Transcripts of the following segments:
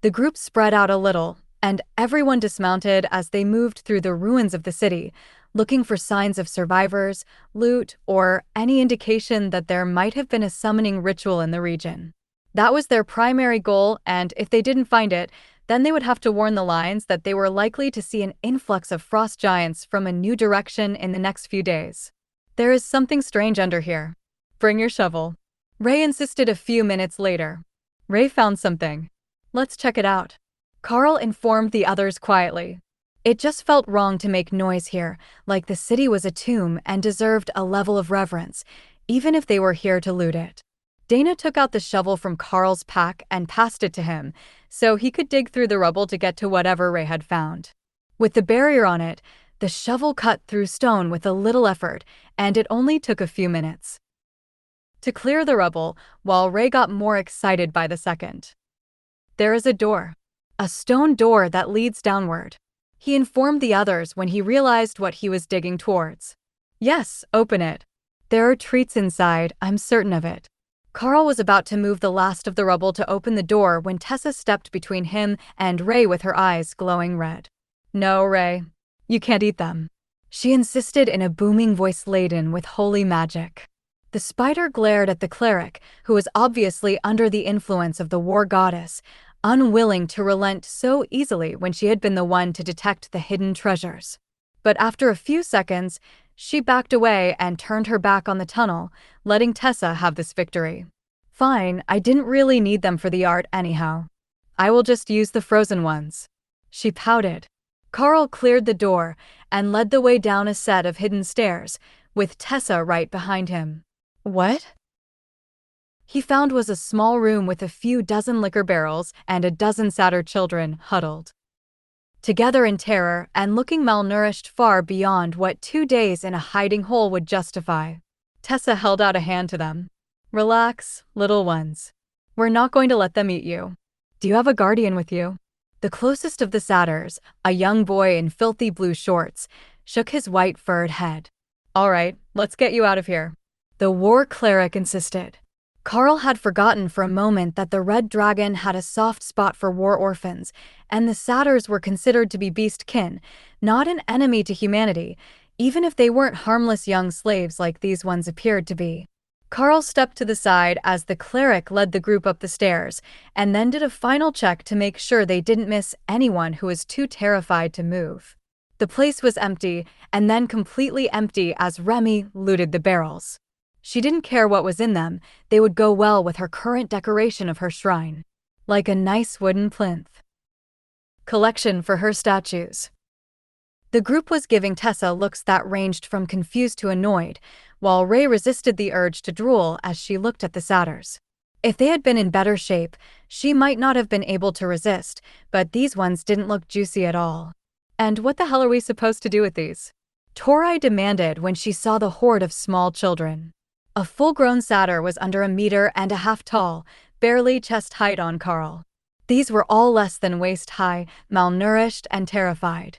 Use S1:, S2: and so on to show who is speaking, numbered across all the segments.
S1: The group spread out a little, and everyone dismounted as they moved through the ruins of the city, looking for signs of survivors, loot, or any indication that there might have been a summoning ritual in the region. That was their primary goal, and if they didn't find it, then they would have to warn the lines that they were likely to see an influx of frost giants from a new direction in the next few days. There is something strange under here. Bring your shovel. Ray insisted a few minutes later. Ray found something. Let's check it out. Karl informed the others quietly. It just felt wrong to make noise here, like the city was a tomb and deserved a level of reverence, even if they were here to loot it. Dana took out the shovel from Karl's pack and passed it to him, so he could dig through the rubble to get to whatever Ray had found. With the barrier on it, the shovel cut through stone with a little effort, and it only took a few minutes to clear the rubble, while Ray got more excited by the second. There is a door. A stone door that leads downward. He informed the others when he realized what he was digging towards. Yes, open it. There are treats inside, I'm certain of it. Karl was about to move the last of the rubble to open the door when Tessa stepped between him and Ray with her eyes glowing red. No, Ray. You can't eat them. She insisted in a booming voice laden with holy magic. The spider glared at the cleric, who was obviously under the influence of the war goddess, unwilling to relent so easily when she had been the one to detect the hidden treasures. But after a few seconds, she backed away and turned her back on the tunnel, letting Tessa have this victory. Fine, I didn't really need them for the art anyhow. I will just use the frozen ones. She pouted. Karl cleared the door and led the way down a set of hidden stairs, with Tessa right behind him. What he found was a small room with a few dozen liquor barrels and a dozen sadder children huddled together in terror and looking malnourished far beyond what 2 days in a hiding hole would justify. Tessa held out a hand to them. Relax, little ones. We're not going to let them eat you. Do you have a guardian with you? The closest of the satyrs, a young boy in filthy blue shorts, shook his white furred head. All right, let's get you out of here. The war cleric insisted. Karl had forgotten for a moment that the red dragon had a soft spot for war orphans, and the satyrs were considered to be beast kin, not an enemy to humanity, even if they weren't harmless young slaves like these ones appeared to be. Karl stepped to the side as the cleric led the group up the stairs, and then did a final check to make sure they didn't miss anyone who was too terrified to move. The place was empty, and then completely empty as Remy looted the barrels. She didn't care what was in them, they would go well with her current decoration of her shrine. Like a nice wooden plinth collection for her statues. The group was giving Tessa looks that ranged from confused to annoyed, while Ray resisted the urge to drool as she looked at the satyrs. If they had been in better shape, she might not have been able to resist, but these ones didn't look juicy at all. And what the hell are we supposed to do with these? Tori demanded when she saw the horde of small children. A full-grown satyr was under 1.5 meters tall, barely chest height on Karl. These were all less than waist-high, malnourished, and terrified.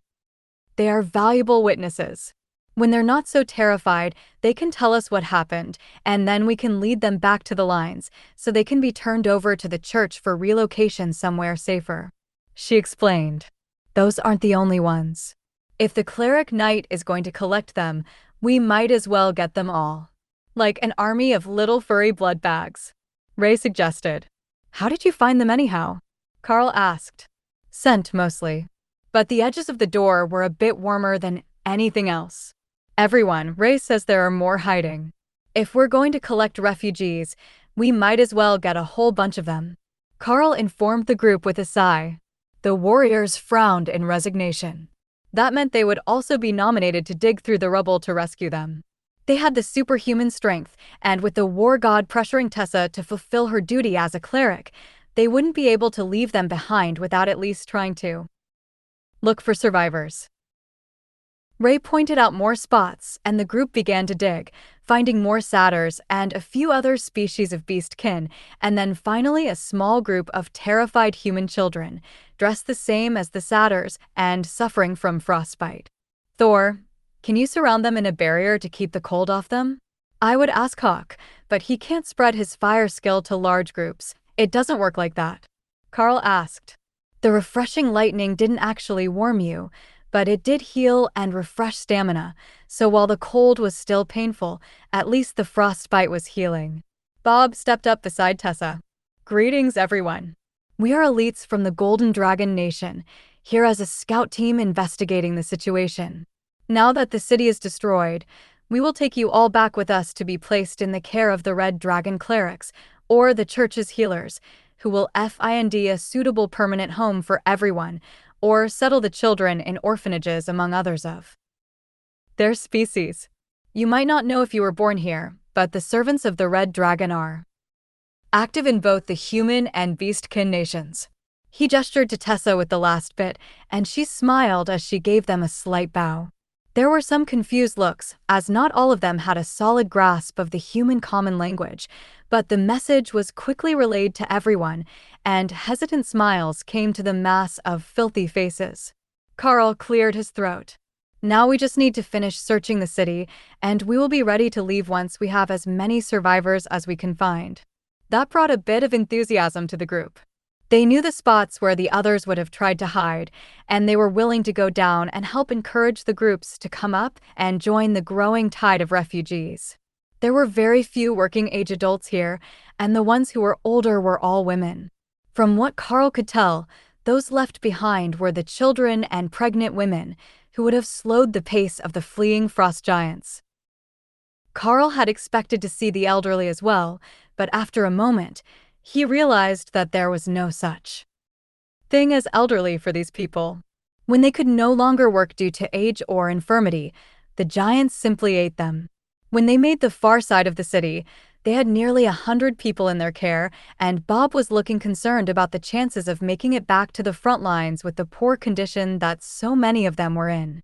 S1: They are valuable witnesses. When they're not so terrified, they can tell us what happened, and then we can lead them back to the lines, so they can be turned over to the church for relocation somewhere safer. She explained. Those aren't the only ones. If the cleric knight is going to collect them, we might as well get them all. Like an army of little furry blood bags. Ray suggested. How did you find them anyhow? Karl asked. Scent, mostly. But the edges of the door were a bit warmer than anything else. Everyone, Ray says there are more hiding. If we're going to collect refugees, we might as well get a whole bunch of them. Karl informed the group with a sigh. The warriors frowned in resignation. That meant they would also be nominated to dig through the rubble to rescue them. They had the superhuman strength, and with the war god pressuring Tessa to fulfill her duty as a cleric, they wouldn't be able to leave them behind without at least trying to. Look for survivors. Ray pointed out more spots, and the group began to dig, finding more satyrs and a few other species of beast kin, and then finally a small group of terrified human children, dressed the same as the satyrs and suffering from frostbite. Thor, can you surround them in a barrier to keep the cold off them? I would ask Hawk, but he can't spread his fire skill to large groups. It doesn't work like that. Karl asked. The refreshing lightning didn't actually warm you, but it did heal and refresh stamina, so while the cold was still painful, at least the frostbite was healing. Bob stepped up beside Tessa. Greetings, everyone. We are elites from the Golden Dragon Nation, here as a scout team investigating the situation. Now that the city is destroyed, we will take you all back with us to be placed in the care of the Red Dragon Clerics, or the Church's healers, who will find a suitable permanent home for everyone, or settle the children in orphanages among others of their species. You might not know if you were born here, but the servants of the Red Dragon are active in both the human and beastkin nations. He gestured to Tessa with the last bit, and she smiled as she gave them a slight bow. There were some confused looks, as not all of them had a solid grasp of the human common language, but the message was quickly relayed to everyone, and hesitant smiles came to the mass of filthy faces. Karl cleared his throat. Now we just need to finish searching the city, and we will be ready to leave once we have as many survivors as we can find. That brought a bit of enthusiasm to the group. They knew the spots where the others would have tried to hide, and they were willing to go down and help encourage the groups to come up and join the growing tide of refugees. There were very few working-age adults here, and the ones who were older were all women. From what Karl could tell, those left behind were the children and pregnant women, who would have slowed the pace of the fleeing frost giants. Karl had expected to see the elderly as well, but after a moment, he realized that there was no such thing as elderly for these people. When they could no longer work due to age or infirmity, the giants simply ate them. When they made the far side of the city, they had nearly 100 people in their care, and Bob was looking concerned about the chances of making it back to the front lines with the poor condition that so many of them were in.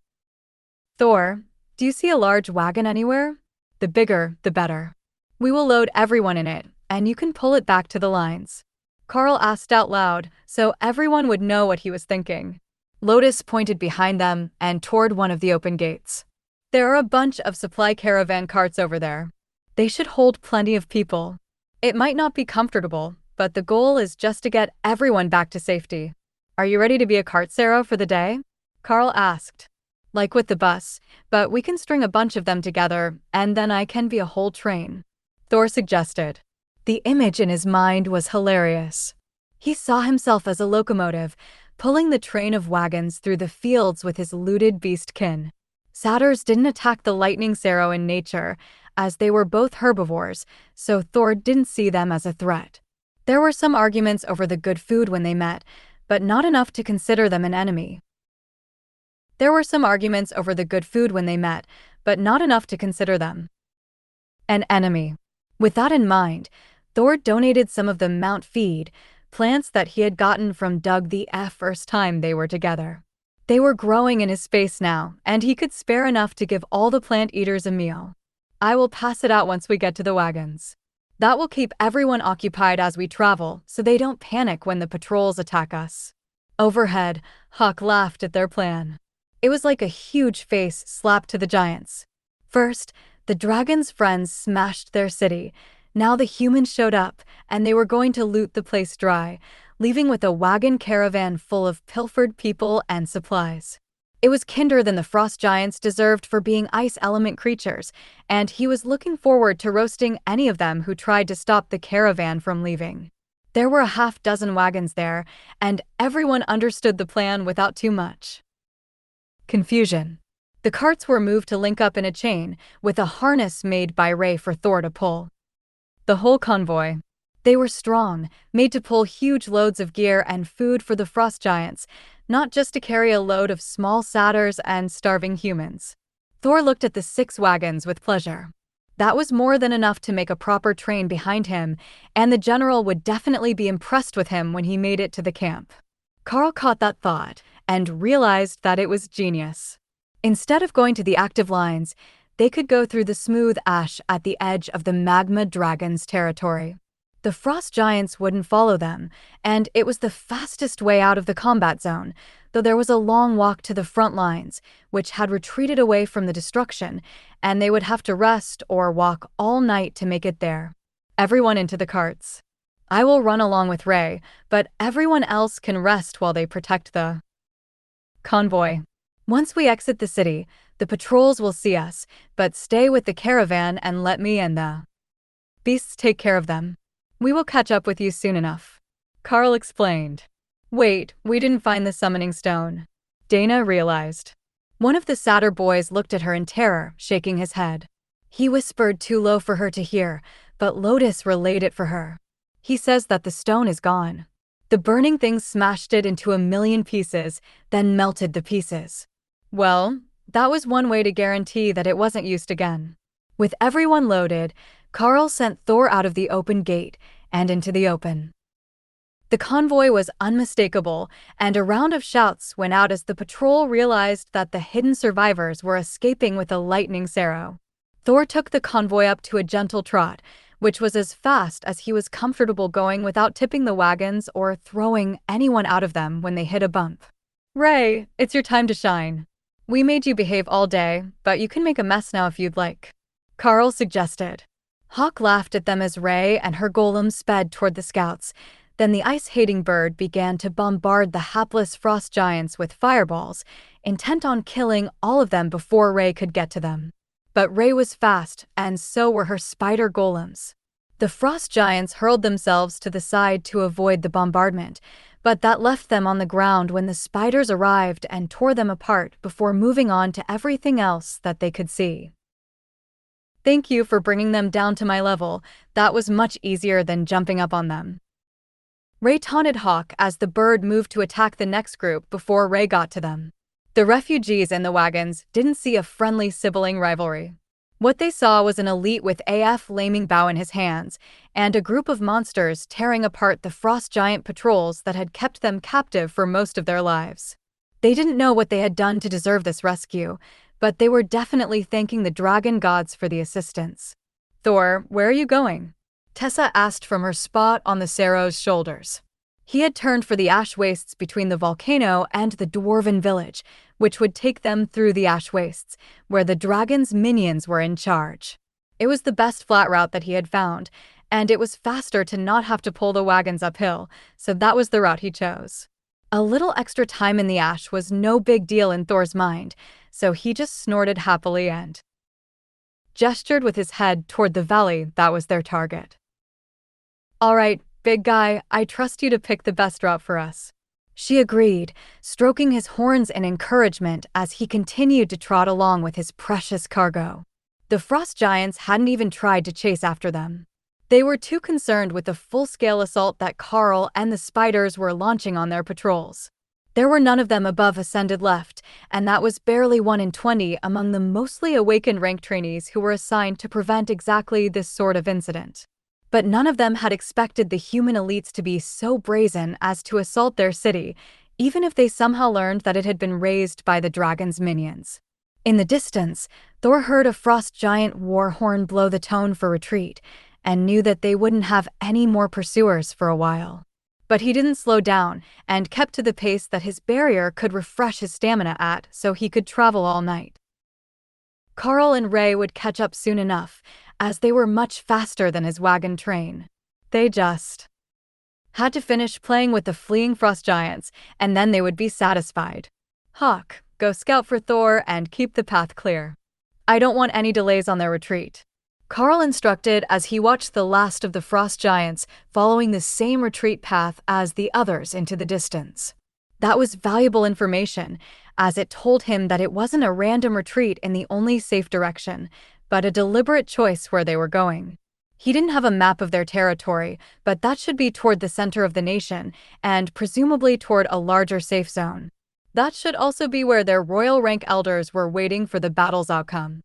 S1: Thor, do you see a large wagon anywhere? The bigger, the better. We will load everyone in it, and you can pull it back to the lines. Karl asked out loud, so everyone would know what he was thinking. Lotus pointed behind them and toward one of the open gates. There are a bunch of supply caravan carts over there. They should hold plenty of people. It might not be comfortable, but the goal is just to get everyone back to safety. Are you ready to be a cartsero for the day? Karl asked. Like with the bus, but we can string a bunch of them together, and then I can be a whole train. Thor suggested. The image in his mind was hilarious. He saw himself as a locomotive, pulling the train of wagons through the fields with his looted beastkin. Satyrs didn't attack the lightning Sero in nature, as they were both herbivores, so Thor didn't see them as a threat. There were some arguments over the good food when they met, but not enough to consider them an enemy. With that in mind, Thor donated some of the Mount Feed plants that he had gotten from Doug the first time they were together. They were growing in his space now, and he could spare enough to give all the plant eaters a meal. I will pass it out once we get to the wagons. That will keep everyone occupied as we travel, so they don't panic when the patrols attack us. Overhead, Hawk laughed at their plan. It was like a huge face slapped to the giants. First, the dragon's friends smashed their city. Now the humans showed up, and they were going to loot the place dry, leaving with a wagon caravan full of pilfered people and supplies. It was kinder than the frost giants deserved for being ice element creatures, and he was looking forward to roasting any of them who tried to stop the caravan from leaving. There were a half-dozen wagons there, and everyone understood the plan without too much confusion. The carts were moved to link up in a chain, with a harness made by Ray for Thor to pull the whole convoy. They were strong, made to pull huge loads of gear and food for the frost giants, not just to carry a load of small satyrs and starving humans. Thor looked at the 6 wagons with pleasure. That was more than enough to make a proper train behind him, and the general would definitely be impressed with him when he made it to the camp. Karl caught that thought and realized that it was genius. Instead of going to the active lines, they could go through the smooth ash at the edge of the magma dragon's territory. The frost giants wouldn't follow them, and it was the fastest way out of the combat zone, though there was a long walk to the front lines, which had retreated away from the destruction, and they would have to rest or walk all night to make it there. Everyone into the carts. I will run along with Ray, but everyone else can rest while they protect the convoy. Once we exit the city, the patrols will see us, but stay with the caravan and let me and the beasts take care of them. We will catch up with you soon enough. Karl explained. Wait, we didn't find the summoning stone. Dana realized. One of the sadder boys looked at her in terror, shaking his head. He whispered too low for her to hear, but Lotus relayed it for her. He says that the stone is gone. The burning thing smashed it into a million pieces, then melted the pieces. Well, that was one way to guarantee that it wasn't used again. With everyone loaded, Karl sent Thor out of the open gate and into the open. The convoy was unmistakable, and a round of shouts went out as the patrol realized that the hidden survivors were escaping with a lightning arrow. Thor took the convoy up to a gentle trot, which was as fast as he was comfortable going without tipping the wagons or throwing anyone out of them when they hit a bump. Ray, it's your time to shine. We made you behave all day, but you can make a mess now if you'd like. Karl suggested. Hawk laughed at them as Ray and her golem sped toward the scouts. Then the ice-hating bird began to bombard the hapless frost giants with fireballs, intent on killing all of them before Ray could get to them. But Ray was fast, and so were her spider golems. The frost giants hurled themselves to the side to avoid the bombardment, but that left them on the ground when the spiders arrived and tore them apart before moving on to everything else that they could see. Thank you for bringing them down to my level. That was much easier than jumping up on them. Ray taunted Hawk as the bird moved to attack the next group before Ray got to them. The refugees in the wagons didn't see a friendly sibling rivalry. What they saw was an elite with a flaming bow in his hands, and a group of monsters tearing apart the frost giant patrols that had kept them captive for most of their lives. They didn't know what they had done to deserve this rescue, but they were definitely thanking the dragon gods for the assistance. Thor, where are you going? Tessa asked from her spot on the Cerro's shoulders. He had turned for the ash wastes between the volcano and the dwarven village, which would take them through the ash wastes, where the dragon's minions were in charge. It was the best flat route that he had found, and it was faster to not have to pull the wagons uphill, so that was the route he chose. A little extra time in the ash was no big deal in Thor's mind, so he just snorted happily and gestured with his head toward the valley that was their target. All right, big guy, I trust you to pick the best route for us. She agreed, stroking his horns in encouragement as he continued to trot along with his precious cargo. The frost giants hadn't even tried to chase after them. They were too concerned with the full-scale assault that Karl and the spiders were launching on their patrols. There were none of them above ascended left, and that was barely 1 in 20 among the mostly awakened rank trainees who were assigned to prevent exactly this sort of incident. But none of them had expected the human elites to be so brazen as to assault their city, even if they somehow learned that it had been razed by the dragon's minions. In the distance, Thor heard a frost giant war horn blow the tone for retreat, and knew that they wouldn't have any more pursuers for a while. But he didn't slow down, and kept to the pace that his barrier could refresh his stamina at so he could travel all night. Karl and Ray would catch up soon enough, as they were much faster than his wagon train. They just had to finish playing with the fleeing frost giants, and then they would be satisfied. Hawk, go scout for Thor and keep the path clear. I don't want any delays on their retreat. Karl instructed as he watched the last of the frost giants following the same retreat path as the others into the distance. That was valuable information, as it told him that it wasn't a random retreat in the only safe direction, but a deliberate choice where they were going. He didn't have a map of their territory, but that should be toward the center of the nation, and presumably toward a larger safe zone. That should also be where their royal rank elders were waiting for the battle's outcome.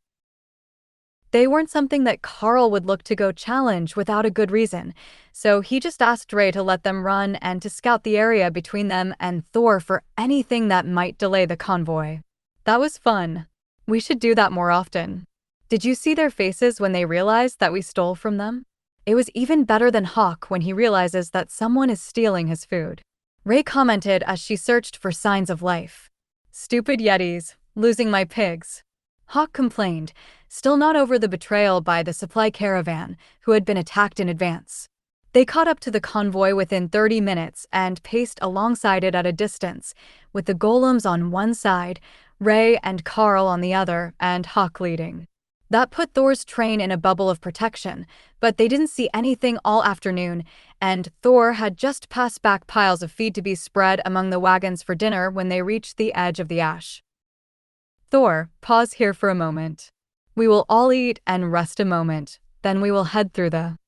S1: They weren't something that Karl would look to go challenge without a good reason, so he just asked Ray to let them run and to scout the area between them and Thor for anything that might delay the convoy. That was fun. We should do that more often. Did you see their faces when they realized that we stole from them? It was even better than Hawk when he realizes that someone is stealing his food. Ray commented as she searched for signs of life. Stupid Yetis, losing my pigs. Hawk complained, still not over the betrayal by the supply caravan, who had been attacked in advance. They caught up to the convoy within 30 minutes and paced alongside it at a distance, with the golems on one side, Ray and Karl on the other, and Hawk leading. That put Thor's train in a bubble of protection, but they didn't see anything all afternoon, and Thor had just passed back piles of feed to be spread among the wagons for dinner when they reached the edge of the ash. Thor, pause here for a moment. We will all eat and rest a moment, then we will head through the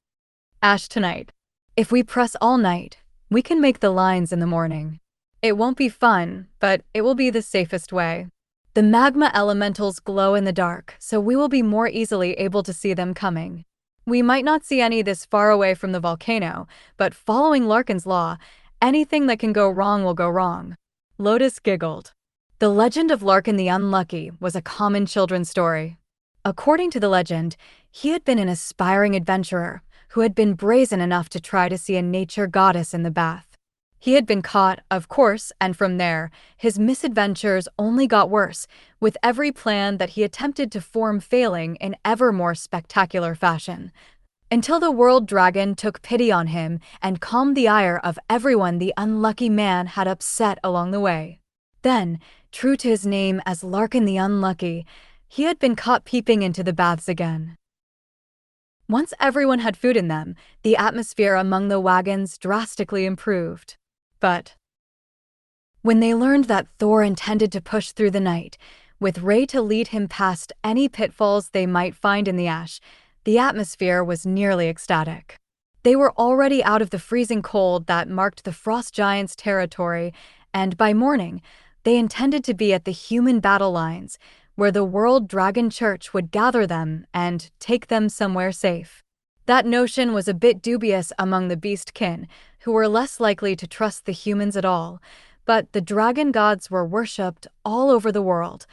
S1: ash tonight. If we press all night, we can make the lines in the morning. It won't be fun, but it will be the safest way. The magma elementals glow in the dark, so we will be more easily able to see them coming. We might not see any this far away from the volcano, but following Larkin's law, anything that can go wrong will go wrong. Lotus giggled. The legend of Larkin the Unlucky was a common children's story. According to the legend, he had been an aspiring adventurer who had been brazen enough to try to see a nature goddess in the bath. He had been caught, of course, and from there, his misadventures only got worse, with every plan that he attempted to form failing in ever more spectacular fashion. Until the world dragon took pity on him and calmed the ire of everyone the unlucky man had upset along the way. Then, true to his name as Larkin the Unlucky, he had been caught peeping into the baths again. Once everyone had food in them, the atmosphere among the wagons drastically improved. But when they learned that Thor intended to push through the night, with Ray to lead him past any pitfalls they might find in the ash, the atmosphere was nearly ecstatic. They were already out of the freezing cold that marked the frost giants' territory, and by morning, they intended to be at the human battle lines, where the World Dragon Church would gather them and take them somewhere safe. That notion was a bit dubious among the beastkin, who were less likely to trust the humans at all, but the dragon gods were worshipped all over the world,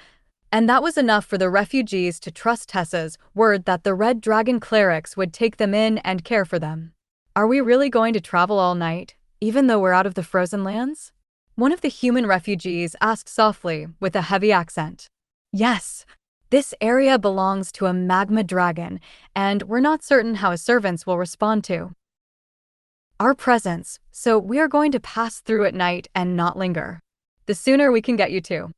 S1: and that was enough for the refugees to trust Tessa's word that the Red Dragon clerics would take them in and care for them. Are we really going to travel all night, even though we're out of the frozen lands? One of the human refugees asked softly, with a heavy accent. Yes. This area belongs to a magma dragon, and we're not certain how his servants will respond to our presence, so we are going to pass through at night and not linger. The sooner we can get you to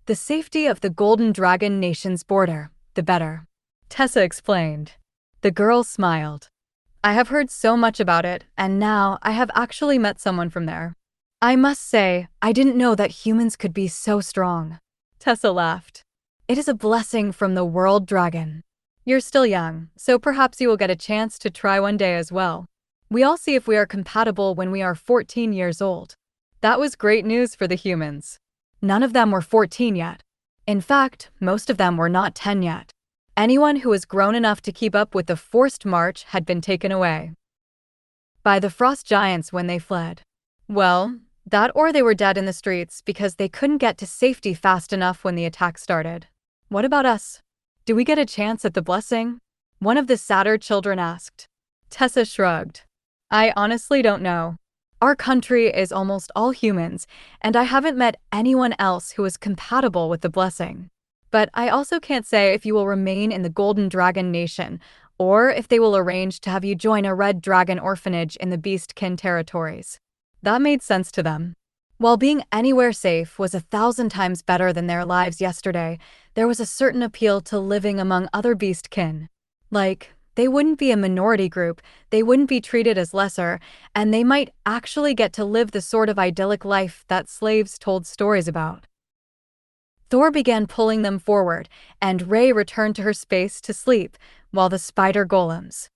S1: the safety of the Golden Dragon Nation's border, the better, Tessa explained. The girl smiled. I have heard so much about it, and now I have actually met someone from there. I must say, I didn't know that humans could be so strong. Tessa laughed. It is a blessing from the World Dragon. You're still young, so perhaps you will get a chance to try one day as well. We all see if we are compatible when we are 14 years old. That was great news for the humans. None of them were 14 yet. In fact, most of them were not 10 yet. Anyone who was grown enough to keep up with the forced march had been taken away by the frost giants when they fled. Well, that or they were dead in the streets because they couldn't get to safety fast enough when the attack started. What about us? Do we get a chance at the blessing? One of the sadder children asked. Tessa shrugged. I honestly don't know. Our country is almost all humans, and I haven't met anyone else who is compatible with the blessing. But I also can't say if you will remain in the Golden Dragon Nation, or if they will arrange to have you join a Red Dragon orphanage in the Beastkin territories. That made sense to them. While being anywhere safe was 1,000 times better than their lives yesterday, there was a certain appeal to living among other beastkin. Like, they wouldn't be a minority group, they wouldn't be treated as lesser, and they might actually get to live the sort of idyllic life that slaves told stories about. Thor began pulling them forward, and Ray returned to her space to sleep, while the spider golems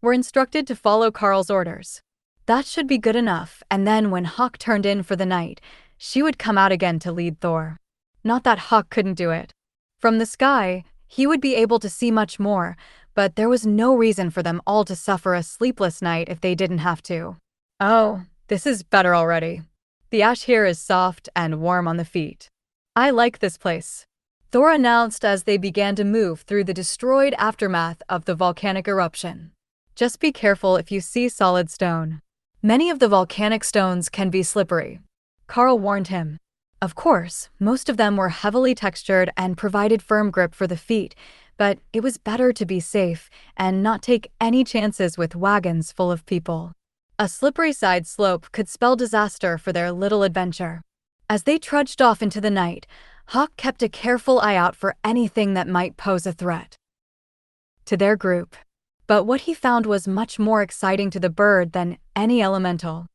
S1: were instructed to follow Karl's orders. That should be good enough, and then when Hawk turned in for the night, she would come out again to lead Thor. Not that Hawk couldn't do it. From the sky, he would be able to see much more, but there was no reason for them all to suffer a sleepless night if they didn't have to. Oh, this is better already. The ash here is soft and warm on the feet. I like this place, Thor announced as they began to move through the destroyed aftermath of the volcanic eruption. Just be careful if you see solid stone. Many of the volcanic stones can be slippery, Karl warned him. Of course, most of them were heavily textured and provided firm grip for the feet, But it was better to be safe and not take any chances with wagons full of people. A slippery side slope could spell disaster for their little adventure. As they trudged off into the night, Hawk kept a careful eye out for anything that might pose a threat to their group. But what he found was much more exciting to the bird than any elemental.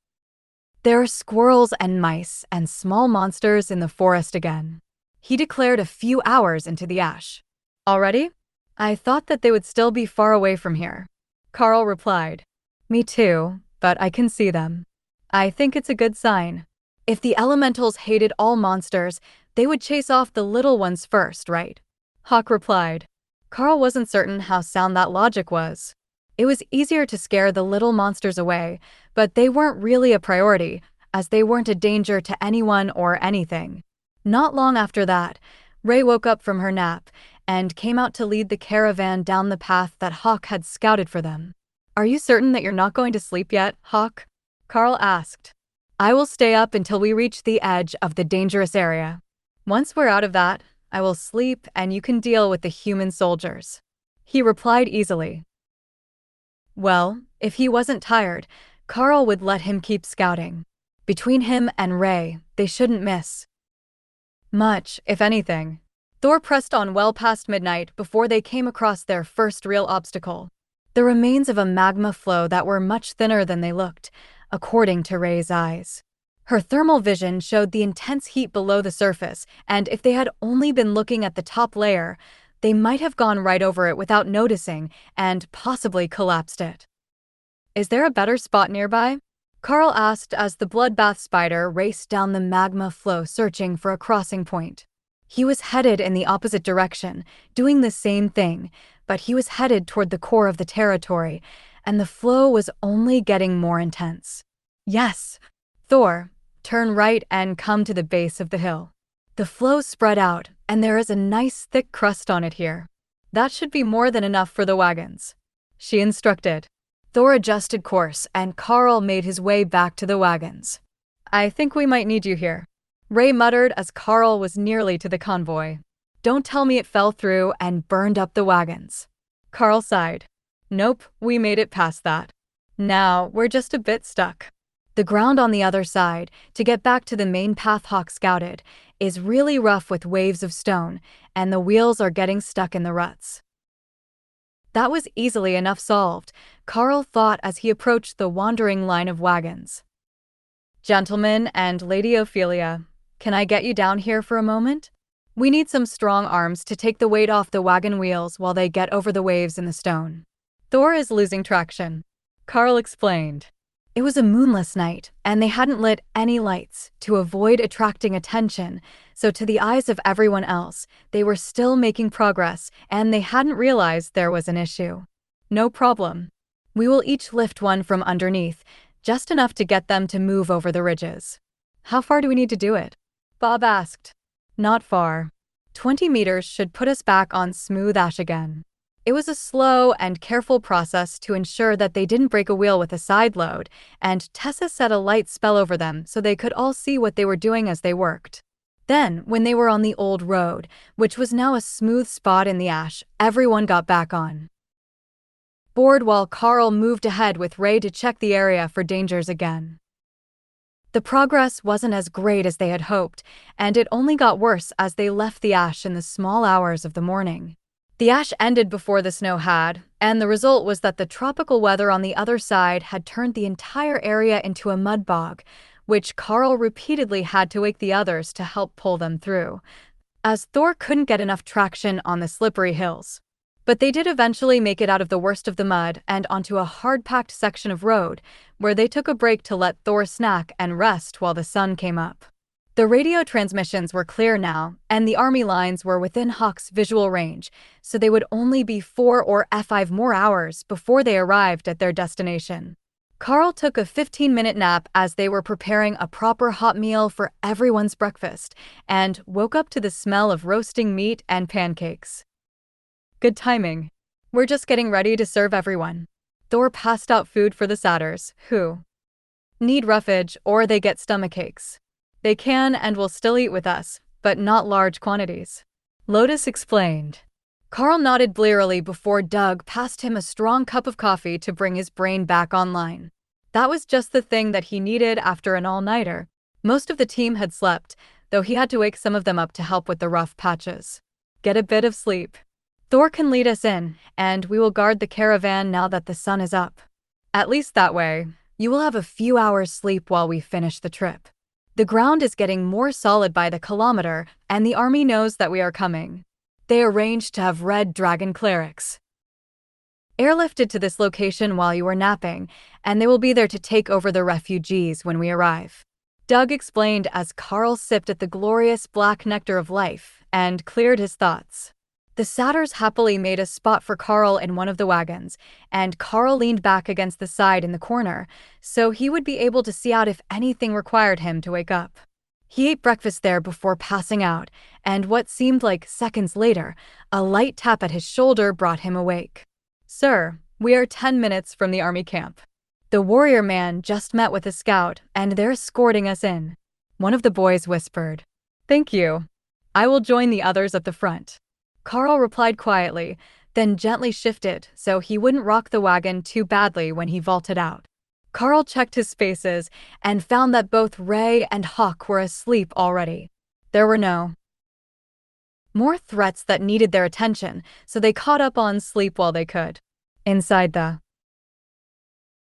S1: There are squirrels and mice and small monsters in the forest again, he declared a few hours into the ash. Already? I thought that they would still be far away from here, Karl replied. Me too, but I can see them. I think it's a good sign. If the elementals hated all monsters, they would chase off the little ones first, right? Hawk replied. Karl wasn't certain how sound that logic was. It was easier to scare the little monsters away, but they weren't really a priority, as they weren't a danger to anyone or anything. Not long after that, Ray woke up from her nap and came out to lead the caravan down the path that Hawk had scouted for them. Are you certain that you're not going to sleep yet, Hawk? Karl asked. I will stay up until we reach the edge of the dangerous area. Once we're out of that, I will sleep and you can deal with the human soldiers, he replied easily. Well, if he wasn't tired, Karl would let him keep scouting. Between him and Ray, they shouldn't miss much, if anything. Thor pressed on well past midnight before they came across their first real obstacle. The remains of a magma flow that were much thinner than they looked, according to Ray's eyes. Her thermal vision showed the intense heat below the surface, and if they had only been looking at the top layer, they might have gone right over it without noticing and possibly collapsed it. Is there a better spot nearby? Karl asked as the bloodbath spider raced down the magma flow searching for a crossing point. He was headed in the opposite direction, doing the same thing, but he was headed toward the core of the territory, and the flow was only getting more intense. Yes, Thor, turn right and come to the base of the hill. The flow spread out, and there is a nice thick crust on it here. That should be more than enough for the wagons, she instructed. Thor adjusted course, and Karl made his way back to the wagons. I think we might need you here, Ray muttered as Karl was nearly to the convoy. Don't tell me it fell through and burned up the wagons. Karl sighed. Nope, we made it past that. Now, we're just a bit stuck. The ground on the other side, to get back to the main path Hawk scouted, is really rough with waves of stone, and the wheels are getting stuck in the ruts. That was easily enough solved, Karl thought as he approached the wandering line of wagons. Gentlemen and Lady Ophelia, can I get you down here for a moment? We need some strong arms to take the weight off the wagon wheels while they get over the waves in the stone. Thor is losing traction, Karl explained. It was a moonless night, and they hadn't lit any lights to avoid attracting attention, so to the eyes of everyone else, they were still making progress, and they hadn't realized there was an issue. No problem. We will each lift one from underneath, just enough to get them to move over the ridges. How far do we need to do it? Bob asked. Not far. 20 meters should put us back on smooth ash again. It was a slow and careful process to ensure that they didn't break a wheel with a side load, and Tessa set a light spell over them so they could all see what they were doing as they worked. Then, when they were on the old road, which was now a smooth spot in the ash, everyone got back on board while Karl moved ahead with Ray to check the area for dangers again. The progress wasn't as great as they had hoped, and it only got worse as they left the ash in the small hours of the morning. The ash ended before the snow had, and the result was that the tropical weather on the other side had turned the entire area into a mud bog, which Karl repeatedly had to wake the others to help pull them through, as Thor couldn't get enough traction on the slippery hills. But they did eventually make it out of the worst of the mud and onto a hard-packed section of road, where they took a break to let Thor snack and rest while the sun came up. The radio transmissions were clear now, and the army lines were within Hawk's visual range, so they would only be 4 or 5 more hours before they arrived at their destination. Karl took a 15-minute nap as they were preparing a proper hot meal for everyone's breakfast, and woke up to the smell of roasting meat and pancakes. Good timing. We're just getting ready to serve everyone. Thor passed out food for the satyrs, who need roughage or they get stomachaches. They can and will still eat with us, but not large quantities, Lotus explained. Karl nodded blearily before Doug passed him a strong cup of coffee to bring his brain back online. That was just the thing that he needed after an all-nighter. Most of the team had slept, though he had to wake some of them up to help with the rough patches. Get a bit of sleep. Thor can lead us in, and we will guard the caravan now that the sun is up. At least that way, you will have a few hours sleep while we finish the trip. The ground is getting more solid by the kilometer, and the army knows that we are coming. They arranged to have red dragon clerics airlifted to this location while you were napping, and they will be there to take over the refugees when we arrive. Doug explained as Karl sipped at the glorious black nectar of life and cleared his thoughts. The satyrs happily made a spot for Karl in one of the wagons, and Karl leaned back against the side in the corner, so he would be able to see out if anything required him to wake up. He ate breakfast there before passing out, and what seemed like seconds later, a light tap at his shoulder brought him awake. "Sir, we are 10 minutes from the army camp. The warrior man just met with a scout, and they're escorting us in," one of the boys whispered. "Thank you. I will join the others at the front." Karl replied quietly, then gently shifted so he wouldn't rock the wagon too badly when he vaulted out. Karl checked his spaces and found that both Ray and Hawk were asleep already. There were no more threats that needed their attention, so they caught up on sleep while they could. Inside the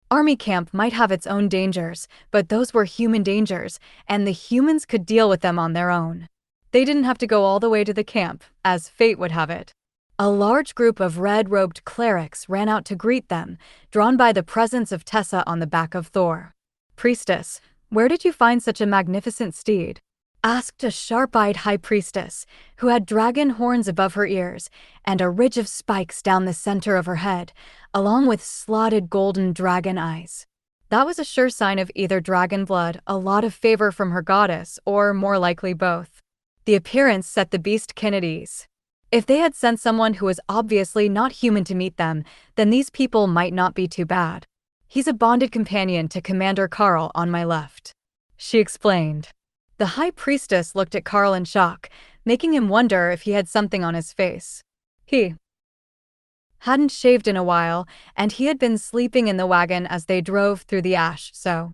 S1: army camp might have its own dangers, but those were human dangers, and the humans could deal with them on their own. They didn't have to go all the way to the camp, as fate would have it. A large group of red-robed clerics ran out to greet them, drawn by the presence of Tessa on the back of Thor. "Priestess, where did you find such a magnificent steed?" asked a sharp-eyed high priestess, who had dragon horns above her ears and a ridge of spikes down the center of her head, along with slotted golden dragon eyes. That was a sure sign of either dragon blood, a lot of favor from her goddess, or more likely both. The appearance set the beastkin at ease. If they had sent someone who was obviously not human to meet them, then these people might not be too bad. "He's a bonded companion to Commander Karl on my left," she explained. The high priestess looked at Karl in shock, making him wonder if he had something on his face. He hadn't shaved in a while, and he had been sleeping in the wagon as they drove through the ash, so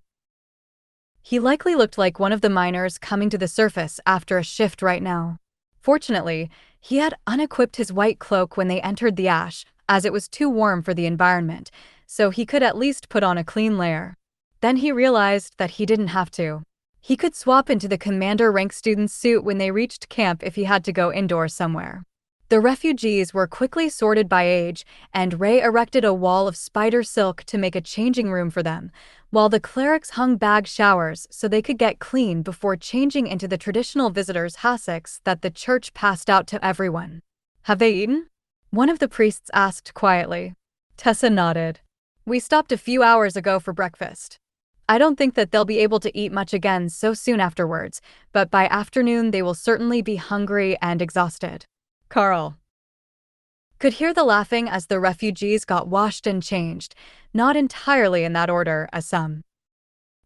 S1: he likely looked like one of the miners coming to the surface after a shift right now. Fortunately, he had unequipped his white cloak when they entered the ash, as it was too warm for the environment, so he could at least put on a clean layer. Then he realized that he didn't have to. He could swap into the commander rank student's suit when they reached camp if he had to go indoors somewhere. The refugees were quickly sorted by age, and Ray erected a wall of spider silk to make a changing room for them, while the clerics hung bag showers so they could get clean before changing into the traditional visitors' hassocks that the church passed out to everyone. "Have they eaten?" one of the priests asked quietly. Tessa nodded. "We stopped a few hours ago for breakfast. I don't think that they'll be able to eat much again so soon afterwards, but by afternoon they will certainly be hungry and exhausted." Karl could hear the laughing as the refugees got washed and changed, not entirely in that order, as some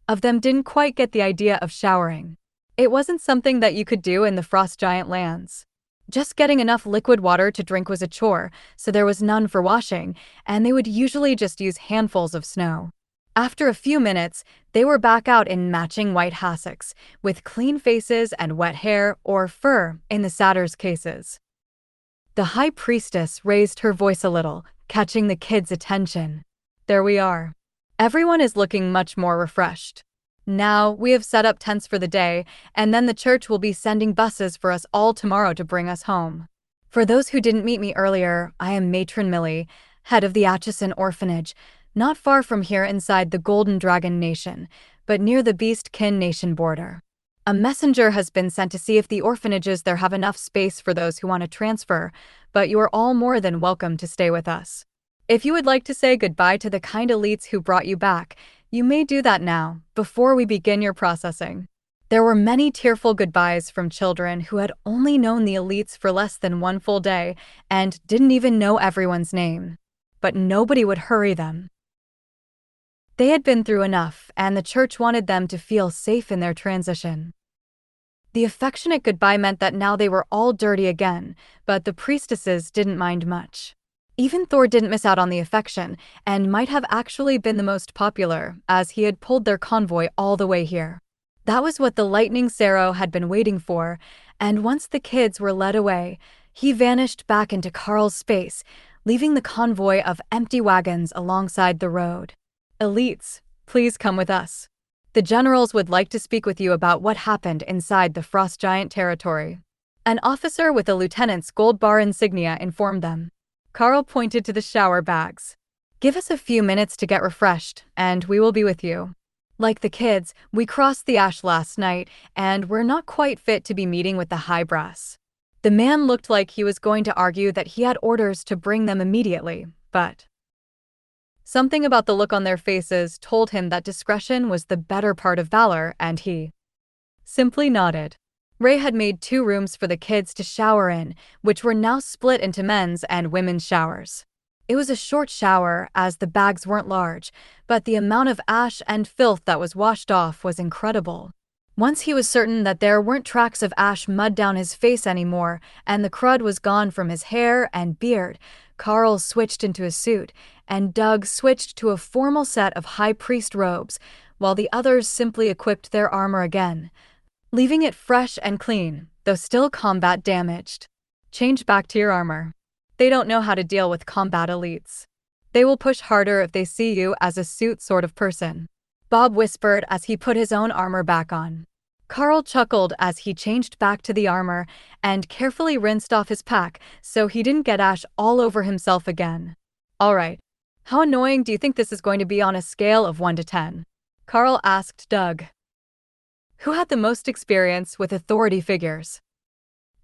S1: of them didn't quite get the idea of showering. It wasn't something that you could do in the frost giant lands. Just getting enough liquid water to drink was a chore, so there was none for washing, and they would usually just use handfuls of snow. After a few minutes, they were back out in matching white hassocks, with clean faces and wet hair or fur in the satyrs' cases. The high priestess raised her voice a little, catching the kids' attention. "There we are. Everyone is looking much more refreshed. Now, we have set up tents for the day, and then the church will be sending buses for us all tomorrow to bring us home. For those who didn't meet me earlier, I am Matron Millie, head of the Atchison Orphanage, not far from here inside the Golden Dragon Nation, but near the Beastkin Nation border. A messenger has been sent to see if the orphanages there have enough space for those who want to transfer, but you are all more than welcome to stay with us. If you would like to say goodbye to the kind elites who brought you back, you may do that now, before we begin your processing." There were many tearful goodbyes from children who had only known the elites for less than one full day and didn't even know everyone's name. But nobody would hurry them. They had been through enough, and the church wanted them to feel safe in their transition. The affectionate goodbye meant that now they were all dirty again, but the priestesses didn't mind much. Even Thor didn't miss out on the affection, and might have actually been the most popular, as he had pulled their convoy all the way here. That was what the lightning Sparrow had been waiting for, and once the kids were led away, he vanished back into Karl's space, leaving the convoy of empty wagons alongside the road. Elites, please come with us. The generals would like to speak with you about what happened inside the Frost Giant territory. An officer with a lieutenant's gold bar insignia informed them. Karl pointed to the shower bags. Give us a few minutes to get refreshed, and we will be with you. Like the kids, we crossed the ash last night, and we're not quite fit to be meeting with the high brass. The man looked like he was going to argue that he had orders to bring them immediately, but something about the look on their faces told him that discretion was the better part of valor, and he simply nodded. Ray had made 2 rooms for the kids to shower in, which were now split into men's and women's showers. It was a short shower, as the bags weren't large, but the amount of ash and filth that was washed off was incredible. Once he was certain that there weren't tracks of ash mud down his face anymore, and the crud was gone from his hair and beard, Karl switched into a suit, and Doug switched to a formal set of high priest robes, while the others simply equipped their armor again, leaving it fresh and clean, though still combat damaged. Change back to your armor. They don't know how to deal with combat elites. They will push harder if they see you as a suit sort of person, Bob whispered as he put his own armor back on. Karl chuckled as he changed back to the armor and carefully rinsed off his pack so he didn't get ash all over himself again. All right, how annoying do you think this is going to be on a scale of 1 to 10? Karl asked Doug, who had the most experience with authority figures.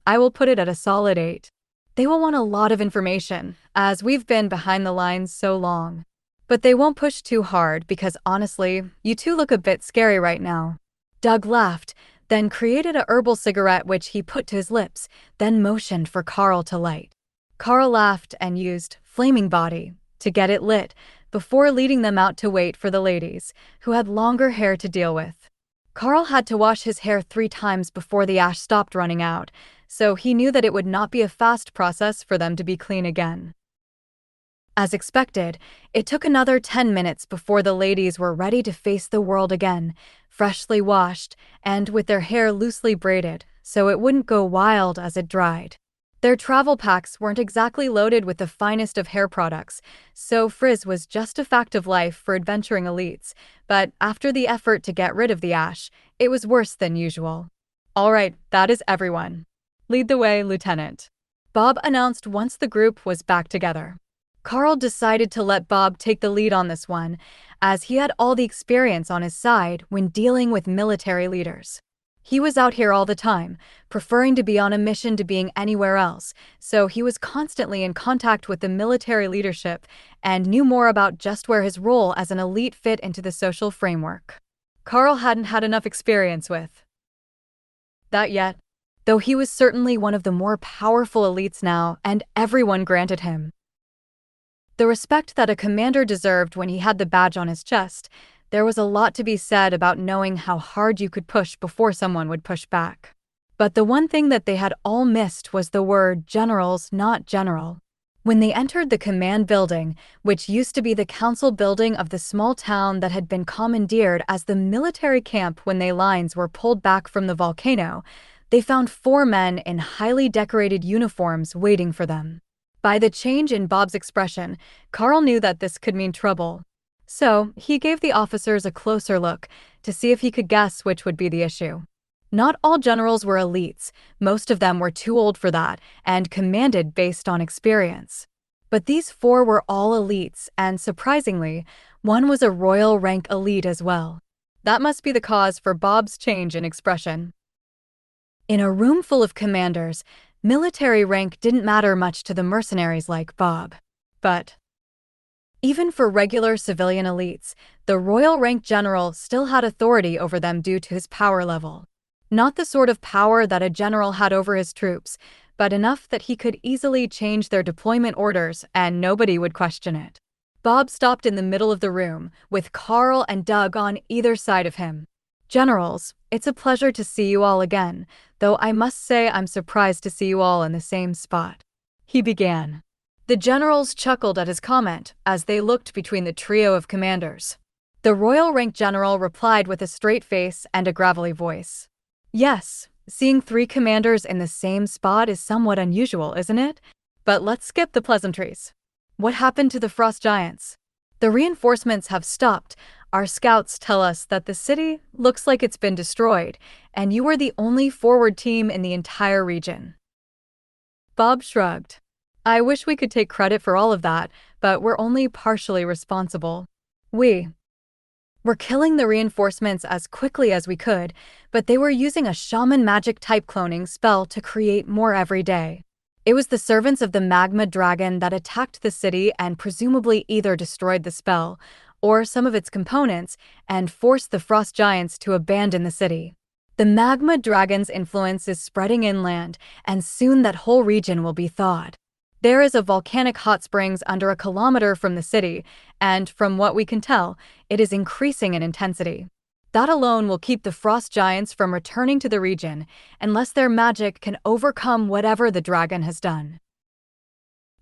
S1: I will put it at a solid 8. They will want a lot of information, as we've been behind the lines so long. But they won't push too hard because honestly, you two look a bit scary right now. Doug laughed, then created a herbal cigarette which he put to his lips, then motioned for Karl to light. Karl laughed and used flaming body to get it lit, before leading them out to wait for the ladies, who had longer hair to deal with. Karl had to wash his hair 3 times before the ash stopped running out, so he knew that it would not be a fast process for them to be clean again. As expected, it took another 10 minutes before the ladies were ready to face the world again, freshly washed, and with their hair loosely braided, so it wouldn't go wild as it dried. Their travel packs weren't exactly loaded with the finest of hair products, so frizz was just a fact of life for adventuring elites, but after the effort to get rid of the ash, it was worse than usual. All right, that is everyone. Lead the way, Lieutenant. Bob announced once the group was back together. Karl decided to let Bob take the lead on this one, as he had all the experience on his side when dealing with military leaders. He was out here all the time, preferring to be on a mission to being anywhere else, so he was constantly in contact with the military leadership and knew more about just where his role as an elite fit into the social framework. Karl hadn't had enough experience with that yet, though he was certainly one of the more powerful elites now, and everyone granted him the respect that a commander deserved when he had the badge on his chest. There was a lot to be said about knowing how hard you could push before someone would push back. But the one thing that they had all missed was the word generals, not general. When they entered the command building, which used to be the council building of the small town that had been commandeered as the military camp when the lines were pulled back from the volcano, they found 4 men in highly decorated uniforms waiting for them. By the change in Bob's expression, Karl knew that this could mean trouble. So, he gave the officers a closer look to see if he could guess which would be the issue. Not all generals were elites, most of them were too old for that, and commanded based on experience. But these 4 were all elites, and surprisingly, one was a royal rank elite as well. That must be the cause for Bob's change in expression. In a room full of commanders, military rank didn't matter much to the mercenaries like Bob. But even for regular civilian elites, the royal rank general still had authority over them due to his power level. Not the sort of power that a general had over his troops, but enough that he could easily change their deployment orders and nobody would question it. Bob stopped in the middle of the room, with Karl and Doug on either side of him. Generals, it's a pleasure to see you all again, though I must say I'm surprised to see you all in the same spot. He began. The generals chuckled at his comment as they looked between the trio of commanders. The royal rank general replied with a straight face and a gravelly voice. Yes, seeing 3 commanders in the same spot is somewhat unusual, isn't it? But let's skip the pleasantries. What happened to the frost giants? The reinforcements have stopped. Our scouts tell us that the city looks like it's been destroyed, and you were the only forward team in the entire region. Bob shrugged. I wish we could take credit for all of that, but we're only partially responsible. We're killing the reinforcements as quickly as we could, but they were using a shaman magic type cloning spell to create more every day. It was the servants of the magma dragon that attacked the city and presumably either destroyed the spell, or some of its components, and forced the frost giants to abandon the city. The magma dragon's influence is spreading inland, and soon that whole region will be thawed. There is a volcanic hot springs under a kilometer from the city, and from what we can tell, it is increasing in intensity. That alone will keep the frost giants from returning to the region, unless their magic can overcome whatever the dragon has done.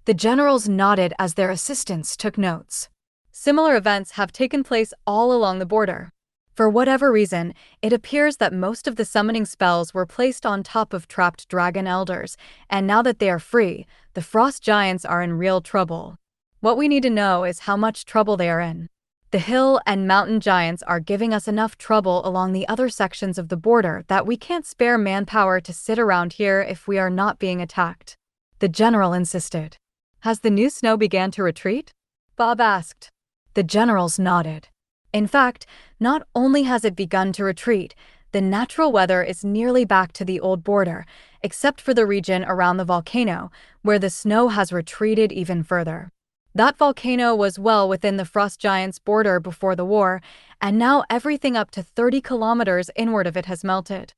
S1: The generals nodded as their assistants took notes. Similar events have taken place all along the border. For whatever reason, it appears that most of the summoning spells were placed on top of trapped dragon elders, and now that they are free, the frost giants are in real trouble. What we need to know is how much trouble they are in. The hill and mountain giants are giving us enough trouble along the other sections of the border that we can't spare manpower to sit around here if we are not being attacked. The general insisted. Has the new snow began to retreat? Bob asked. The generals nodded. In fact, not only has it begun to retreat, the natural weather is nearly back to the old border, except for the region around the volcano, where the snow has retreated even further. That volcano was well within the frost giants' border before the war, and now everything up to 30 kilometers inward of it has melted.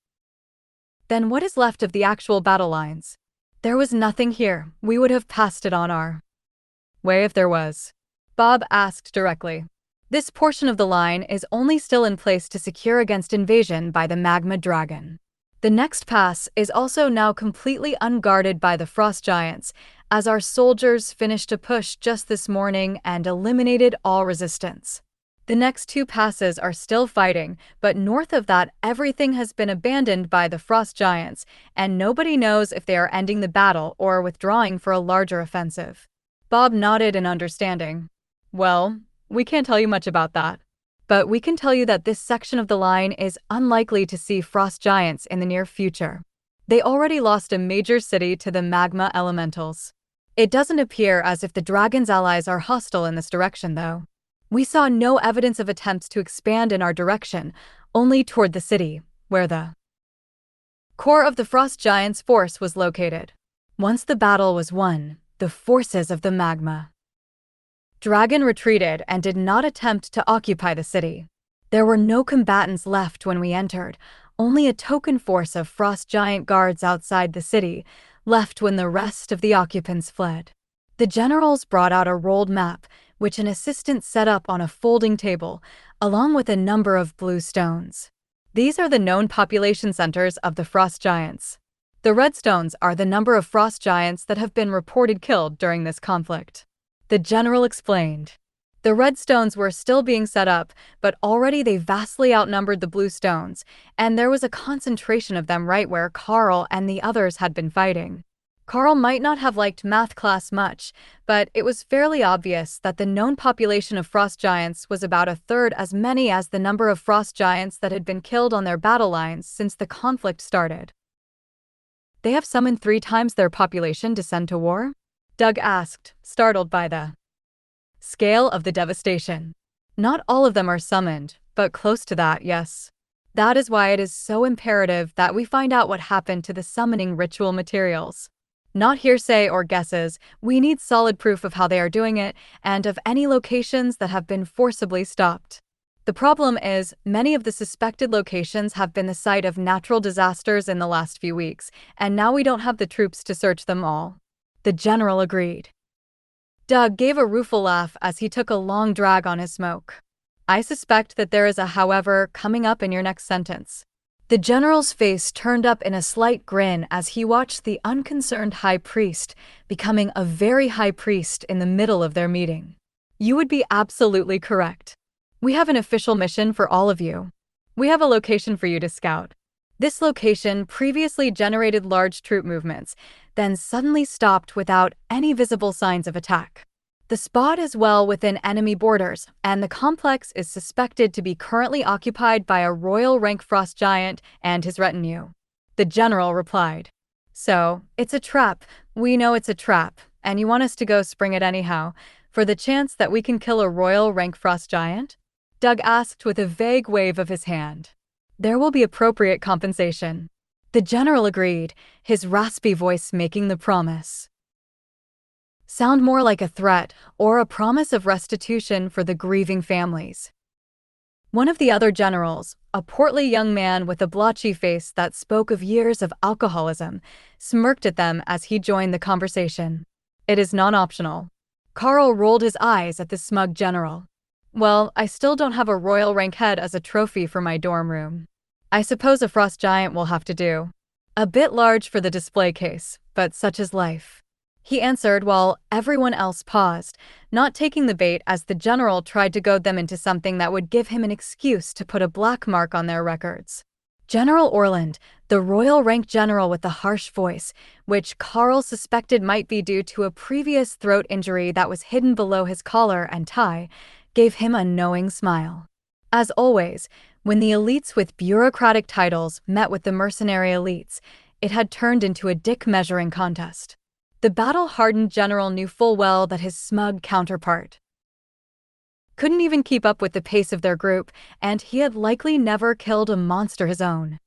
S1: Then what is left of the actual battle lines? There was nothing here. We would have passed it on our way if there was. Bob asked directly. This portion of the line is only still in place to secure against invasion by the magma dragon. The next pass is also now completely unguarded by the frost giants, as our soldiers finished a push just this morning and eliminated all resistance. The next 2 passes are still fighting, but north of that everything has been abandoned by the frost giants, and nobody knows if they are ending the battle or withdrawing for a larger offensive. Bob nodded in understanding. Well, we can't tell you much about that. But we can tell you that this section of the line is unlikely to see frost giants in the near future. They already lost a major city to the magma elementals. It doesn't appear as if the dragon's allies are hostile in this direction, though. We saw no evidence of attempts to expand in our direction, only toward the city, where the core of the frost giants' force was located. Once the battle was won, the forces of the magma dragon retreated and did not attempt to occupy the city. There were no combatants left when we entered, only a token force of frost giant guards outside the city, left when the rest of the occupants fled. The generals brought out a rolled map, which an assistant set up on a folding table, along with a number of blue stones. These are the known population centers of the frost giants. The red stones are the number of frost giants that have been reported killed during this conflict. The general explained. The red stones were still being set up, but already they vastly outnumbered the blue stones, and there was a concentration of them right where Karl and the others had been fighting. Karl might not have liked math class much, but it was fairly obvious that the known population of frost giants was about a third as many as the number of frost giants that had been killed on their battle lines since the conflict started. They have summoned 3 times their population to send to war? Doug asked, startled by the scale of the devastation. Not all of them are summoned, but close to that, yes. That is why it is so imperative that we find out what happened to the summoning ritual materials. Not hearsay or guesses, we need solid proof of how they are doing it and of any locations that have been forcibly stopped. The problem is, many of the suspected locations have been the site of natural disasters in the last few weeks, and now we don't have the troops to search them all. The general agreed. Doug gave a rueful laugh as he took a long drag on his smoke. I suspect that there is a however coming up in your next sentence. The general's face turned up in a slight grin as he watched the unconcerned high priest becoming a very high priest in the middle of their meeting. You would be absolutely correct. We have an official mission for all of you. We have a location for you to scout. This location previously generated large troop movements, then suddenly stopped without any visible signs of attack. The spot is well within enemy borders, and the complex is suspected to be currently occupied by a royal rank frost giant and his retinue. The general replied. So, it's a trap. We know it's a trap, and you want us to go spring it anyhow, for the chance that we can kill a royal rank frost giant? Doug asked with a vague wave of his hand. There will be appropriate compensation. The general agreed, his raspy voice making the promise sound more like a threat or a promise of restitution for the grieving families. One of the other generals, a portly young man with a blotchy face that spoke of years of alcoholism, smirked at them as he joined the conversation. It is non-optional. Karl rolled his eyes at the smug general. Well, I still don't have a royal rank head as a trophy for my dorm room. I suppose a frost giant will have to do. A bit large for the display case, but such is life. He answered while everyone else paused, not taking the bait as the general tried to goad them into something that would give him an excuse to put a black mark on their records. General Orland, the royal rank general with the harsh voice, which Karl suspected might be due to a previous throat injury that was hidden below his collar and tie, gave him a knowing smile. As always, when the elites with bureaucratic titles met with the mercenary elites, it had turned into a dick-measuring contest. The battle-hardened general knew full well that his smug counterpart couldn't even keep up with the pace of their group, and he had likely never killed a monster his own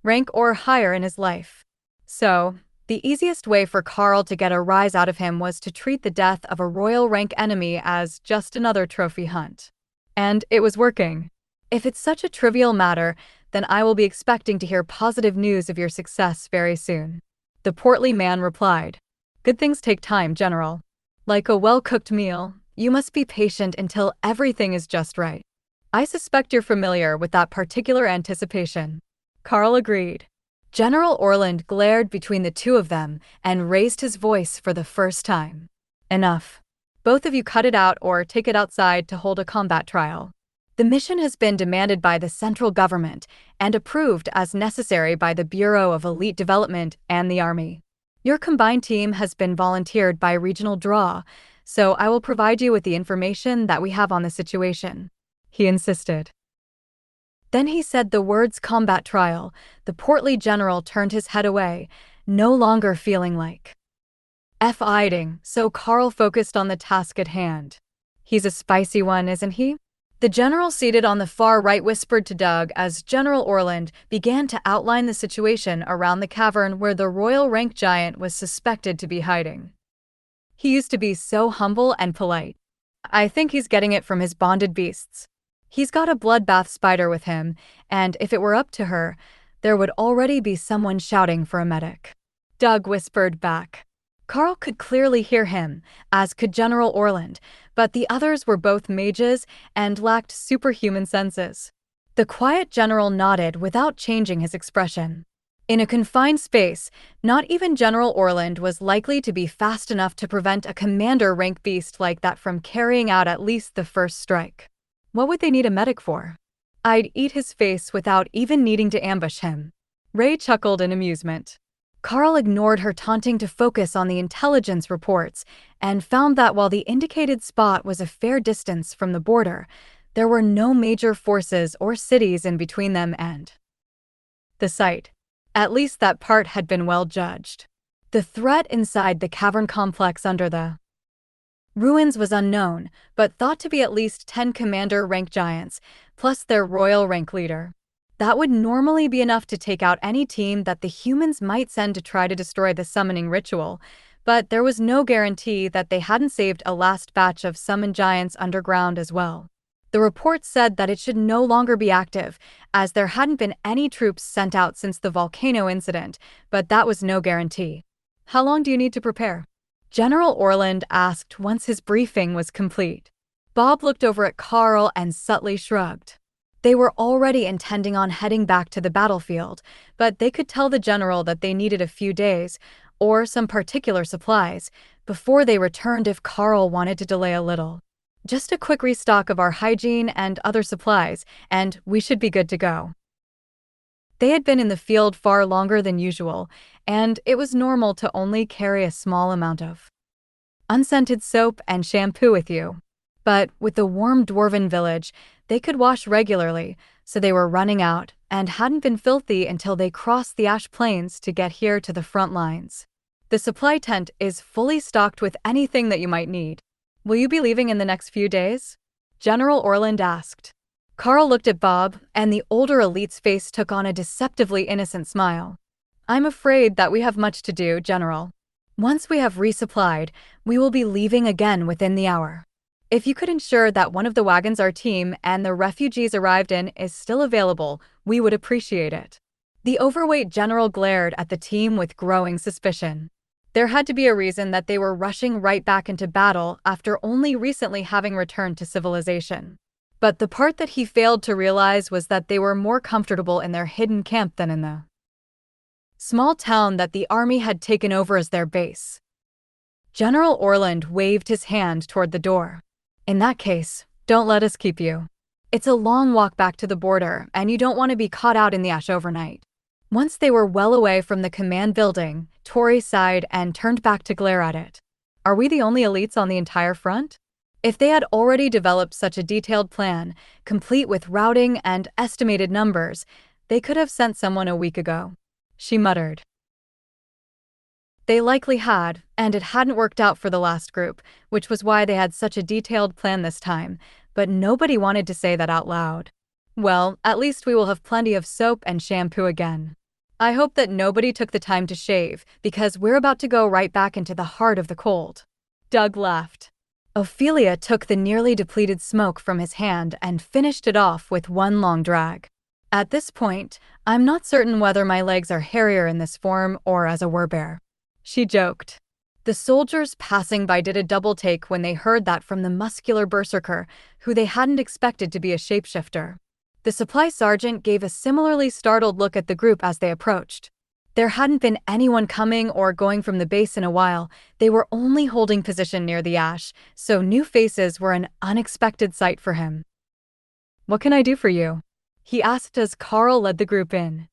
S1: rank or higher in his life. So, the easiest way for Karl to get a rise out of him was to treat the death of a royal rank enemy as just another trophy hunt. And it was working. If it's such a trivial matter, then I will be expecting to hear positive news of your success very soon. The portly man replied. Good things take time, General. Like a well-cooked meal, you must be patient until everything is just right. I suspect you're familiar with that particular anticipation. Karl agreed. General Orland glared between the two of them and raised his voice for the first time. Enough. Both of you cut it out or take it outside to hold a combat trial. The mission has been demanded by the central government and approved as necessary by the Bureau of Elite Development and the Army. Your combined team has been volunteered by Regional Draw, so I will provide you with the information that we have on the situation, he insisted. Then he said the words combat trial. The portly general turned his head away, no longer feeling like F-iding, so Karl focused on the task at hand. He's a spicy one, isn't he? The general seated on the far right whispered to Doug as General Orland began to outline the situation around the cavern where the royal rank giant was suspected to be hiding. He used to be so humble and polite. I think he's getting it from his bonded beasts. He's got a bloodbath spider with him, and if it were up to her, there would already be someone shouting for a medic. Doug whispered back. Karl could clearly hear him, as could General Orland, but the others were both mages and lacked superhuman senses. The quiet general nodded without changing his expression. In a confined space, not even General Orland was likely to be fast enough to prevent a commander-rank beast like that from carrying out at least the first strike. What would they need a medic for? I'd eat his face without even needing to ambush him. Ray chuckled in amusement. Karl ignored her taunting to focus on the intelligence reports and found that while the indicated spot was a fair distance from the border, there were no major forces or cities in between them and the site. At least that part had been well judged. The threat inside the cavern complex under the ruins was unknown, but thought to be at least 10 commander-rank giants, plus their royal rank leader. That would normally be enough to take out any team that the humans might send to try to destroy the summoning ritual, but there was no guarantee that they hadn't saved a last batch of summoned giants underground as well. The report said that it should no longer be active, as there hadn't been any troops sent out since the volcano incident, but that was no guarantee. How long do you need to prepare? General Orland asked once his briefing was complete. Bob looked over at Karl and subtly shrugged. They were already intending on heading back to the battlefield, but they could tell the general that they needed a few days, or some particular supplies, before they returned if Karl wanted to delay a little. Just a quick restock of our hygiene and other supplies, and we should be good to go. They had been in the field far longer than usual, and it was normal to only carry a small amount of unscented soap and shampoo with you. But with the warm dwarven village, they could wash regularly, so they were running out and hadn't been filthy until they crossed the ash plains to get here to the front lines. The supply tent is fully stocked with anything that you might need. Will you be leaving in the next few days? General Orland asked. Karl looked at Bob, and the older elite's face took on a deceptively innocent smile. I'm afraid that we have much to do, General. Once we have resupplied, we will be leaving again within the hour. If you could ensure that one of the wagons our team and the refugees arrived in is still available, we would appreciate it. The overweight general glared at the team with growing suspicion. There had to be a reason that they were rushing right back into battle after only recently having returned to civilization. But the part that he failed to realize was that they were more comfortable in their hidden camp than in the small town that the army had taken over as their base. General Orland waved his hand toward the door. In that case, don't let us keep you. It's a long walk back to the border, and you don't want to be caught out in the ash overnight. Once they were well away from the command building, Tori sighed and turned back to glare at it. Are we the only elites on the entire front? If they had already developed such a detailed plan, complete with routing and estimated numbers, they could have sent someone a week ago. She muttered. They likely had, and it hadn't worked out for the last group, which was why they had such a detailed plan this time, but nobody wanted to say that out loud. Well, at least we will have plenty of soap and shampoo again. I hope that nobody took the time to shave, because we're about to go right back into the heart of the cold. Doug laughed. Ophelia took the nearly depleted smoke from his hand and finished it off with one long drag. At this point, I'm not certain whether my legs are hairier in this form or as a werebear. She joked. The soldiers passing by did a double take when they heard that from the muscular berserker, who they hadn't expected to be a shapeshifter. The supply sergeant gave a similarly startled look at the group as they approached. There hadn't been anyone coming or going from the base in a while. They were only holding position near the ash, so new faces were an unexpected sight for him. What can I do for you? He asked as Karl led the group in.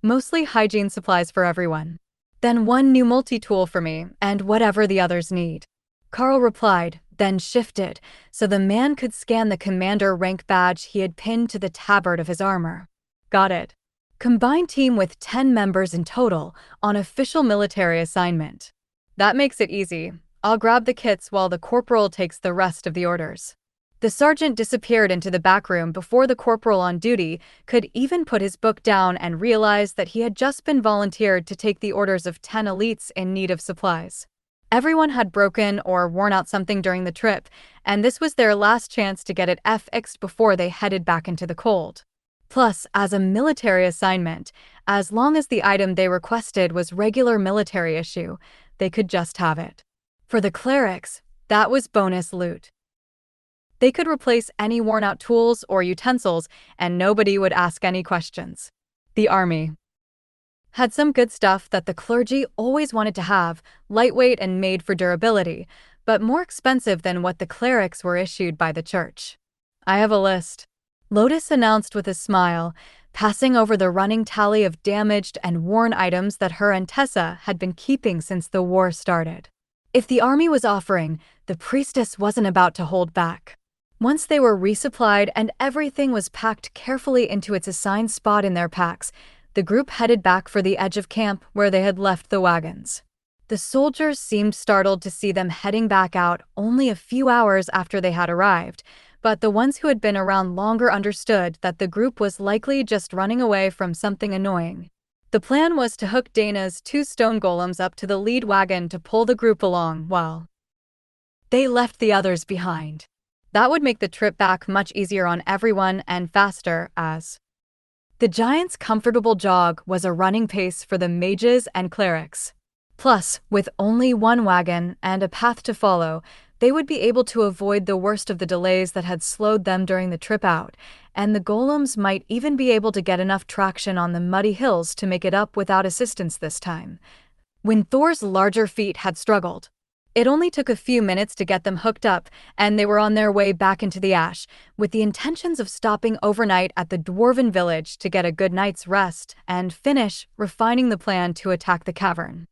S1: Mostly hygiene supplies for everyone. Then one new multi-tool for me, and whatever the others need. Karl replied, then shifted, so the man could scan the commander rank badge he had pinned to the tabard of his armor. Got it. Combined team with 10 members in total, on official military assignment. That makes it easy. I'll grab the kits while the corporal takes the rest of the orders. The sergeant disappeared into the back room before the corporal on duty could even put his book down and realize that he had just been volunteered to take the orders of 10 elites in need of supplies. Everyone had broken or worn out something during the trip, and this was their last chance to get it fixed before they headed back into the cold. Plus, as a military assignment, as long as the item they requested was regular military issue, they could just have it. For the clerics, that was bonus loot. They could replace any worn-out tools or utensils, and nobody would ask any questions. The army had some good stuff that the clergy always wanted to have, lightweight and made for durability, but more expensive than what the clerics were issued by the church. I have a list. Lotus announced with a smile, passing over the running tally of damaged and worn items that her and Tessa had been keeping since the war started. If the army was offering, the priestess wasn't about to hold back. Once they were resupplied and everything was packed carefully into its assigned spot in their packs, the group headed back for the edge of camp where they had left the wagons. The soldiers seemed startled to see them heading back out only a few hours after they had arrived, but the ones who had been around longer understood that the group was likely just running away from something annoying. The plan was to hook Dana's 2 stone golems up to the lead wagon to pull the group along while they left the others behind. That would make the trip back much easier on everyone and faster, as the giant's comfortable jog was a running pace for the mages and clerics. Plus, with only one wagon and a path to follow, They would be able to avoid the worst of the delays that had slowed them during the trip out, and the golems might even be able to get enough traction on the muddy hills to make it up without assistance this time. When Thor's larger feet had struggled, it only took a few minutes to get them hooked up, and they were on their way back into the ash, with the intentions of stopping overnight at the dwarven village to get a good night's rest and finish refining the plan to attack the cavern.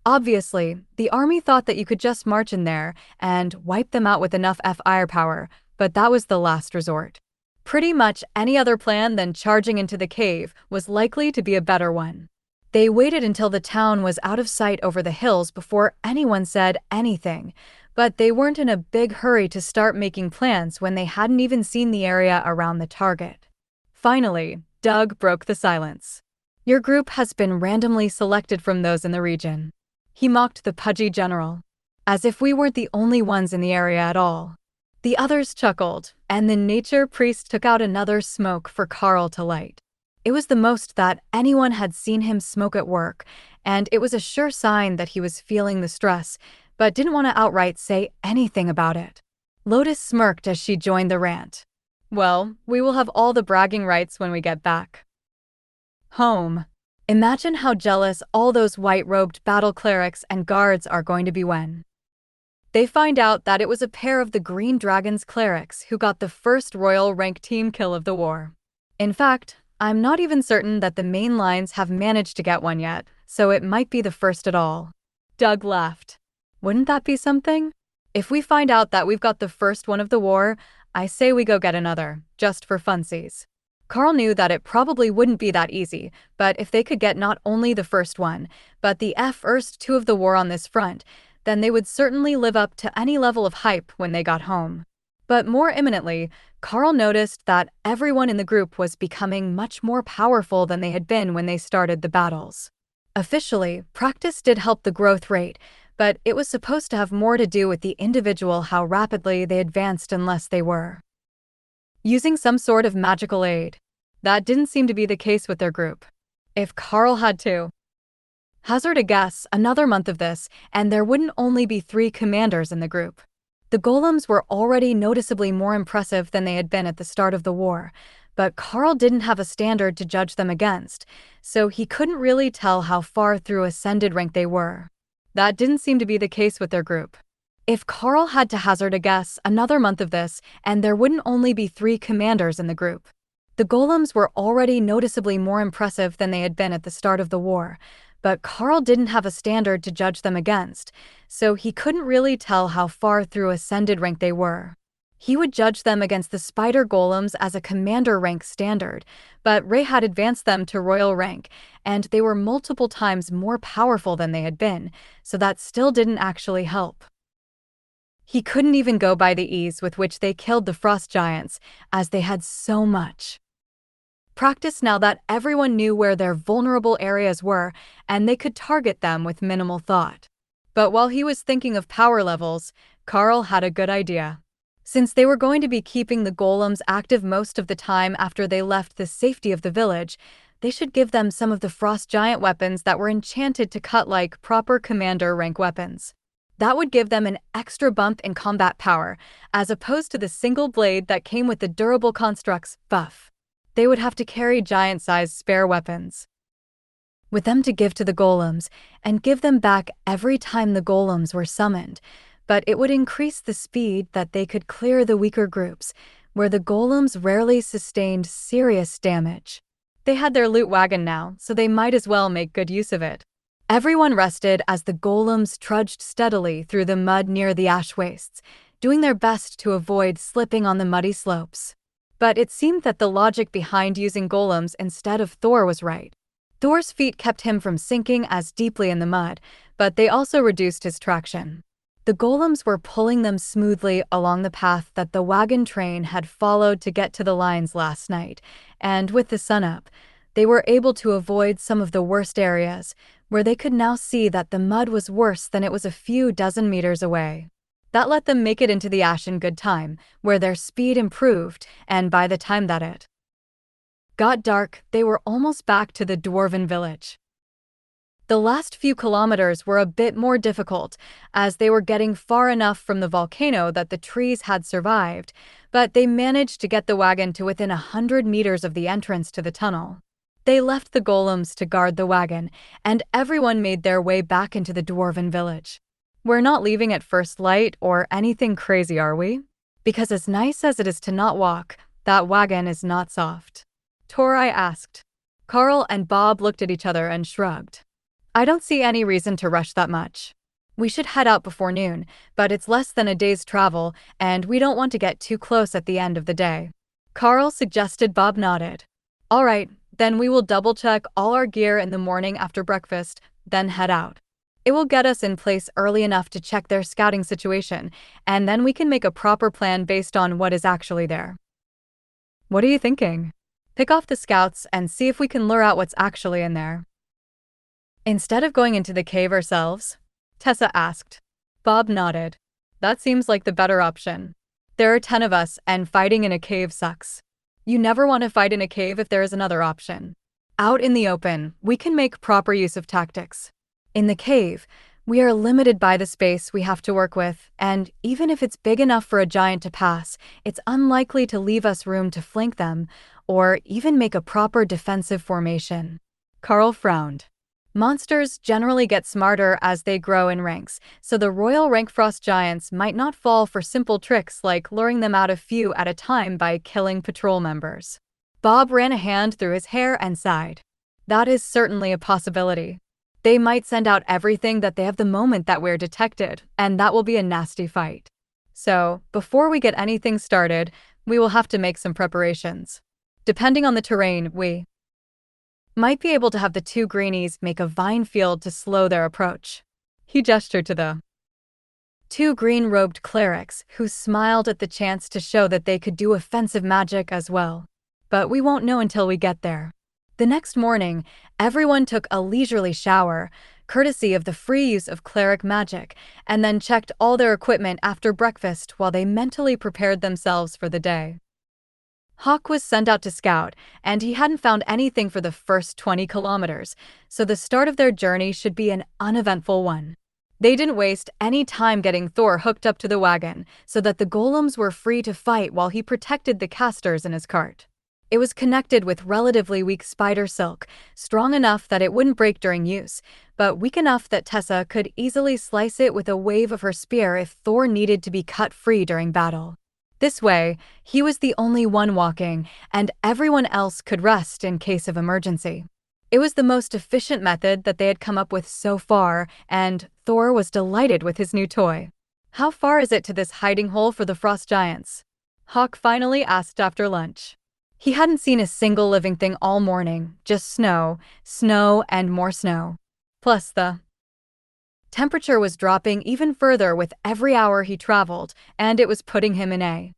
S1: Obviously, the army thought that you could just march in there and wipe them out with enough firepower, but that was the last resort. Pretty much any other plan than charging into the cave was likely to be a better one. They waited until the town was out of sight over the hills before anyone said anything, but they weren't in a big hurry to start making plans when they hadn't even seen the area around the target. Finally, Doug broke the silence. "Your group has been randomly selected from those in the region." He mocked the pudgy general. As if we weren't the only ones in the area at all. The others chuckled, and the nature priest took out another smoke for Karl to light. It was the most that anyone had seen him smoke at work, and it was a sure sign that he was feeling the stress, but didn't want to outright say anything about it. Lotus smirked as she joined the rant. "Well, we will have all the bragging rights when we get back home. Imagine how jealous all those white-robed battle clerics and guards are going to be when they find out that it was a pair of the Green Dragon's clerics who got the first royal rank team kill of the war. In fact, I'm not even certain that the main lines have managed to get one yet, so it might be the first at all." Doug laughed. "Wouldn't that be something? If we find out that we've got the first one of the war, I say we go get another, just for funsies." Karl knew that it probably wouldn't be that easy, but if they could get not only the first one, but the first two of the war on this front, then they would certainly live up to any level of hype when they got home. But more imminently, Karl noticed that everyone in the group was becoming much more powerful than they had been when they started the battles. Officially, practice did help the growth rate, but it was supposed to have more to do with the individual how rapidly they advanced unless they were using some sort of magical aid. That didn't seem to be the case with their group. If Karl had to hazard a guess, another month of this, and there wouldn't only be 3 commanders in the group. The golems were already noticeably more impressive than they had been at the start of the war, but Karl didn't have a standard to judge them against, so he couldn't really tell how far through ascended rank they were. That didn't seem to be the case with their group. If Karl had to hazard a guess, another month of this, and there wouldn't only be 3 commanders in the group. The golems were already noticeably more impressive than they had been at the start of the war, but Karl didn't have a standard to judge them against, so he couldn't really tell how far through ascended rank they were. He would judge them against the spider golems as a commander rank standard, but Ray had advanced them to royal rank, and they were multiple times more powerful than they had been, so that still didn't actually help. He couldn't even go by the ease with which they killed the frost giants, as they had so much practice now that everyone knew where their vulnerable areas were, and they could target them with minimal thought. But while he was thinking of power levels, Karl had a good idea. Since they were going to be keeping the golems active most of the time after they left the safety of the village, they should give them some of the frost giant weapons that were enchanted to cut like proper commander rank weapons. That would give them an extra bump in combat power, as opposed to the single blade that came with the durable constructs buff. They would have to carry giant-sized spare weapons with them to give to the golems, and give them back every time the golems were summoned, but it would increase the speed that they could clear the weaker groups, where the golems rarely sustained serious damage. They had their loot wagon now, so they might as well make good use of it. Everyone rested as the golems trudged steadily through the mud near the ash wastes, doing their best to avoid slipping on the muddy slopes. But it seemed that the logic behind using golems instead of Thor was right. Thor's feet kept him from sinking as deeply in the mud, but they also reduced his traction. The golems were pulling them smoothly along the path that the wagon train had followed to get to the lines last night, and with the sun up, they were able to avoid some of the worst areas, where they could now see that the mud was worse than it was a few dozen meters away. That let them make it into the ash in good time, where their speed improved, and by the time that it got dark, they were almost back to the dwarven village. The last few kilometers were a bit more difficult, as they were getting far enough from the volcano that the trees had survived, but they managed to get the wagon to within 100 meters of the entrance to the tunnel. They left the golems to guard the wagon, and everyone made their way back into the dwarven village. We're not leaving at first light or anything crazy, are we? Because as nice as it is to not walk, that wagon is not soft. Torai asked. Karl and Bob looked at each other and shrugged. I don't see any reason to rush that much. We should head out before noon, but it's less than a day's travel, and we don't want to get too close at the end of the day. Karl suggested. Bob nodded. All right, then we will double-check all our gear in the morning after breakfast, then head out. It will get us in place early enough to check their scouting situation, and then we can make a proper plan based on what is actually there. What are you thinking? Pick off the scouts and see if we can lure out what's actually in there. Instead of going into the cave ourselves? Tessa asked. Bob nodded. That seems like the better option. There are 10 of us, and fighting in a cave sucks. You never want to fight in a cave if there is another option. Out in the open, we can make proper use of tactics. In the cave, we are limited by the space we have to work with, and even if it's big enough for a giant to pass, it's unlikely to leave us room to flank them, or even make a proper defensive formation. Karl frowned. Monsters generally get smarter as they grow in ranks, so the Royal Rank Frost Giants might not fall for simple tricks like luring them out a few at a time by killing patrol members. Bob ran a hand through his hair and sighed. That is certainly a possibility. They might send out everything that they have the moment that we're detected, and that will be a nasty fight. So, before we get anything started, we will have to make some preparations. Depending on the terrain, we might be able to have the two greenies make a vine field to slow their approach. He gestured to the two green-robed clerics, who smiled at the chance to show that they could do offensive magic as well. But we won't know until we get there. The next morning, everyone took a leisurely shower, courtesy of the free use of cleric magic, and then checked all their equipment after breakfast while they mentally prepared themselves for the day. Hawk was sent out to scout, and he hadn't found anything for the first 20 kilometers, so the start of their journey should be an uneventful one. They didn't waste any time getting Thor hooked up to the wagon, so that the golems were free to fight while he protected the casters in his cart. It was connected with relatively weak spider silk, strong enough that it wouldn't break during use, but weak enough that Tessa could easily slice it with a wave of her spear if Thor needed to be cut free during battle. This way, he was the only one walking, and everyone else could rest in case of emergency. It was the most efficient method that they had come up with so far, and Thor was delighted with his new toy. How far is it to this hiding hole for the frost giants? Hawk finally asked after lunch. He hadn't seen a single living thing all morning, just snow, snow, and more snow. Plus the temperature was dropping even further with every hour he traveled, and it was putting him in a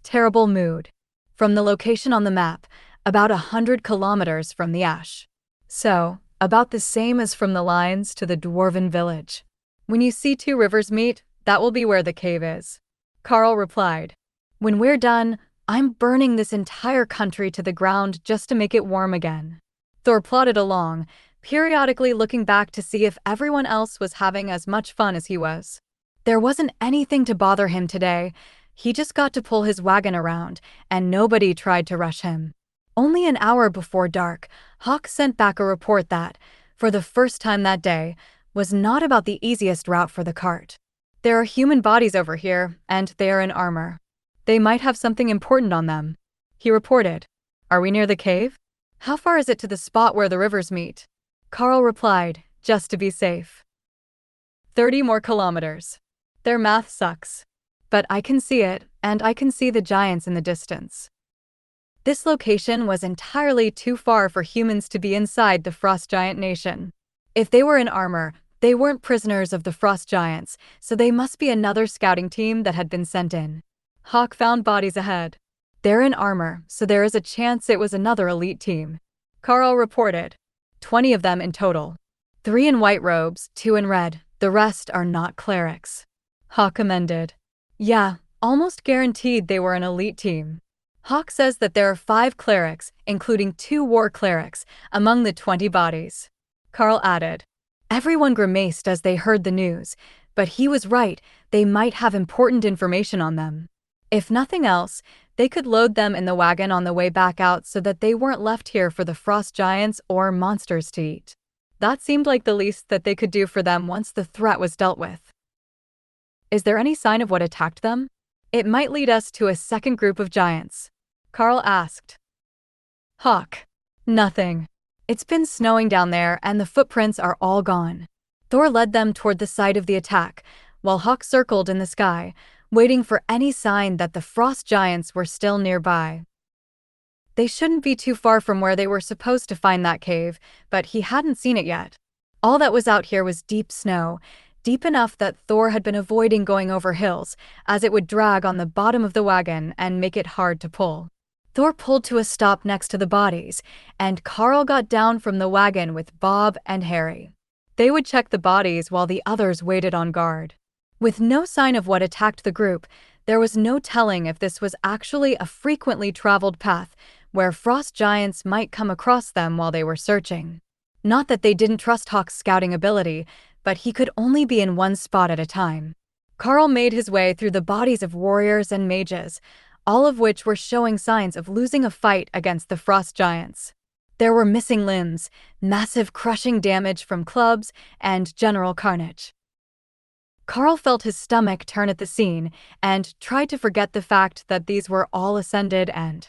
S1: terrible mood. From the location on the map, about 100 kilometers from the ash. So, about the same as from the lines to the dwarven village. When you see two rivers meet, that will be where the cave is. Karl replied. When we're done, I'm burning this entire country to the ground just to make it warm again. Thor plodded along, periodically looking back to see if everyone else was having as much fun as he was. There wasn't anything to bother him today. He just got to pull his wagon around, and nobody tried to rush him. Only an hour before dark, Hawk sent back a report that, for the first time that day, was not about the easiest route for the cart. There are human bodies over here, and they are in armor. They might have something important on them. He reported. Are we near the cave? How far is it to the spot where the rivers meet? Karl replied, just to be safe. 30 more kilometers. Their math sucks. But I can see it, and I can see the giants in the distance. This location was entirely too far for humans to be inside the Frost Giant Nation. If they were in armor, they weren't prisoners of the Frost Giants, so they must be another scouting team that had been sent in. Hawk found bodies ahead. They're in armor, so there is a chance it was another elite team. Karl reported. 20 of them in total. 3 in white robes, 2 in red. The rest are not clerics. Hawk amended. Yeah, almost guaranteed they were an elite team. Hawk says that there are 5 clerics, including 2 war clerics, among the 20 bodies. Karl added. Everyone grimaced as they heard the news, but he was right, they might have important information on them. If nothing else, they could load them in the wagon on the way back out so that they weren't left here for the frost giants or monsters to eat. That seemed like the least that they could do for them once the threat was dealt with. Is there any sign of what attacked them? It might lead us to a second group of giants, Karl asked. Hawk. Nothing. It's been snowing down there and the footprints are all gone. Thor led them toward the site of the attack, while Hawk circled in the sky, waiting for any sign that the frost giants were still nearby. They shouldn't be too far from where they were supposed to find that cave, but he hadn't seen it yet. All that was out here was deep snow, deep enough that Thor had been avoiding going over hills, as it would drag on the bottom of the wagon and make it hard to pull. Thor pulled to a stop next to the bodies, and Karl got down from the wagon with Bob and Harry. They would check the bodies while the others waited on guard. With no sign of what attacked the group, there was no telling if this was actually a frequently traveled path where frost giants might come across them while they were searching. Not that they didn't trust Hawk's scouting ability, but he could only be in one spot at a time. Karl made his way through the bodies of warriors and mages, all of which were showing signs of losing a fight against the frost giants. There were missing limbs, massive crushing damage from clubs, and general carnage. Karl felt his stomach turn at the scene and tried to forget the fact that these were all ascended and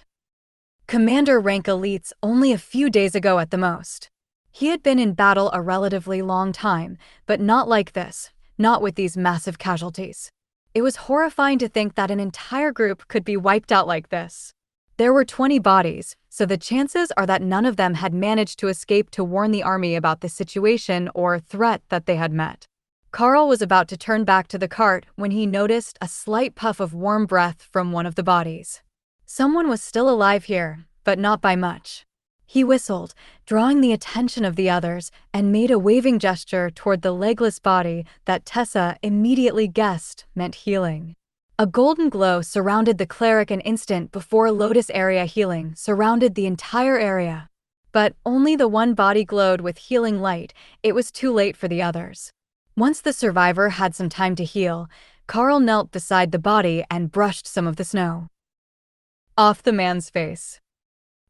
S1: commander rank elites only a few days ago at the most. He had been in battle a relatively long time, but not like this, not with these massive casualties. It was horrifying to think that an entire group could be wiped out like this. There were 20 bodies, so the chances are that none of them had managed to escape to warn the army about the situation or threat that they had met. Karl was about to turn back to the cart when he noticed a slight puff of warm breath from one of the bodies. Someone was still alive here, but not by much. He whistled, drawing the attention of the others, and made a waving gesture toward the legless body that Tessa immediately guessed meant healing. A golden glow surrounded the cleric an instant before Lotus area healing surrounded the entire area. But only the one body glowed with healing light. It was too late for the others. Once the survivor had some time to heal, Karl knelt beside the body and brushed some of the snow off the man's face.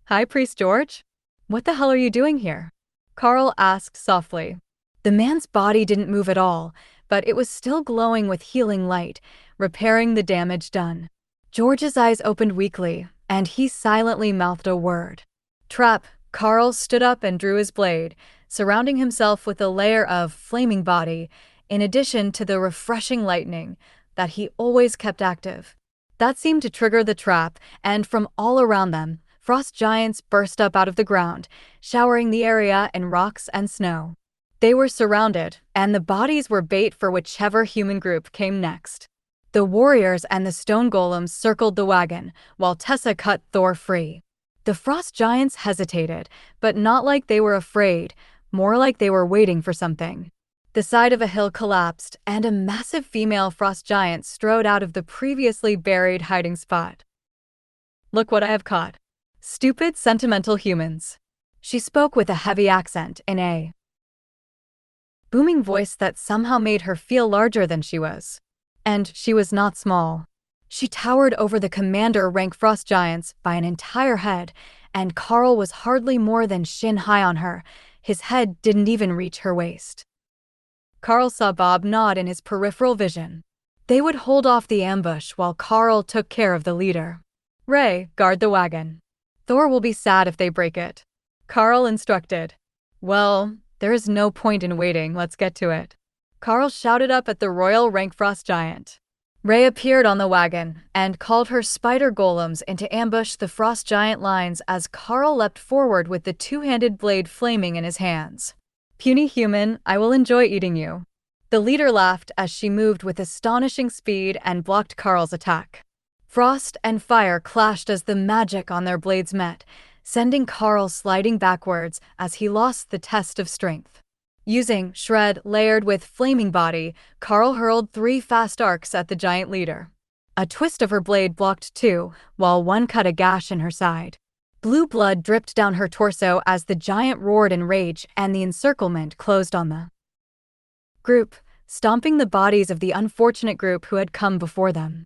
S1: High Priest George? What the hell are you doing here? Karl asked softly. The man's body didn't move at all, but it was still glowing with healing light, repairing the damage done. George's eyes opened weakly, and he silently mouthed a word. Trap. Karl stood up and drew his blade, surrounding himself with a layer of flaming body, in addition to the refreshing lightning that he always kept active. That seemed to trigger the trap, and from all around them, frost giants burst up out of the ground, showering the area in rocks and snow. They were surrounded, and the bodies were bait for whichever human group came next. The warriors and the stone golems circled the wagon, while Tessa cut Thor free. The frost giants hesitated, but not like they were afraid, more like they were waiting for something. The side of a hill collapsed, and a massive female frost giant strode out of the previously buried hiding spot. Look what I have caught. Stupid, sentimental humans. She spoke with a heavy accent in a booming voice that somehow made her feel larger than she was. And she was not small. She towered over the commander-rank frost giants by an entire head, and Karl was hardly more than shin-high on her. His head didn't even reach her waist. Karl saw Bob nod in his peripheral vision. They would hold off the ambush while Karl took care of the leader. Ray, guard the wagon. Thor will be sad if they break it. Karl instructed. Well, there is no point in waiting, let's get to it. Karl shouted up at the royal rank frost giant. Ray appeared on the wagon and called her spider golems into ambush the frost giant lines as Karl leapt forward with the two-handed blade flaming in his hands. Puny human, I will enjoy eating you. The leader laughed as she moved with astonishing speed and blocked Karl's attack. Frost and fire clashed as the magic on their blades met, sending Karl sliding backwards as he lost the test of strength. Using Shred layered with flaming body, Karl hurled 3 fast arcs at the giant leader. A twist of her blade blocked 2, while one cut a gash in her side. Blue blood dripped down her torso as the giant roared in rage and the encirclement closed on the group, stomping the bodies of the unfortunate group who had come before them.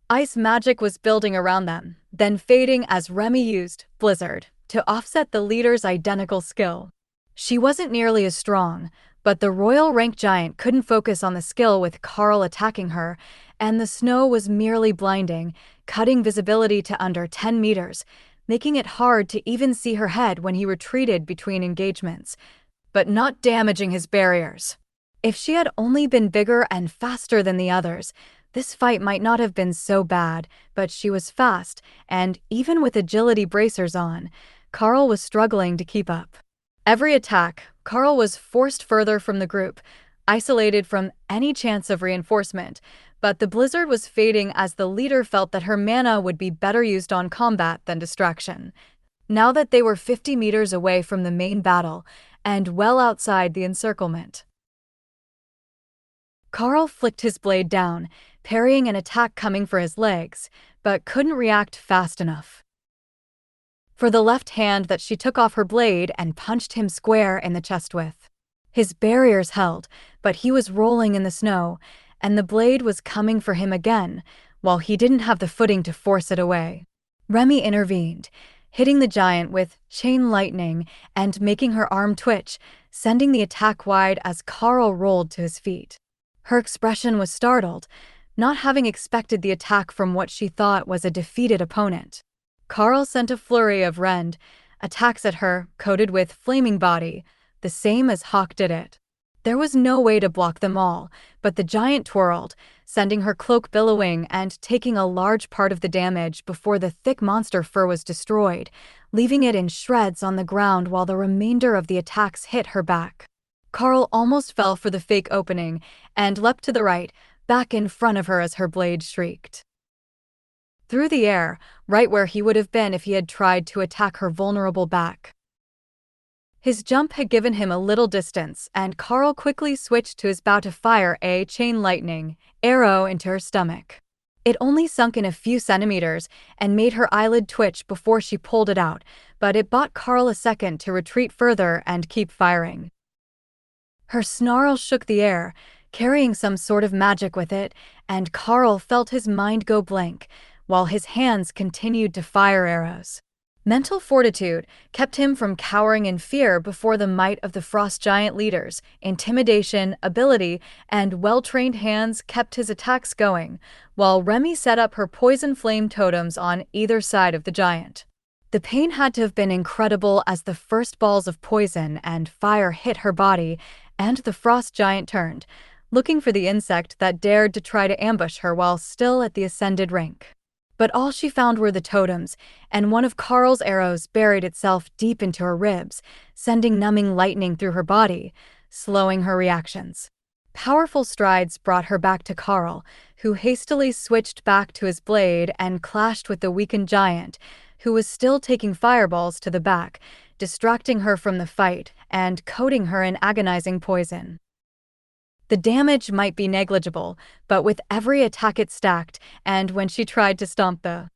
S1: Ice magic was building around them, then fading as Remy used Blizzard to offset the leader's identical skill. She wasn't nearly as strong, but the royal rank giant couldn't focus on the skill with Karl attacking her, and the snow was merely blinding, cutting visibility to under 10 meters, making it hard to even see her head when he retreated between engagements, but not damaging his barriers. If she had only been bigger and faster than the others, this fight might not have been so bad, but she was fast, and even with agility bracers on, Karl was struggling to keep up. Every attack, Karl was forced further from the group, isolated from any chance of reinforcement, but the blizzard was fading as the leader felt that her mana would be better used on combat than distraction. Now that they were 50 meters away from the main battle, and well outside the encirclement, Karl flicked his blade down, parrying an attack coming for his legs, but couldn't react fast enough for the left hand that she took off her blade and punched him square in the chest with. His barriers held, but he was rolling in the snow, and the blade was coming for him again, while he didn't have the footing to force it away. Remy intervened, hitting the giant with chain lightning and making her arm twitch, sending the attack wide as Karl rolled to his feet. Her expression was startled, not having expected the attack from what she thought was a defeated opponent. Karl sent a flurry of rend attacks at her, coated with flaming body, the same as Hawk did it. There was no way to block them all, but the giant twirled, sending her cloak billowing and taking a large part of the damage before the thick monster fur was destroyed, leaving it in shreds on the ground while the remainder of the attacks hit her back. Karl almost fell for the fake opening and leapt to the right, back in front of her as her blade shrieked through the air, right where he would have been if he had tried to attack her vulnerable back. His jump had given him a little distance, and Karl quickly switched to his bow to fire a chain lightning arrow into her stomach. It only sunk in a few centimeters and made her eyelid twitch before she pulled it out, but it bought Karl a second to retreat further and keep firing. Her snarl shook the air, carrying some sort of magic with it, and Karl felt his mind go blank, while his hands continued to fire arrows. Mental fortitude kept him from cowering in fear before the might of the frost giant leaders. Intimidation, ability, and well-trained hands kept his attacks going, while Remy set up her poison flame totems on either side of the giant. The pain had to have been incredible as the first balls of poison and fire hit her body, and the frost giant turned, looking for the insect that dared to try to ambush her while still at the ascended rank. But all she found were the totems, and one of Karl's arrows buried itself deep into her ribs, sending numbing lightning through her body, slowing her reactions. Powerful strides brought her back to Karl, who hastily switched back to his blade and clashed with the weakened giant, who was still taking fireballs to the back, distracting her from the fight and coating her in agonizing poison. The damage might be negligible, but with every attack it stacked, and when she tried to stomp the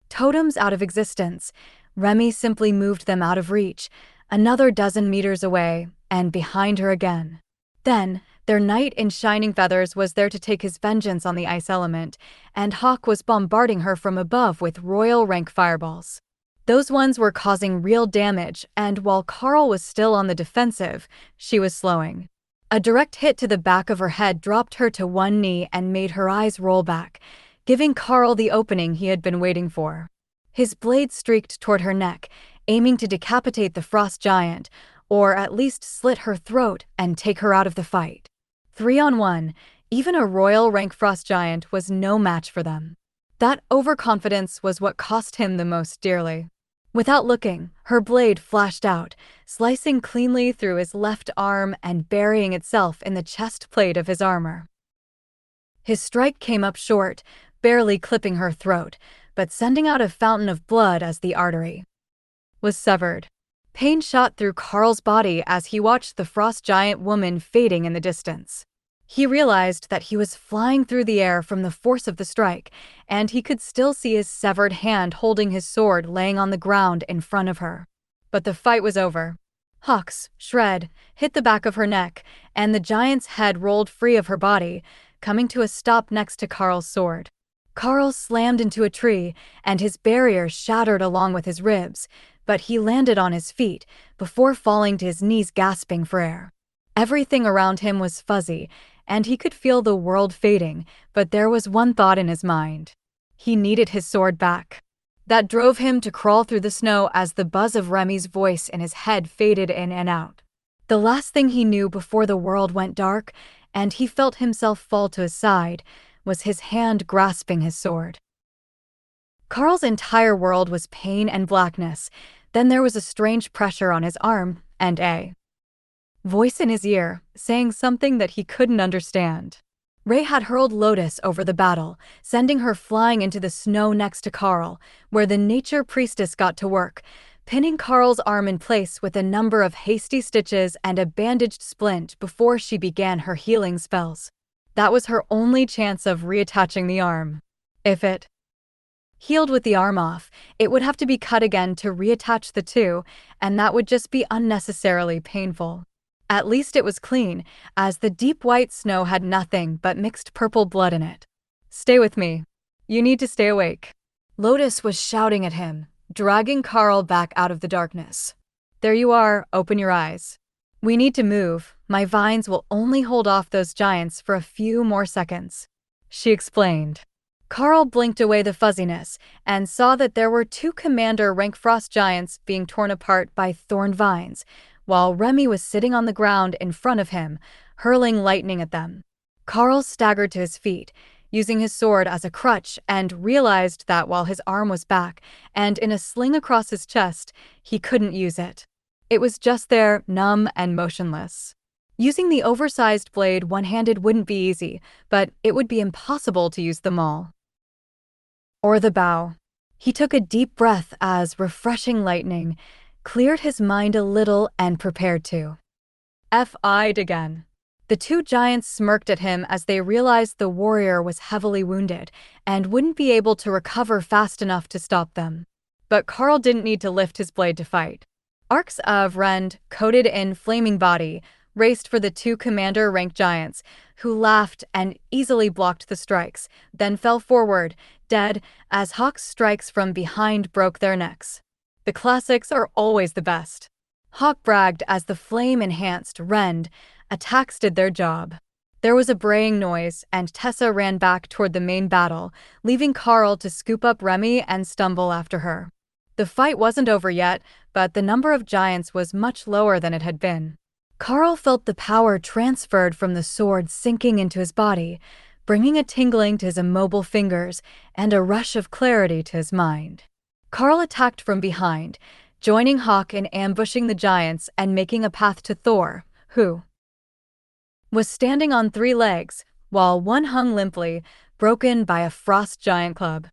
S1: totems out of existence, Remy simply moved them out of reach, another dozen meters away, and behind her again. Then, their knight in shining feathers was there to take his vengeance on the ice element, and Hawk was bombarding her from above with royal rank fireballs. Those ones were causing real damage, and while Karl was still on the defensive, she was slowing. A direct hit to the back of her head dropped her to one knee and made her eyes roll back, giving Karl the opening he had been waiting for. His blade streaked toward her neck, aiming to decapitate the frost giant, or at least slit her throat and take her out of the fight. 3-on-1, even a royal rank frost giant was no match for them. That overconfidence was what cost him the most dearly. Without looking, her blade flashed out, slicing cleanly through his left arm and burying itself in the chest plate of his armor. His strike came up short, barely clipping her throat, but sending out a fountain of blood as the artery was severed. Pain shot through Karl's body as he watched the frost giant woman fading in the distance. He realized that he was flying through the air from the force of the strike, and he could still see his severed hand holding his sword laying on the ground in front of her. But the fight was over. Hawk's shred hit the back of her neck, and the giant's head rolled free of her body, coming to a stop next to Karl's sword. Karl slammed into a tree, and his barrier shattered along with his ribs, but he landed on his feet before falling to his knees gasping for air. Everything around him was fuzzy, and he could feel the world fading, but there was one thought in his mind. He needed his sword back. That drove him to crawl through the snow as the buzz of Remy's voice in his head faded in and out. The last thing he knew before the world went dark, and he felt himself fall to his side, was his hand grasping his sword. Karl's entire world was pain and blackness. Then there was a strange pressure on his arm, and a voice in his ear, saying something that he couldn't understand. Ray had hurled Lotus over the battle, sending her flying into the snow next to Karl, where the nature priestess got to work, pinning Karl's arm in place with a number of hasty stitches and a bandaged splint before she began her healing spells. That was her only chance of reattaching the arm. If it healed with the arm off, it would have to be cut again to reattach the two, and that would just be unnecessarily painful. At least it was clean, as the deep white snow had nothing but mixed purple blood in it. "Stay with me. You need to stay awake." Lotus was shouting at him, dragging Karl back out of the darkness. "There you are, open your eyes. We need to move. My vines will only hold off those giants for a few more seconds," she explained. Karl blinked away the fuzziness and saw that there were two commander-rank frost giants being torn apart by thorn vines, while Remy was sitting on the ground in front of him, hurling lightning at them. Karl staggered to his feet, using his sword as a crutch, and realized that while his arm was back and in a sling across his chest, he couldn't use it. It was just there, numb and motionless. Using the oversized blade one-handed wouldn't be easy, but it would be impossible to use them all. Or the bow. He took a deep breath as refreshing lightning cleared his mind a little and prepared to fight again. The two giants smirked at him as they realized the warrior was heavily wounded and wouldn't be able to recover fast enough to stop them. But Karl didn't need to lift his blade to fight. Arcs of rend, coated in flaming body, raced for the two commander-rank giants, who laughed and easily blocked the strikes, then fell forward, dead, as Hawk's strikes from behind broke their necks. The classics are always the best. Hawk bragged as the flame-enhanced rend attacks did their job. There was a braying noise, and Tessa ran back toward the main battle, leaving Karl to scoop up Remy and stumble after her. The fight wasn't over yet, but the number of giants was much lower than it had been. Karl felt the power transferred from the sword sinking into his body, bringing a tingling to his immobile fingers and a rush of clarity to his mind. Karl attacked from behind, joining Hawk in ambushing the giants and making a path to Thor, who was standing on 3 legs, while one hung limply, broken by a frost giant club.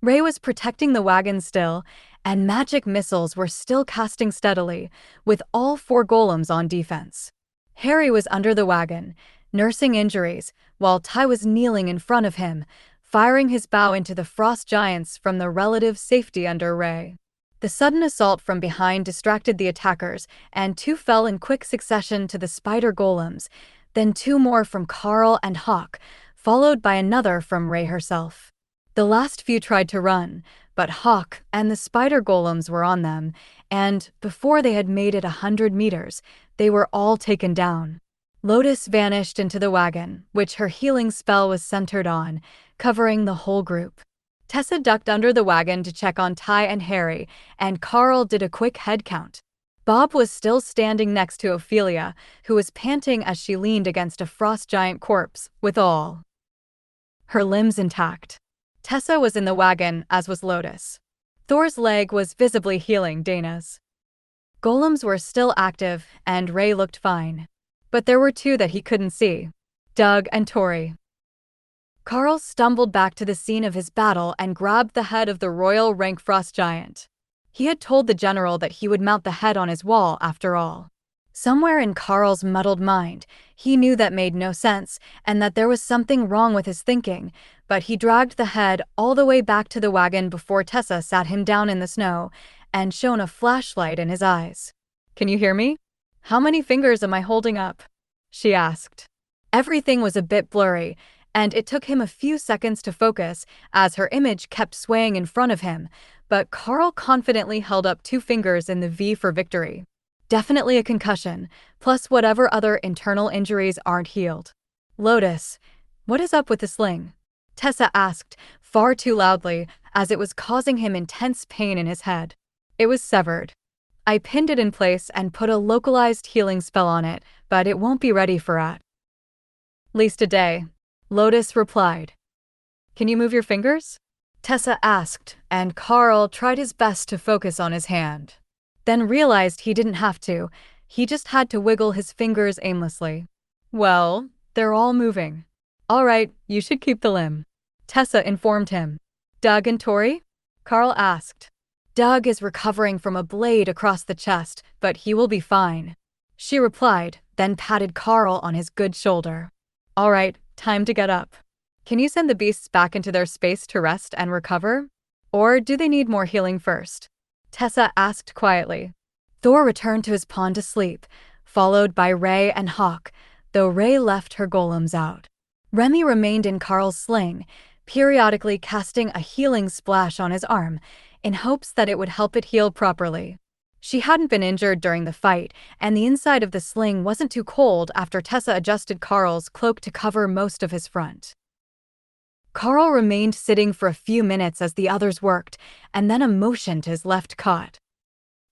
S1: Ray was protecting the wagon still, and magic missiles were still casting steadily, with all 4 golems on defense. Harry was under the wagon, nursing injuries, while Ty was kneeling in front of him, firing his bow into the frost giants from the relative safety under Ray. The sudden assault from behind distracted the attackers, and 2 fell in quick succession to the spider golems, then 2 more from Karl and Hawk, followed by another from Ray herself. The last few tried to run, but Hawk and the spider golems were on them, and before they had made it 100 meters, they were all taken down. Lotus vanished into the wagon, which her healing spell was centered on, covering the whole group. Tessa ducked under the wagon to check on Ty and Harry, and Karl did a quick head count. Bob was still standing next to Ophelia, who was panting as she leaned against a frost giant corpse, with all her limbs intact. Tessa was in the wagon, as was Lotus. Thor's leg was visibly healing Dana's. Golems were still active, and Ray looked fine. But there were 2 that he couldn't see: Doug and Tori. Karl stumbled back to the scene of his battle and grabbed the head of the royal rank frost giant. He had told the general that he would mount the head on his wall after all. Somewhere in Karl's muddled mind, he knew that made no sense and that there was something wrong with his thinking, but he dragged the head all the way back to the wagon before Tessa sat him down in the snow and shone a flashlight in his eyes. "Can you hear me? How many fingers am I holding up?" she asked. Everything was a bit blurry, and it took him a few seconds to focus as her image kept swaying in front of him, but Karl confidently held up 2 fingers in the V for victory. Definitely a concussion, plus whatever other internal injuries aren't healed. "Lotus, what is up with the sling?" Tessa asked, far too loudly, as it was causing him intense pain in his head. "It was severed. I pinned it in place and put a localized healing spell on it, but it won't be ready for at least a day," Lotus replied. "Can you move your fingers?" Tessa asked, and Karl tried his best to focus on his hand. Then realized he didn't have to, he just had to wiggle his fingers aimlessly. "Well, they're all moving." "All right, you should keep the limb," Tessa informed him. "Doug and Tori?" Karl asked. "Doug is recovering from a blade across the chest, but he will be fine," she replied, then patted Karl on his good shoulder. "All right, time to get up. Can you send the beasts back into their space to rest and recover? Or do they need more healing first?" Tessa asked quietly. Thor returned to his pond to sleep, followed by Ray and Hawk, though Ray left her golems out. Remy remained in Karl's sling, periodically casting a healing splash on his arm, in hopes that it would help it heal properly. She hadn't been injured during the fight, and the inside of the sling wasn't too cold after Tessa adjusted Karl's cloak to cover most of his front. Karl remained sitting for a few minutes as the others worked, and then a motion to his left caught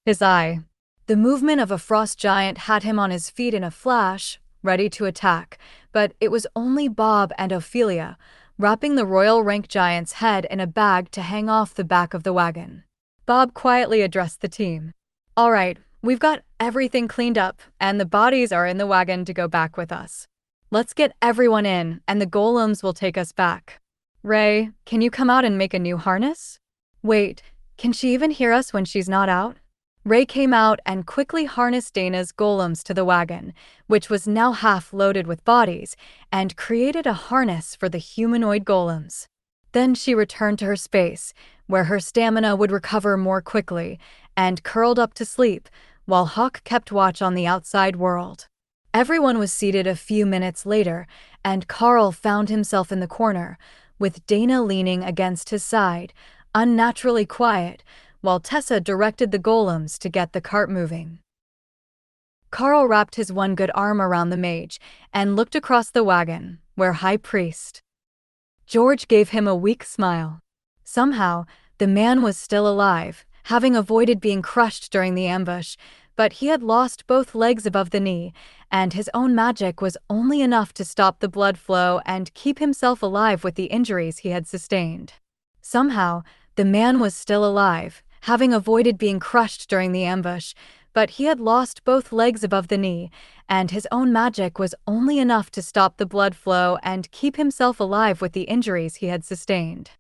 S1: his eye. The movement of a frost giant had him on his feet in a flash, ready to attack, but it was only Bob and Ophelia, wrapping the royal rank giant's head in a bag to hang off the back of the wagon. Bob quietly addressed the team. "All right, we've got everything cleaned up, and the bodies are in the wagon to go back with us. Let's get everyone in, and the golems will take us back. Ray, can you come out and make a new harness?" "Wait, can she even hear us when she's not out?" Ray came out and quickly harnessed Dana's golems to the wagon, which was now half loaded with bodies, and created a harness for the humanoid golems. Then she returned to her space, where her stamina would recover more quickly, and curled up to sleep, while Hawk kept watch on the outside world. Everyone was seated a few minutes later, and Karl found himself in the corner, with Dana leaning against his side, unnaturally quiet, while Tessa directed the golems to get the cart moving. Karl wrapped his one good arm around the mage and looked across the wagon, where High Priest George gave him a weak smile. Somehow, the man was still alive, having avoided being crushed during the ambush, but he had lost both legs above the knee, and his own magic was only enough to stop the blood flow and keep himself alive with the injuries he had sustained. Somehow, the man was still alive, having avoided being crushed during the ambush, but he had lost both legs above the knee, and his own magic was only enough to stop the blood flow and keep himself alive with the injuries he had sustained.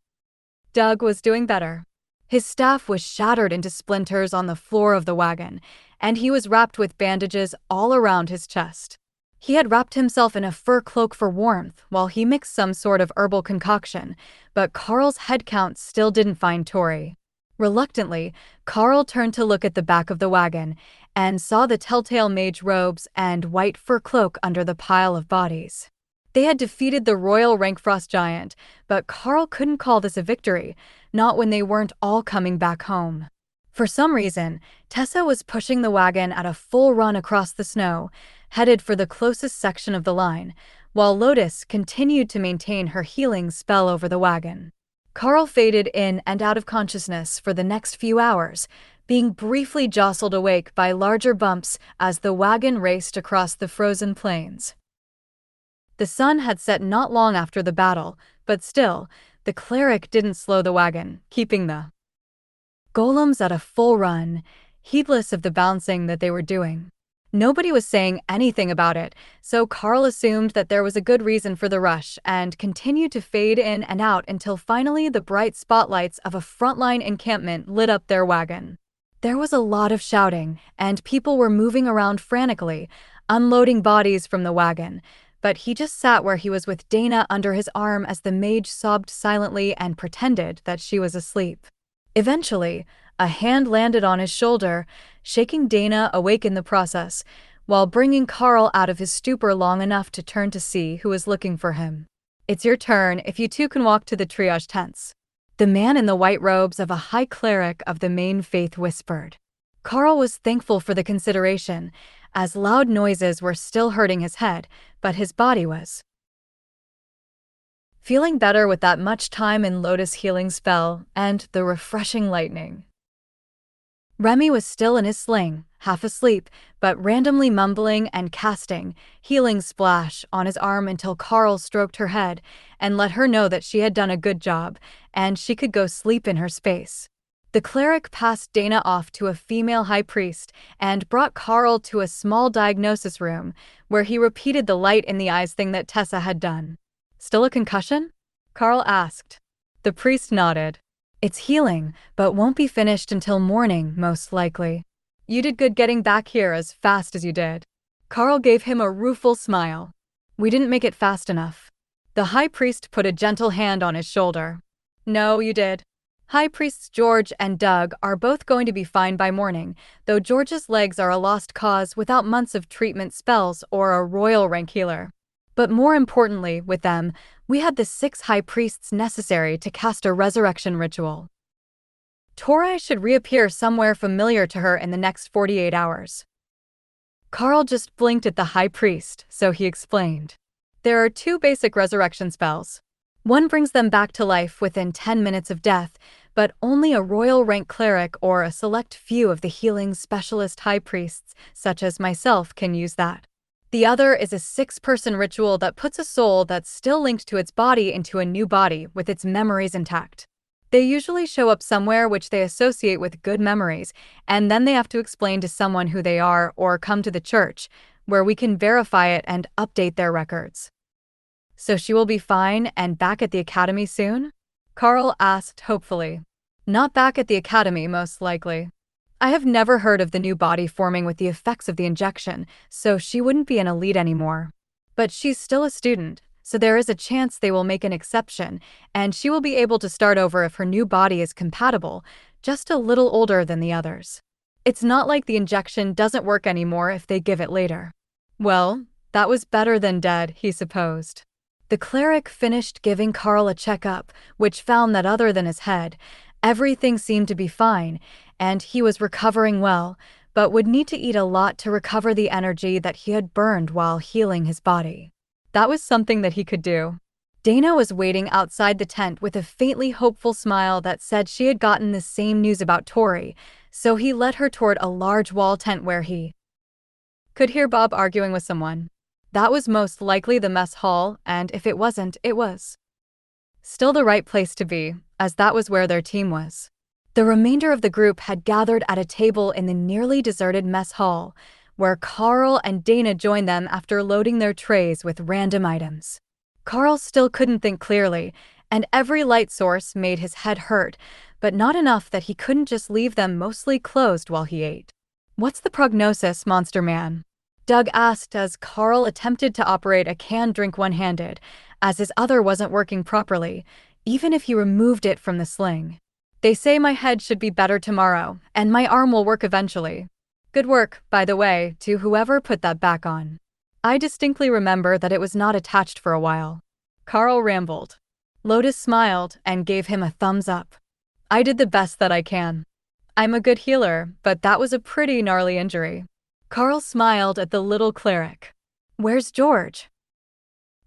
S1: Doug was doing better. His staff was shattered into splinters on the floor of the wagon, and he was wrapped with bandages all around his chest. He had wrapped himself in a fur cloak for warmth while he mixed some sort of herbal concoction, but Karl's head count still didn't find Tori. Reluctantly, Karl turned to look at the back of the wagon and saw the telltale mage robes and white fur cloak under the pile of bodies. They had defeated the royal rank frost giant, but Karl couldn't call this a victory, not when they weren't all coming back home. For some reason, Tessa was pushing the wagon at a full run across the snow, headed for the closest section of the line, while Lotus continued to maintain her healing spell over the wagon. Karl faded in and out of consciousness for the next few hours, being briefly jostled awake by larger bumps as the wagon raced across the frozen plains. The sun had set not long after the battle, but still, the cleric didn't slow the wagon, keeping the golems at a full run, heedless of the bouncing that they were doing. Nobody was saying anything about it, so Karl assumed that there was a good reason for the rush and continued to fade in and out until finally the bright spotlights of a frontline encampment lit up their wagon. There was a lot of shouting, and people were moving around frantically, unloading bodies from the wagon, but he just sat where he was with Dana under his arm as the mage sobbed silently and pretended that she was asleep. Eventually, a hand landed on his shoulder, shaking Dana awake in the process, while bringing Karl out of his stupor long enough to turn to see who was looking for him. "It's your turn if you two can walk to the triage tents," the man in the white robes of a high cleric of the main faith whispered. Karl was thankful for the consideration, as loud noises were still hurting his head, but his body was feeling better with that much time in Lotus healing spell and the refreshing lightning. Remy was still in his sling, half asleep, but randomly mumbling and casting healing splash on his arm until Karl stroked her head and let her know that she had done a good job and she could go sleep in her space. The cleric passed Dana off to a female high priest and brought Karl to a small diagnosis room where he repeated the light in the eyes thing that Tessa had done. "Still a concussion?" Karl asked. The priest nodded. "It's healing, but won't be finished until morning, most likely. You did good getting back here as fast as you did." Karl gave him a rueful smile. "We didn't make it fast enough." The high priest put a gentle hand on his shoulder. "No, you did. High priests George and Doug are both going to be fine by morning, though George's legs are a lost cause without months of treatment spells or a royal rank healer. But more importantly, with them, we had the 6 high priests necessary to cast a resurrection ritual. Tori should reappear somewhere familiar to her in the next 48 hours. Karl just blinked at the high priest, so he explained. There are 2 basic resurrection spells. One brings them back to life within 10 minutes of death, but only a royal rank cleric or a select few of the healing specialist high priests, such as myself, can use that. The other is a 6-person ritual that puts a soul that's still linked to its body into a new body with its memories intact. They usually show up somewhere which they associate with good memories, and then they have to explain to someone who they are or come to the church, where we can verify it and update their records. "So she will be fine and back at the academy soon?" Karl asked hopefully. "Not back at the academy, most likely. I have never heard of the new body forming with the effects of the injection, so she wouldn't be an elite anymore. But she's still a student, so there is a chance they will make an exception, and she will be able to start over if her new body is compatible, just a little older than the others. It's not like the injection doesn't work anymore if they give it later." Well, that was better than dead, he supposed. The cleric finished giving Karl a checkup, which found that other than his head, everything seemed to be fine, and he was recovering well, but would need to eat a lot to recover the energy that he had burned while healing his body. That was something that he could do. Dana was waiting outside the tent with a faintly hopeful smile that said she had gotten the same news about Tori, so he led her toward a large wall tent where he could hear Bob arguing with someone. That was most likely the mess hall, and if it wasn't, it was still the right place to be, as that was where their team was. The remainder of the group had gathered at a table in the nearly deserted mess hall, where Karl and Dana joined them after loading their trays with random items. Karl still couldn't think clearly, and every light source made his head hurt, but not enough that he couldn't just leave them mostly closed while he ate. "What's the prognosis, Monster Man?" Doug asked as Karl attempted to operate a canned drink one-handed, as his other wasn't working properly, even if he removed it from the sling. "They say my head should be better tomorrow, and my arm will work eventually. Good work, by the way, to whoever put that back on. I distinctly remember that it was not attached for a while." Karl rambled. Lotus smiled and gave him a thumbs up. "I did the best that I can. I'm a good healer, but that was a pretty gnarly injury." Karl smiled at the little cleric. "Where's George?"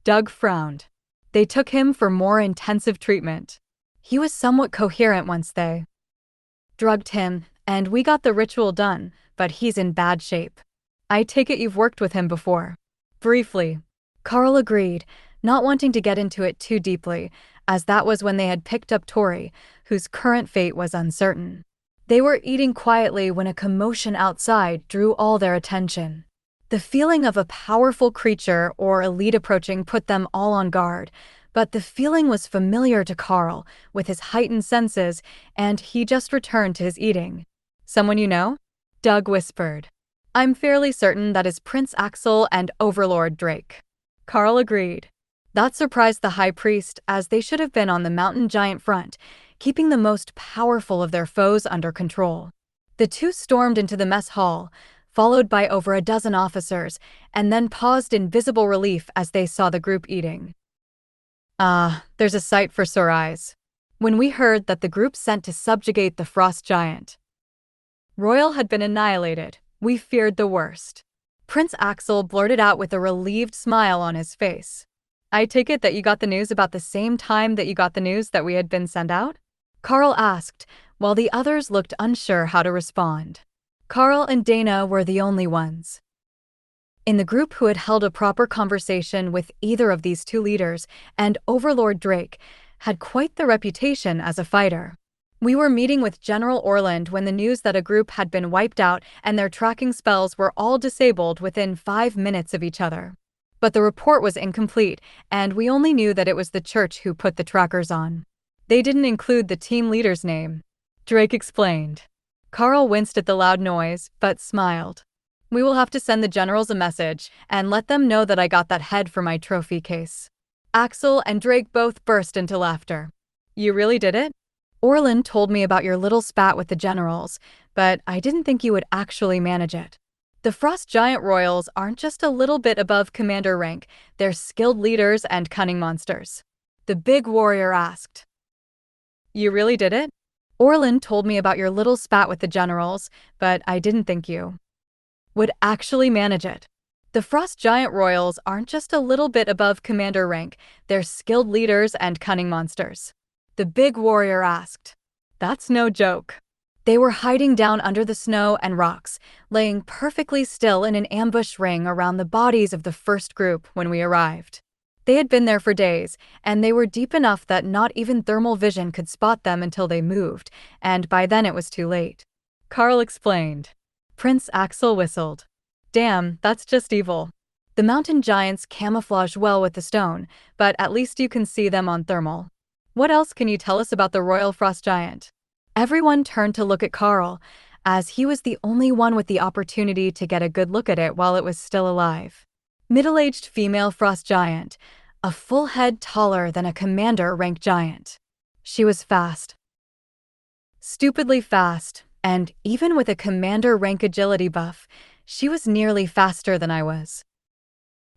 S1: Doug frowned. "They took him for more intensive treatment. He was somewhat coherent once they drugged him, and we got the ritual done, but he's in bad shape. I take it you've worked with him before." "Briefly." Karl agreed, not wanting to get into it too deeply, as that was when they had picked up Tori, whose current fate was uncertain. They were eating quietly when a commotion outside drew all their attention. The feeling of a powerful creature or elite approaching put them all on guard, but the feeling was familiar to Karl, with his heightened senses, and he just returned to his eating. Someone you know? Doug whispered. I'm fairly certain that is Prince Axel and Overlord Drake. Karl agreed. That surprised the high priest, as they should have been on the mountain giant front, keeping the most powerful of their foes under control. The two stormed into the mess hall, followed by over a dozen officers, and then paused in visible relief as they saw the group eating. There's a sight for sore eyes. When we heard that the group sent to subjugate the frost giant Royal had been annihilated, we feared the worst. Prince Axel blurted out with a relieved smile on his face. I take it that you got the news about the same time that you got the news that we had been sent out? Karl asked, while the others looked unsure how to respond. Karl and Dana were the only ones in the group who had held a proper conversation with either of these two leaders, and Overlord Drake had quite the reputation as a fighter. We were meeting with General Orland when the news that a group had been wiped out and their tracking spells were all disabled within 5 minutes of each other. But the report was incomplete, and we only knew that it was the church who put the trackers on. They didn't include the team leader's name, Drake explained. Karl winced at the loud noise, but smiled. We will have to send the generals a message and let them know that I got that head for my trophy case. Axel and Drake both burst into laughter. You really did it? Orland told me about your little spat with the generals, but I didn't think you would actually manage it. The Frost Giant Royals aren't just a little bit above commander rank, they're skilled leaders and cunning monsters. The big warrior asked. You really did it? Orland told me about your little spat with the generals, but I didn't think you would actually manage it. The Frost Giant Royals aren't just a little bit above commander rank, they're skilled leaders and cunning monsters. The big warrior asked. That's no joke. They were hiding down under the snow and rocks, laying perfectly still in an ambush ring around the bodies of the first group when we arrived. They had been there for days, and they were deep enough that not even thermal vision could spot them until they moved, and by then it was too late. Karl explained. Prince Axel whistled. Damn, that's just evil. The mountain giants camouflage well with the stone, but at least you can see them on thermal. What else can you tell us about the Royal Frost Giant? Everyone turned to look at Karl, as he was the only one with the opportunity to get a good look at it while it was still alive. Middle-aged female frost giant, a full head taller than a commander-rank giant. She was fast. Stupidly fast, and even with a commander-rank agility buff, she was nearly faster than I was.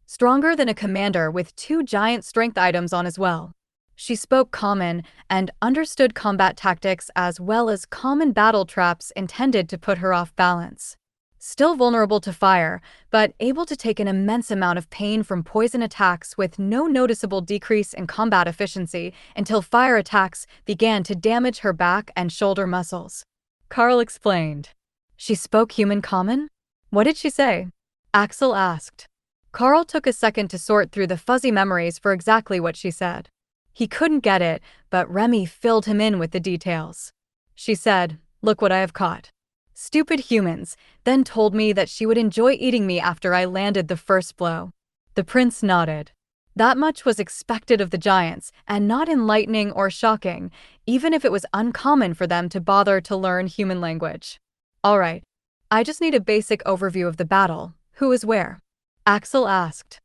S1: Stronger than a commander with 2 giant strength items on as well. She spoke common and understood combat tactics as well as common battle traps intended to put her off balance. Still vulnerable to fire, but able to take an immense amount of pain from poison attacks with no noticeable decrease in combat efficiency until fire attacks began to damage her back and shoulder muscles. Karl explained. She spoke human common? What did she say? Axel asked. Karl took a second to sort through the fuzzy memories for exactly what she said. He couldn't get it, but Remy filled him in with the details. She said, "Look what I have caught. Stupid humans," then told me that she would enjoy eating me after I landed the first blow. The prince nodded. That much was expected of the giants, and not enlightening or shocking, even if it was uncommon for them to bother to learn human language. All right, I just need a basic overview of the battle. Who is where? Axel asked.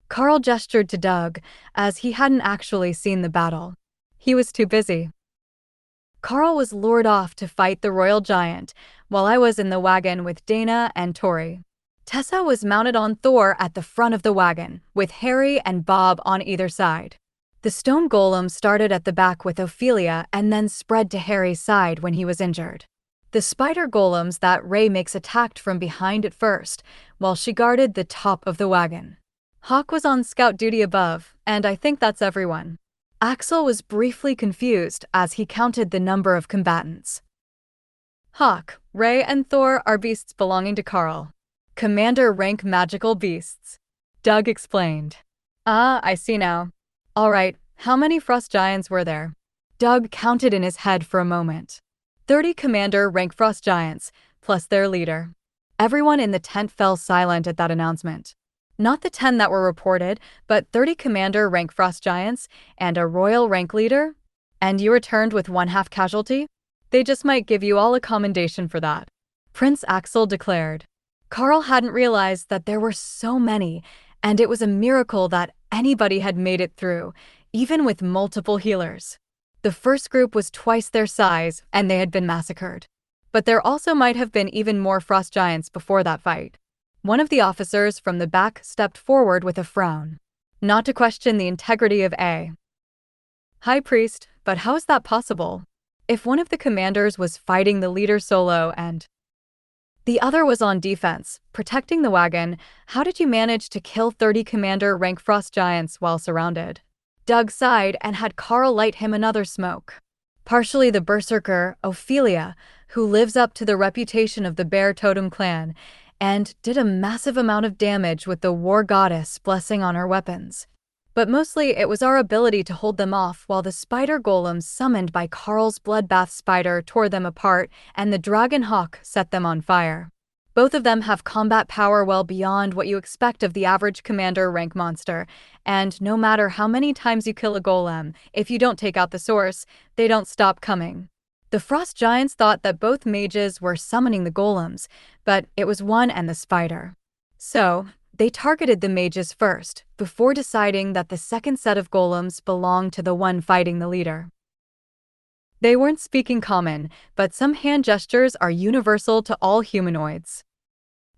S1: Karl gestured to Doug, as he hadn't actually seen the battle. He was too busy. Karl was lured off to fight the royal giant, while I was in the wagon with Dana and Tori. Tessa was mounted on Thor at the front of the wagon, with Harry and Bob on either side. The stone golem started at the back with Ophelia and then spread to Harry's side when he was injured. The spider golems that Ray makes attacked from behind at first, while she guarded the top of the wagon. Hawk was on scout duty above, and I think that's everyone. Axel was briefly confused as he counted the number of combatants. Hawk, Ray, and Thor are beasts belonging to Karl. Commander-rank magical beasts. Doug explained. Ah, I see now. All right, how many frost giants were there? Doug counted in his head for a moment. 30 commander-rank frost giants, plus their leader. Everyone in the tent fell silent at that announcement. Not the 10 that were reported, but 30 commander-rank frost giants and a royal rank leader? And you returned with 1/2 casualty? They just might give you all a commendation for that, Prince Axel declared. Karl hadn't realized that there were so many, and it was a miracle that anybody had made it through, even with multiple healers. The first group was twice their size, and they had been massacred. But there also might have been even more frost giants before that fight. One of the officers from the back stepped forward with a frown. Not to question the integrity of A. High Priest, but how is that possible? If one of the commanders was fighting the leader solo and the other was on defense, protecting the wagon, how did you manage to kill 30 commander-rank frost giants while surrounded? Doug sighed and had Karl light him another smoke. Partially the berserker, Ophelia, who lives up to the reputation of the Bear Totem clan, and did a massive amount of damage with the war goddess blessing on her weapons. But mostly it was our ability to hold them off while the spider golems summoned by Karl's bloodbath spider tore them apart and the dragon hawk set them on fire. Both of them have combat power well beyond what you expect of the average commander rank monster, and no matter how many times you kill a golem, if you don't take out the source, they don't stop coming. The frost giants thought that both mages were summoning the golems, but it was one and the spider. So, they targeted the mages first, before deciding that the second set of golems belonged to the one fighting the leader. They weren't speaking common, but some hand gestures are universal to all humanoids.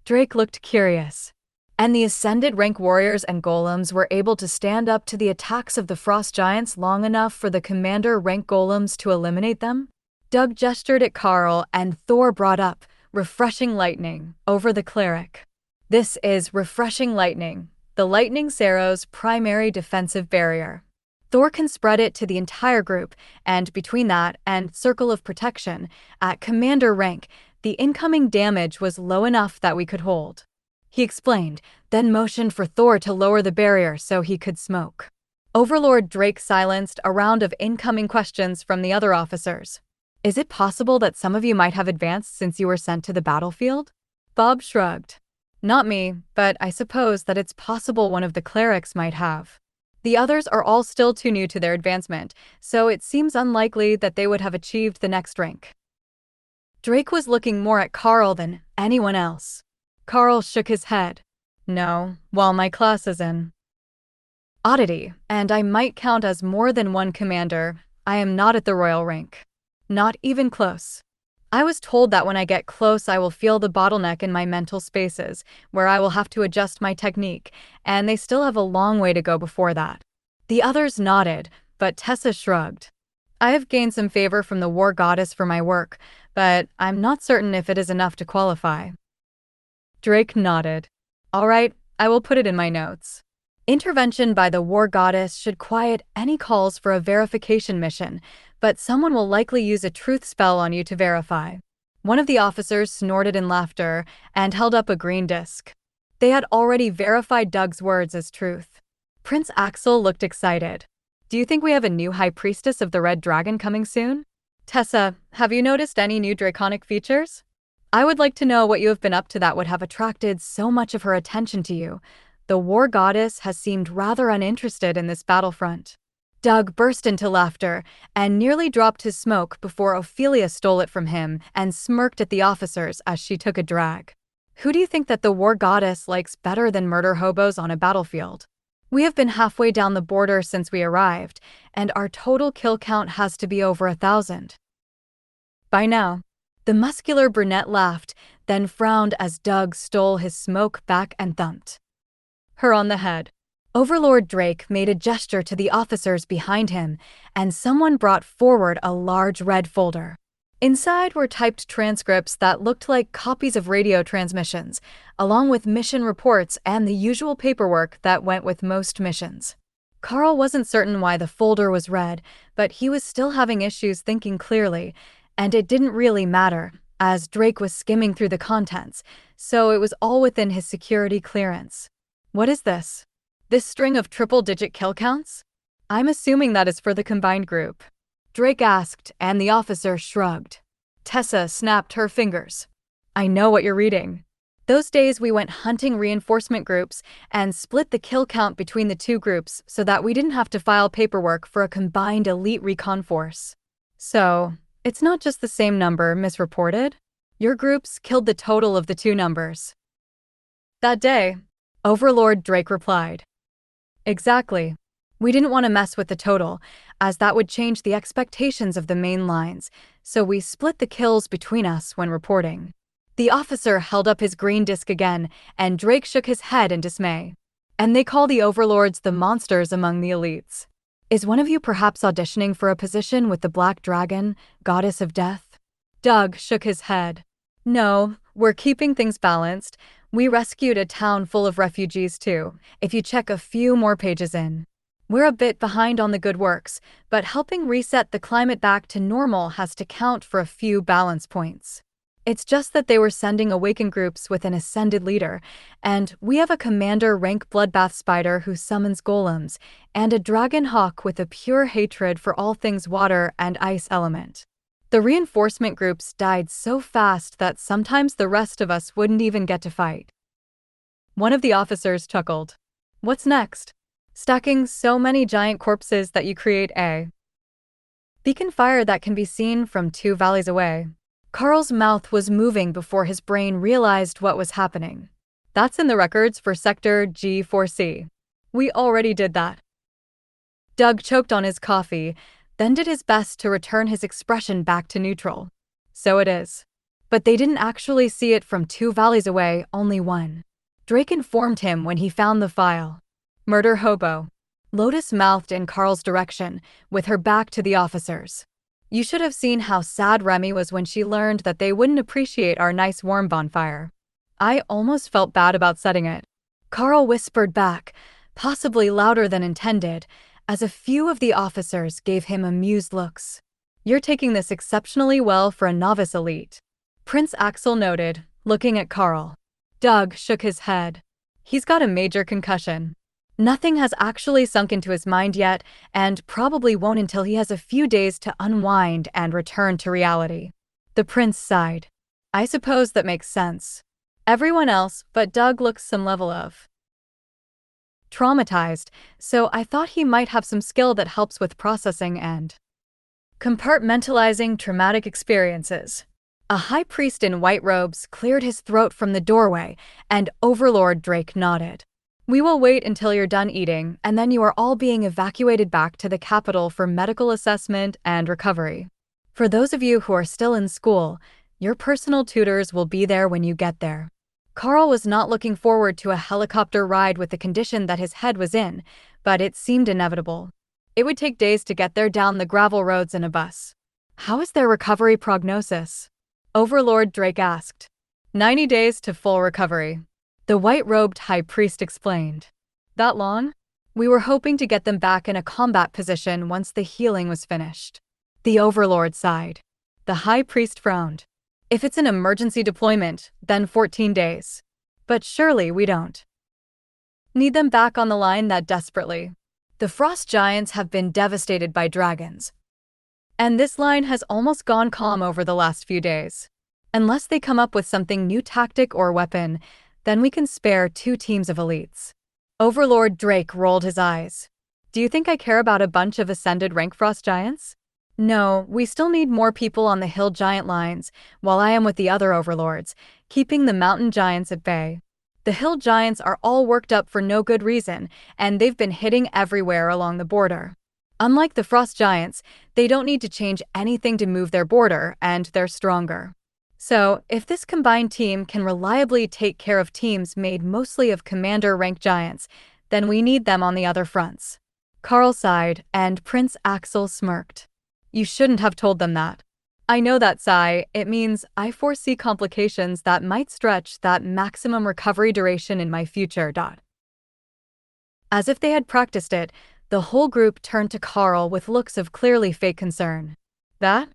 S1: Drake looked curious. And the ascended rank warriors and golems were able to stand up to the attacks of the frost giants long enough for the commander rank golems to eliminate them? Doug gestured at Karl and Thor brought up, refreshing lightning, over the cleric. This is refreshing lightning, the lightning Sarrow's primary defensive barrier. Thor can spread it to the entire group, and between that and circle of protection, at commander rank, the incoming damage was low enough that we could hold. He explained, then motioned for Thor to lower the barrier so he could smoke. Overlord Drake silenced a round of incoming questions from the other officers. Is it possible that some of you might have advanced since you were sent to the battlefield? Bob shrugged. Not me, but I suppose that it's possible one of the clerics might have. The others are all still too new to their advancement, so it seems unlikely that they would have achieved the next rank. Drake was looking more at Karl than anyone else. Karl shook his head. No, while my class is in oddity, and I might count as more than one commander, I am not at the royal rank. Not even close. I was told that when I get close I will feel the bottleneck in my mental spaces, where I will have to adjust my technique, and they still have a long way to go before that. The others nodded, but Tessa shrugged. I have gained some favor from the war goddess for my work, but I'm not certain if it is enough to qualify. Drake nodded. All right, I will put it in my notes. Intervention by the war goddess should quiet any calls for a verification mission, but someone will likely use a truth spell on you to verify. One of the officers snorted in laughter and held up a green disc. They had already verified Doug's words as truth. Prince Axel looked excited. Do you think we have a new High Priestess of the Red Dragon coming soon? Tessa, have you noticed any new draconic features? I would like to know what you have been up to that would have attracted so much of her attention to you. The war goddess has seemed rather uninterested in this battlefront. Doug burst into laughter and nearly dropped his smoke before Ophelia stole it from him and smirked at the officers as she took a drag. Who do you think that the war goddess likes better than murder hobos on a battlefield? We have been halfway down the border since we arrived, and our total kill count has to be over 1,000. By now. The muscular brunette laughed, then frowned as Doug stole his smoke back and thumped her on the head. Overlord Drake made a gesture to the officers behind him, and someone brought forward a large red folder. Inside were typed transcripts that looked like copies of radio transmissions, along with mission reports and the usual paperwork that went with most missions. Karl wasn't certain why the folder was red, but he was still having issues thinking clearly, and it didn't really matter, as Drake was skimming through the contents, so it was all within his security clearance. What is this? This string of triple-digit kill counts? I'm assuming that is for the combined group. Drake asked, and the officer shrugged. Tessa snapped her fingers. I know what you're reading. Those days we went hunting reinforcement groups and split the kill count between the two groups so that we didn't have to file paperwork for a combined elite recon force. So, It's not just the same number misreported. Your groups killed the total of the two numbers. That day, Overlord Drake replied. Exactly. We didn't want to mess with the total, as that would change the expectations of the main lines, so we split the kills between us when reporting. The officer held up his green disc again, and Drake shook his head in dismay. And they call the overlords the monsters among the elites. Is one of you perhaps auditioning for a position with the Black Dragon, goddess of death? Doug shook his head. No, we're keeping things balanced. We rescued a town full of refugees too, if you check a few more pages in. We're a bit behind on the good works, but helping reset the climate back to normal has to count for a few balance points. It's just that they were sending awaken groups with an ascended leader, and we have a commander-rank bloodbath spider who summons golems, and a dragon hawk with a pure hatred for all things water and ice element. The reinforcement groups died so fast that sometimes the rest of us wouldn't even get to fight. One of the officers chuckled. What's next? Stacking so many giant corpses that you create a beacon fire that can be seen from 2 valleys away. Karl's mouth was moving before his brain realized what was happening. That's in the records for Sector G4C. We already did that. Doug choked on his coffee, then did his best to return his expression back to neutral. So it is. But they didn't actually see it from 2 valleys away, only one. Drake informed him when he found the file. Murder hobo. Lotus mouthed in Karl's direction, with her back to the officers. You should have seen how sad Remy was when she learned that they wouldn't appreciate our nice warm bonfire. I almost felt bad about setting it. Karl whispered back, possibly louder than intended, as a few of the officers gave him amused looks. You're taking this exceptionally well for a novice elite. Prince Axel noted, looking at Karl. Doug shook his head. He's got a major concussion. Nothing has actually sunk into his mind yet, and probably won't until he has a few days to unwind and return to reality. The prince sighed. I suppose that makes sense. Everyone else but Doug looks some level of traumatized, so I thought he might have some skill that helps with processing and compartmentalizing traumatic experiences. A high priest in white robes cleared his throat from the doorway, and Overlord Drake nodded. We will wait until you're done eating, and then you are all being evacuated back to the capital for medical assessment and recovery. For those of you who are still in school, your personal tutors will be there when you get there. Karl was not looking forward to a helicopter ride with the condition that his head was in, but it seemed inevitable. It would take days to get there down the gravel roads in a bus. How is their recovery prognosis? Overlord Drake asked. 90 days to full recovery. The white-robed high priest explained. That long? We were hoping to get them back in a combat position once the healing was finished. The overlord sighed. The high priest frowned. If it's an emergency deployment, then 14 days. But surely we don't need them back on the line that desperately. The frost giants have been devastated by dragons. And this line has almost gone calm over the last few days. Unless they come up with something new tactic or weapon, then we can spare 2 teams of elites. Overlord Drake rolled his eyes. Do you think I care about a bunch of ascended rank frost giants? No, we still need more people on the hill giant lines, while I am with the other overlords, keeping the mountain giants at bay. The hill giants are all worked up for no good reason, and they've been hitting everywhere along the border. Unlike the frost giants, they don't need to change anything to move their border, and they're stronger. So, if this combined team can reliably take care of teams made mostly of commander-rank giants, then we need them on the other fronts. Karl sighed, and Prince Axel smirked. You shouldn't have told them that. I know that sigh. It means I foresee complications that might stretch that maximum recovery duration in my future. As if they had practiced it, the whole group turned to Karl with looks of clearly fake concern. That?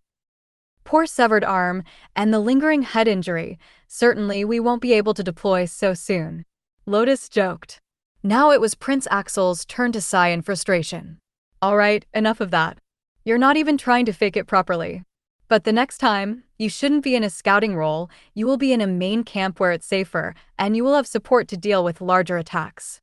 S1: Poor severed arm, and the lingering head injury. Certainly we won't be able to deploy so soon. Lotus joked. Now it was Prince Axel's turn to sigh in frustration. All right, enough of that. You're not even trying to fake it properly. But the next time, you shouldn't be in a scouting role, you will be in a main camp where it's safer, and you will have support to deal with larger attacks.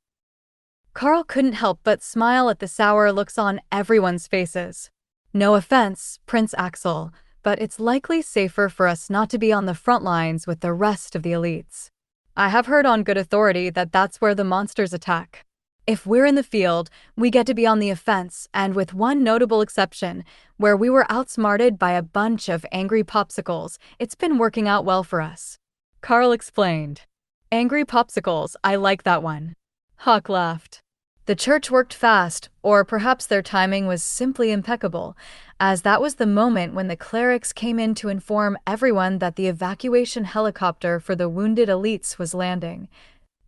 S1: Karl couldn't help but smile at the sour looks on everyone's faces. No offense, Prince Axel, but it's likely safer for us not to be on the front lines with the rest of the elites. I have heard on good authority that that's where the monsters attack. If we're in the field, we get to be on the offense, and with one notable exception, where we were outsmarted by a bunch of angry popsicles, it's been working out well for us. Karl explained. Angry popsicles, I like that one. Hawk laughed. The church worked fast, or perhaps their timing was simply impeccable, as that was the moment when the clerics came in to inform everyone that the evacuation helicopter for the wounded elites was landing,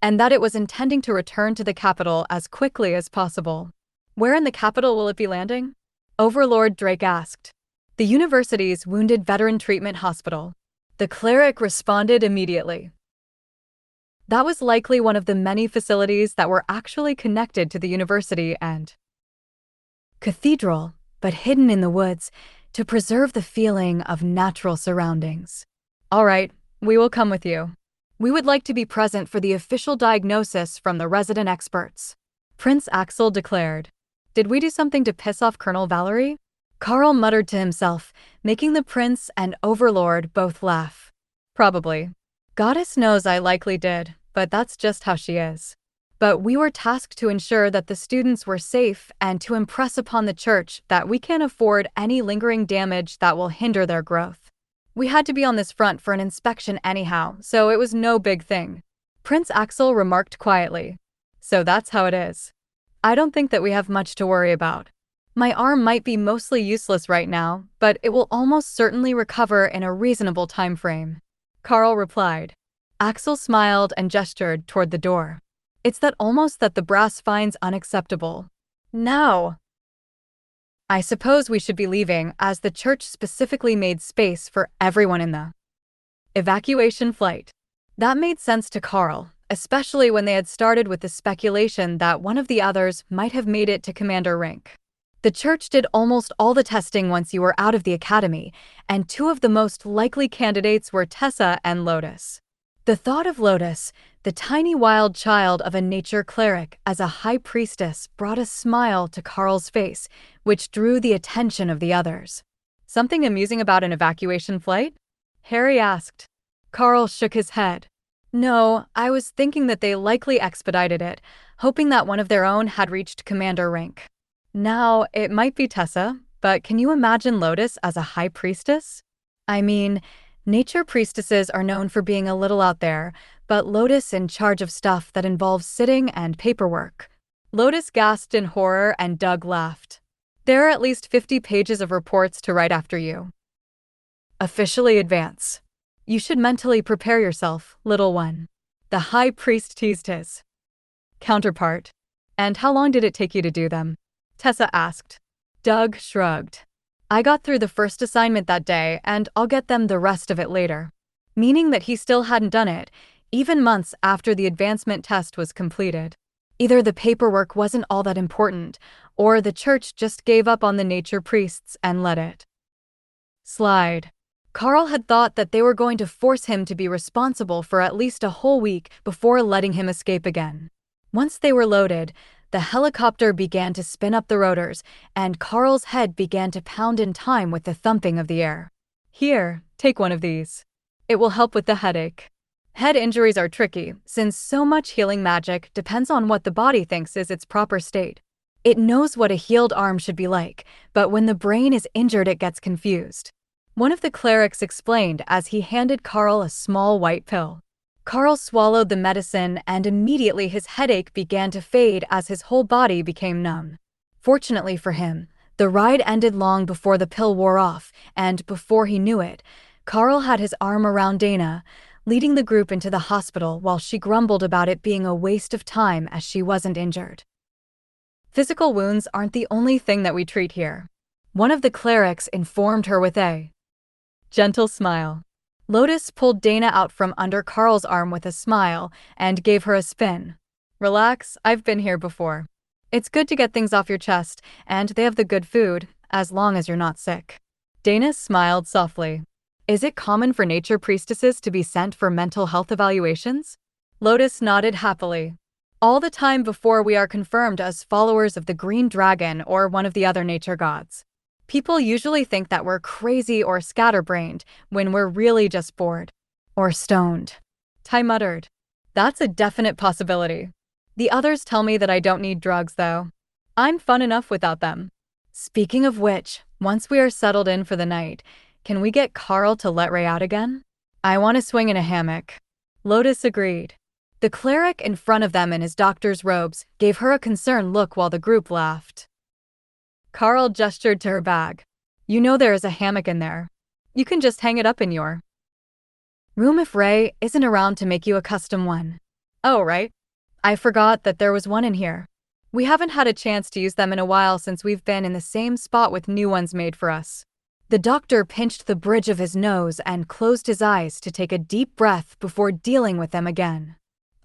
S1: and that it was intending to return to the capital as quickly as possible. Where in the capital will it be landing? Overlord Drake asked. The university's Wounded Veteran Treatment Hospital. The cleric responded immediately. That was likely one of the many facilities that were actually connected to the university and cathedral, but hidden in the woods to preserve the feeling of natural surroundings. All right, we will come with you. We would like to be present for the official diagnosis from the resident experts, Prince Axel declared. Did we do something to piss off Colonel Valerie? Karl muttered to himself, making the prince and Overlord both laugh. Probably. Goddess knows I likely did, but that's just how she is. But we were tasked to ensure that the students were safe and to impress upon the church that we can't afford any lingering damage that will hinder their growth. We had to be on this front for an inspection anyhow, so it was no big thing. Prince Axel remarked quietly. So that's how it is. I don't think that we have much to worry about. My arm might be mostly useless right now, but it will almost certainly recover in a reasonable time frame. Karl replied. Axel smiled and gestured toward the door. It's that almost that the brass finds unacceptable. Now, I suppose we should be leaving, as the church specifically made space for everyone in the evacuation flight. That made sense to Karl, especially when they had started with the speculation that one of the others might have made it to commander rank. The church did almost all the testing once you were out of the academy, and two of the most likely candidates were Tessa and Lotus. The thought of Lotus, the tiny wild child of a nature cleric, as a high priestess brought a smile to Karl's face, which drew the attention of the others. Something amusing about an evacuation flight? Harry asked. Karl shook his head. No, I was thinking that they likely expedited it, hoping that one of their own had reached commander rank. Now, it might be Tessa, but can you imagine Lotus as a high priestess? I mean, nature priestesses are known for being a little out there, but Lotus in charge of stuff that involves sitting and paperwork. Lotus gasped in horror and Doug laughed. There are at least 50 pages of reports to write after you. Officially advance. You should mentally prepare yourself, little one. The high priest teased his counterpart. And how long did it take you to do them? Tessa asked. Doug shrugged. I got through the first assignment that day, and I'll get them the rest of it later. Meaning that he still hadn't done it, even months after the advancement test was completed. Either the paperwork wasn't all that important, or the church just gave up on the nature priests and let it slide. Karl had thought that they were going to force him to be responsible for at least a whole week before letting him escape again. Once they were loaded, the helicopter began to spin up the rotors, and Karl's head began to pound in time with the thumping of the air. Here, take one of these. It will help with the headache. Head injuries are tricky, since so much healing magic depends on what the body thinks is its proper state. It knows what a healed arm should be like, but when the brain is injured it gets confused. One of the clerics explained as he handed Karl a small white pill. Karl swallowed the medicine, and immediately his headache began to fade as his whole body became numb. Fortunately for him, the ride ended long before the pill wore off, and before he knew it, Karl had his arm around Dana, leading the group into the hospital while she grumbled about it being a waste of time as she wasn't injured. Physical wounds aren't the only thing that we treat here. One of the clerics informed her with a gentle smile. Lotus pulled Dana out from under Karl's arm with a smile and gave her a spin. Relax, I've been here before. It's good to get things off your chest, and they have the good food, as long as you're not sick. Dana smiled softly. Is it common for nature priestesses to be sent for mental health evaluations? Lotus nodded happily. All the time before we are confirmed as followers of the Green Dragon or one of the other nature gods. People usually think that we're crazy or scatterbrained when we're really just bored. Or stoned. Ty muttered. That's a definite possibility. The others tell me that I don't need drugs, though. I'm fun enough without them. Speaking of which, once we are settled in for the night, can we get Karl to let Ray out again? I want to swing in a hammock. Lotus agreed. The cleric in front of them in his doctor's robes gave her a concerned look while the group laughed. Karl gestured to her bag. You know there is a hammock in there. You can just hang it up in your room if Ray isn't around to make you a custom one. Oh, right. I forgot that there was one in here. We haven't had a chance to use them in a while since we've been in the same spot with new ones made for us. The doctor pinched the bridge of his nose and closed his eyes to take a deep breath before dealing with them again.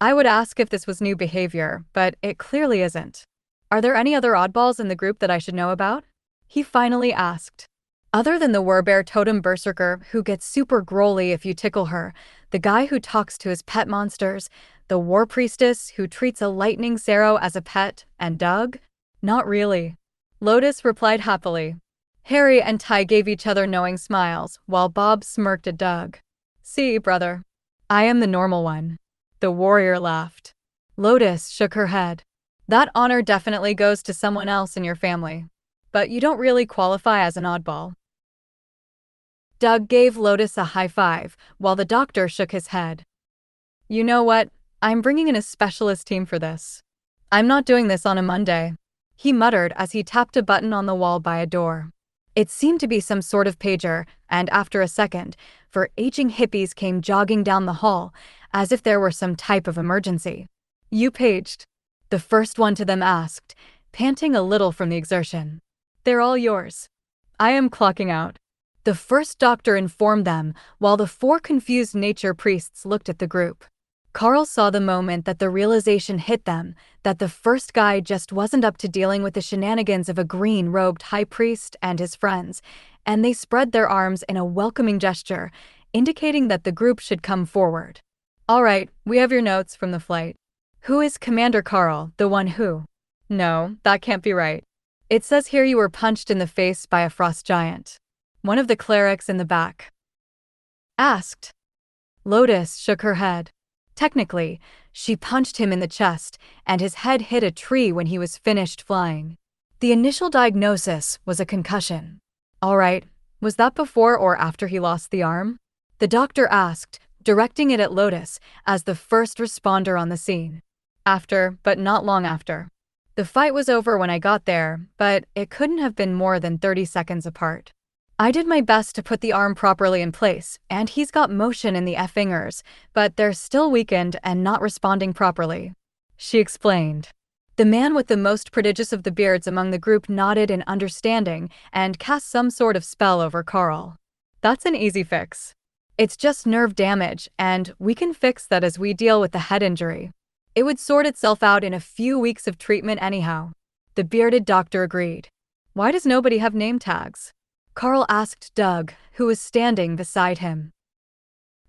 S1: I would ask if this was new behavior, but it clearly isn't. Are there any other oddballs in the group that I should know about? He finally asked. Other than the Werbear totem berserker who gets super growly if you tickle her, the guy who talks to his pet monsters, the war priestess who treats a lightning Sarrow as a pet, and Doug? Not really. Lotus replied happily. Harry and Ty gave each other knowing smiles, while Bob smirked at Doug. See, brother. I am the normal one. The warrior laughed. Lotus shook her head. That honor definitely goes to someone else in your family. But you don't really qualify as an oddball. Doug gave Lotus a high five, while the doctor shook his head. You know what? I'm bringing in a specialist team for this. I'm not doing this on a Monday, he muttered as he tapped a button on the wall by a door. It seemed to be some sort of pager, and after a second, 4 aging hippies came jogging down the hall, as if there were some type of emergency. You paged? The first one to them asked, panting a little from the exertion. They're all yours. I am clocking out. The first doctor informed them, while the 4 confused nature priests looked at the group. Karl saw the moment that the realization hit them, that the first guy just wasn't up to dealing with the shenanigans of a green-robed high priest and his friends, and they spread their arms in a welcoming gesture, indicating that the group should come forward. All right, we have your notes from the flight. Who is Commander Karl, the one who? No, that can't be right. It says here you were punched in the face by a frost giant. One of the clerics in the back asked. Lotus shook her head. Technically, she punched him in the chest, and his head hit a tree when he was finished flying. The initial diagnosis was a concussion. All right, was that before or after he lost the arm? The doctor asked, directing it at Lotus as the first responder on the scene. After, but not long after. The fight was over when I got there, but it couldn't have been more than 30 seconds apart. I did my best to put the arm properly in place, and he's got motion in the fingers, but they're still weakened and not responding properly. She explained. The man with the most prodigious of the beards among the group nodded in understanding and cast some sort of spell over Karl. That's an easy fix. It's just nerve damage, and we can fix that as we deal with the head injury. It would sort itself out in a few weeks of treatment anyhow. The bearded doctor agreed. Why does nobody have name tags? Karl asked Doug, who was standing beside him.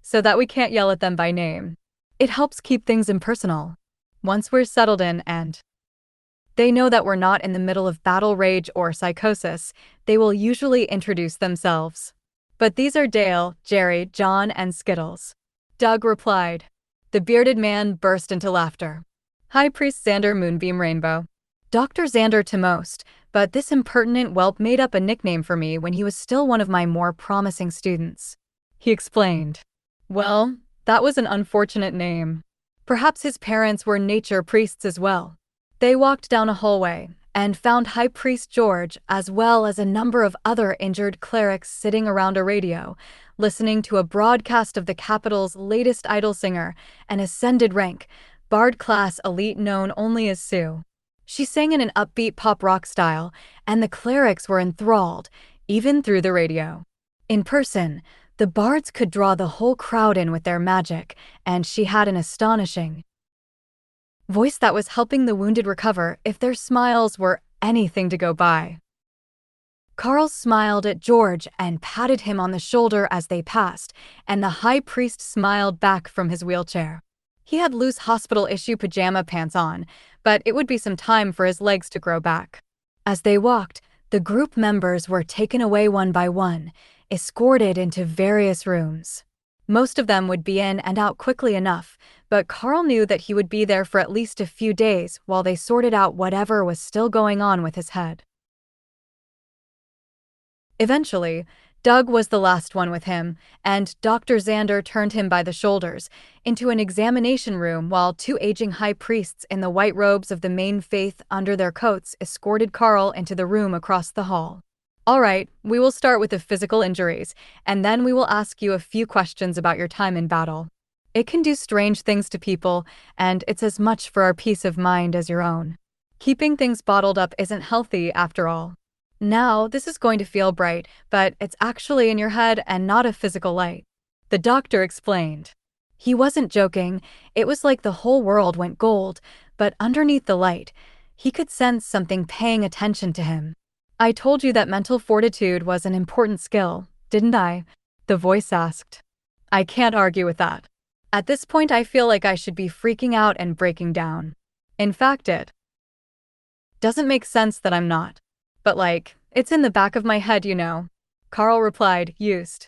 S1: So that we can't yell at them by name. It helps keep things impersonal. Once we're settled in and they know that we're not in the middle of battle rage or psychosis, they will usually introduce themselves. But these are Dale, Jerry, John, and Skittles. Doug replied. The bearded man burst into laughter. High Priest Xander Moonbeam Rainbow. Dr. Xander to most, but this impertinent whelp made up a nickname for me when he was still one of my more promising students. He explained. Well, that was an unfortunate name. Perhaps his parents were nature priests as well. They walked down a hallway and found High Priest George as well as a number of other injured clerics sitting around a radio, listening to a broadcast of the capital's latest idol singer, an ascended rank, bard class elite known only as Sue. She sang in an upbeat pop rock style, and the clerics were enthralled, even through the radio. In person, the bards could draw the whole crowd in with their magic, and she had an astonishing voice that was helping the wounded recover if their smiles were anything to go by. Karl smiled at George and patted him on the shoulder as they passed, and the high priest smiled back from his wheelchair. He had loose hospital-issue pajama pants on, but it would be some time for his legs to grow back. As they walked, The group members were taken away one by one, escorted into various rooms. Most of them would be in and out quickly enough, but Karl knew that he would be there for at least a few days while they sorted out whatever was still going on with his head. Eventually, Doug was the last one with him, and Dr. Xander turned him by the shoulders into an examination room while two aging high priests in the white robes of the main faith under their coats escorted Karl into the room across the hall. All right, we will start with the physical injuries, and then we will ask you a few questions about your time in battle. It can do strange things to people, and it's as much for our peace of mind as your own. Keeping things bottled up isn't healthy, after all. Now, this is going to feel bright, but it's actually in your head and not a physical light. The doctor explained. He wasn't joking, it was like the whole world went gold, but underneath the light, he could sense something paying attention to him. I told you that mental fortitude was an important skill, didn't I? The voice asked. I can't argue with that. At this point, I feel like I should be freaking out and breaking down. In fact, it doesn't make sense that I'm not. But it's in the back of my head, you know. Karl replied, used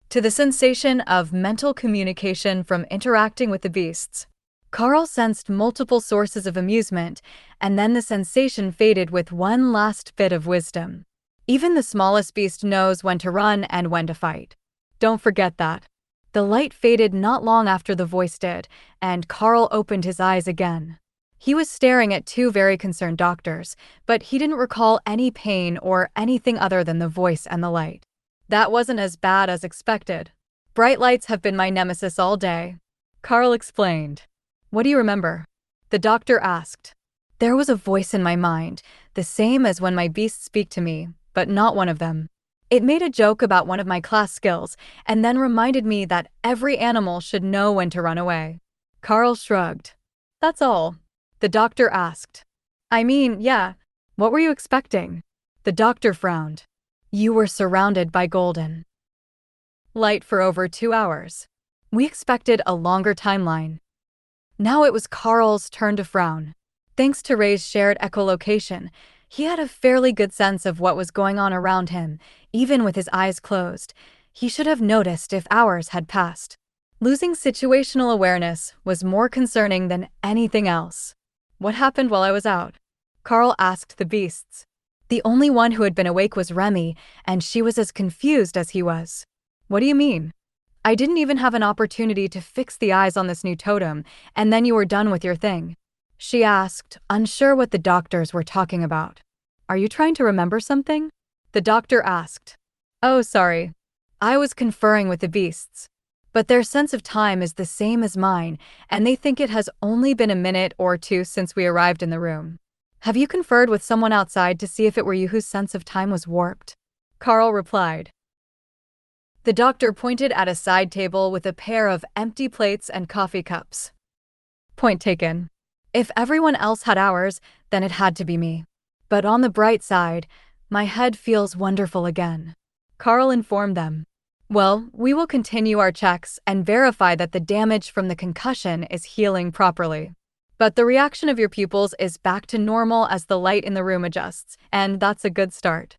S1: to the sensation of mental communication from interacting with the beasts. Karl sensed multiple sources of amusement, and then the sensation faded with one last bit of wisdom. Even the smallest beast knows when to run and when to fight. Don't forget that. The light faded not long after the voice did, and Karl opened his eyes again. He was staring at two very concerned doctors, but he didn't recall any pain or anything other than the voice and the light. That wasn't as bad as expected. Bright lights have been my nemesis all day. Karl explained. What do you remember? The doctor asked. There was a voice in my mind, the same as when my beasts speak to me, but not one of them. It made a joke about one of my class skills, and then reminded me that every animal should know when to run away. Karl shrugged. That's all. The doctor asked. I mean, yeah. What were you expecting? The doctor frowned. You were surrounded by golden light for over 2 hours. We expected a longer timeline. Now it was Karl's turn to frown. Thanks to Ray's shared echolocation, he had a fairly good sense of what was going on around him, even with his eyes closed. He should have noticed if hours had passed. Losing situational awareness was more concerning than anything else. What happened while I was out? Karl asked the beasts. The only one who had been awake was Remy, and she was as confused as he was. What do you mean? I didn't even have an opportunity to fix the eyes on this new totem, and then you were done with your thing. She asked, unsure what the doctors were talking about. Are you trying to remember something? The doctor asked. Oh, sorry. I was conferring with the beasts. But their sense of time is the same as mine, and they think it has only been a minute or two since we arrived in the room. Have you conferred with someone outside to see if it were you whose sense of time was warped? Karl replied. The doctor pointed at a side table with a pair of empty plates and coffee cups. Point taken. If everyone else had hours, then it had to be me. But on the bright side, my head feels wonderful again. Karl informed them. Well, we will continue our checks and verify that the damage from the concussion is healing properly. But the reaction of your pupils is back to normal as the light in the room adjusts, and that's a good start.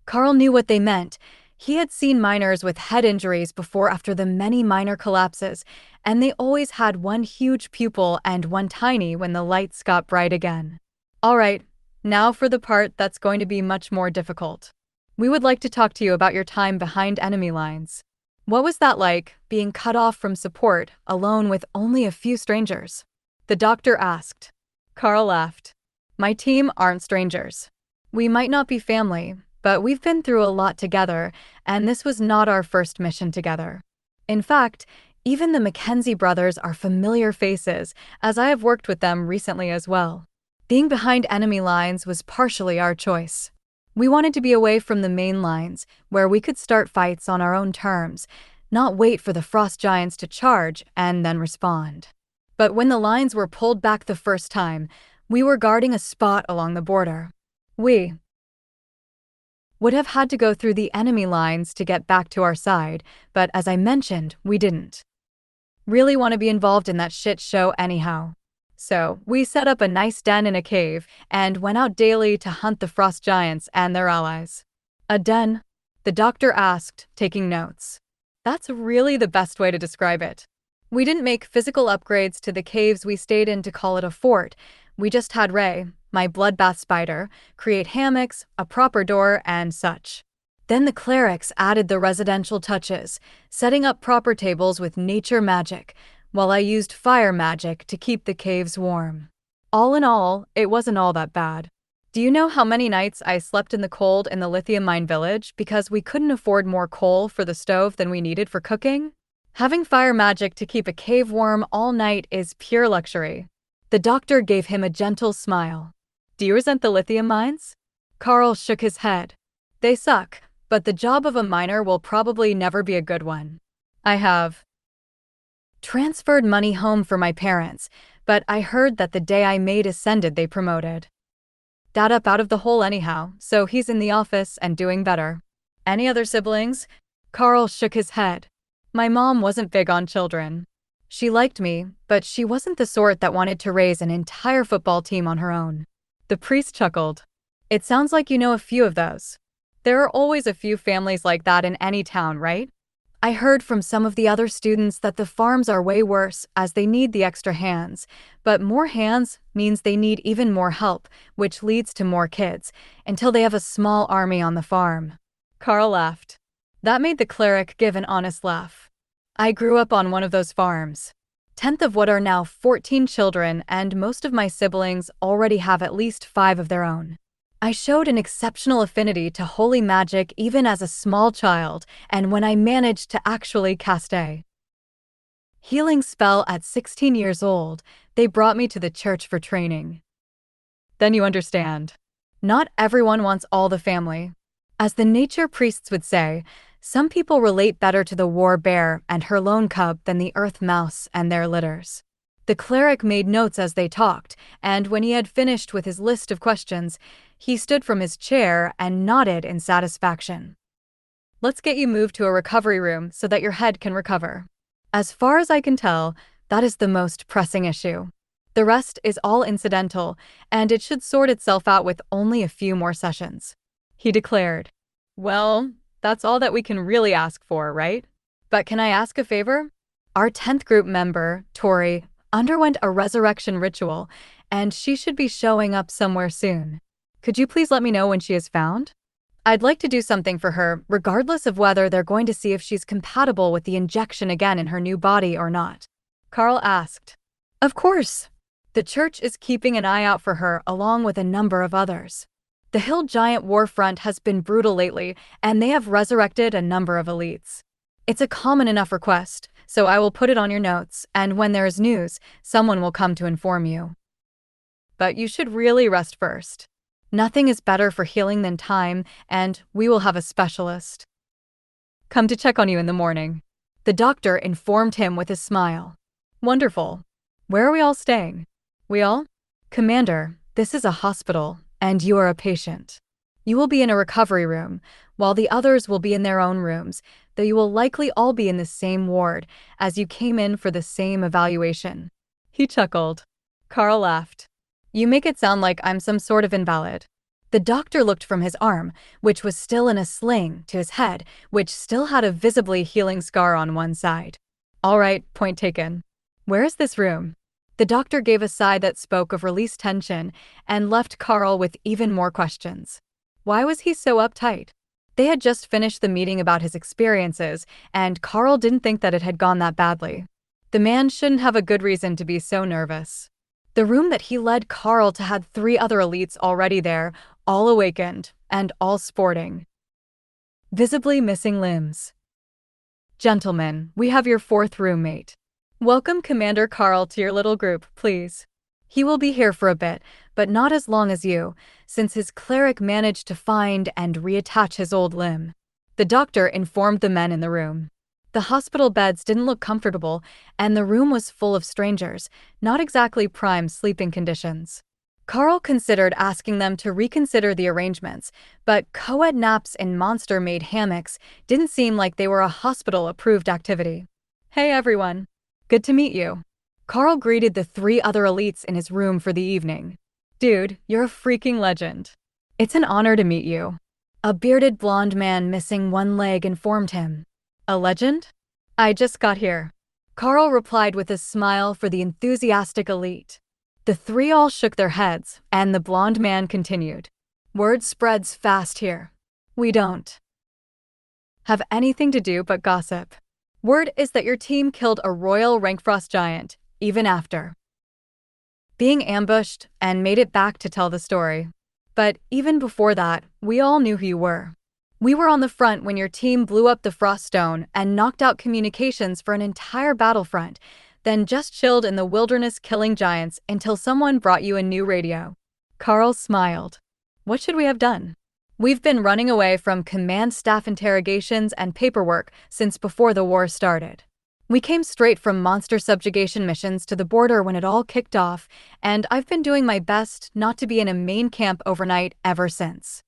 S1: Karl knew what they meant. He had seen miners with head injuries before after the many minor collapses, and they always had one huge pupil and one tiny when the lights got bright again. All right, now for the part that's going to be much more difficult. We would like to talk to you about your time behind enemy lines. What was that like, being cut off from support, alone with only a few strangers? The doctor asked. Karl laughed. My team aren't strangers. We might not be family, but we've been through a lot together, and this was not our first mission together. In fact, even the Mackenzie brothers are familiar faces, as I have worked with them recently as well. Being behind enemy lines was partially our choice. We wanted to be away from the main lines, where we could start fights on our own terms, not wait for the frost giants to charge and then respond. But when the lines were pulled back the first time, we were guarding a spot along the border. We would have had to go through the enemy lines to get back to our side, but as I mentioned, we didn't really want to be involved in that shit show anyhow. So we set up a nice den in a cave and went out daily to hunt the frost giants and their allies. A den? The doctor asked, taking notes. That's really the best way to describe it. We didn't make physical upgrades to the caves we stayed in to call it a fort. We just had Ray, my bloodbath spider, create hammocks, a proper door, and such. Then the clerics added the residential touches, setting up proper tables with nature magic, while I used fire magic to keep the caves warm. All in all, it wasn't all that bad. Do you know how many nights I slept in the cold in the lithium mine village because we couldn't afford more coal for the stove than we needed for cooking? Having fire magic to keep a cave warm all night is pure luxury. The doctor gave him a gentle smile. Do you resent the lithium mines? Karl shook his head. They suck, but the job of a miner will probably never be a good one. I have transferred money home for my parents, but I heard that the day I made ascended they promoted Dad up out of the hole anyhow, so he's in the office and doing better. Any other siblings? Karl shook his head. My mom wasn't big on children. She liked me, but she wasn't the sort that wanted to raise an entire football team on her own. The priest chuckled. It sounds like you know a few of those. There are always a few families like that in any town, right? I heard from some of the other students that the farms are way worse as they need the extra hands, but more hands means they need even more help, which leads to more kids, until they have a small army on the farm. Karl laughed. That made the cleric give an honest laugh. I grew up on one of those farms. 10th of what are now 14 children, and most of my siblings already have at least 5 of their own. I showed an exceptional affinity to holy magic even as a small child, and when I managed to actually cast a healing spell at 16 years old, they brought me to the church for training. Then you understand. Not everyone wants all the family. As the nature priests would say, some people relate better to the war bear and her lone cub than the earth mouse and their litters. The cleric made notes as they talked, and when he had finished with his list of questions, he stood from his chair and nodded in satisfaction. Let's get you moved to a recovery room so that your head can recover. As far as I can tell, that is the most pressing issue. The rest is all incidental, and it should sort itself out with only a few more sessions. He declared. Well, that's all that we can really ask for, right? But can I ask a favor? Our 10th group member, Tori, underwent a resurrection ritual, and she should be showing up somewhere soon. Could you please let me know when she is found? I'd like to do something for her, regardless of whether they're going to see if she's compatible with the injection again in her new body or not. Karl asked. Of course. The church is keeping an eye out for her along with a number of others. The Hill Giant war front has been brutal lately, and they have resurrected a number of elites. It's a common enough request, so I will put it on your notes, and when there is news, someone will come to inform you. But you should really rest first. Nothing is better for healing than time, and we will have a specialist come to check on you in the morning. The doctor informed him with a smile. Wonderful. Where are we all staying? We all? Commander, this is a hospital, and you are a patient. You will be in a recovery room, while the others will be in their own rooms, though you will likely all be in the same ward, as you came in for the same evaluation. He chuckled. Karl laughed. You make it sound like I'm some sort of invalid. The doctor looked from his arm, which was still in a sling, to his head, which still had a visibly healing scar on one side. All right, point taken. Where is this room? The doctor gave a sigh that spoke of released tension and left Karl with even more questions. Why was he so uptight? They had just finished the meeting about his experiences, and Karl didn't think that it had gone that badly. The man shouldn't have a good reason to be so nervous. The room that he led Karl to had 3 other elites already there, all awakened, and all sporting visibly missing limbs. Gentlemen, we have your 4th roommate. Welcome Commander Karl to your little group, please. He will be here for a bit, but not as long as you, since his cleric managed to find and reattach his old limb. The doctor informed the men in the room. The hospital beds didn't look comfortable, and the room was full of strangers, not exactly prime sleeping conditions. Karl considered asking them to reconsider the arrangements, but co-ed naps in monster-made hammocks didn't seem like they were a hospital-approved activity. Hey everyone. Good to meet you. Karl greeted the three other elites in his room for the evening. "Dude, you're a freaking legend. It's an honor to meet you." A bearded blonde man missing one leg informed him. "A legend? I just got here." Karl replied with a smile for the enthusiastic elite. The three all shook their heads, and the blonde man continued. "Word spreads fast here. We don't have anything to do but gossip. Word is that your team killed a royal rank frost giant, even after being ambushed, and made it back to tell the story. But even before that, we all knew who you were. We were on the front when your team blew up the frost stone and knocked out communications for an entire battlefront, then just chilled in the wilderness killing giants until someone brought you a new radio." Karl smiled. "What should we have done? We've been running away from command staff interrogations and paperwork since before the war started. We came straight from monster subjugation missions to the border when it all kicked off, and I've been doing my best not to be in a main camp overnight ever since."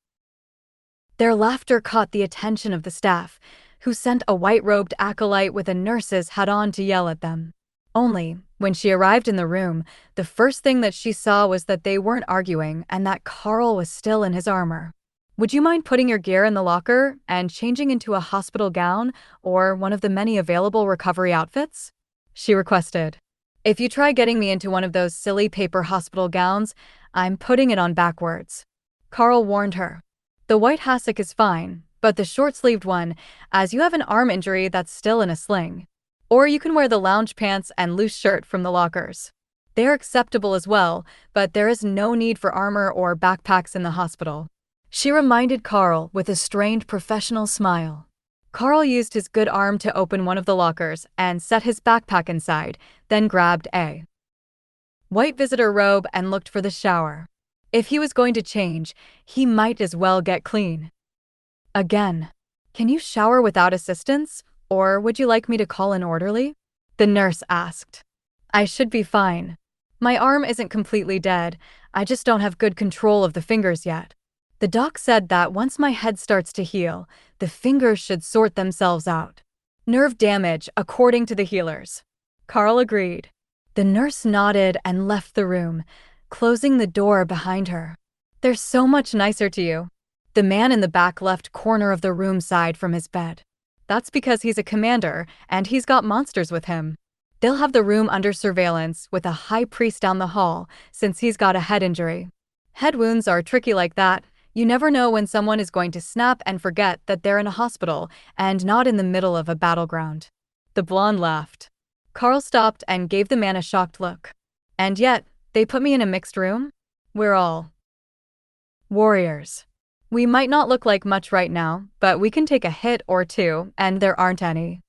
S1: Their laughter caught the attention of the staff, who sent a white-robed acolyte with a nurse's hat on to yell at them. Only, when she arrived in the room, the first thing that she saw was that they weren't arguing and that Karl was still in his armor. "Would you mind putting your gear in the locker and changing into a hospital gown or one of the many available recovery outfits?" she requested. "If you try getting me into one of those silly paper hospital gowns, I'm putting it on backwards," Karl warned her. "The white hassock is fine, but the short-sleeved one, as you have an arm injury that's still in a sling. Or you can wear the lounge pants and loose shirt from the lockers. They're acceptable as well, but there is no need for armor or backpacks in the hospital," she reminded Karl with a strained professional smile. Karl used his good arm to open one of the lockers and set his backpack inside, then grabbed a white visitor robe and looked for the shower. If he was going to change, he might as well get clean. "Again. Can you shower without assistance, or would you like me to call an orderly?" the nurse asked. "I should be fine. My arm isn't completely dead, I just don't have good control of the fingers yet. The doc said that once my head starts to heal, the fingers should sort themselves out. Nerve damage, according to the healers." Karl agreed. The nurse nodded and left the room, closing the door behind her. "They're so much nicer to you." The man in the back left corner of the room sighed from his bed. "That's because he's a commander, and he's got monsters with him. They'll have the room under surveillance with a high priest down the hall, since he's got a head injury. Head wounds are tricky like that. You never know when someone is going to snap and forget that they're in a hospital and not in the middle of a battleground." The blonde laughed. Karl stopped and gave the man a shocked look. "And yet, they put me in a mixed room? We're all warriors. We might not look like much right now, but we can take a hit or two, and there aren't any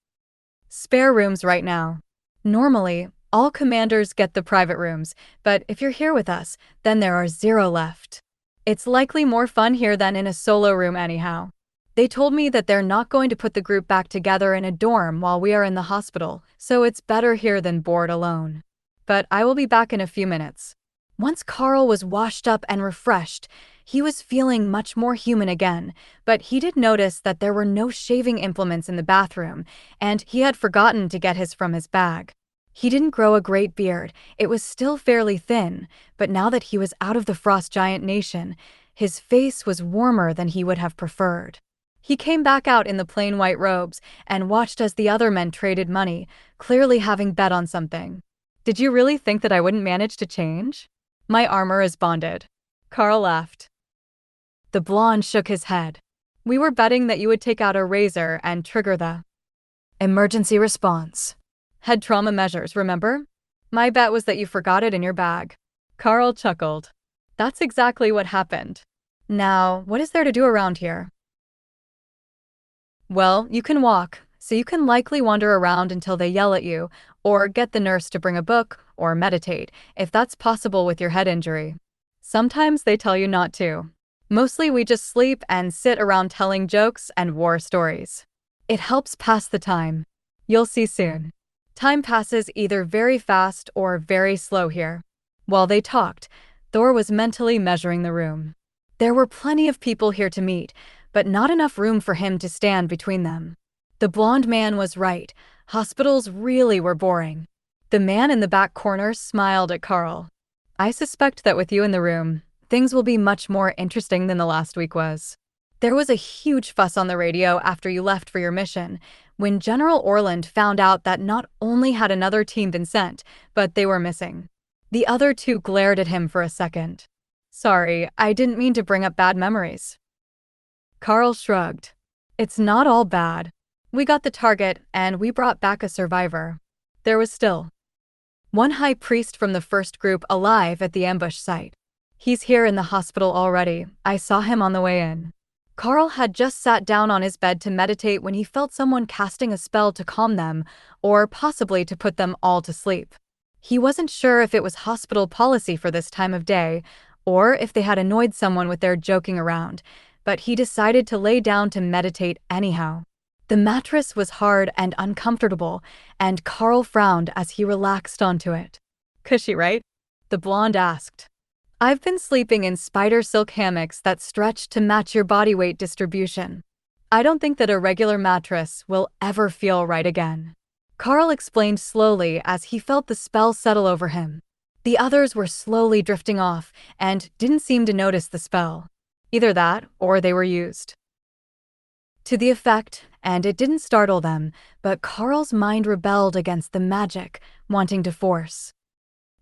S1: spare rooms right now. Normally, all commanders get the private rooms, but if you're here with us, then there are 0 left. It's likely more fun here than in a solo room anyhow. They told me that they're not going to put the group back together in a dorm while we are in the hospital, so it's better here than bored alone. But I will be back in a few minutes." Once Karl was washed up and refreshed, he was feeling much more human again, but he did notice that there were no shaving implements in the bathroom, and he had forgotten to get his from his bag. He didn't grow a great beard, it was still fairly thin, but now that he was out of the frost giant nation, his face was warmer than he would have preferred. He came back out in the plain white robes and watched as the other men traded money, clearly having bet on something. "Did you really think that I wouldn't manage to change? My armor is bonded." Karl laughed. The blonde shook his head. "We were betting that you would take out a razor and trigger the emergency response. Head trauma measures, remember? My bet was that you forgot it in your bag." Karl chuckled. "That's exactly what happened. Now, what is there to do around here?" "Well, you can walk, so you can likely wander around until they yell at you, or get the nurse to bring a book, or meditate, if that's possible with your head injury. Sometimes they tell you not to. Mostly we just sleep and sit around telling jokes and war stories. It helps pass the time. You'll see soon." Time passes either very fast or very slow here. While they talked, Thor was mentally measuring the room. There were plenty of people here to meet, but not enough room for him to stand between them. The blonde man was right. Hospitals really were boring. The man in the back corner smiled at Karl. I suspect that with you in the room, things will be much more interesting than the last week was. There was a huge fuss on the radio after you left for your mission, when General Orland found out that not only had another team been sent, but they were missing. The other two glared at him for a second. Sorry, I didn't mean to bring up bad memories. Karl shrugged. It's not all bad. We got the target, and we brought back a survivor. There was still one high priest from the first group alive at the ambush site. He's here in the hospital already. I saw him on the way in. Karl had just sat down on his bed to meditate when he felt someone casting a spell to calm them, or possibly to put them all to sleep. He wasn't sure if it was hospital policy for this time of day, or if they had annoyed someone with their joking around, but he decided to lay down to meditate anyhow. The mattress was hard and uncomfortable, and Karl frowned as he relaxed onto it. Cushy, right? The blonde asked. I've been sleeping in spider silk hammocks that stretch to match your body weight distribution. I don't think that a regular mattress will ever feel right again. Karl explained slowly as he felt the spell settle over him. The others were slowly drifting off and didn't seem to notice the spell. Either that, or they were used to the effect, and it didn't startle them, but Karl's mind rebelled against the magic, wanting to force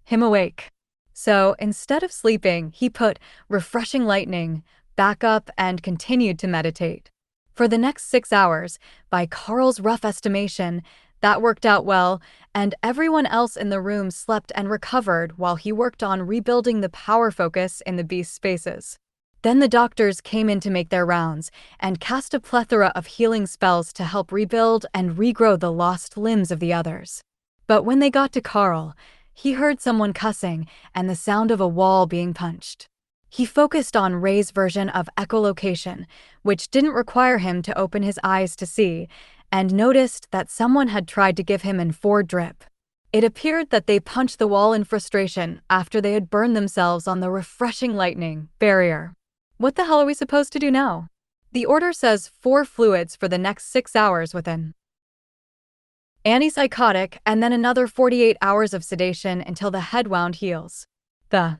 S1: him awake. So, instead of sleeping, he put refreshing lightning back up and continued to meditate. For the next 6 hours, by Karl's rough estimation, that worked out well, and everyone else in the room slept and recovered while he worked on rebuilding the power focus in the beast's spaces. Then the doctors came in to make their rounds and cast a plethora of healing spells to help rebuild and regrow the lost limbs of the others. But when they got to Karl, he heard someone cussing and the sound of a wall being punched. He focused on Ray's version of echolocation, which didn't require him to open his eyes to see, and noticed that someone had tried to give him an 4 drip. It appeared that they punched the wall in frustration after they had burned themselves on the refreshing lightning barrier. What the hell are we supposed to do now? The order says 4 fluids for the next 6 hours within antipsychotic and then another 48 hours of sedation until the head wound heals. The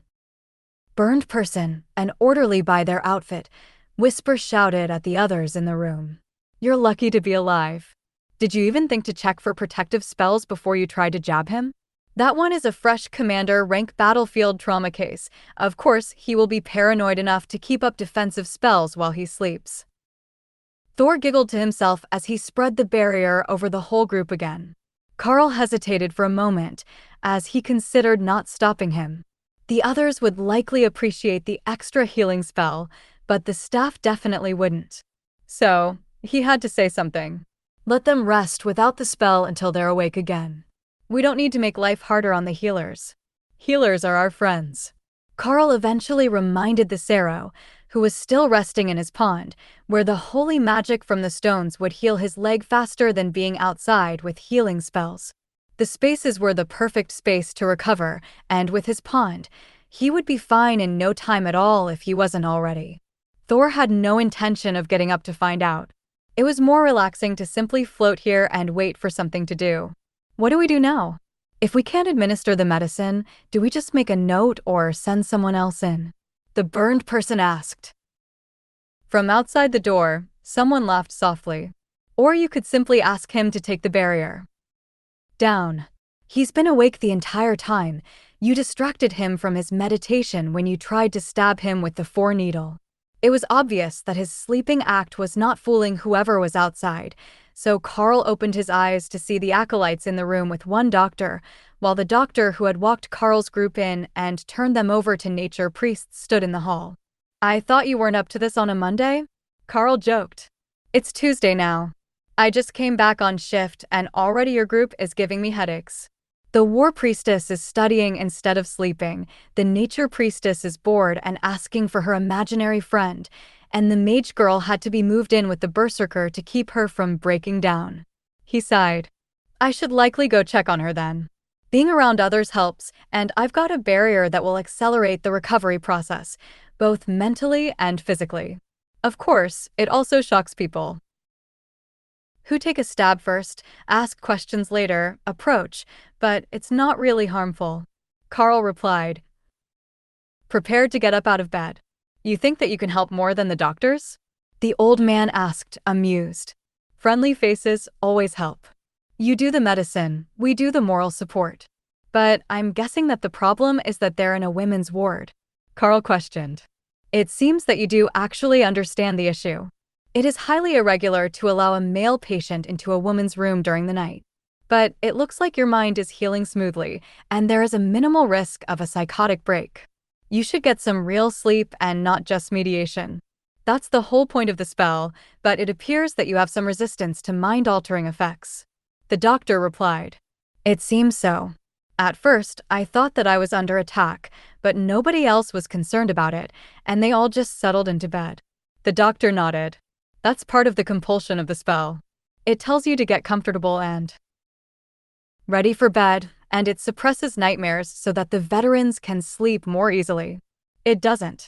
S1: burned person, an orderly by their outfit, whisper shouted at the others in the room. You're lucky to be alive. Did you even think to check for protective spells before you tried to jab him? That one is a fresh commander rank battlefield trauma case. Of course, he will be paranoid enough to keep up defensive spells while he sleeps. Thor giggled to himself as he spread the barrier over the whole group again. Karl hesitated for a moment as he considered not stopping him. The others would likely appreciate the extra healing spell, but the staff definitely wouldn't. So, he had to say something. Let them rest without the spell until they're awake again. We don't need to make life harder on the healers. Healers are our friends. Karl eventually reminded the Sero, who was still resting in his pond, where the holy magic from the stones would heal his leg faster than being outside with healing spells. The spaces were the perfect space to recover, and with his pond, he would be fine in no time at all if he wasn't already. Thor had no intention of getting up to find out. It was more relaxing to simply float here and wait for something to do. What do we do now? If we can't administer the medicine, do we just make a note or send someone else in? The burned person asked. From outside the door, someone laughed softly. Or you could simply ask him to take the barrier down. He's been awake the entire time. You distracted him from his meditation when you tried to stab him with the 4-needle. It was obvious that his sleeping act was not fooling whoever was outside, so Karl opened his eyes to see the acolytes in the room with one doctor, while the doctor who had walked Karl's group in and turned them over to nature priests stood in the hall. I thought you weren't up to this on a Monday? Karl joked. It's Tuesday now. I just came back on shift and already your group is giving me headaches. The war priestess is studying instead of sleeping, the nature priestess is bored and asking for her imaginary friend, and the mage girl had to be moved in with the berserker to keep her from breaking down. He sighed. I should likely go check on her then. Being around others helps, and I've got a barrier that will accelerate the recovery process, both mentally and physically. Of course, it also shocks people who take a stab first, ask questions later, approach, but it's not really harmful. Karl replied, prepared to get up out of bed. You think that you can help more than the doctors? The old man asked, amused. Friendly faces always help. You do the medicine, we do the moral support. But I'm guessing that the problem is that they're in a women's ward. Karl questioned. It seems that you do actually understand the issue. It is highly irregular to allow a male patient into a woman's room during the night. But it looks like your mind is healing smoothly, and there is a minimal risk of a psychotic break. You should get some real sleep and not just mediation. That's the whole point of the spell, but it appears that you have some resistance to mind-altering effects. The doctor replied, it seems so. At first, I thought that I was under attack, but nobody else was concerned about it, and they all just settled into bed. The doctor nodded. That's part of the compulsion of the spell. It tells you to get comfortable and ready for bed, and it suppresses nightmares so that the veterans can sleep more easily. It doesn't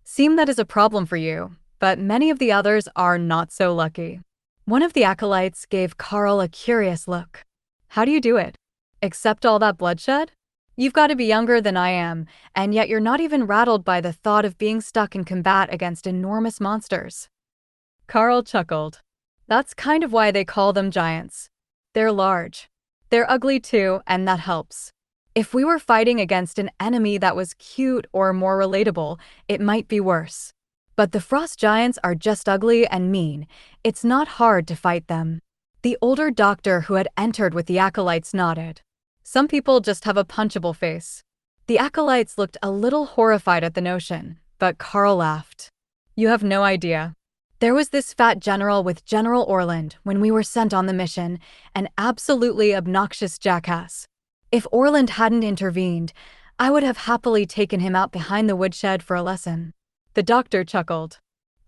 S1: seem that is a problem for you, but many of the others are not so lucky. One of the acolytes gave Karl a curious look. How do you do it? Accept all that bloodshed? You've got to be younger than I am, and yet you're not even rattled by the thought of being stuck in combat against enormous monsters. Karl chuckled. That's kind of why they call them giants. They're large. They're ugly too, and that helps. If we were fighting against an enemy that was cute or more relatable, it might be worse. But the frost giants are just ugly and mean. It's not hard to fight them. The older doctor who had entered with the acolytes nodded. Some people just have a punchable face. The acolytes looked a little horrified at the notion, but Karl laughed. You have no idea. There was this fat general with General Orland when we were sent on the mission, an absolutely obnoxious jackass. If Orland hadn't intervened, I would have happily taken him out behind the woodshed for a lesson. The doctor chuckled.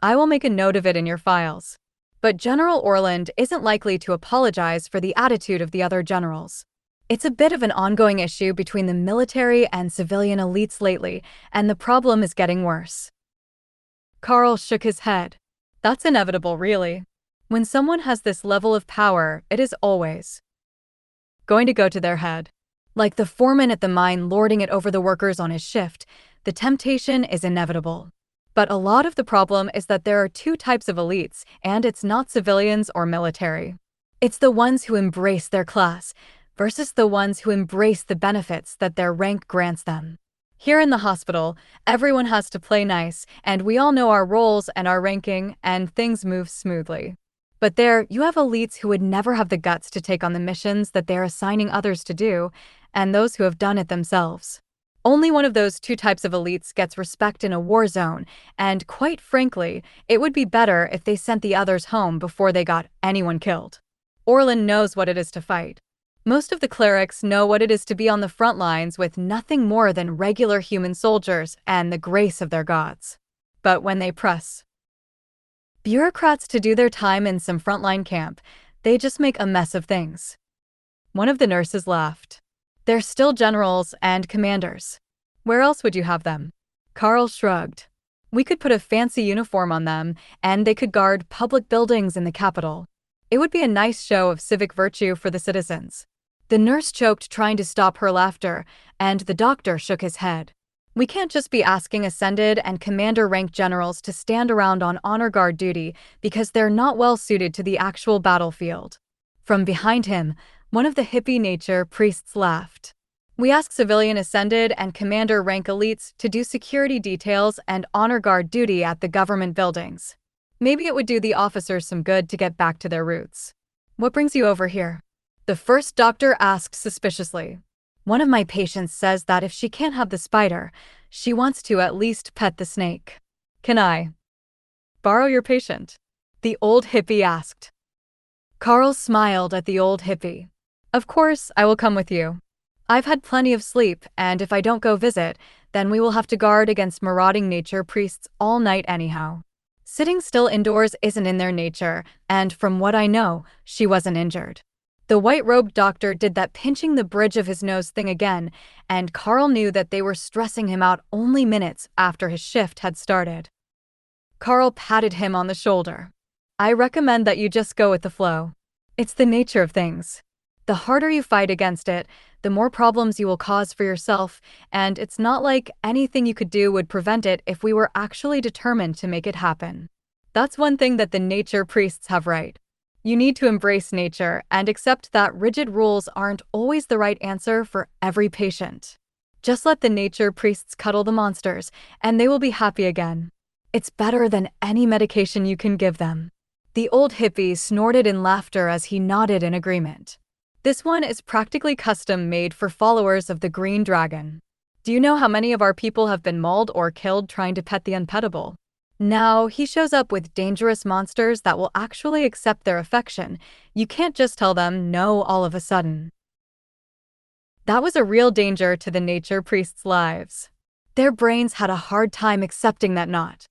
S1: I will make a note of it in your files. But General Orland isn't likely to apologize for the attitude of the other generals. It's a bit of an ongoing issue between the military and civilian elites lately, and the problem is getting worse. Karl shook his head. That's inevitable, really. When someone has this level of power, it is always going to go to their head. Like the foreman at the mine lording it over the workers on his shift, the temptation is inevitable. But a lot of the problem is that there are two types of elites, and it's not civilians or military. It's the ones who embrace their class versus the ones who embrace the benefits that their rank grants them. Here in the hospital, everyone has to play nice, and we all know our roles and our ranking, and things move smoothly. But there, you have elites who would never have the guts to take on the missions that they're assigning others to do, and those who have done it themselves. Only one of those two types of elites gets respect in a war zone, and quite frankly, it would be better if they sent the others home before they got anyone killed. Orland knows what it is to fight. Most of the clerics know what it is to be on the front lines with nothing more than regular human soldiers and the grace of their gods. But when they press bureaucrats to do their time in some frontline camp, they just make a mess of things. One of the nurses laughed. They're still generals and commanders. Where else would you have them? Karl shrugged. We could put a fancy uniform on them, and they could guard public buildings in the capital. It would be a nice show of civic virtue for the citizens. The nurse choked trying to stop her laughter, and the doctor shook his head. We can't just be asking ascended and commander-rank generals to stand around on honor guard duty because they're not well suited to the actual battlefield. From behind him, one of the hippie nature priests laughed. We ask civilian ascended and commander-rank elites to do security details and honor guard duty at the government buildings. Maybe it would do the officers some good to get back to their roots. What brings you over here? The first doctor asked suspiciously. One of my patients says that if she can't have the spider, she wants to at least pet the snake. Can I borrow your patient? The old hippie asked. Karl smiled at the old hippie. Of course, I will come with you. I've had plenty of sleep, and if I don't go visit, then we will have to guard against marauding nature priests all night anyhow. Sitting still indoors isn't in their nature, and from what I know, she wasn't injured. The white-robed doctor did that pinching the bridge of his nose thing again, and Karl knew that they were stressing him out only minutes after his shift had started. Karl patted him on the shoulder. I recommend that you just go with the flow. It's the nature of things. The harder you fight against it, the more problems you will cause for yourself, and it's not like anything you could do would prevent it if we were actually determined to make it happen. That's one thing that the nature priests have right. You need to embrace nature and accept that rigid rules aren't always the right answer for every patient. Just let the nature priests cuddle the monsters, and they will be happy again. It's better than any medication you can give them. The old hippie snorted in laughter as he nodded in agreement. This one is practically custom made for followers of the green dragon. Do you know how many of our people have been mauled or killed trying to pet the unpettable? Now, he shows up with dangerous monsters that will actually accept their affection. You can't just tell them no all of a sudden. That was a real danger to the nature priests' lives. Their brains had a hard time accepting that not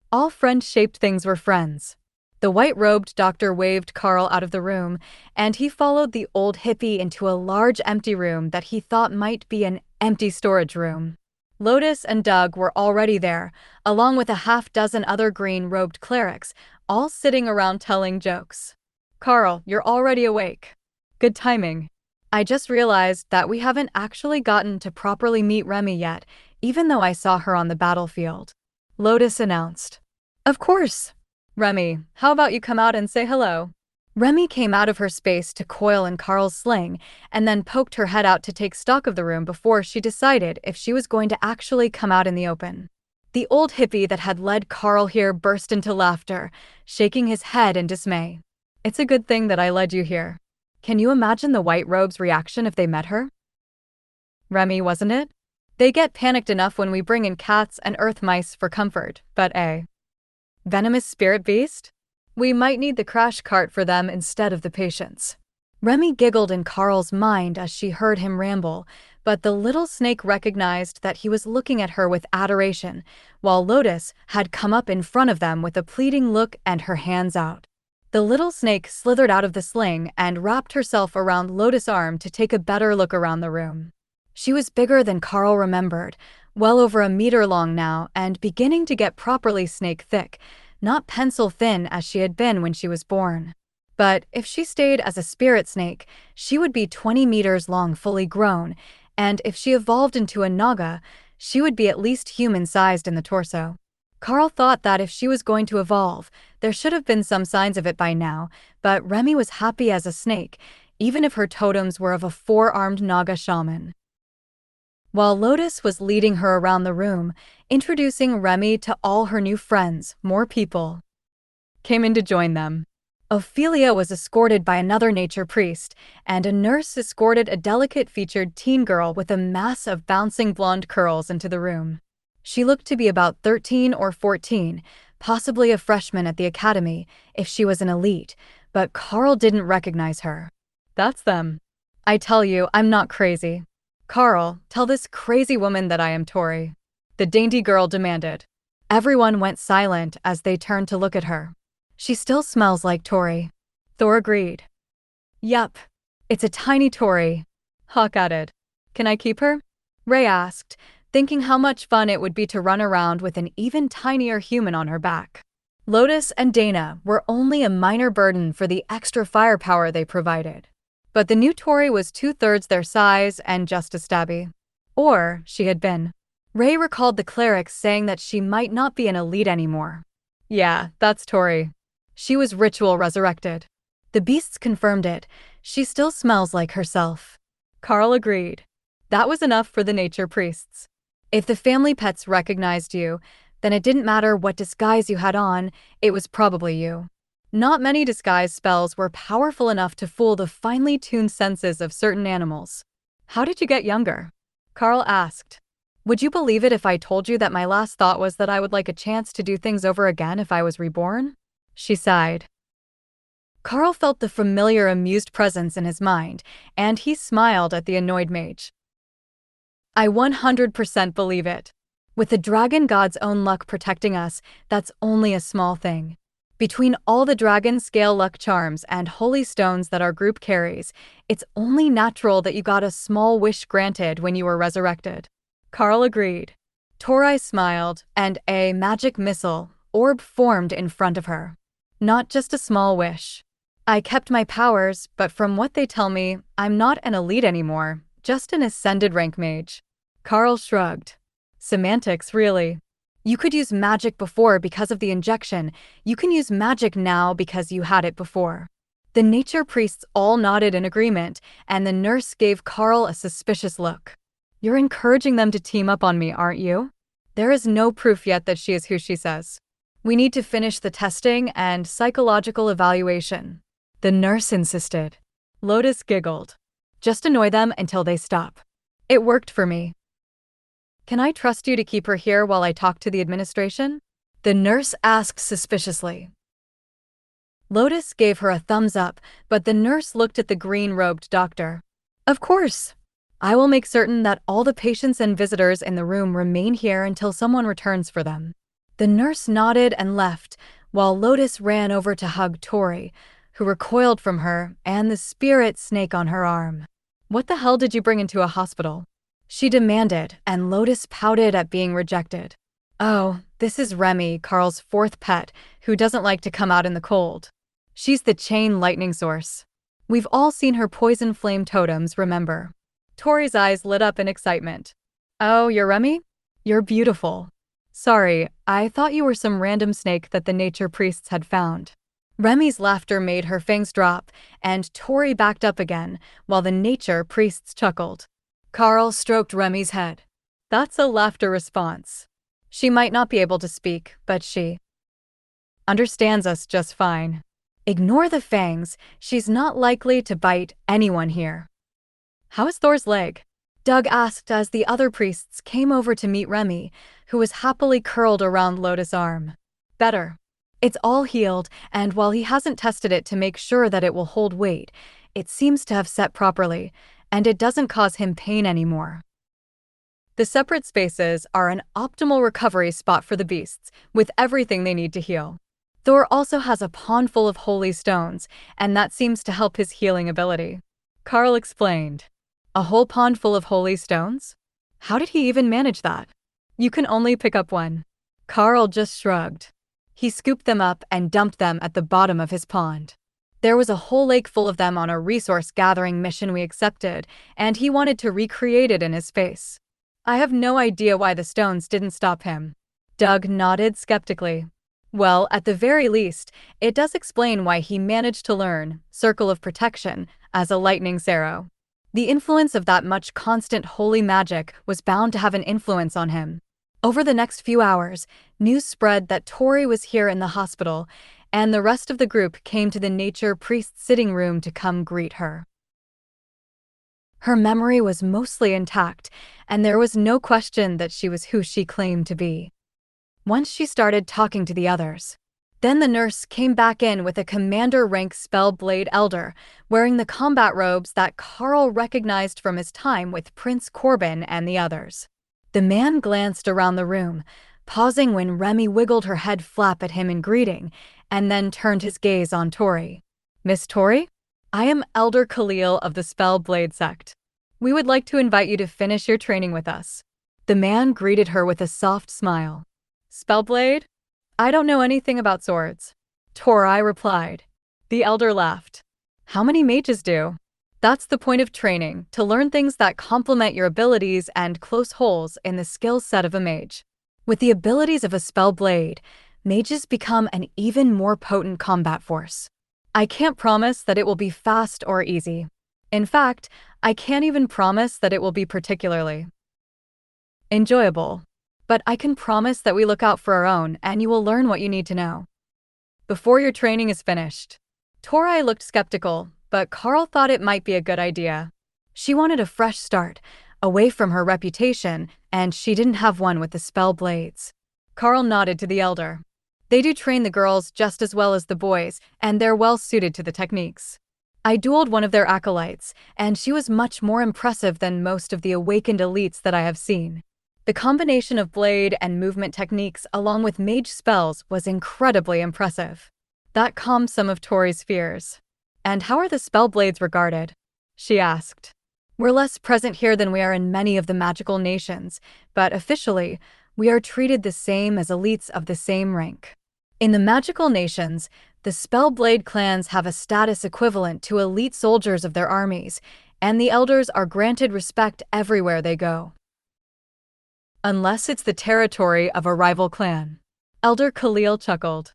S1: all friend-shaped things were friends. The white-robed doctor waved Karl out of the room, and he followed the old hippie into a large empty room that he thought might be an empty storage room. Lotus and Doug were already there, along with a half-dozen other green-robed clerics, all sitting around telling jokes. Karl, you're already awake. Good timing. I just realized that we haven't actually gotten to properly meet Remy yet, even though I saw her on the battlefield. Lotus announced. Of course. Remy, how about you come out and say hello? Remy came out of her space to coil in Karl's sling, and then poked her head out to take stock of the room before she decided if she was going to actually come out in the open. The old hippie that had led Karl here burst into laughter, shaking his head in dismay. It's a good thing that I led you here. Can you imagine the white robe's reaction if they met her? Remy, wasn't it? They get panicked enough when we bring in cats and earth mice for comfort, but venomous spirit beast? We might need the crash cart for them instead of the patients. Remy giggled in Karl's mind as she heard him ramble, but the little snake recognized that he was looking at her with adoration, while Lotus had come up in front of them with a pleading look and her hands out. The little snake slithered out of the sling and wrapped herself around Lotus' arm to take a better look around the room. She was bigger than Karl remembered, well over a meter long now and beginning to get properly snake thick, not pencil thin as she had been when she was born. But if she stayed as a spirit snake, she would be 20 meters long fully grown, and if she evolved into a naga, she would be at least human-sized in the torso. Karl thought that if she was going to evolve, there should have been some signs of it by now, but Remy was happy as a snake, even if her totems were of a four-armed naga shaman. While Lotus was leading her around the room, introducing Remy to all her new friends, more people came in to join them. Ophelia was escorted by another nature priest, and a nurse escorted a delicate-featured teen girl with a mass of bouncing blonde curls into the room. She looked to be about 13 or 14, possibly a freshman at the academy, if she was an elite, but Karl didn't recognize her. That's them. I tell you, I'm not crazy. Karl, tell this crazy woman that I am Tori. The dainty girl demanded. Everyone went silent as they turned to look at her. She still smells like Tori. Thor agreed. Yup. It's a tiny Tori. Hawk added. Can I keep her? Ray asked, thinking how much fun it would be to run around with an even tinier human on her back. Lotus and Dana were only a minor burden for the extra firepower they provided. But the new Tori was 2/3 their size and just as stabby. Or she had been. Ray recalled the clerics saying that she might not be an elite anymore. Yeah, that's Tori. She was ritual resurrected. The beasts confirmed it. She still smells like herself. Karl agreed. That was enough for the nature priests. If the family pets recognized you, then it didn't matter what disguise you had on, it was probably you. Not many disguise spells were powerful enough to fool the finely tuned senses of certain animals. How did you get younger? Karl asked. Would you believe it if I told you that my last thought was that I would like a chance to do things over again if I was reborn? She sighed. Karl felt the familiar amused presence in his mind, and he smiled at the annoyed mage. I 100% believe it. With the dragon god's own luck protecting us, that's only a small thing. Between all the dragon scale luck charms and holy stones that our group carries, it's only natural that you got a small wish granted when you were resurrected. Karl agreed. Tori smiled, and a magic missile orb formed in front of her. Not just a small wish. I kept my powers, but from what they tell me, I'm not an elite anymore, just an ascended rank mage. Karl shrugged. Semantics, really. You could use magic before because of the injection. You can use magic now because you had it before. The nature priests all nodded in agreement, and the nurse gave Karl a suspicious look. You're encouraging them to team up on me, aren't you? There is no proof yet that she is who she says. We need to finish the testing and psychological evaluation. The nurse insisted. Lotus giggled. Just annoy them until they stop. It worked for me. Can I trust you to keep her here while I talk to the administration? The nurse asked suspiciously. Lotus gave her a thumbs up, but the nurse looked at the green-robed doctor. Of course. I will make certain that all the patients and visitors in the room remain here until someone returns for them. The nurse nodded and left, while Lotus ran over to hug Tori, who recoiled from her, and the spirit snake on her arm. What the hell did you bring into a hospital? She demanded, and Lotus pouted at being rejected. Oh, this is Remy, Karl's fourth pet, who doesn't like to come out in the cold. She's the chain lightning source. We've all seen her poison flame totems, remember? Tori's eyes lit up in excitement. Oh, you're Remy? You're beautiful. Sorry, I thought you were some random snake that the nature priests had found. Remy's laughter made her fangs drop, and Tori backed up again, while the nature priests chuckled. Karl stroked Remy's head. That's a laughter response. She might not be able to speak, but she understands us just fine. Ignore the fangs, she's not likely to bite anyone here. How is Thor's leg? Doug asked as the other priests came over to meet Remy, who was happily curled around Lotus' arm. Better. It's all healed, and while he hasn't tested it to make sure that it will hold weight, it seems to have set properly, and it doesn't cause him pain anymore. The separate spaces are an optimal recovery spot for the beasts, with everything they need to heal. Thor also has a pond full of holy stones, and that seems to help his healing ability. Karl explained. A whole pond full of holy stones? How did he even manage that? You can only pick up one. Karl just shrugged. He scooped them up and dumped them at the bottom of his pond. There was a whole lake full of them on a resource-gathering mission we accepted, and he wanted to recreate it in his space. I have no idea why the stones didn't stop him. Doug nodded skeptically. Well, at the very least, it does explain why he managed to learn Circle of Protection as a lightning's arrow. The influence of that much constant holy magic was bound to have an influence on him. Over the next few hours, news spread that Tori was here in the hospital, and the rest of the group came to the nature priest's sitting room to come greet her. Her memory was mostly intact, and there was no question that she was who she claimed to be. Once she started talking to the others. Then the nurse came back in with a commander-rank Spellblade Elder, wearing the combat robes that Karl recognized from his time with Prince Corbin and the others. The man glanced around the room, pausing when Remy wiggled her head flap at him in greeting, and then turned his gaze on Tori. Miss Tori? I am Elder Khalil of the Spellblade sect. We would like to invite you to finish your training with us. The man greeted her with a soft smile. Spellblade? I don't know anything about swords. Tori replied. The elder laughed. How many mages do? That's the point of training, to learn things that complement your abilities and close holes in the skill set of a mage. With the abilities of a Spellblade, mages become an even more potent combat force. I can't promise that it will be fast or easy. In fact, I can't even promise that it will be particularly enjoyable. But I can promise that we look out for our own and you will learn what you need to know. Before your training is finished. Tori looked skeptical, but Karl thought it might be a good idea. She wanted a fresh start, away from her reputation, and she didn't have one with the Spellblades. Karl nodded to the elder. They do train the girls just as well as the boys, and they're well suited to the techniques. I dueled one of their acolytes, and she was much more impressive than most of the awakened elites that I have seen. The combination of blade and movement techniques along with mage spells was incredibly impressive. That calmed some of Tori's fears. And how are the Spellblades regarded? She asked. We're less present here than we are in many of the magical nations, but officially, we are treated the same as elites of the same rank. In the magical nations, The Spellblade clans have a status equivalent to elite soldiers of their armies, and the elders are granted respect everywhere they go. Unless it's the territory of a rival clan. Elder Khalil chuckled.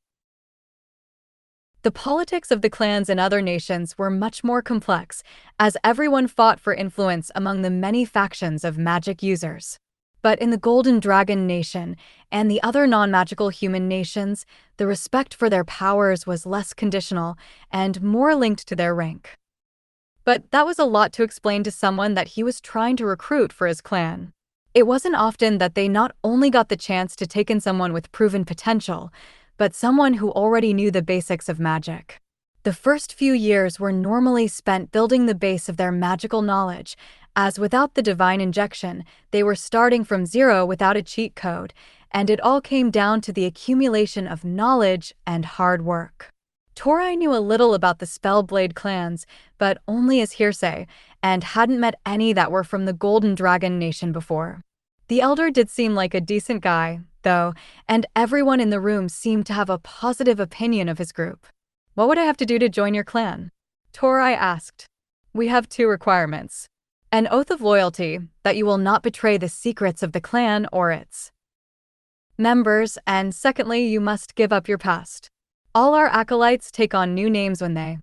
S1: The politics of the clans in other nations were much more complex, as everyone fought for influence among the many factions of magic users. But in the Golden Dragon Nation and the other non-magical human nations, the respect for their powers was less conditional and more linked to their rank. But that was a lot to explain to someone that he was trying to recruit for his clan. It wasn't often that they not only got the chance to take in someone with proven potential, but someone who already knew the basics of magic. The first few years were normally spent building the base of their magical knowledge, as without the divine injection, they were starting from zero without a cheat code, and it all came down to the accumulation of knowledge and hard work. Tori knew a little about the Spellblade clans, but only as hearsay, and hadn't met any that were from the Golden Dragon Nation before. The elder did seem like a decent guy, though, and everyone in the room seemed to have a positive opinion of his group. "What would I have to do to join your clan?" Tori asked. "We have 2 requirements. An oath of loyalty, that you will not betray the secrets of the clan or its members, and secondly, you must give up your past. All our acolytes take on new names when they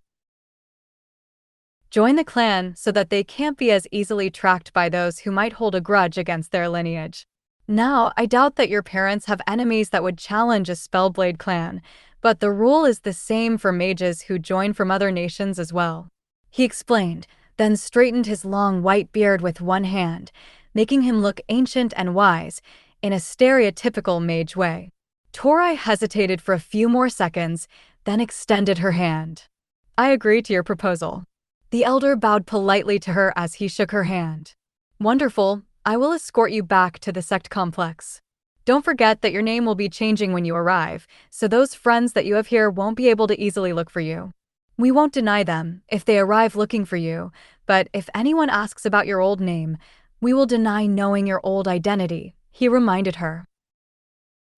S1: join the clan so that they can't be as easily tracked by those who might hold a grudge against their lineage. Now, I doubt that your parents have enemies that would challenge a Spellblade clan, but the rule is the same for mages who join from other nations as well," he explained, then straightened his long white beard with one hand, making him look ancient and wise, in a stereotypical mage way. Tori hesitated for a few more seconds, then extended her hand. "I agree to your proposal." The elder bowed politely to her as he shook her hand. "Wonderful, I will escort you back to the sect complex. Don't forget that your name will be changing when you arrive, so those friends that you have here won't be able to easily look for you. We won't deny them if they arrive looking for you, but if anyone asks about your old name, we will deny knowing your old identity," he reminded her.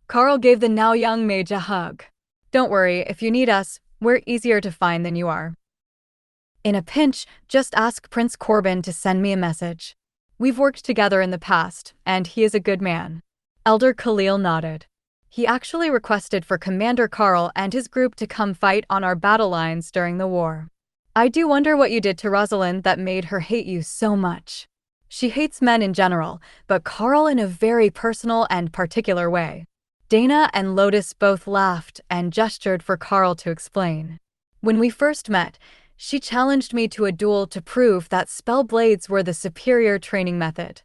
S1: Karl gave the now young mage a hug. "Don't worry, if you need us, we're easier to find than you are. In a pinch, just ask Prince Corbin to send me a message. We've worked together in the past, and he is a good man." Elder Khalil nodded. "He actually requested for Commander Karl and his group to come fight on our battle lines during the war. I do wonder what you did to Rosalind that made her hate you so much. She hates men in general, but Karl in a very personal and particular way." Dana and Lotus both laughed and gestured for Karl to explain. "When we first met, she challenged me to a duel to prove that spellblades were the superior training method.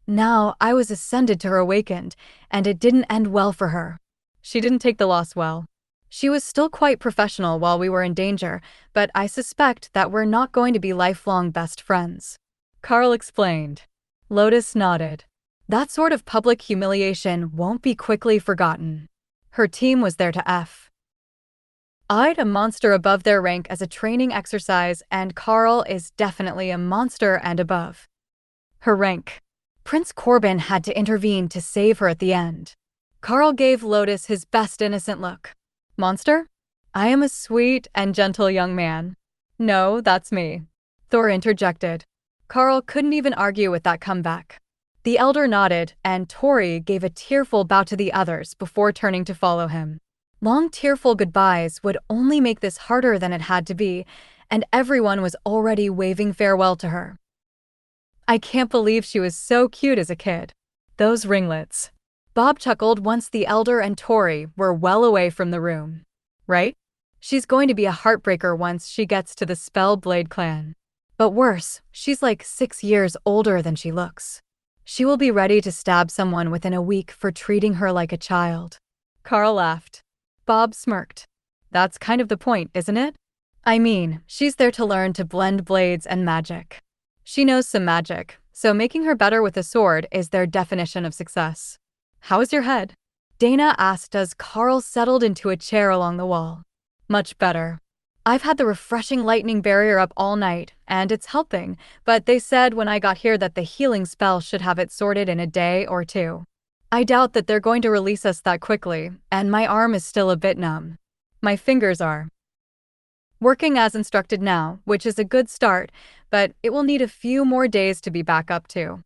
S1: Now I was ascended to her awakened, and it didn't end well for her. She didn't take the loss well. She was still quite professional while we were in danger, but I suspect that we're not going to be lifelong best friends," Karl explained. Lotus nodded. "That sort of public humiliation won't be quickly forgotten. Her team was there to eyed a monster above their rank as a training exercise, and Karl is definitely a monster and above her rank. Prince Corbin had to intervene to save her at the end." Karl gave Lotus his best innocent look. "Monster? I am a sweet and gentle young man." "No, that's me," Thor interjected. Karl couldn't even argue with that comeback. The elder nodded, and Tori gave a tearful bow to the others before turning to follow him. Long tearful goodbyes would only make this harder than it had to be, and everyone was already waving farewell to her. "I can't believe she was so cute as a kid. Those ringlets." Bob chuckled once the elder and Tori were well away from the room. "Right? She's going to be a heartbreaker once she gets to the Spellblade clan. But worse, she's like 6 years older than she looks. She will be ready to stab someone within a week for treating her like a child." Karl laughed. Bob smirked. "That's kind of the point, isn't it? I mean, she's there to learn to blend blades and magic. She knows some magic, so making her better with a sword is their definition of success." "How is your head?" Dana asked as Karl settled into a chair along the wall. "Much better. I've had the refreshing lightning barrier up all night, and it's helping, but they said when I got here that the healing spell should have it sorted in a day or 2. I doubt that they're going to release us that quickly, and my arm is still a bit numb. My fingers are." Working as instructed now, which is a good start, but it will need a few more days to be back up to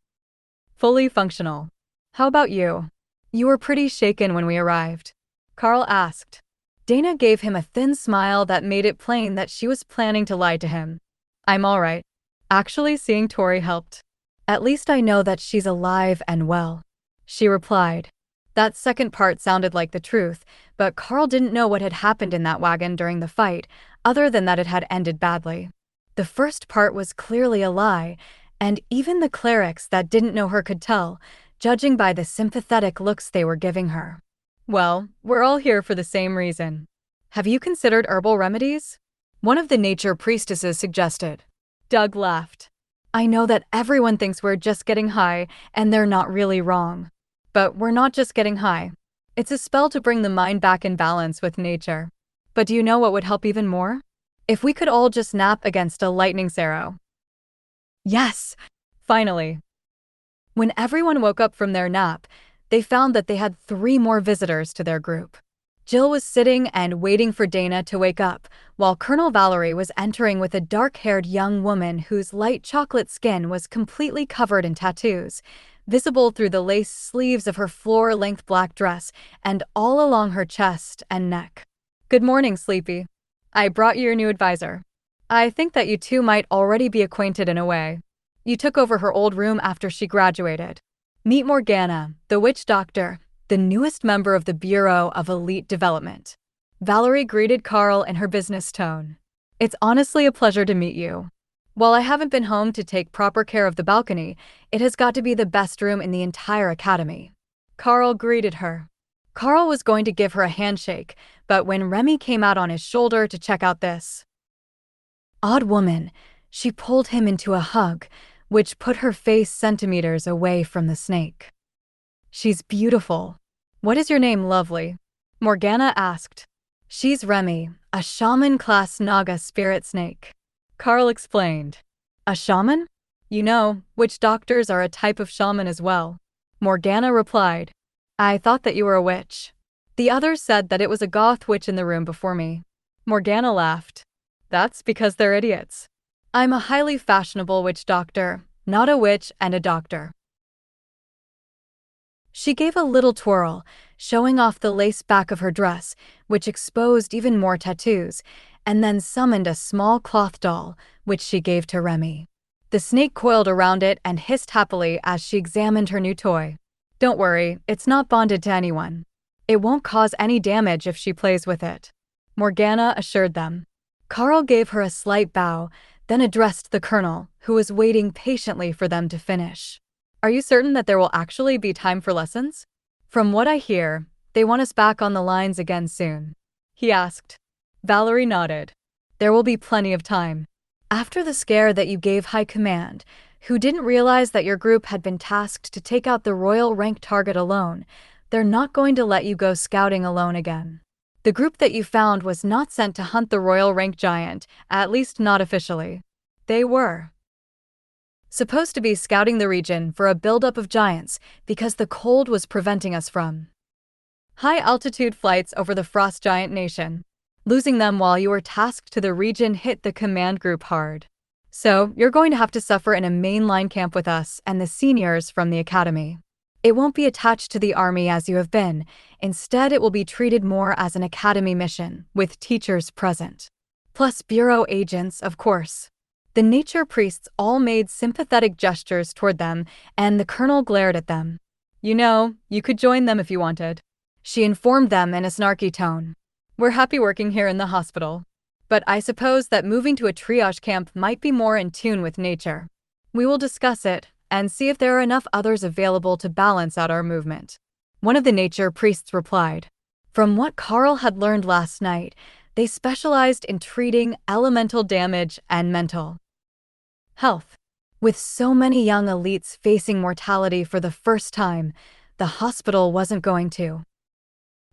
S1: fully functional. How about you? You were pretty shaken when we arrived. Karl asked. Dana gave him a thin smile that made it plain that she was planning to lie to him. I'm all right. Actually, seeing Tori helped. At least I know that she's alive and well, she replied. That second part sounded like the truth, but Karl didn't know what had happened in that wagon during the fight, other than that it had ended badly. The first part was clearly a lie, and even the clerics that didn't know her could tell, judging by the sympathetic looks they were giving her. Well, we're all here for the same reason. Have you considered herbal remedies? One of the nature priestesses suggested. Doug laughed. I know that everyone thinks we're just getting high, and they're not really wrong. But we're not just getting high. It's a spell to bring the mind back in balance with nature. But do you know what would help even more? If we could all just nap against a lightning arrow. Yes! Finally. When everyone woke up from their nap, they found that they had 3 more visitors to their group. Jill was sitting and waiting for Dana to wake up, while Colonel Valerie was entering with a dark-haired young woman whose light chocolate skin was completely covered in tattoos, visible through the lace sleeves of her floor-length black dress and all along her chest and neck. Good morning, Sleepy. I brought you your new advisor. I think that you two might already be acquainted in a way. You took over her old room after she graduated. Meet Morgana, the witch doctor, the newest member of the Bureau of Elite Development. Valerie greeted Karl in her business tone. It's honestly a pleasure to meet you. While I haven't been home to take proper care of the balcony, it has got to be the best room in the entire academy. Karl greeted her. Karl was going to give her a handshake, but when Remy came out on his shoulder to check out this odd woman, she pulled him into a hug, which put her face centimeters away from the snake. She's beautiful. What is your name, lovely? Morgana asked. She's Remy, a shaman-class Naga spirit snake. Karl explained. A shaman? You know, witch doctors are a type of shaman as well. Morgana replied. I thought that you were a witch. The others said that it was a goth witch in the room before me. Morgana laughed. That's because they're idiots. I'm a highly fashionable witch doctor, not a witch and a doctor. She gave a little twirl, showing off the lace back of her dress, which exposed even more tattoos, and then summoned a small cloth doll, which she gave to Remy. The snake coiled around it and hissed happily as she examined her new toy. Don't worry, it's not bonded to anyone. It won't cause any damage if she plays with it, Morgana assured them. Karl gave her a slight bow, then addressed the colonel, who was waiting patiently for them to finish. Are you certain that there will actually be time for lessons? From what I hear, they want us back on the lines again soon, he asked. Valerie nodded. There will be plenty of time. After the scare that you gave High Command, who didn't realize that your group had been tasked to take out the royal rank target alone, they're not going to let you go scouting alone again. The group that you found was not sent to hunt the royal rank giant, at least not officially. They were supposed to be scouting the region for a buildup of giants because the cold was preventing us from high-altitude flights over the frost giant nation. Losing them while you were tasked to the region hit the command group hard. So, you're going to have to suffer in a mainline camp with us and the seniors from the academy. It won't be attached to the army as you have been. Instead, it will be treated more as an academy mission, with teachers present. Plus bureau agents, of course. The nature priests all made sympathetic gestures toward them, and the colonel glared at them. You know, you could join them if you wanted. She informed them in a snarky tone. We're happy working here in the hospital. But I suppose that moving to a triage camp might be more in tune with nature. We will discuss it, and see if there are enough others available to balance out our movement. One of the nature priests replied. From what Karl had learned last night, they specialized in treating elemental damage and mental health. With so many young elites facing mortality for the first time, the hospital wasn't going to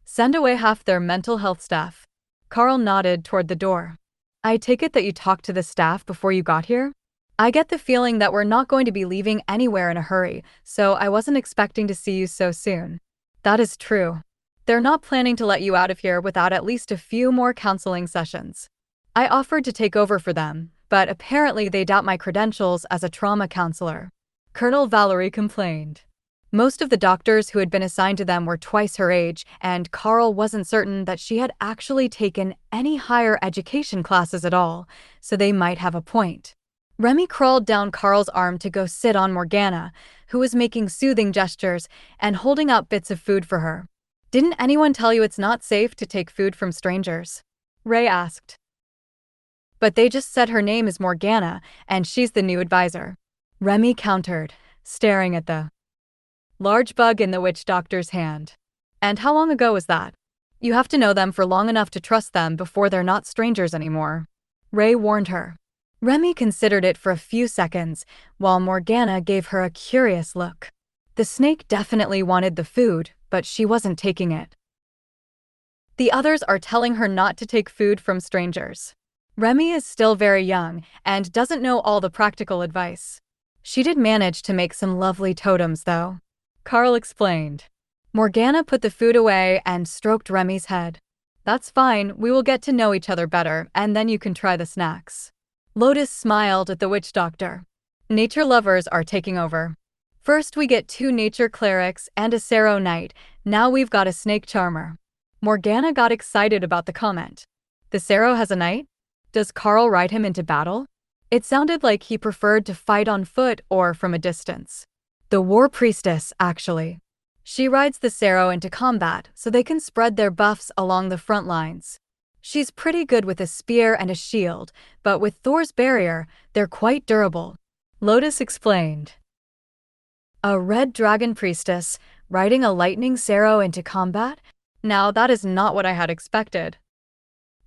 S1: send away half their mental health staff. Karl nodded toward the door. I take it that you talked to the staff before you got here? I get the feeling that we're not going to be leaving anywhere in a hurry, so I wasn't expecting to see you so soon. That is true. They're not planning to let you out of here without at least a few more counseling sessions. I offered to take over for them, but apparently they doubt my credentials as a trauma counselor. Colonel Valerie complained. Most of the doctors who had been assigned to them were twice her age, and Karl wasn't certain that she had actually taken any higher education classes at all, so they might have a point. Remy crawled down Karl's arm to go sit on Morgana, who was making soothing gestures and holding out bits of food for her. "Didn't anyone tell you it's not safe to take food from strangers?" Ray asked. "But they just said her name is Morgana, and she's the new advisor," Remy countered, staring at the large bug in the witch doctor's hand. "And how long ago was that? You have to know them for long enough to trust them before they're not strangers anymore," Ray warned her. Remy considered it for a few seconds, while Morgana gave her a curious look. The snake definitely wanted the food, but she wasn't taking it. "The others are telling her not to take food from strangers. Remy is still very young and doesn't know all the practical advice. She did manage to make some lovely totems, though," Karl explained. Morgana put the food away and stroked Remy's head. "That's fine, we will get to know each other better, and then you can try the snacks." Lotus smiled at the witch doctor. "Nature lovers are taking over. First we get 2 nature clerics and a Cerro Knight, now we've got a snake charmer." Morgana got excited about the comment. "The Cerro has a knight? Does Karl ride him into battle?" It sounded like he preferred to fight on foot or from a distance. "The war priestess, actually. She rides the Cerro into combat so they can spread their buffs along the front lines. She's pretty good with a spear and a shield, but with Thor's barrier, they're quite durable," Lotus explained. "A red dragon priestess riding a lightning Cerro into combat? Now that is not what I had expected,"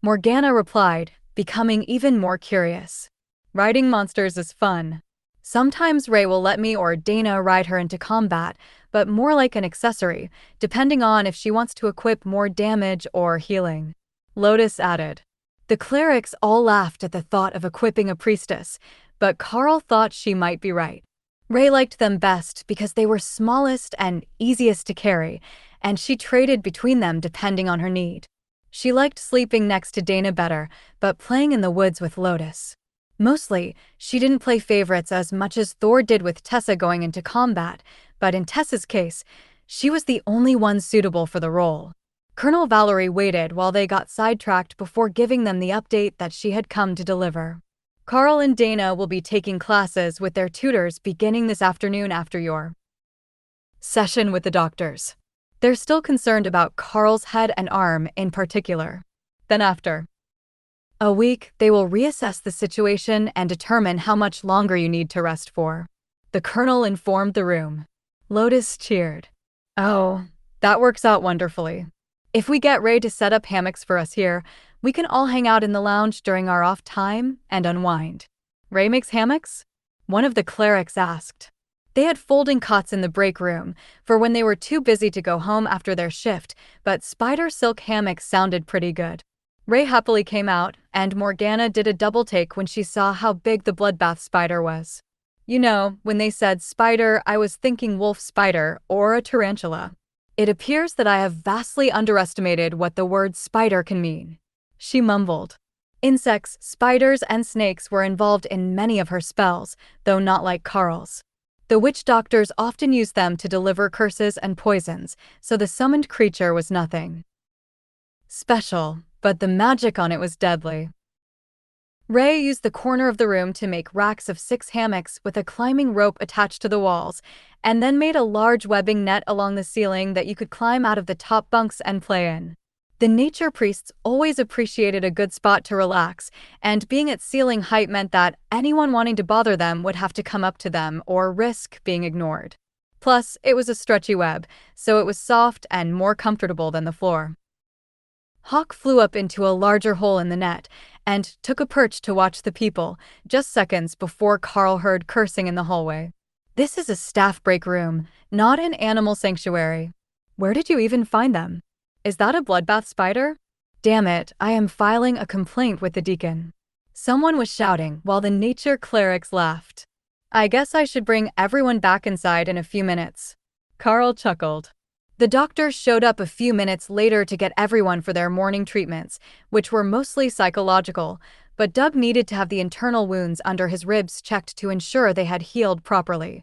S1: Morgana replied, becoming even more curious. "Riding monsters is fun. Sometimes Ray will let me or Dana ride her into combat, but more like an accessory, depending on if she wants to equip more damage or healing," Lotus added. The clerics all laughed at the thought of equipping a priestess, but Karl thought she might be right. Ray liked them best because they were smallest and easiest to carry, and she traded between them depending on her need. She liked sleeping next to Dana better, but playing in the woods with Lotus. Mostly, she didn't play favorites as much as Thor did with Tessa going into combat, but in Tessa's case, she was the only one suitable for the role. Colonel Valerie waited while they got sidetracked before giving them the update that she had come to deliver. "Karl and Dana will be taking classes with their tutors beginning this afternoon after your session with the doctors. They're still concerned about Karl's head and arm in particular. Then after a week, they will reassess the situation and determine how much longer you need to rest for," the colonel informed the room. Lotus cheered. "Oh, that works out wonderfully. If we get Ray to set up hammocks for us here, we can all hang out in the lounge during our off time and unwind." "Ray makes hammocks?" one of the clerics asked. They had folding cots in the break room for when they were too busy to go home after their shift, but spider silk hammocks sounded pretty good. Ray happily came out, and Morgana did a double take when she saw how big the bloodbath spider was. "You know, when they said spider, I was thinking wolf spider or a tarantula. It appears that I have vastly underestimated what the word spider can mean," she mumbled. Insects, spiders, and snakes were involved in many of her spells, though not like Karl's. The witch doctors often used them to deliver curses and poisons, so the summoned creature was nothing special, but the magic on it was deadly. Ray used the corner of the room to make racks of 6 hammocks with a climbing rope attached to the walls, and then made a large webbing net along the ceiling that you could climb out of the top bunks and play in. The nature priests always appreciated a good spot to relax, and being at ceiling height meant that anyone wanting to bother them would have to come up to them or risk being ignored. Plus, it was a stretchy web, so it was soft and more comfortable than the floor. Hawk flew up into a larger hole in the net and took a perch to watch the people, just seconds before Karl heard cursing in the hallway. "This is a staff break room, not an animal sanctuary. Where did you even find them? Is that a bloodbath spider? Damn it, I am filing a complaint with the deacon." Someone was shouting while the nature clerics laughed. "I guess I should bring everyone back inside in a few minutes," Karl chuckled. The doctor showed up a few minutes later to get everyone for their morning treatments, which were mostly psychological, but Doug needed to have the internal wounds under his ribs checked to ensure they had healed properly.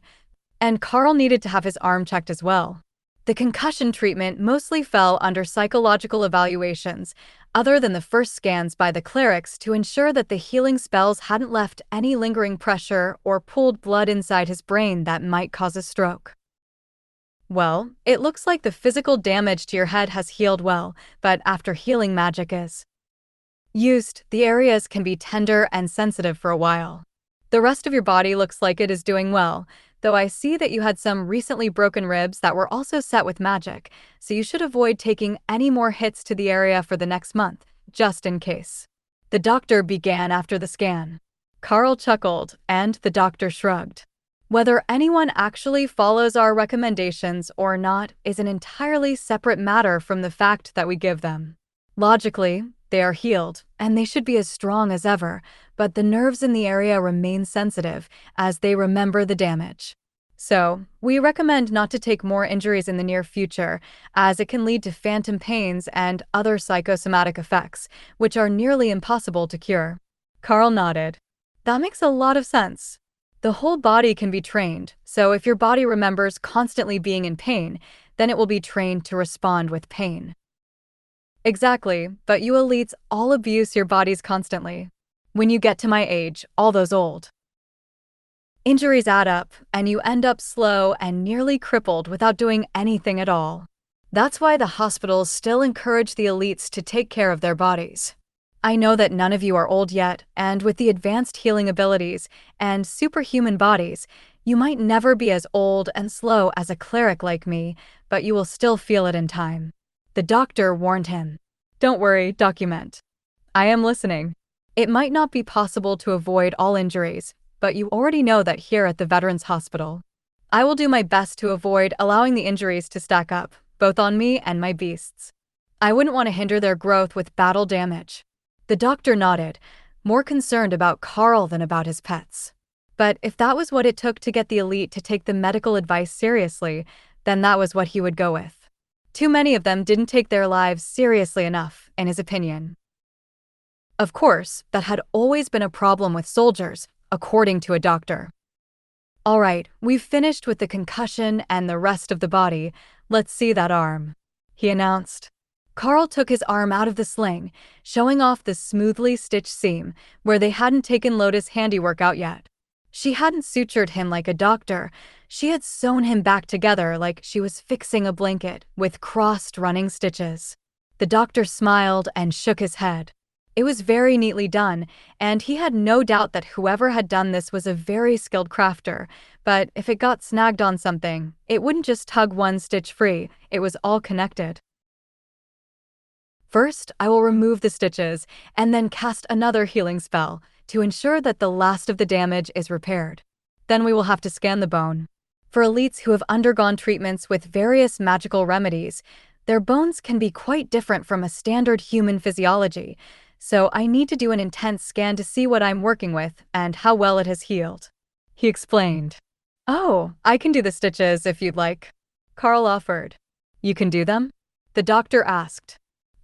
S1: And Karl needed to have his arm checked as well. The concussion treatment mostly fell under psychological evaluations, other than the first scans by the clerics to ensure that the healing spells hadn't left any lingering pressure or pooled blood inside his brain that might cause a stroke. Well, it looks like the physical damage to your head has healed well, but after healing magic is used, the areas can be tender and sensitive for a while. The rest of your body looks like it is doing well, though I see that you had some recently broken ribs that were also set with magic, so you should avoid taking any more hits to the area for the next month, just in case. The doctor began after the scan. Karl chuckled, and the doctor shrugged. Whether anyone actually follows our recommendations or not is an entirely separate matter from the fact that we give them. Logically, they are healed, and they should be as strong as ever, but the nerves in the area remain sensitive as they remember the damage. So, we recommend not to take more injuries in the near future, as it can lead to phantom pains and other psychosomatic effects, which are nearly impossible to cure. Karl nodded. That makes a lot of sense. The whole body can be trained, so if your body remembers constantly being in pain, then it will be trained to respond with pain. Exactly, but you elites all abuse your bodies constantly. When you get to my age, all those old injuries add up, and you end up slow and nearly crippled without doing anything at all. That's why the hospitals still encourage the elites to take care of their bodies. I know that none of you are old yet, and with the advanced healing abilities and superhuman bodies, you might never be as old and slow as a cleric like me, but you will still feel it in time. The doctor warned him. Don't worry, document. I am listening. It might not be possible to avoid all injuries, but you already know that here at the Veterans Hospital. I will do my best to avoid allowing the injuries to stack up, both on me and my beasts. I wouldn't want to hinder their growth with battle damage. The doctor nodded, more concerned about Karl than about his pets. But if that was what it took to get the elite to take the medical advice seriously, then that was what he would go with. Too many of them didn't take their lives seriously enough, in his opinion. Of course, that had always been a problem with soldiers, according to a doctor. All right, we've finished with the concussion and the rest of the body. Let's see that arm, he announced. Karl took his arm out of the sling, showing off the smoothly stitched seam, where they hadn't taken Lotus' handiwork out yet. She hadn't sutured him like a doctor. She had sewn him back together like she was fixing a blanket, with crossed running stitches. The doctor smiled and shook his head. It was very neatly done, and he had no doubt that whoever had done this was a very skilled crafter, but if it got snagged on something, it wouldn't just tug one stitch free, it was all connected. First, I will remove the stitches, and then cast another healing spell, to ensure that the last of the damage is repaired. Then we will have to scan the bone. For elites who have undergone treatments with various magical remedies, their bones can be quite different from a standard human physiology, so I need to do an intense scan to see what I'm working with and how well it has healed. He explained. Oh, I can do the stitches if you'd like. Karl offered. You can do them? The doctor asked.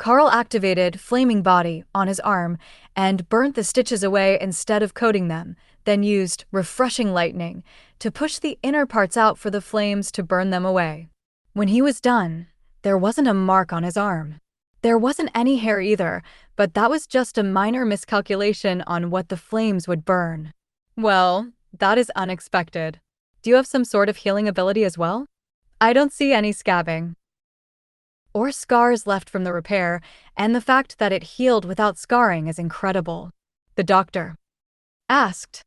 S1: Karl activated Flaming Body on his arm and burnt the stitches away instead of coating them, then used Refreshing Lightning to push the inner parts out for the flames to burn them away. When he was done, there wasn't a mark on his arm. There wasn't any hair either, but that was just a minor miscalculation on what the flames would burn. Well, that is unexpected. Do you have some sort of healing ability as well? I don't see any scabbing or scars left from the repair, and the fact that it healed without scarring is incredible. The doctor asked.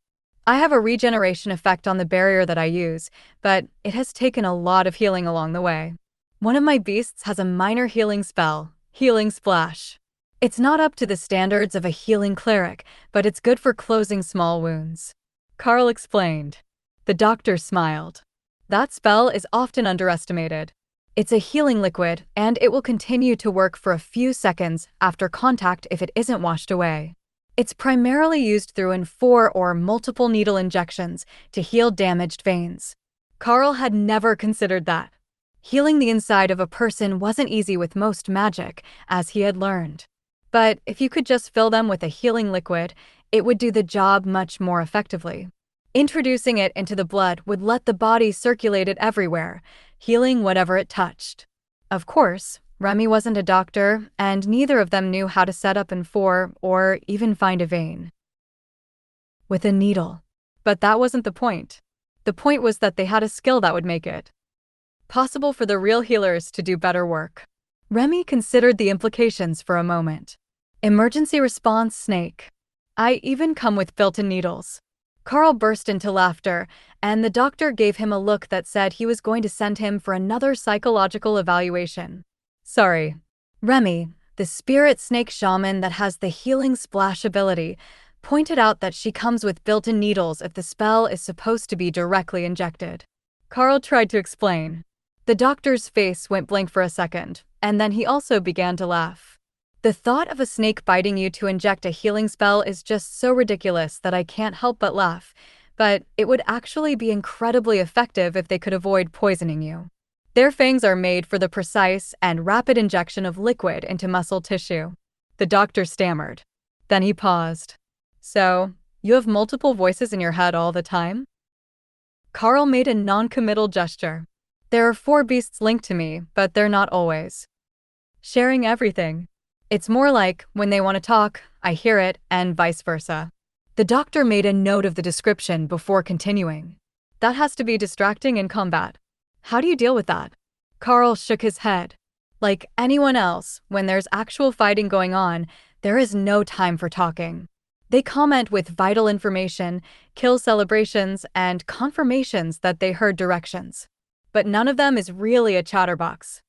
S1: I have a regeneration effect on the barrier that I use, but it has taken a lot of healing along the way. One of my beasts has a minor healing spell, Healing Splash. It's not up to the standards of a healing cleric, but it's good for closing small wounds. Karl explained. The doctor smiled. That spell is often underestimated. It's a healing liquid, and it will continue to work for a few seconds after contact if it isn't washed away. It's primarily used through 4 or multiple needle injections to heal damaged veins. Karl had never considered that. Healing the inside of a person wasn't easy with most magic, as he had learned. But if you could just fill them with a healing liquid, it would do the job much more effectively. Introducing it into the blood would let the body circulate it everywhere, healing whatever it touched. Of course, Remy wasn't a doctor, and neither of them knew how to set up and for, or even find a vein with a needle. But that wasn't the point. The point was that they had a skill that would make it possible for the real healers to do better work. Remy considered the implications for a moment. Emergency response snake. I even come with built-in needles. Karl burst into laughter, and the doctor gave him a look that said he was going to send him for another psychological evaluation. Sorry. Remy, the spirit snake shaman that has the healing splash ability, pointed out that she comes with built-in needles if the spell is supposed to be directly injected. Karl tried to explain. The doctor's face went blank for a second, and then he also began to laugh. The thought of a snake biting you to inject a healing spell is just so ridiculous that I can't help but laugh, but it would actually be incredibly effective if they could avoid poisoning you. Their fangs are made for the precise and rapid injection of liquid into muscle tissue. The doctor stammered. Then he paused. So, you have multiple voices in your head all the time? Karl made a non-committal gesture. There are 4 beasts linked to me, but they're not always sharing everything. It's more like, when they want to talk, I hear it, and vice versa. The doctor made a note of the description before continuing. That has to be distracting in combat. How do you deal with that? Karl shook his head. Like anyone else, when there's actual fighting going on, there is no time for talking. They comment with vital information, kill celebrations, and confirmations that they heard directions. But none of them is really a chatterbox.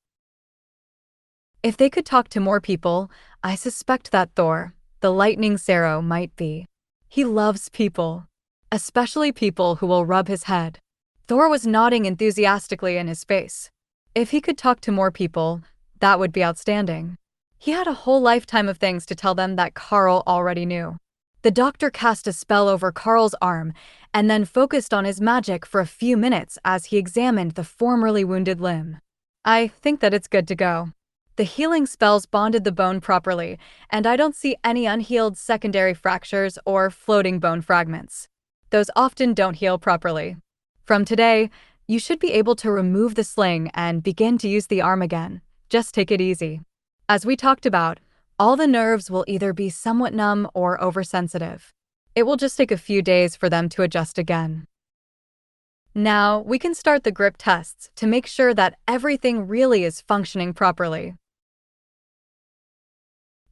S1: If they could talk to more people, I suspect that Thor, the lightning Sparrow, might be. He loves people. Especially people who will rub his head. Thor was nodding enthusiastically in his space. If he could talk to more people, that would be outstanding. He had a whole lifetime of things to tell them that Karl already knew. The doctor cast a spell over Karl's arm and then focused on his magic for a few minutes as he examined the formerly wounded limb. I think that it's good to go. The healing spells bonded the bone properly, and I don't see any unhealed secondary fractures or floating bone fragments. Those often don't heal properly. From today, you should be able to remove the sling and begin to use the arm again. Just take it easy. As we talked about, all the nerves will either be somewhat numb or oversensitive. It will just take a few days for them to adjust again. Now, we can start the grip tests to make sure that everything really is functioning properly.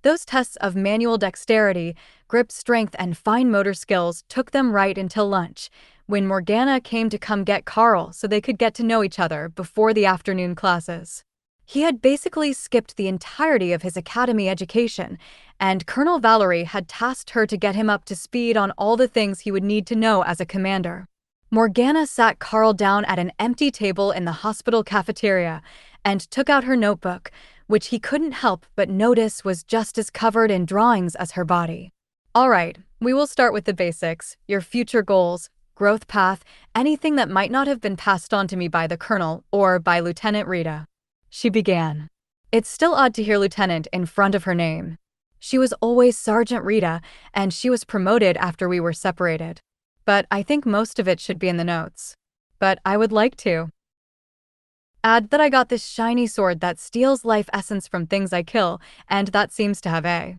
S1: Those tests of manual dexterity, grip strength, and fine motor skills took them right until lunch, when Morgana came to come get Karl so they could get to know each other before the afternoon classes. He had basically skipped the entirety of his academy education, and Colonel Valerie had tasked her to get him up to speed on all the things he would need to know as a commander. Morgana sat Karl down at an empty table in the hospital cafeteria and took out her notebook, which he couldn't help but notice was just as covered in drawings as her body. All right, we will start with the basics, your future goals, growth path, anything that might not have been passed on to me by the Colonel or by Lieutenant Rita. She began. It's still odd to hear Lieutenant in front of her name. She was always Sergeant Rita, and she was promoted after we were separated. But I think most of it should be in the notes. But I would like to add that I got this shiny sword that steals life essence from things I kill, and that seems to have a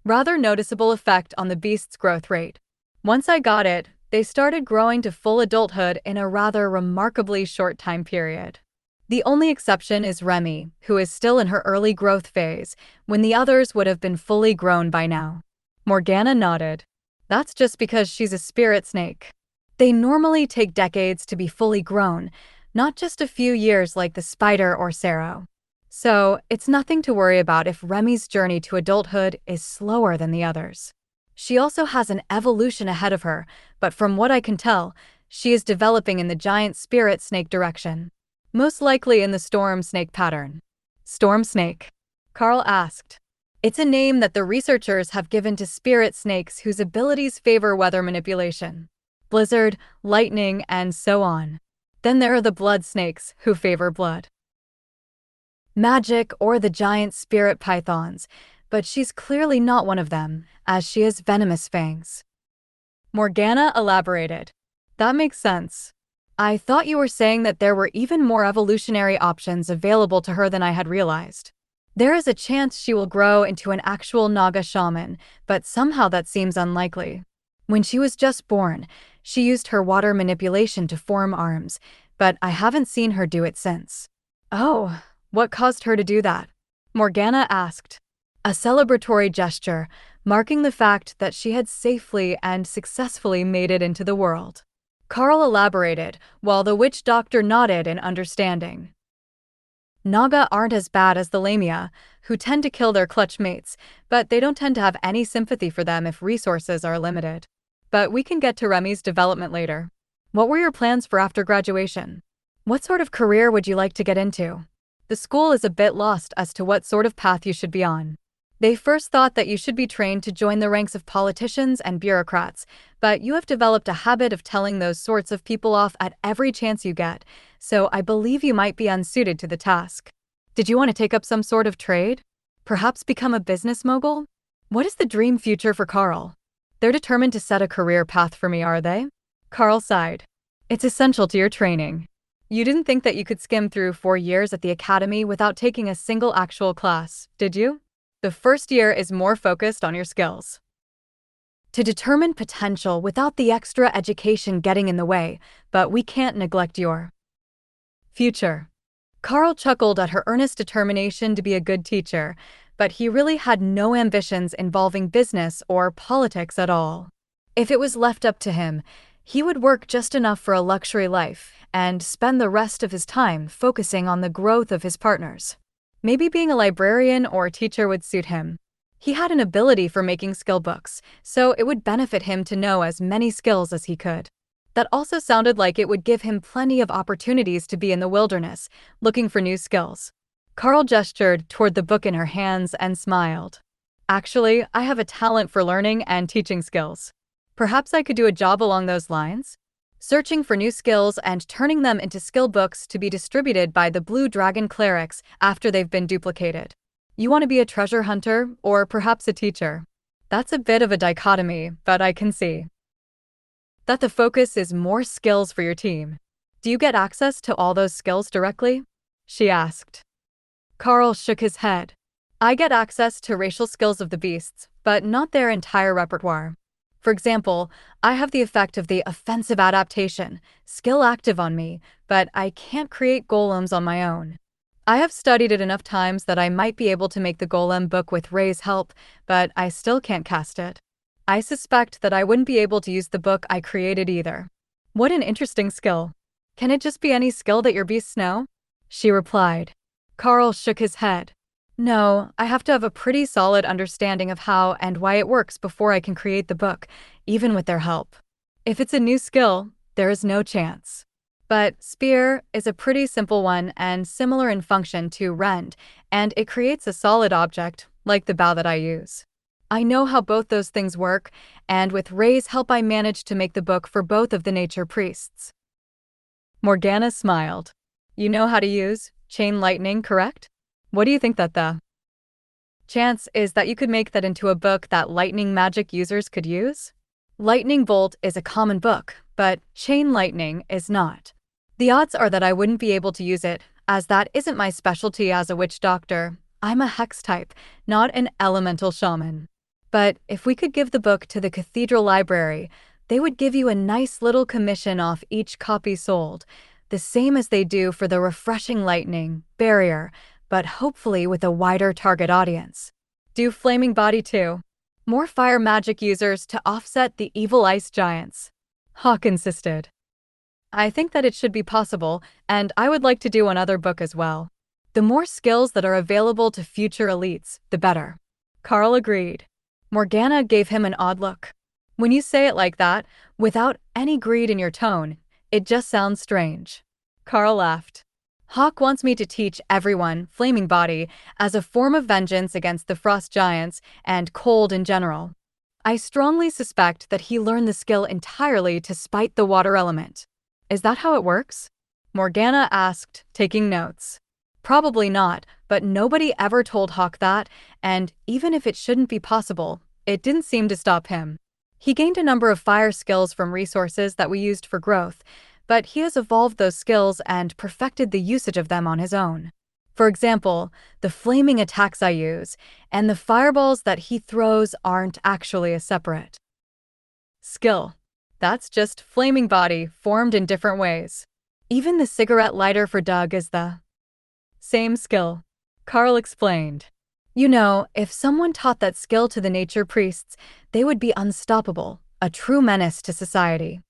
S1: rather noticeable effect on the beast's growth rate. Once I got it, they started growing to full adulthood in a rather remarkably short time period. The only exception is Remy, who is still in her early growth phase, when the others would have been fully grown by now. Morgana nodded. That's just because she's a spirit snake. They normally take decades to be fully grown, not just a few years like the spider or Sparrow. So, it's nothing to worry about if Remy's journey to adulthood is slower than the others. She also has an evolution ahead of her, but from what I can tell, she is developing in the giant spirit snake direction. Most likely in the storm snake pattern. Storm snake? Karl asked. It's a name that the researchers have given to spirit snakes whose abilities favor weather manipulation. Blizzard, lightning, and so on. Then there are the blood snakes, who favor blood magic, or the giant spirit pythons. but she's clearly not one of them, as she has venomous fangs. Morgana elaborated. That makes sense. I thought you were saying that there were even more evolutionary options available to her than I had realized. There is a chance she will grow into an actual Naga shaman, but somehow that seems unlikely. When she was just born, she used her water manipulation to form arms, but I haven't seen her do it since. Oh, what caused her to do that? Morgana asked. A celebratory gesture, marking the fact that she had safely and successfully made it into the world. Karl elaborated, while the witch doctor nodded in understanding. Naga aren't as bad as the Lamia, who tend to kill their clutch mates, but they don't tend to have any sympathy for them if resources are limited. But we can get to Remy's development later. What were your plans for after graduation? What sort of career would you like to get into? The school is a bit lost as to what sort of path you should be on. They first thought that you should be trained to join the ranks of politicians and bureaucrats, but you have developed a habit of telling those sorts of people off at every chance you get, so I believe you might be unsuited to the task. Did you want to take up some sort of trade? Perhaps become a business mogul? What is the dream future for Karl? They're determined to set a career path for me, are they? Karl sighed. It's essential to your training. You didn't think that you could skim through 4 years at the academy without taking a single actual class, did you? The first year is more focused on your skills. To determine potential without the extra education getting in the way, but we can't neglect your future. Karl chuckled at her earnest determination to be a good teacher, but he really had no ambitions involving business or politics at all. If it was left up to him, he would work just enough for a luxury life and spend the rest of his time focusing on the growth of his partners. Maybe being a librarian or a teacher would suit him. He had an ability for making skill books, so it would benefit him to know as many skills as he could. That also sounded like it would give him plenty of opportunities to be in the wilderness, looking for new skills. Karl gestured toward the book in her hands and smiled. Actually, I have a talent for learning and teaching skills. Perhaps I could do a job along those lines? Searching for new skills and turning them into skill books to be distributed by the Blue Dragon clerics after they've been duplicated. You want to be a treasure hunter, or perhaps a teacher? That's a bit of a dichotomy, but I can see that the focus is more skills for your team. Do you get access to all those skills directly? She asked. Karl shook his head. I get access to racial skills of the beasts, but not their entire repertoire. For example, I have the effect of the offensive adaptation, skill active on me, but I can't create golems on my own. I have studied it enough times that I might be able to make the golem book with Ray's help, but I still can't cast it. I suspect that I wouldn't be able to use the book I created either. What an interesting skill. Can it just be any skill that your beasts know? She replied. Karl shook his head. No, I have to have a pretty solid understanding of how and why it works before I can create the book, even with their help. If it's a new skill, there is no chance. But spear is a pretty simple one and similar in function to rend, and it creates a solid object, like the bow that I use. I know how both those things work, and with Ray's help I managed to make the book for both of the nature priests. Morgana smiled. You know how to use chain lightning, correct? What do you think that the chance is that you could make that into a book that lightning magic users could use? Lightning Bolt is a common book, but Chain Lightning is not. The odds are that I wouldn't be able to use it, as that isn't my specialty as a witch doctor. I'm a hex type, not an elemental shaman. But if we could give the book to the cathedral library, they would give you a nice little commission off each copy sold, the same as they do for the Refreshing Lightning Barrier, but hopefully with a wider target audience. Do Flaming Body too. More fire magic users to offset the evil ice giants. Hawk insisted. I think that it should be possible, and I would like to do another book as well. The more skills that are available to future elites, the better. Karl agreed. Morgana gave him an odd look. When you say it like that, without any greed in your tone, it just sounds strange. Karl laughed. Hawk wants me to teach everyone Flaming Body as a form of vengeance against the frost giants and cold in general. I strongly suspect that he learned the skill entirely to spite the water element. Is that how it works? Morgana asked, taking notes. Probably not, but nobody ever told Hawk that, and even if it shouldn't be possible, it didn't seem to stop him. He gained a number of fire skills from resources that we used for growth, but he has evolved those skills and perfected the usage of them on his own. For example, the flaming attacks I use and the fireballs that he throws aren't actually a separate skill. That's just flaming body formed in different ways. Even the cigarette lighter for Doug is the same skill, Karl explained. You know, if someone taught that skill to the nature priests, they would be unstoppable, a true menace to society.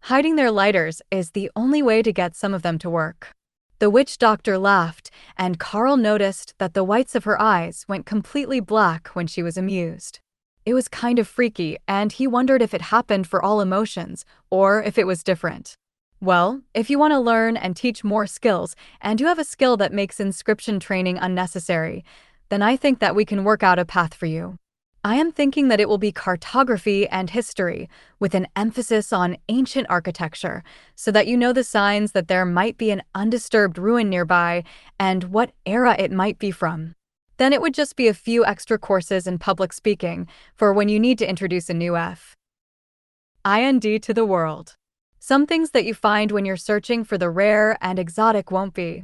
S1: Hiding their lighters is the only way to get some of them to work. The witch doctor laughed, and Karl noticed that the whites of her eyes went completely black when she was amused. It was kind of freaky, and he wondered if it happened for all emotions, or if it was different. Well, if you want to learn and teach more skills, and you have a skill that makes inscription training unnecessary, then I think that we can work out a path for you. I am thinking that it will be cartography and history, with an emphasis on ancient architecture, so that you know the signs that there might be an undisturbed ruin nearby and what era it might be from. Then it would just be a few extra courses in public speaking for when you need to introduce a new IND to the world. Some things that you find when you're searching for the rare and exotic won't be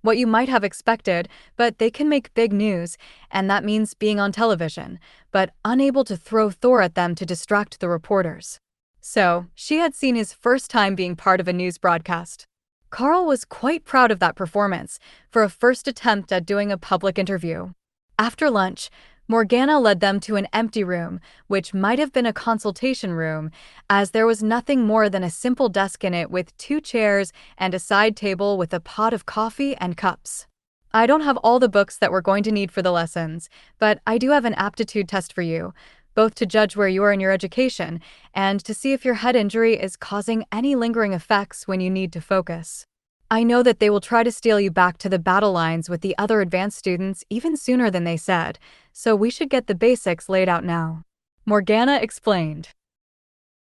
S1: what you might have expected, but they can make big news, and that means being on television, but unable to throw Thor at them to distract the reporters. So, she had seen his first time being part of a news broadcast. Karl was quite proud of that performance for a first attempt at doing a public interview. After lunch, Morgana led them to an empty room, which might have been a consultation room, as there was nothing more than a simple desk in it with 2 chairs and a side table with a pot of coffee and cups. I don't have all the books that we're going to need for the lessons, but I do have an aptitude test for you, both to judge where you are in your education and to see if your head injury is causing any lingering effects when you need to focus. I know that they will try to steal you back to the battle lines with the other advanced students even sooner than they said, so we should get the basics laid out now. Morgana explained.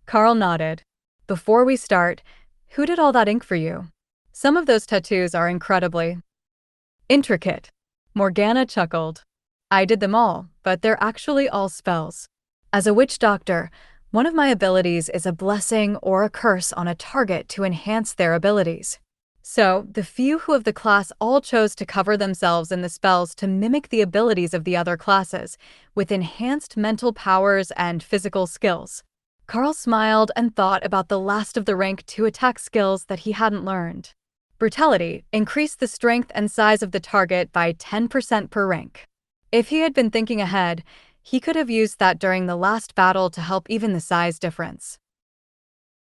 S1: Karl nodded. Before we start, who did all that ink for you? Some of those tattoos are incredibly intricate. Morgana chuckled. I did them all, but they're actually all spells. As a witch doctor, one of my abilities is a blessing or a curse on a target to enhance their abilities. So, the few who of the class all chose to cover themselves in the spells to mimic the abilities of the other classes, with enhanced mental powers and physical skills. Karl smiled and thought about the last of the rank 2 attack skills that he hadn't learned. Brutality increased the strength and size of the target by 10% per rank. If he had been thinking ahead, he could have used that during the last battle to help even the size difference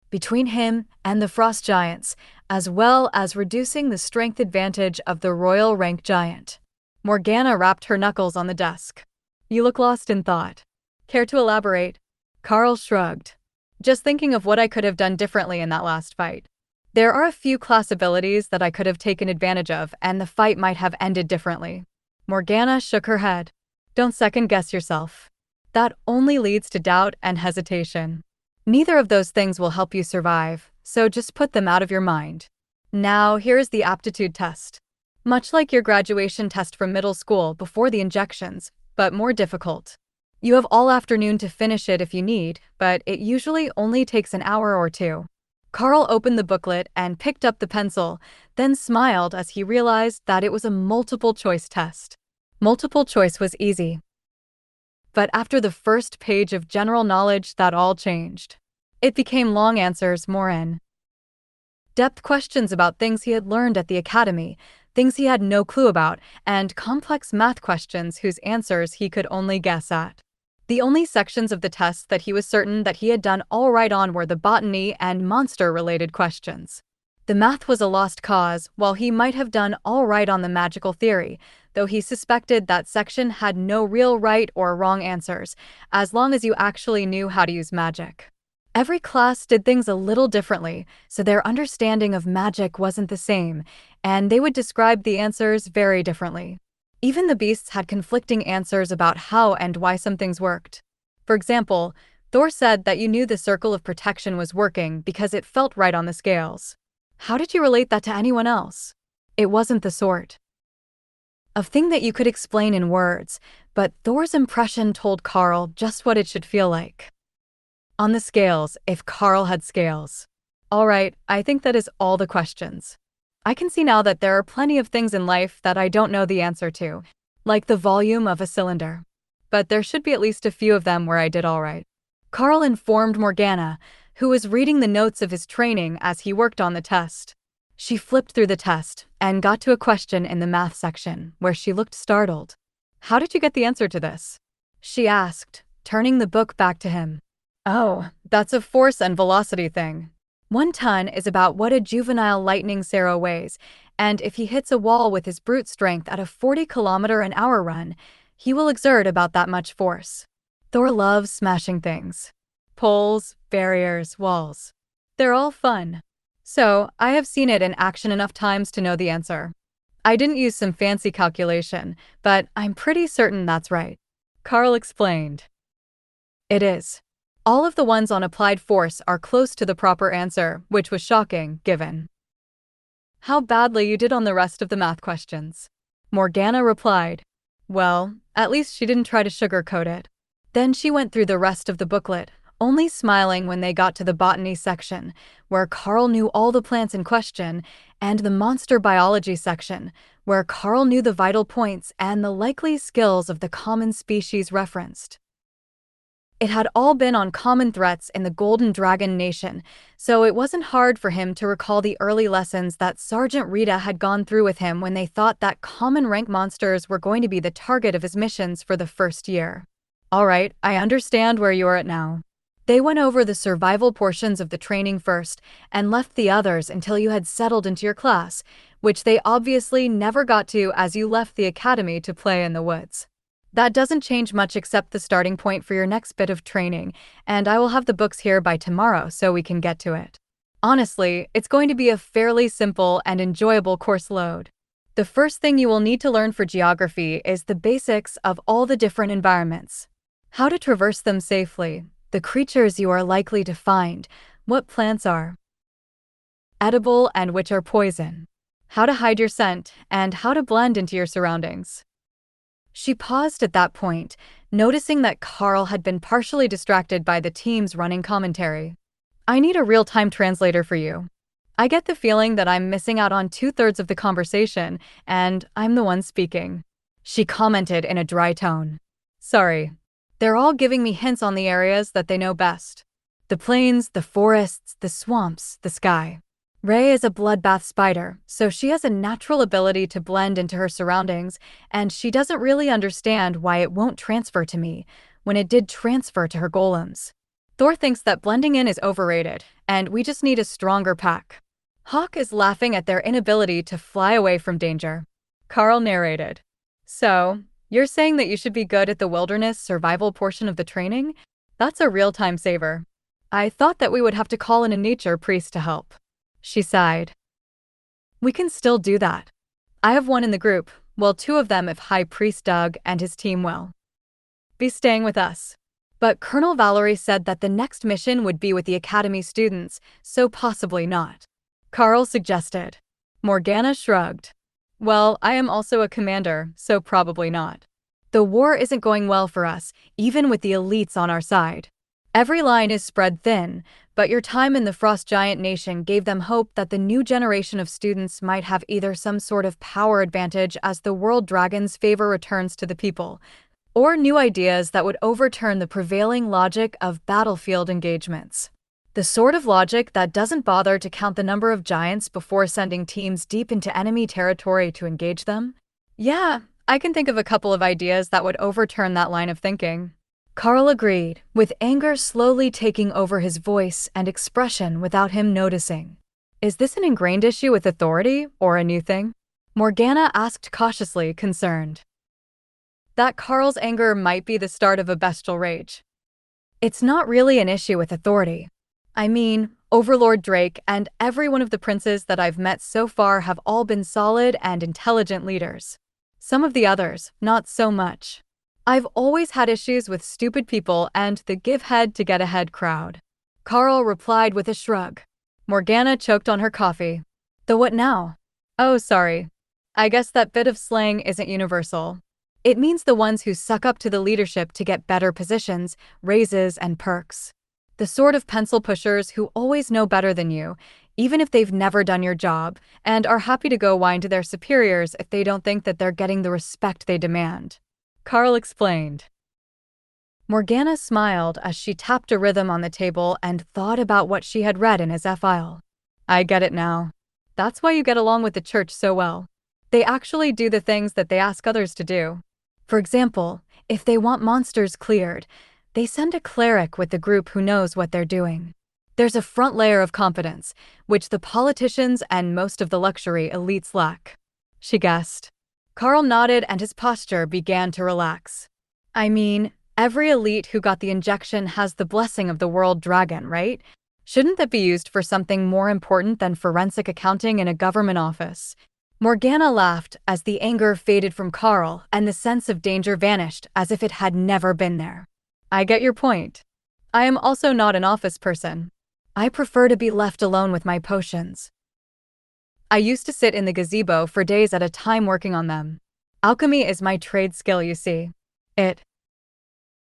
S1: between him and the Frost Giants, as well as reducing the strength advantage of the Royal Rank Giant. Morgana rapped her knuckles on the desk. You look lost in thought. Care to elaborate? Karl shrugged. Just thinking of what I could have done differently in that last fight. There are a few class abilities that I could have taken advantage of, and the fight might have ended differently. Morgana shook her head. Don't second-guess yourself. That only leads to doubt and hesitation. Neither of those things will help you survive, so just put them out of your mind. Now, here is the aptitude test. Much like your graduation test from middle school before the injections, but more difficult. You have all afternoon to finish it if you need, but it usually only takes an hour or 2. Karl opened the booklet and picked up the pencil, then smiled as he realized that it was a multiple-choice test. Multiple choice was easy. But after the first page of general knowledge, that all changed. It became long answers, more in-depth questions about things he had learned at the academy, things he had no clue about, and complex math questions whose answers he could only guess at. The only sections of the test that he was certain that he had done all right on were the botany and monster-related questions. The math was a lost cause, while he might have done all right on the magical theory, though he suspected that section had no real right or wrong answers, as long as you actually knew how to use magic. Every class did things a little differently, so their understanding of magic wasn't the same, and they would describe the answers very differently. Even the beasts had conflicting answers about how and why some things worked. For example, Thor said that you knew the circle of protection was working because it felt right on the scales. How did you relate that to anyone else? It wasn't the sort a thing that you could explain in words, but Thor's impression told Karl just what it should feel like. On the scales, if Karl had scales. All right, I think that is all the questions. I can see now that there are plenty of things in life that I don't know the answer to, like the volume of a cylinder. But there should be at least a few of them where I did all right. Karl informed Morgana, who was reading the notes of his training as he worked on the test. She flipped through the test and got to a question in the math section where she looked startled. "How did you get the answer to this?" she asked, turning the book back to him. "Oh, that's a force and velocity thing. 1 ton is about what a juvenile lightning arrow weighs, and if he hits a wall with his brute strength at a 40-kilometer-an-hour run, he will exert about that much force." Thor loves smashing things. Poles, barriers, walls. They're all fun. So, I have seen it in action enough times to know the answer. I didn't use some fancy calculation, but I'm pretty certain that's right. Karl explained. It is. All of the ones on applied force are close to the proper answer, which was shocking, given how badly you did on the rest of the math questions. Morgana replied. Well, at least she didn't try to sugarcoat it. Then she went through the rest of the booklet, only smiling when they got to the botany section, where Karl knew all the plants in question, and the monster biology section, where Karl knew the vital points and the likely skills of the common species referenced. It had all been on common threats in the Golden Dragon Nation, so it wasn't hard for him to recall the early lessons that Sergeant Rita had gone through with him when they thought that common rank monsters were going to be the target of his missions for the first year. All right, I understand where you are at now. They went over the survival portions of the training first and left the others until you had settled into your class, which they obviously never got to as you left the academy to play in the woods. That doesn't change much except the starting point for your next bit of training, and I will have the books here by tomorrow so we can get to it. Honestly, it's going to be a fairly simple and enjoyable course load. The first thing you will need to learn for geography is the basics of all the different environments. How to traverse them safely, the creatures you are likely to find, what plants are edible and which are poison, how to hide your scent, and how to blend into your surroundings. She paused at that point, noticing that Karl had been partially distracted by the team's running commentary. I need a real-time translator for you. I get the feeling that I'm missing out on 2/3 of the conversation, and I'm the one speaking. She commented in a dry tone. Sorry. They're all giving me hints on the areas that they know best. The plains, the forests, the swamps, the sky. Ray is a bloodbath spider, so she has a natural ability to blend into her surroundings, and she doesn't really understand why it won't transfer to me, when it did transfer to her golems. Thor thinks that blending in is overrated, and we just need a stronger pack. Hawk is laughing at their inability to fly away from danger. Karl narrated. So, you're saying that you should be good at the wilderness survival portion of the training? That's a real time saver. I thought that we would have to call in a nature priest to help. She sighed. We can still do that. I have one in the group, well, 2 of them if High Priest Doug and his team will be staying with us. But Colonel Valerie said that the next mission would be with the Academy students, so possibly not. Karl suggested. Morgana shrugged. Well, I am also a commander, so probably not. The war isn't going well for us, even with the elites on our side. Every line is spread thin, but your time in the Frost Giant Nation gave them hope that the new generation of students might have either some sort of power advantage as the world dragon's favor returns to the people, or new ideas that would overturn the prevailing logic of battlefield engagements. The sort of logic that doesn't bother to count the number of giants before sending teams deep into enemy territory to engage them? Yeah, I can think of a couple of ideas that would overturn that line of thinking. Karl agreed, with anger slowly taking over his voice and expression without him noticing. Is this an ingrained issue with authority, or a new thing? Morgana asked cautiously, concerned. That Karl's anger might be the start of a bestial rage. It's not really an issue with authority. I mean, Overlord Drake and every one of the princes that I've met so far have all been solid and intelligent leaders. Some of the others, not so much. I've always had issues with stupid people and the give head to get ahead crowd. Karl replied with a shrug. Morgana choked on her coffee. The what now? Oh, sorry. I guess that bit of slang isn't universal. It means the ones who suck up to the leadership to get better positions, raises, and perks. The sort of pencil pushers who always know better than you, even if they've never done your job, and are happy to go whine to their superiors if they don't think that they're getting the respect they demand. Karl explained. Morgana smiled as she tapped a rhythm on the table and thought about what she had read in his file. I get it now. That's why you get along with the church so well. They actually do the things that they ask others to do. For example, if they want monsters cleared, they send a cleric with the group who knows what they're doing. There's a front layer of competence, which the politicians and most of the luxury elites lack. She guessed. Karl nodded and his posture began to relax. I mean, every elite who got the injection has the blessing of the world dragon, right? Shouldn't that be used for something more important than forensic accounting in a government office? Morgana laughed as the anger faded from Karl and the sense of danger vanished as if it had never been there. I get your point. I am also not an office person. I prefer to be left alone with my potions. I used to sit in the gazebo for days at a time working on them. Alchemy is my trade skill, you see. It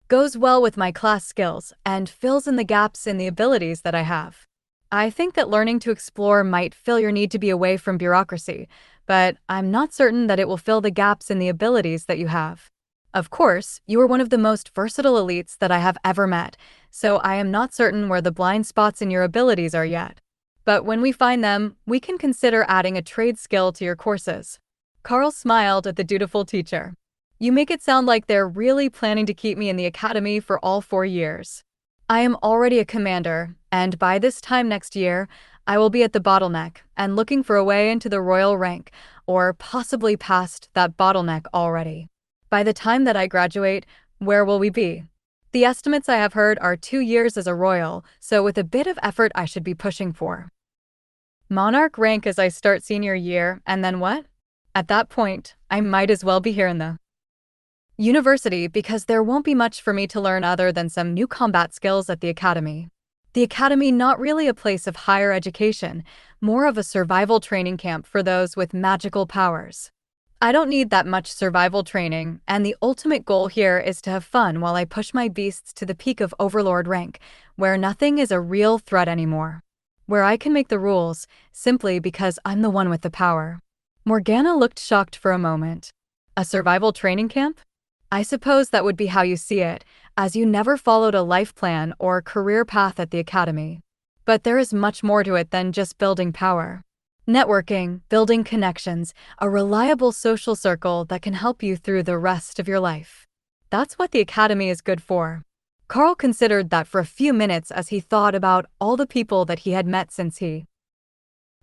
S1: goes well with my class skills and fills in the gaps in the abilities that I have. I think that learning to explore might fill your need to be away from bureaucracy, but I'm not certain that it will fill the gaps in the abilities that you have. Of course, you are one of the most versatile elites that I have ever met, so I am not certain where the blind spots in your abilities are yet. But when we find them, we can consider adding a trade skill to your courses. Karl smiled at the dutiful teacher. You make it sound like they're really planning to keep me in the academy for all 4 years. I am already a commander, and by this time next year, I will be at the bottleneck and looking for a way into the royal rank, or possibly past that bottleneck already. By the time that I graduate, where will we be? The estimates I have heard are 2 years as a royal, so with a bit of effort I should be pushing for monarch rank as I start senior year, and then what? At that point, I might as well be here in the university because there won't be much for me to learn other than some new combat skills at the academy. The academy not really a place of higher education, more of a survival training camp for those with magical powers. I don't need that much survival training, and the ultimate goal here is to have fun while I push my beasts to the peak of overlord rank, where nothing is a real threat anymore. Where I can make the rules, simply because I'm the one with the power. Morgana looked shocked for a moment. A survival training camp? I suppose that would be how you see it, as you never followed a life plan or career path at the academy. But there is much more to it than just building power. Networking, building connections, a reliable social circle that can help you through the rest of your life. That's what the academy is good for. Karl considered that for a few minutes as he thought about all the people that he had met since he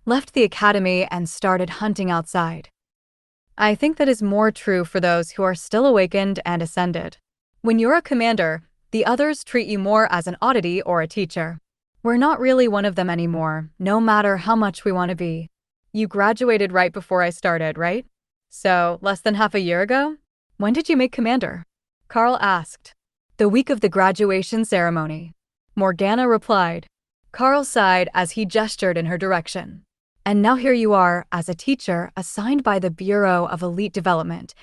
S1: left the academy and started hunting outside. I think that is more true for those who are still awakened and ascended. When you're a commander, the others treat you more as an oddity or a teacher. We're not really one of them anymore, no matter how much we want to be. You graduated right before I started, right? So, less than half a year ago? When did you make commander? Karl asked. The week of the graduation ceremony. Morgana replied. Karl sighed as he gestured in her direction. And now here you are, as a teacher assigned by the Bureau of Elite Development,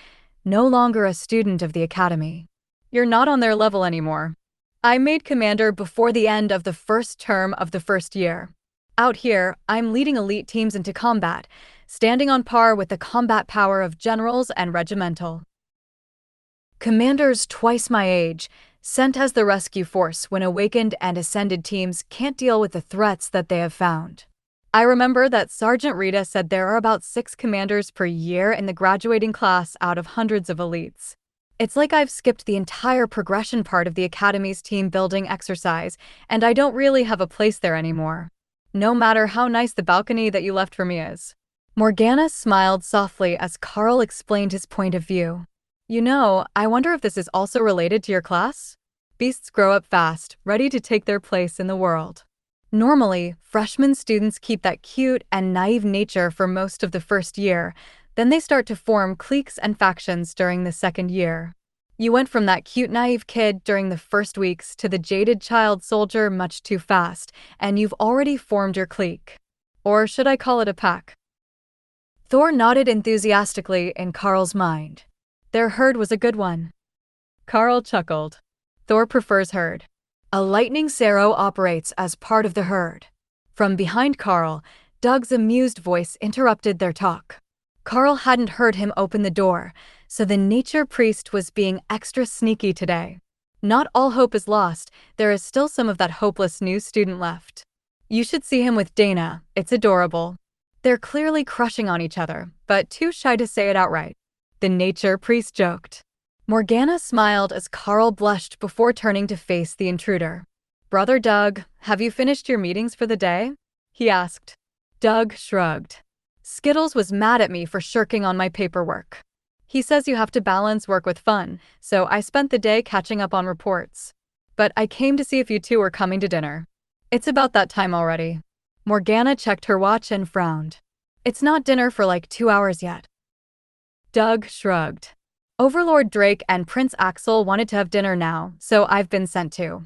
S1: no longer a student of the academy. You're not on their level anymore. I made commander before the end of the first term of the first year. Out here, I'm leading elite teams into combat, standing on par with the combat power of generals and regimental commanders twice my age, sent as the rescue force when awakened and ascended teams can't deal with the threats that they have found. I remember that Sergeant Rita said there are about 6 commanders per year in the graduating class out of hundreds of elites. It's like I've skipped the entire progression part of the academy's team building exercise, and I don't really have a place there anymore. No matter how nice the balcony that you left for me is. Morgana smiled softly as Karl explained his point of view. You know, I wonder if this is also related to your class? Beasts grow up fast, ready to take their place in the world. Normally, freshman students keep that cute and naive nature for most of the first year, then they start to form cliques and factions during the second year. You went from that cute naive kid during the first weeks to the jaded child soldier much too fast, and you've already formed your clique. Or should I call it a pack? Thor nodded enthusiastically in Karl's mind. Their herd was a good one. Karl chuckled. Thor prefers herd. A lightning arrow operates as part of the herd. From behind Karl, Doug's amused voice interrupted their talk. Karl hadn't heard him open the door, so the nature priest was being extra sneaky today. Not all hope is lost, there is still some of that hopeless new student left. You should see him with Dana, it's adorable. They're clearly crushing on each other, but too shy to say it outright. The nature priest joked. Morgana smiled as Karl blushed before turning to face the intruder. Brother Doug, have you finished your meetings for the day? He asked. Doug shrugged. Skittles was mad at me for shirking on my paperwork. He says you have to balance work with fun, so I spent the day catching up on reports. But I came to see if you two were coming to dinner. It's about that time already. Morgana checked her watch and frowned. It's not dinner for like 2 hours yet. Doug shrugged. Overlord Drake and Prince Axel wanted to have dinner now, so I've been sent to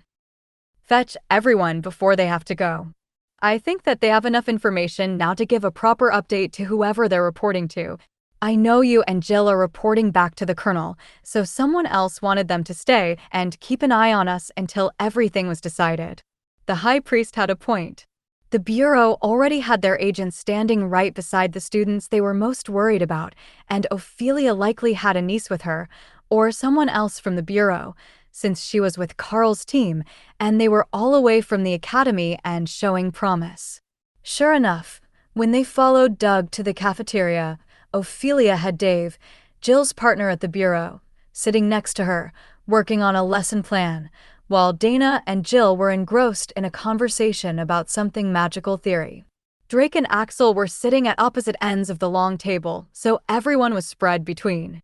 S1: fetch everyone before they have to go. I think that they have enough information now to give a proper update to whoever they're reporting to. I know you and Jill are reporting back to the Colonel, so someone else wanted them to stay and keep an eye on us until everything was decided. The High Priest had a point. The Bureau already had their agents standing right beside the students they were most worried about, and Ophelia likely had a niece with her, or someone else from the Bureau, since she was with Karl's team, and they were all away from the academy and showing promise. Sure enough, when they followed Doug to the cafeteria, Ophelia had Dave, Jill's partner at the Bureau, sitting next to her, working on a lesson plan, while Dana and Jill were engrossed in a conversation about something magical theory. Drake and Axel were sitting at opposite ends of the long table, so everyone was spread between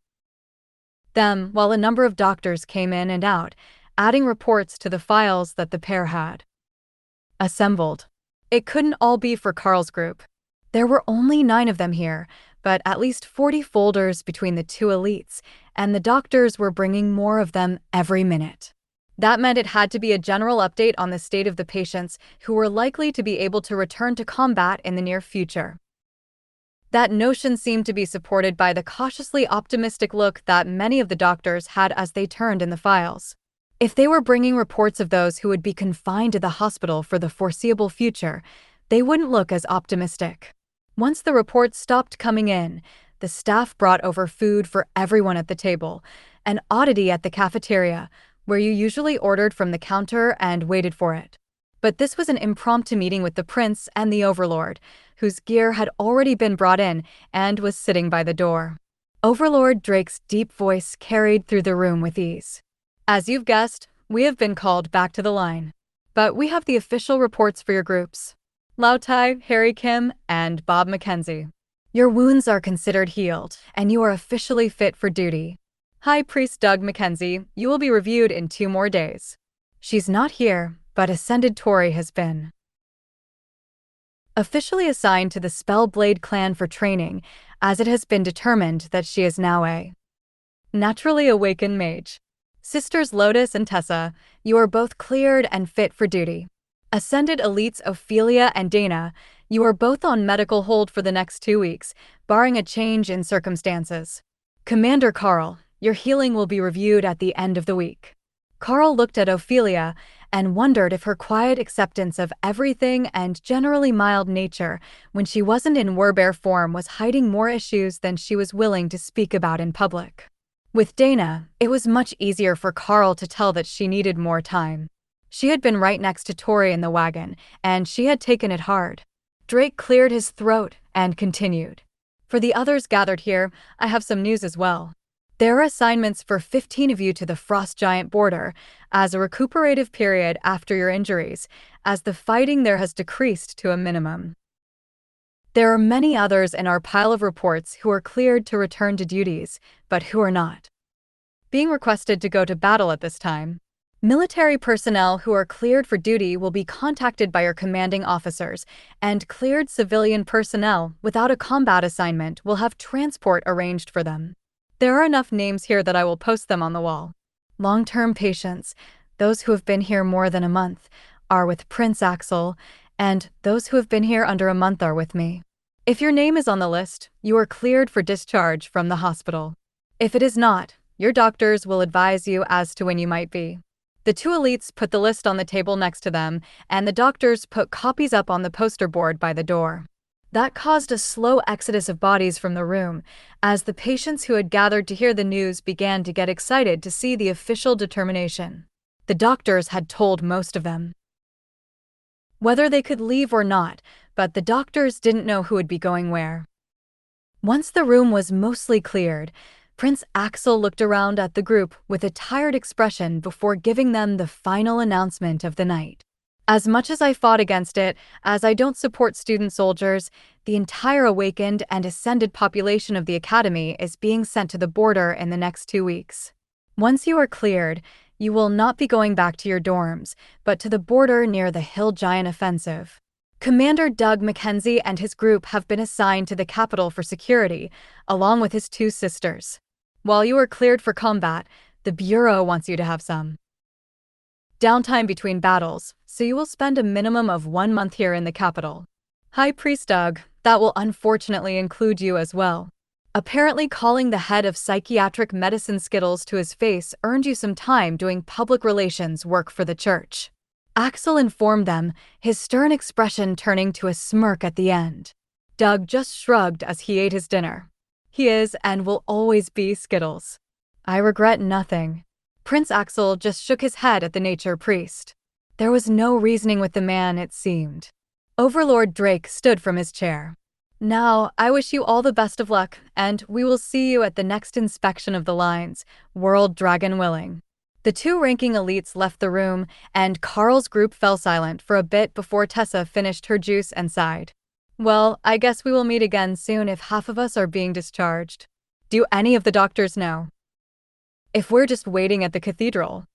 S1: them, while a number of doctors came in and out, adding reports to the files that the pair had assembled. It couldn't all be for Karl's group. There were only 9 of them here, but at least 40 folders between the 2 elites, and the doctors were bringing more of them every minute. That meant it had to be a general update on the state of the patients who were likely to be able to return to combat in the near future. That notion seemed to be supported by the cautiously optimistic look that many of the doctors had as they turned in the files. If they were bringing reports of those who would be confined to the hospital for the foreseeable future, they wouldn't look as optimistic. Once the reports stopped coming in, the staff brought over food for everyone at the table, an oddity at the cafeteria, where you usually ordered from the counter and waited for it. But this was an impromptu meeting with the prince and the overlord, whose gear had already been brought in and was sitting by the door. Overlord Drake's deep voice carried through the room with ease. As you've guessed, we have been called back to the line. But we have the official reports for your groups. Lao Tai, Harry Kim, and Bob Mackenzie. Your wounds are considered healed, and you are officially fit for duty. High Priest Doug Mackenzie, you will be reviewed in 2 more days. She's not here, but Ascended Tori has been officially assigned to the Spellblade clan for training, as it has been determined that she is now a naturally awakened mage. Sisters Lotus and Tessa, you are both cleared and fit for duty. Ascended Elites Ophelia and Dana, you are both on medical hold for the next 2 weeks, barring a change in circumstances. Commander Karl, your healing will be reviewed at the end of the week. Karl looked at Ophelia and wondered if her quiet acceptance of everything and generally mild nature when she wasn't in Werbear form was hiding more issues than she was willing to speak about in public. With Dana, it was much easier for Karl to tell that she needed more time. She had been right next to Tori in the wagon, and she had taken it hard. Drake cleared his throat and continued. For the others gathered here, I have some news as well. There are assignments for 15 of you to the Frost Giant border as a recuperative period after your injuries, as the fighting there has decreased to a minimum. There are many others in our pile of reports who are cleared to return to duties, but who are not being requested to go to battle at this time. Military personnel who are cleared for duty will be contacted by your commanding officers, and cleared civilian personnel without a combat assignment will have transport arranged for them. There are enough names here that I will post them on the wall. Long-term patients, those who have been here more than a month, are with Prince Axel, and those who have been here under a month are with me. If your name is on the list, you are cleared for discharge from the hospital. If it is not, your doctors will advise you as to when you might be. The two elites put the list on the table next to them, and the doctors put copies up on the poster board by the door. That caused a slow exodus of bodies from the room, as the patients who had gathered to hear the news began to get excited to see the official determination. The doctors had told most of them whether they could leave or not, but the doctors didn't know who would be going where. Once the room was mostly cleared, Prince Axel looked around at the group with a tired expression before giving them the final announcement of the night. As much as I fought against it, as I don't support student soldiers, the entire awakened and ascended population of the academy is being sent to the border in the next 2 weeks. Once you are cleared, you will not be going back to your dorms, but to the border near the Hill Giant Offensive. Commander Doug Mackenzie and his group have been assigned to the capital for security, along with his 2 sisters. While you are cleared for combat, the Bureau wants you to have some downtime between battles, so you will spend a minimum of 1 month here in the capital. High Priest Doug, that will unfortunately include you as well. Apparently calling the head of psychiatric medicine Skittles to his face earned you some time doing public relations work for the church. Axel informed them, his stern expression turning to a smirk at the end. Doug just shrugged as he ate his dinner. He is and will always be Skittles. I regret nothing. Prince Axel just shook his head at the nature priest. There was no reasoning with the man, it seemed. Overlord Drake stood from his chair. Now, I wish you all the best of luck, and we will see you at the next inspection of the lines, World Dragon willing. The 2 ranking elites left the room, and Karl's group fell silent for a bit before Tessa finished her juice and sighed. Well, I guess we will meet again soon if half of us are being discharged. Do any of the doctors know if we're just waiting at the cathedral?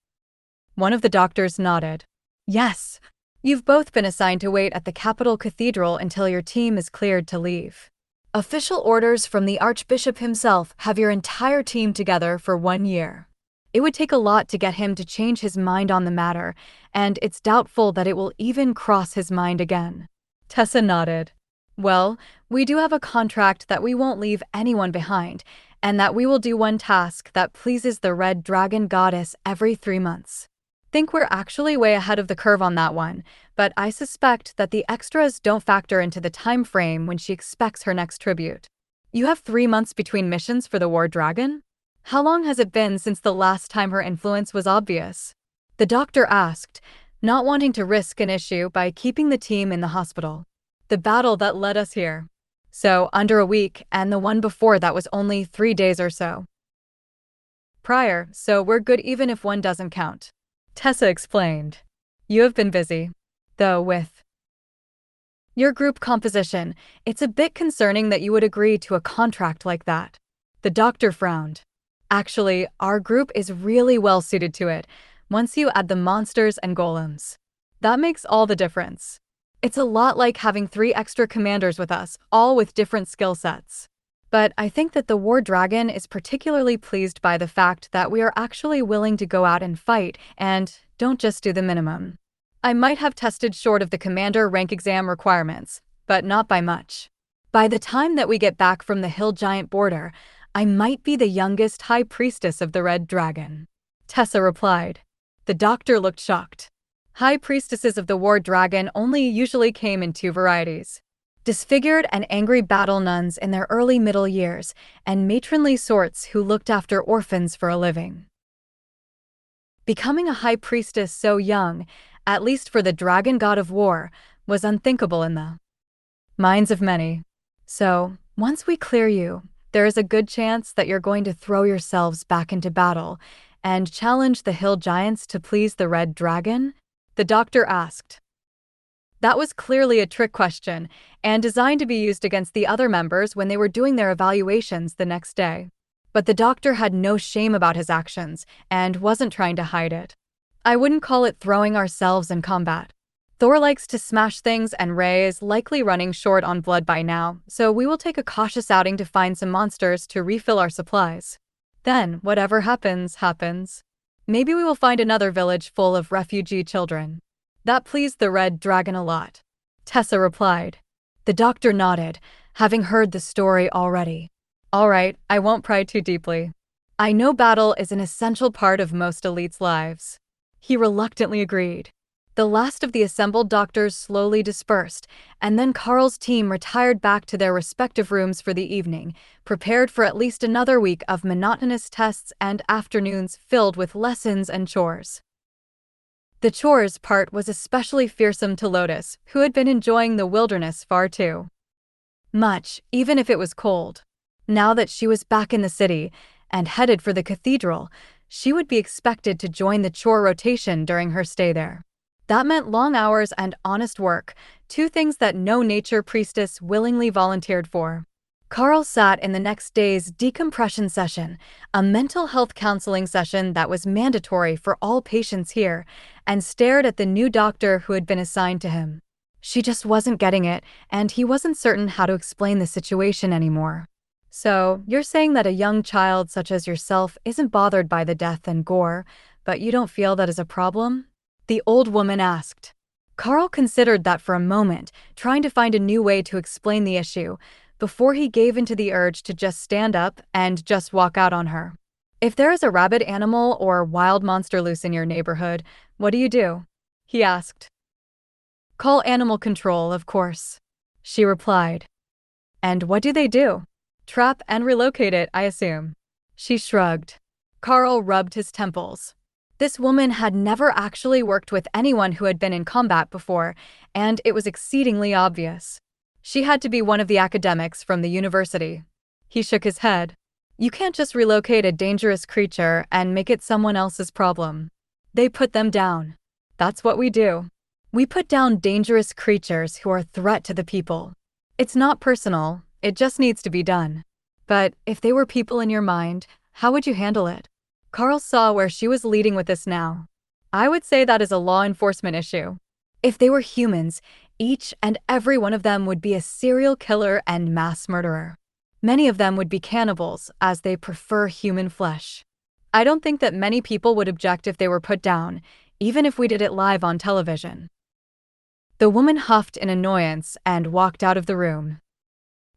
S1: One of the doctors nodded. Yes. You've both been assigned to wait at the capital cathedral until your team is cleared to leave. Official orders from the Archbishop himself have your entire team together for 1 year. It would take a lot to get him to change his mind on the matter, and it's doubtful that it will even cross his mind again. Tessa nodded. Well, we do have a contract that we won't leave anyone behind, and that we will do one task that pleases the Red Dragon Goddess every 3 months. Think we're actually way ahead of the curve on that one, but I suspect that the extras don't factor into the time frame when she expects her next tribute. You have 3 months between missions for the War Dragon? How long has it been since the last time her influence was obvious? The doctor asked, not wanting to risk an issue by keeping the team in the hospital. The battle that led us here. So, under a week, and the one before that was only 3 days or so prior, so we're good even if one doesn't count. Tessa explained. You have been busy. Though with your group composition, it's a bit concerning that you would agree to a contract like that. The doctor frowned. Actually, our group is really well suited to it, once you add the monsters and golems. That makes all the difference. It's a lot like having 3 extra commanders with us, all with different skill sets. But I think that the War Dragon is particularly pleased by the fact that we are actually willing to go out and fight, and don't just do the minimum. I might have tested short of the commander rank exam requirements, but not by much. By the time that we get back from the Hill Giant border, I might be the youngest High Priestess of the Red Dragon. Tessa replied. The doctor looked shocked. High Priestesses of the War Dragon only usually came in 2 varieties. Disfigured and angry battle nuns in their early middle years, and matronly sorts who looked after orphans for a living. Becoming a high priestess so young, at least for the dragon god of war, was unthinkable in the minds of many. So, once we clear you, there is a good chance that you're going to throw yourselves back into battle and challenge the hill giants to please the red dragon? The doctor asked. That was clearly a trick question, and designed to be used against the other members when they were doing their evaluations the next day. But the doctor had no shame about his actions, and wasn't trying to hide it. I wouldn't call it throwing ourselves in combat. Thor likes to smash things, and Ray is likely running short on blood by now, so we will take a cautious outing to find some monsters to refill our supplies. Then, whatever happens, happens. Maybe we will find another village full of refugee children. That pleased the Red Dragon a lot. Tessa replied. The doctor nodded, having heard the story already. All right, I won't pry too deeply. I know battle is an essential part of most elites' lives. He reluctantly agreed. The last of the assembled doctors slowly dispersed, and then Karl's team retired back to their respective rooms for the evening, prepared for at least another week of monotonous tests and afternoons filled with lessons and chores. The chores part was especially fearsome to Lotus, who had been enjoying the wilderness far too much, even if it was cold. Now that she was back in the city and headed for the cathedral, she would be expected to join the chore rotation during her stay there. That meant long hours and honest work, two things that no nature priestess willingly volunteered for. Karl sat in the next day's decompression session, a mental health counseling session that was mandatory for all patients here, and stared at the new doctor who had been assigned to him. She just wasn't getting it, and he wasn't certain how to explain the situation anymore. So, you're saying that a young child such as yourself isn't bothered by the death and gore, but you don't feel that is a problem? The old woman asked. Karl considered that for a moment, trying to find a new way to explain the issue, before he gave into the urge to just stand up and just walk out on her. If there is a rabid animal or wild monster loose in your neighborhood, what do? He asked. Call animal control, of course, she replied. And what do? Trap and relocate it, I assume. She shrugged. Karl rubbed his temples. This woman had never actually worked with anyone who had been in combat before, and it was exceedingly obvious. She had to be one of the academics from the university. He shook his head. You can't just relocate a dangerous creature and make it someone else's problem. They put them down. That's what we do. We put down dangerous creatures who are a threat to the people. It's not personal, it just needs to be done. But if they were people in your mind, how would you handle it? Karl saw where she was leading with this now. I would say that is a law enforcement issue. If they were humans, each and every one of them would be a serial killer and mass murderer. Many of them would be cannibals, as they prefer human flesh. I don't think that many people would object if they were put down, even if we did it live on television. The woman huffed in annoyance and walked out of the room.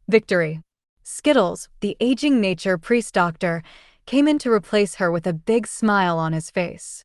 S1: Victory. Skittles, the aging nature priest doctor, came in to replace her with a big smile on his face.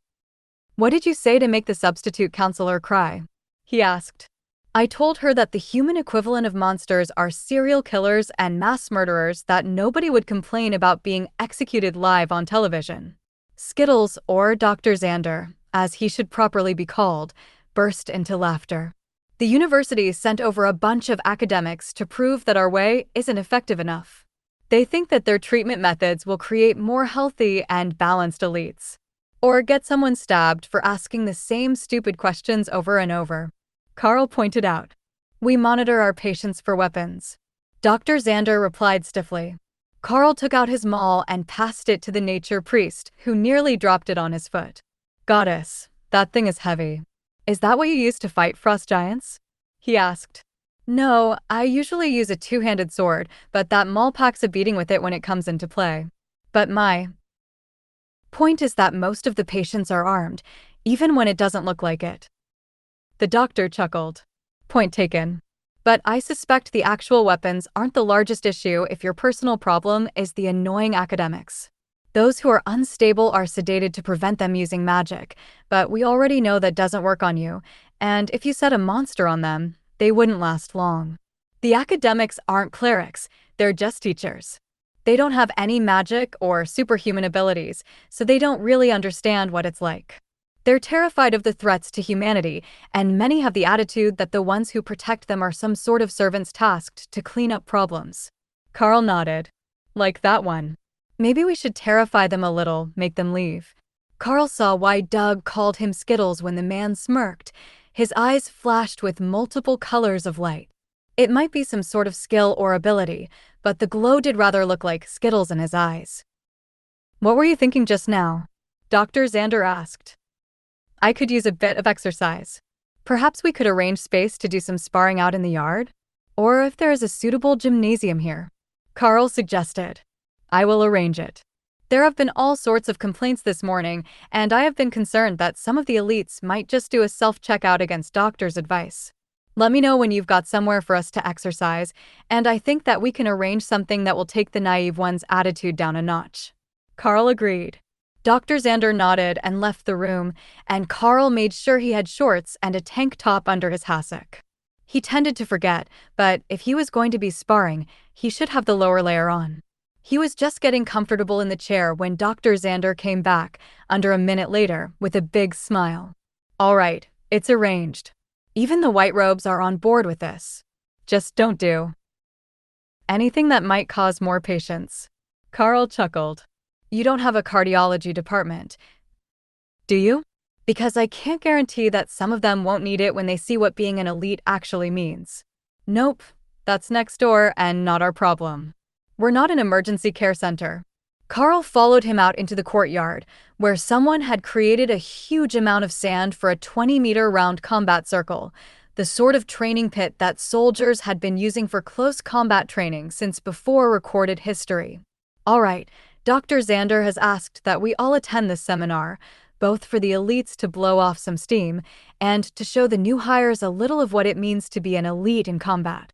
S1: What did you say to make the substitute counselor cry? He asked. I told her that the human equivalent of monsters are serial killers and mass murderers that nobody would complain about being executed live on television. Skittles, or Dr. Xander, as he should properly be called, burst into laughter. The university sent over a bunch of academics to prove that our way isn't effective enough. They think that their treatment methods will create more healthy and balanced elites. Or get someone stabbed for asking the same stupid questions over and over. Karl pointed out. We monitor our patients for weapons. Dr. Xander replied stiffly. Karl took out his maul and passed it to the nature priest, who nearly dropped it on his foot. Goddess, that thing is heavy. Is that what you use to fight frost giants? He asked. No, I usually use a two-handed sword, but that maul packs a beating with it when it comes into play. But my point is that most of the patients are armed, even when it doesn't look like it. The doctor chuckled. Point taken. But I suspect the actual weapons aren't the largest issue if your personal problem is the annoying academics. Those who are unstable are sedated to prevent them using magic, but we already know that doesn't work on you, and if you set a monster on them, they wouldn't last long. The academics aren't clerics, they're just teachers. They don't have any magic or superhuman abilities, so they don't really understand what it's like. They're terrified of the threats to humanity, and many have the attitude that the ones who protect them are some sort of servants tasked to clean up problems. Karl nodded. Like that one. Maybe we should terrify them a little, make them leave. Karl saw why Doug called him Skittles when the man smirked. His eyes flashed with multiple colors of light. It might be some sort of skill or ability, but the glow did rather look like Skittles in his eyes. What were you thinking just now? Dr. Xander asked. I could use a bit of exercise. Perhaps we could arrange space to do some sparring out in the yard? Or if there is a suitable gymnasium here. Karl suggested. I will arrange it. There have been all sorts of complaints this morning, and I have been concerned that some of the elites might just do a self-checkout against doctor's advice. Let me know when you've got somewhere for us to exercise, and I think that we can arrange something that will take the naive one's attitude down a notch. Karl agreed. Dr. Xander nodded and left the room, and Karl made sure he had shorts and a tank top under his hassock. He tended to forget, but if he was going to be sparring, he should have the lower layer on. He was just getting comfortable in the chair when Dr. Xander came back, under a minute later, with a big smile. All right, it's arranged. Even the white robes are on board with this. Just don't do anything that might cause more patients. Karl chuckled. You don't have a cardiology department, do you? Because I can't guarantee that some of them won't need it when they see what being an elite actually means. Nope, that's next door and not our problem. We're not an emergency care center. Karl followed him out into the courtyard, where someone had created a huge amount of sand for a 20-meter round combat circle, the sort of training pit that soldiers had been using for close combat training since before recorded history. All right, Dr. Xander has asked that we all attend this seminar, both for the elites to blow off some steam and to show the new hires a little of what it means to be an elite in combat.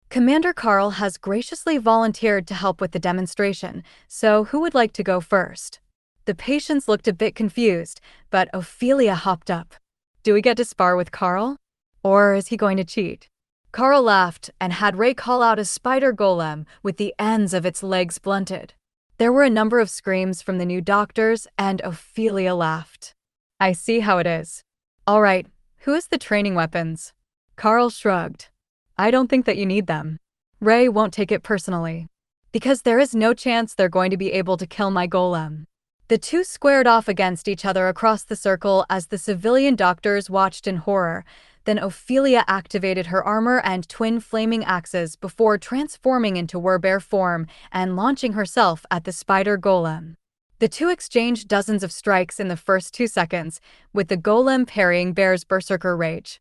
S1: Commander Karl has graciously volunteered to help with the demonstration, so who would like to go first? The patients looked a bit confused, but Ophelia hopped up. Do we get to spar with Karl? Or is he going to cheat? Karl laughed and had Ray call out a spider golem with the ends of its legs blunted. There were a number of screams from the new doctors, and Ophelia laughed. I see how it is. All right, who has the training weapons? Karl shrugged. I don't think that you need them. Ray won't take it personally. Because there is no chance they're going to be able to kill my golem. The two squared off against each other across the circle as the civilian doctors watched in horror. Then Ophelia activated her armor and twin flaming axes before transforming into werbear form and launching herself at the spider golem. The two exchanged dozens of strikes in the first 2 seconds, with the golem parrying Bear's berserker rage.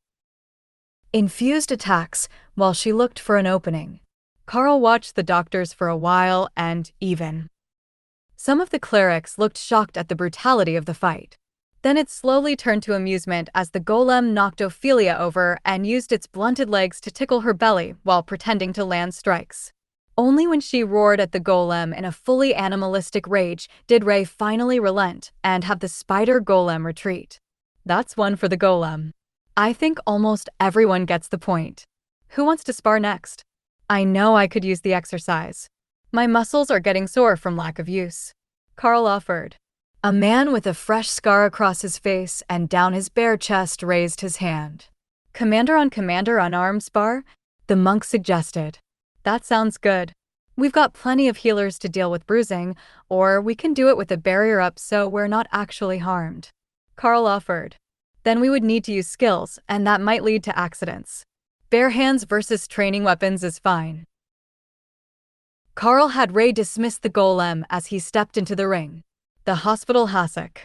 S1: Infused attacks while she looked for an opening. Karl watched the doctors for a while and even some of the clerics looked shocked at the brutality of the fight. Then it slowly turned to amusement as the golem knocked Ophelia over and used its blunted legs to tickle her belly while pretending to land strikes. Only when she roared at the golem in a fully animalistic rage did Ray finally relent and have the spider golem retreat. That's one for the golem. I think almost everyone gets the point. Who wants to spar next? I know I could use the exercise. My muscles are getting sore from lack of use. Karl offered. A man with a fresh scar across his face and down his bare chest raised his hand. Commander on unarmed spar? The monk suggested. That sounds good. We've got plenty of healers to deal with bruising, or we can do it with a barrier up so we're not actually harmed. Karl offered. Then we would need to use skills, and that might lead to accidents. Bare hands versus training weapons is fine. Karl had Ray dismiss the golem as he stepped into the ring. The hospital hassock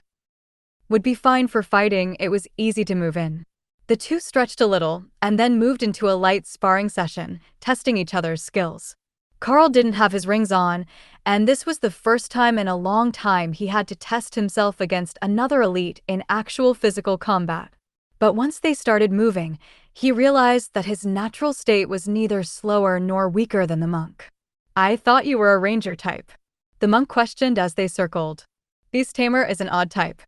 S1: would be fine for fighting. It was easy to move in. The two stretched a little, and then moved into a light sparring session, testing each other's skills. Karl didn't have his rings on, and this was the first time in a long time he had to test himself against another elite in actual physical combat. But once they started moving, he realized that his natural state was neither slower nor weaker than the monk. I thought you were a ranger type. The monk questioned as they circled. Beast tamer is an odd type.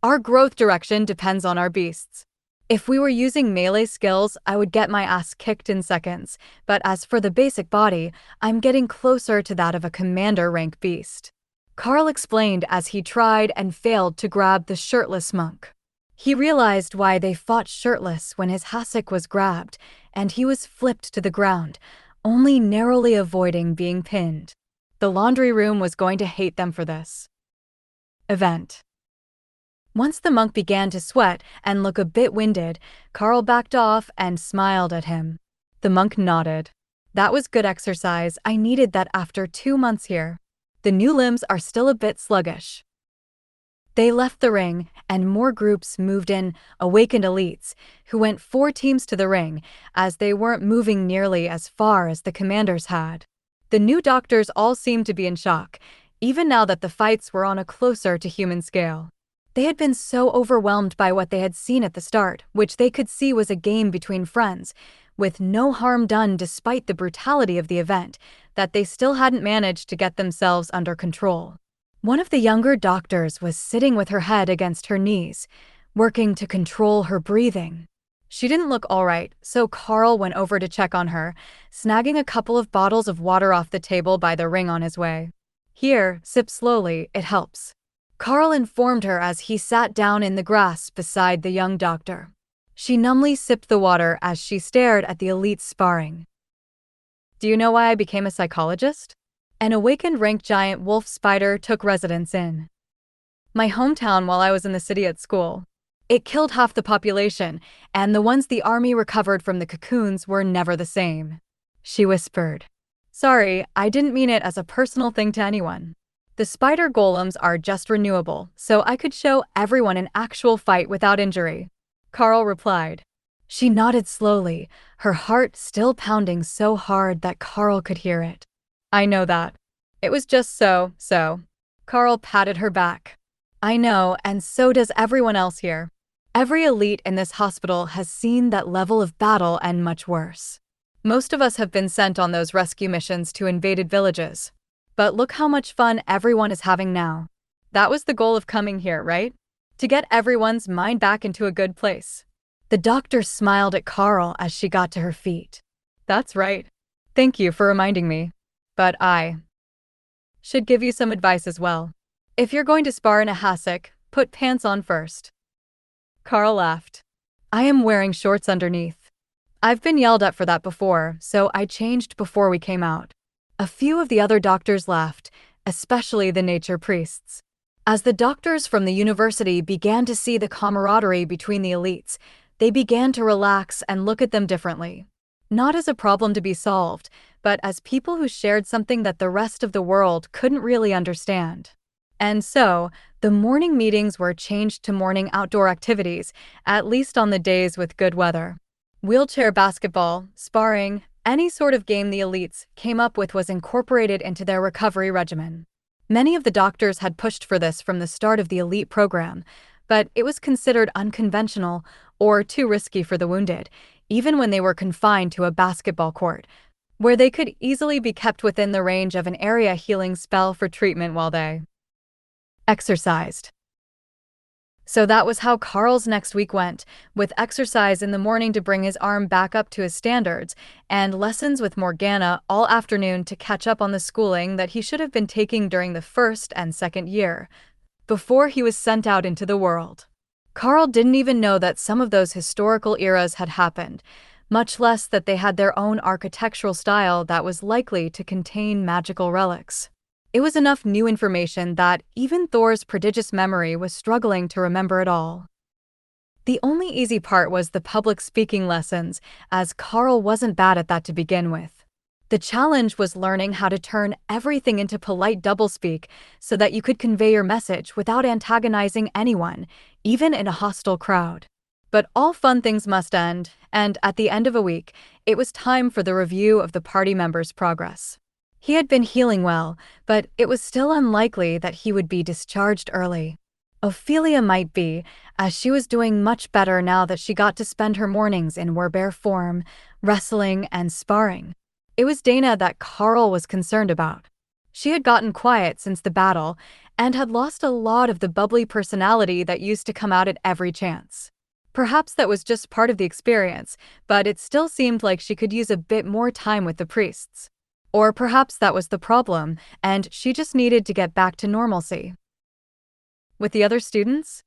S1: Our growth direction depends on our beasts. If we were using melee skills, I would get my ass kicked in seconds, but as for the basic body, I'm getting closer to that of a commander rank beast. Karl explained as he tried and failed to grab the shirtless monk. He realized why they fought shirtless when his hassock was grabbed, and he was flipped to the ground, only narrowly avoiding being pinned. The laundry room was going to hate them for this event. Once the monk began to sweat and look a bit winded, Karl backed off and smiled at him. The monk nodded. That was good exercise. I needed that after 2 months here. The new limbs are still a bit sluggish. They left the ring, and more groups moved in, awakened elites, who went 4 teams to the ring, as they weren't moving nearly as far as the commanders had. The new doctors all seemed to be in shock, even now that the fights were on a closer to human scale. They had been so overwhelmed by what they had seen at the start, which they could see was a game between friends, with no harm done despite the brutality of the event, that they still hadn't managed to get themselves under control. One of the younger doctors was sitting with her head against her knees, working to control her breathing. She didn't look all right, so Karl went over to check on her, snagging a couple of bottles of water off the table by the ring on his way. "Here, sip slowly, it helps," Karl informed her as he sat down in the grass beside the young doctor. She numbly sipped the water as she stared at the elite sparring. "Do you know why I became a psychologist?" An awakened rank giant wolf spider took residence in my hometown while I was in the city at school. It killed half the population, and the ones the army recovered from the cocoons were never the same. She whispered. "Sorry, I didn't mean it as a personal thing to anyone. The spider golems are just renewable, so I could show everyone an actual fight without injury," Karl replied. She nodded slowly, her heart still pounding so hard that Karl could hear it. "I know that. It was just so. Karl patted her back. "I know, and so does everyone else here. Every elite in this hospital has seen that level of battle and much worse. Most of us have been sent on those rescue missions to invaded villages. But look how much fun everyone is having now. That was the goal of coming here, right? To get everyone's mind back into a good place." The doctor smiled at Karl as she got to her feet. "That's right. Thank you for reminding me. But I should give you some advice as well. If you're going to spar in a hassock, put pants on first." Karl laughed. "I am wearing shorts underneath. I've been yelled at for that before, so I changed before we came out." A few of the other doctors laughed, especially the nature priests. As the doctors from the university began to see the camaraderie between the elites, they began to relax and look at them differently. Not as a problem to be solved, but as people who shared something that the rest of the world couldn't really understand. And so, the morning meetings were changed to morning outdoor activities, at least on the days with good weather. Wheelchair basketball, sparring, any sort of game the elites came up with was incorporated into their recovery regimen. Many of the doctors had pushed for this from the start of the elite program, but it was considered unconventional or too risky for the wounded, even when they were confined to a basketball court, where they could easily be kept within the range of an area healing spell for treatment while they exercised. So that was how Karl's next week went, with exercise in the morning to bring his arm back up to his standards, and lessons with Morgana all afternoon to catch up on the schooling that he should have been taking during the first and second year, before he was sent out into the world. Karl didn't even know that some of those historical eras had happened, much less that they had their own architectural style that was likely to contain magical relics. It was enough new information that even Thor's prodigious memory was struggling to remember it all. The only easy part was the public speaking lessons, as Karl wasn't bad at that to begin with. The challenge was learning how to turn everything into polite doublespeak so that you could convey your message without antagonizing anyone, even in a hostile crowd. But all fun things must end, and at the end of a week, it was time for the review of the party members' progress. He had been healing well, but it was still unlikely that he would be discharged early. Ophelia might be, as she was doing much better now that she got to spend her mornings in werebear form, wrestling and sparring. It was Dana that Karl was concerned about. She had gotten quiet since the battle, and had lost a lot of the bubbly personality that used to come out at every chance. Perhaps that was just part of the experience, but it still seemed like she could use a bit more time with the priests. Or perhaps that was the problem, and she just needed to get back to normalcy. With the other students?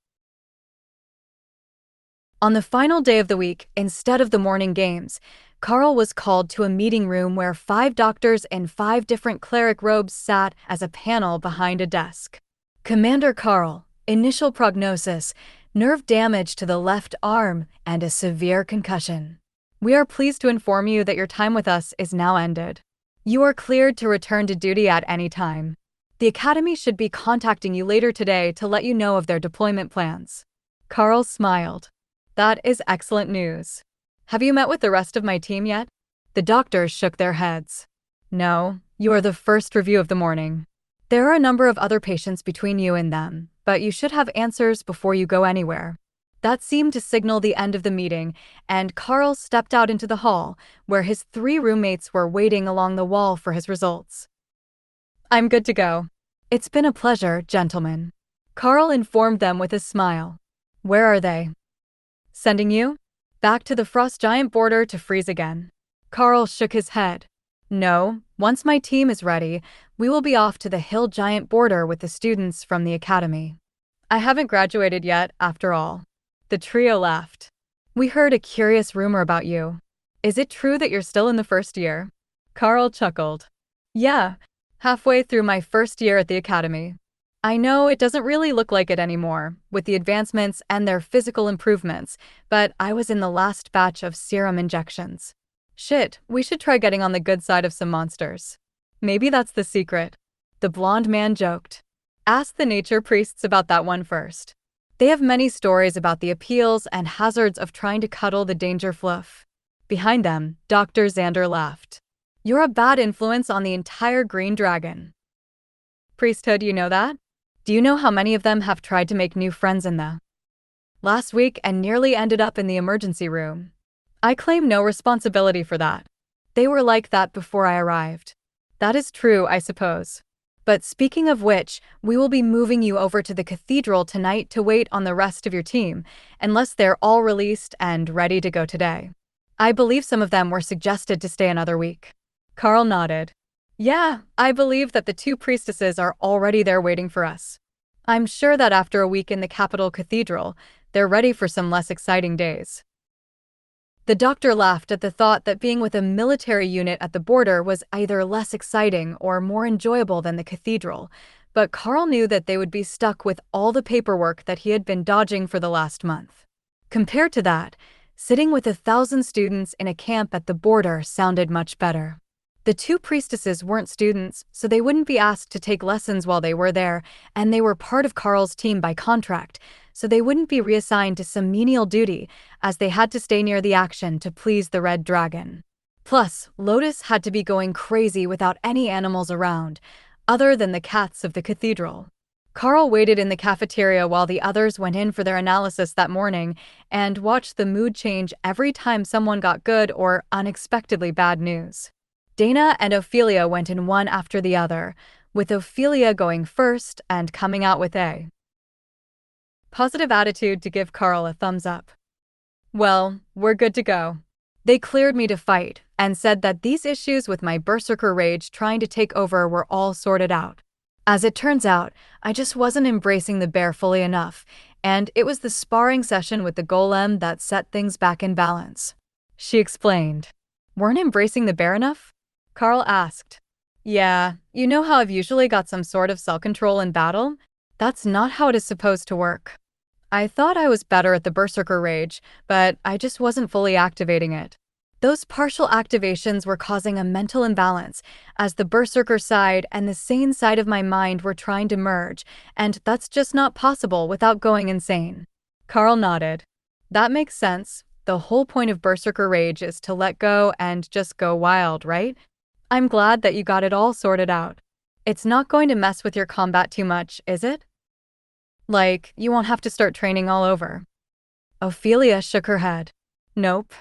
S1: On the final day of the week, instead of the morning games, Karl was called to a meeting room where 5 doctors in 5 different cleric robes sat as a panel behind a desk. Commander Karl, initial prognosis, nerve damage to the left arm and a severe concussion. We are pleased to inform you that your time with us is now ended. You are cleared to return to duty at any time. The Academy should be contacting you later today to let you know of their deployment plans. Karl smiled. That is excellent news. Have you met with the rest of my team yet? The doctors shook their heads. No, you are the first review of the morning. There are a number of other patients between you and them, but you should have answers before you go anywhere." That seemed to signal the end of the meeting, and Karl stepped out into the hall, where his 3 roommates were waiting along the wall for his results. "I'm good to go. It's been a pleasure, gentlemen," Karl informed them with a smile. "Where are they?" "Sending you back to the frost giant border to freeze again." Karl shook his head. "No, once my team is ready, we will be off to the hill giant border with the students from the academy." "I haven't graduated yet, after all." The trio laughed. "We heard a curious rumor about you. Is it true that you're still in the first year?" Karl chuckled. "Yeah, halfway through my first year at the academy. I know it doesn't really look like it anymore, with the advancements and their physical improvements, but I was in the last batch of serum injections. Shit, we should try getting on the good side of some monsters. Maybe that's the secret." The blonde man joked. "Ask the nature priests about that one first. They have many stories about the appeals and hazards of trying to cuddle the danger fluff." Behind them, Dr. Xander laughed. "You're a bad influence on the entire green dragon priesthood, you know that? Do you know how many of them have tried to make new friends in the last week and nearly ended up in the emergency room? I claim no responsibility for that. They were like that before I arrived." "That is true, I suppose. But speaking of which, we will be moving you over to the cathedral tonight to wait on the rest of your team, unless they're all released and ready to go today. I believe some of them were suggested to stay another week." Karl nodded. "Yeah, I believe that the 2 priestesses are already there waiting for us. I'm sure that after a week in the capital cathedral, they're ready for some less exciting days." The doctor laughed at the thought that being with a military unit at the border was either less exciting or more enjoyable than the cathedral, but Karl knew that they would be stuck with all the paperwork that he had been dodging for the last month. Compared to that, sitting with 1,000 students in a camp at the border sounded much better. The 2 priestesses weren't students, so they wouldn't be asked to take lessons while they were there, and they were part of Karl's team by contract, so they wouldn't be reassigned to some menial duty, as they had to stay near the action to please the red dragon. Plus, Lotus had to be going crazy without any animals around, other than the cats of the cathedral. Karl waited in the cafeteria while the others went in for their analysis that morning, and watched the mood change every time someone got good or unexpectedly bad news. Dana and Ophelia went in one after the other, with Ophelia going first and coming out with a positive attitude to give Karl a thumbs up. "Well, we're good to go. They cleared me to fight and said that these issues with my berserker rage trying to take over were all sorted out. As it turns out, I just wasn't embracing the bear fully enough, and it was the sparring session with the golem that set things back in balance," she explained. "Weren't embracing the bear enough?" Karl asked. "Yeah, you know how I've usually got some sort of self-control in battle? That's not how it is supposed to work. I thought I was better at the berserker rage, but I just wasn't fully activating it. Those partial activations were causing a mental imbalance, as the berserker side and the sane side of my mind were trying to merge, and that's just not possible without going insane." Karl nodded. "That makes sense. The whole point of berserker rage is to let go and just go wild, right? I'm glad that you got it all sorted out. It's not going to mess with your combat too much, is it? Like, you won't have to start training all over." Ophelia shook her head. "Nope.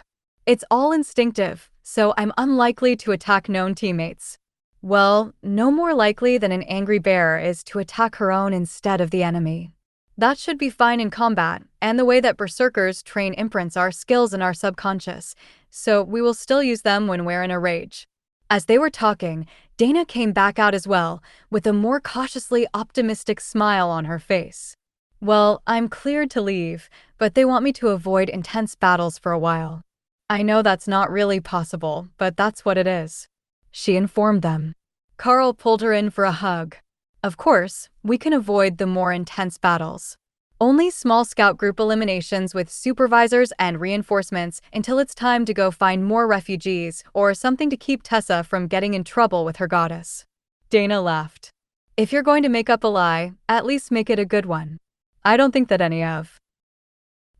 S1: It's all instinctive, so I'm unlikely to attack known teammates. Well, no more likely than an angry bear is to attack her own instead of the enemy. That should be fine in combat, and the way that berserkers train imprints our skills in our subconscious, so we will still use them when we're in a rage." As they were talking, Dana came back out as well, with a more cautiously optimistic smile on her face. "Well, I'm cleared to leave, but they want me to avoid intense battles for a while. I know that's not really possible, but that's what it is," she informed them. Karl pulled her in for a hug. "Of course, we can avoid the more intense battles. Only small scout group eliminations with supervisors and reinforcements until it's time to go find more refugees or something to keep Tessa from getting in trouble with her goddess." Dana laughed. "If you're going to make up a lie, at least make it a good one. I don't think that any of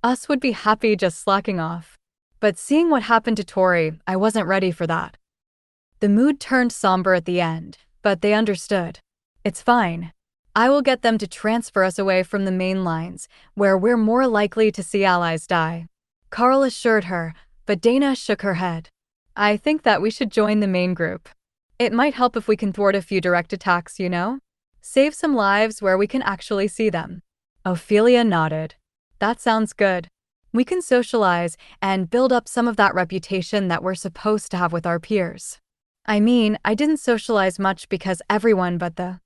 S1: us would be happy just slacking off. But seeing what happened to Tori, I wasn't ready for that." The mood turned somber at the end, but they understood. "It's fine. I will get them to transfer us away from the main lines, where we're more likely to see allies die. Karl assured her, but Dana shook her head. I think that we should join the main group. It might help if we can thwart a few direct attacks, you know? Save some lives where we can actually see them. Ophelia nodded. That sounds good. We can socialize and build up some of that reputation that we're supposed to have with our peers. I mean, I didn't socialize much because everyone but the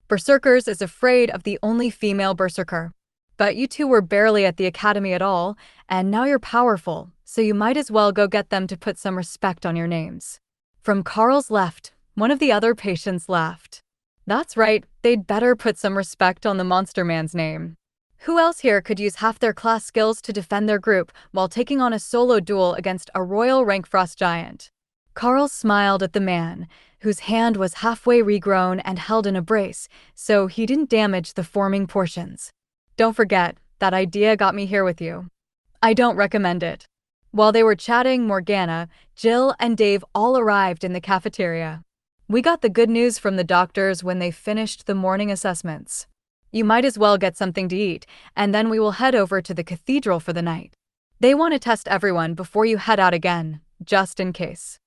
S1: Berserkers is afraid of the only female berserker. But you two were barely at the academy at all, and now you're powerful, so you might as well go get them to put some respect on your names. From Karl's left, one of the other patients laughed. That's right, they'd better put some respect on the Monster Man's name. Who else here could use half their class skills to defend their group while taking on a solo duel against a royal rank frost giant? Karl smiled at the man, whose hand was halfway regrown and held in a brace, so he didn't damage the forming portions. Don't forget, that idea got me here with you. I don't recommend it. While they were chatting, Morgana, Jill, and Dave all arrived in the cafeteria. We got the good news from the doctors when they finished the morning assessments. You might as well get something to eat, and then we will head over to the cathedral for the night. They want to test everyone before you head out again, just in case.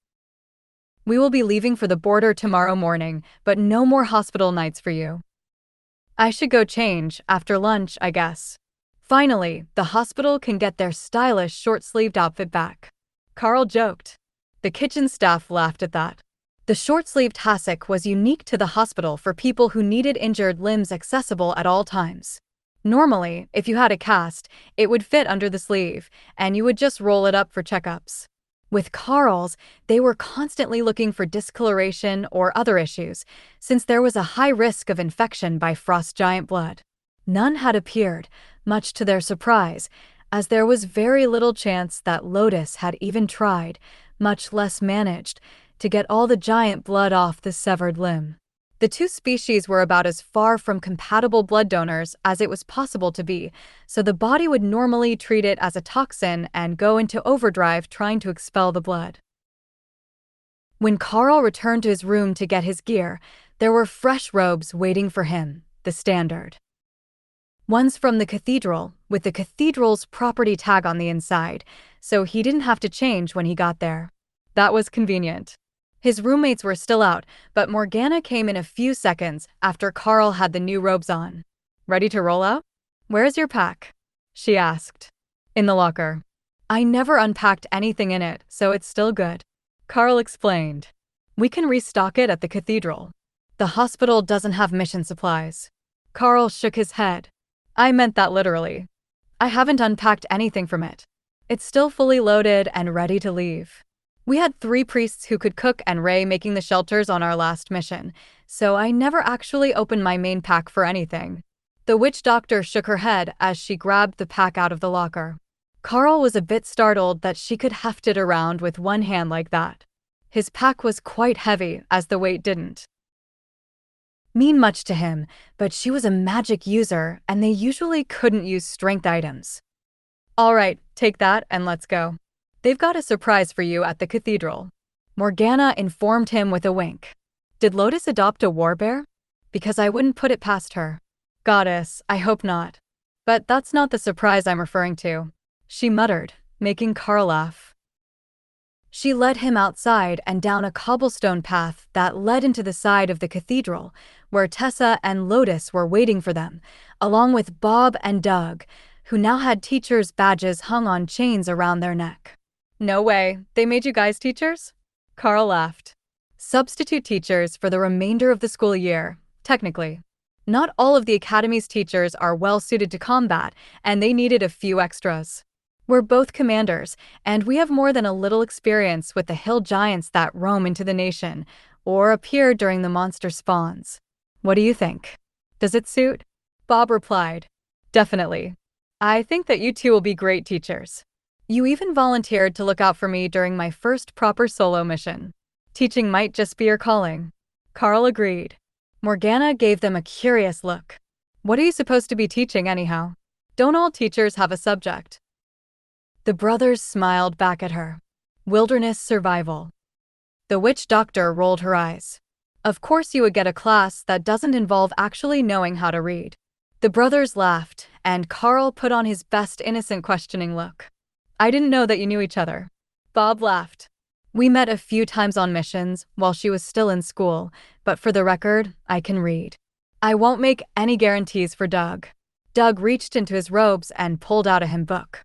S1: We will be leaving for the border tomorrow morning, but no more hospital nights for you. I should go change after lunch, I guess. Finally, the hospital can get their stylish short-sleeved outfit back. Karl joked. The kitchen staff laughed at that. The short-sleeved hassock was unique to the hospital for people who needed injured limbs accessible at all times. Normally, if you had a cast, it would fit under the sleeve, and you would just roll it up for checkups. With Karl's, they were constantly looking for discoloration or other issues, since there was a high risk of infection by frost giant blood. None had appeared, much to their surprise, as there was very little chance that Lotus had even tried, much less managed, to get all the giant blood off the severed limb. The two species were about as far from compatible blood donors as it was possible to be, so the body would normally treat it as a toxin and go into overdrive trying to expel the blood. When Karl returned to his room to get his gear, there were fresh robes waiting for him, the standard ones from the cathedral, with the cathedral's property tag on the inside, so he didn't have to change when he got there. That was convenient. His roommates were still out, but Morgana came in a few seconds after Karl had the new robes on. Ready to roll out? Where's your pack? She asked. In the locker. I never unpacked anything in it, so it's still good. Karl explained. We can restock it at the cathedral. The hospital doesn't have mission supplies. Karl shook his head. I meant that literally. I haven't unpacked anything from it. It's still fully loaded and ready to leave. We had 3 priests who could cook and Ray making the shelters on our last mission, so I never actually opened my main pack for anything. The witch doctor shook her head as she grabbed the pack out of the locker. Karl was a bit startled that she could heft it around with one hand like that. His pack was quite heavy, as the weight didn't mean much to him, but she was a magic user and they usually couldn't use strength items. All right, take that and let's go. They've got a surprise for you at the cathedral. Morgana informed him with a wink. Did Lotus adopt a warbear? Because I wouldn't put it past her. Goddess, I hope not. But that's not the surprise I'm referring to. She muttered, making Karl laugh. She led him outside and down a cobblestone path that led into the side of the cathedral, where Tessa and Lotus were waiting for them, along with Bob and Doug, who now had teachers' badges hung on chains around their neck. No way, they made you guys teachers? Karl laughed. Substitute teachers for the remainder of the school year, technically. Not all of the academy's teachers are well suited to combat, and they needed a few extras. We're both commanders, and we have more than a little experience with the hill giants that roam into the nation, or appear during the monster spawns. What do you think? Does it suit? Bob replied. Definitely. I think that you two will be great teachers. You even volunteered to look out for me during my first proper solo mission. Teaching might just be your calling. Karl agreed. Morgana gave them a curious look. What are you supposed to be teaching anyhow? Don't all teachers have a subject? The brothers smiled back at her. Wilderness survival. The witch doctor rolled her eyes. Of course you would get a class that doesn't involve actually knowing how to read. The brothers laughed, and Karl put on his best innocent questioning look. I didn't know that you knew each other. Bob laughed. We met a few times on missions while she was still in school, but for the record, I can read. I won't make any guarantees for Doug. Doug reached into his robes and pulled out a hymn book.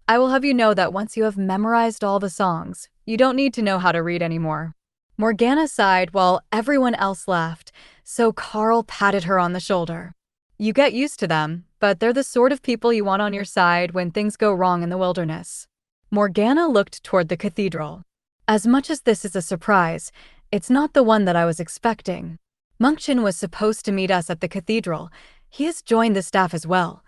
S1: I will have you know that once you have memorized all the songs, you don't need to know how to read anymore. Morgana sighed while everyone else laughed, so Karl patted her on the shoulder. You get used to them, but they're the sort of people you want on your side when things go wrong in the wilderness. Morgana looked toward the cathedral. As much as this is a surprise, it's not the one that I was expecting. Mungchen was supposed to meet us at the cathedral. He has joined the staff as well,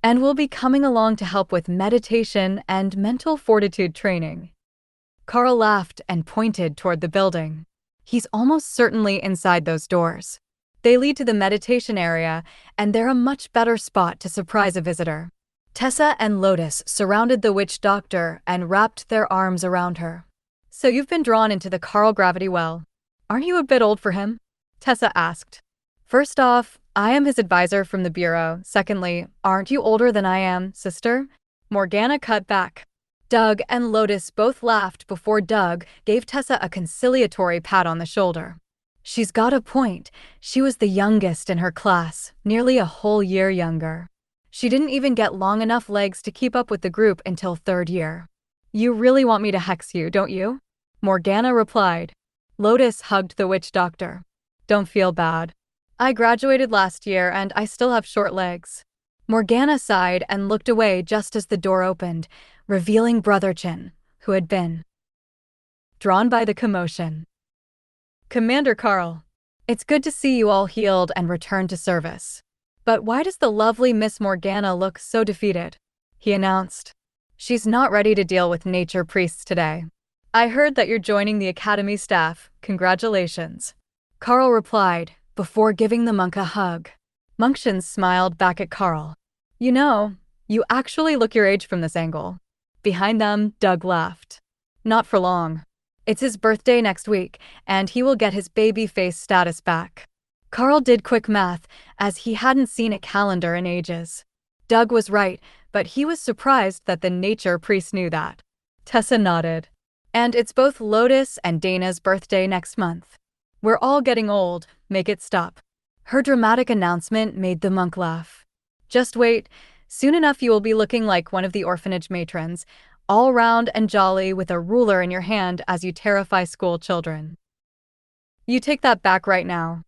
S1: and will be coming along to help with meditation and mental fortitude training. Karl laughed and pointed toward the building. He's almost certainly inside those doors. They lead to the meditation area, and they're a much better spot to surprise a visitor. Tessa and Lotus surrounded the witch doctor and wrapped their arms around her. So you've been drawn into the Karl gravity well. Aren't you a bit old for him? Tessa asked. First off, I am his advisor from the bureau. Secondly, aren't you older than I am, sister? Morgana cut back. Doug and Lotus both laughed before Doug gave Tessa a conciliatory pat on the shoulder. She's got a point. She was the youngest in her class, nearly a whole year younger. She didn't even get long enough legs to keep up with the group until third year. You really want me to hex you, don't you? Morgana replied. Lotus hugged the witch doctor. Don't feel bad. I graduated last year and I still have short legs. Morgana sighed and looked away just as the door opened, revealing Brother Chin, who had been drawn by the commotion. Commander Karl, it's good to see you all healed and returned to service. But why does the lovely Miss Morgana look so defeated? He announced. She's not ready to deal with nature priests today. I heard that you're joining the academy staff. Congratulations. Karl replied, before giving the monk a hug. Mungchen smiled back at Karl. You know, you actually look your age from this angle. Behind them, Doug laughed. Not for long. It's his birthday next week, and he will get his baby face status back. Karl did quick math, as he hadn't seen a calendar in ages. Doug was right, but he was surprised that the nature priest knew that. Tessa nodded. And it's both Lotus and Dana's birthday next month. We're all getting old, make it stop. Her dramatic announcement made the monk laugh. Just wait, soon enough you will be looking like one of the orphanage matrons, all round and jolly with a ruler in your hand as you terrify school children. You take that back right now.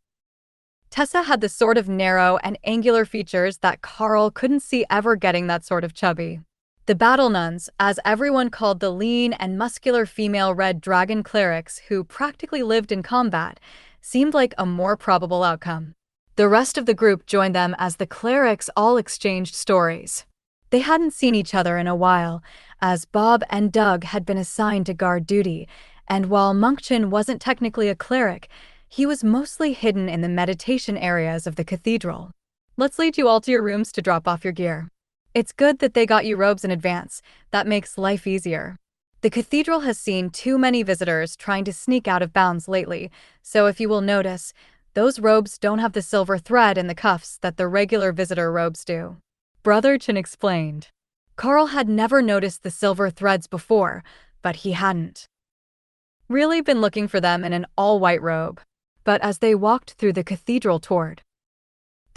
S1: Tessa had the sort of narrow and angular features that Karl couldn't see ever getting that sort of chubby. The battle nuns, as everyone called the lean and muscular female red dragon clerics who practically lived in combat, seemed like a more probable outcome. The rest of the group joined them as the clerics all exchanged stories. They hadn't seen each other in a while, as Bob and Doug had been assigned to guard duty, and while Mungchen wasn't technically a cleric, he was mostly hidden in the meditation areas of the cathedral. Let's lead you all to your rooms to drop off your gear. It's good that they got you robes in advance. That makes life easier. The cathedral has seen too many visitors trying to sneak out of bounds lately, so if you will notice, those robes don't have the silver thread in the cuffs that the regular visitor robes do. Brother Chin explained. Karl had never noticed the silver threads before, but he hadn't really been looking for them in an all-white robe. But as they walked through the cathedral toward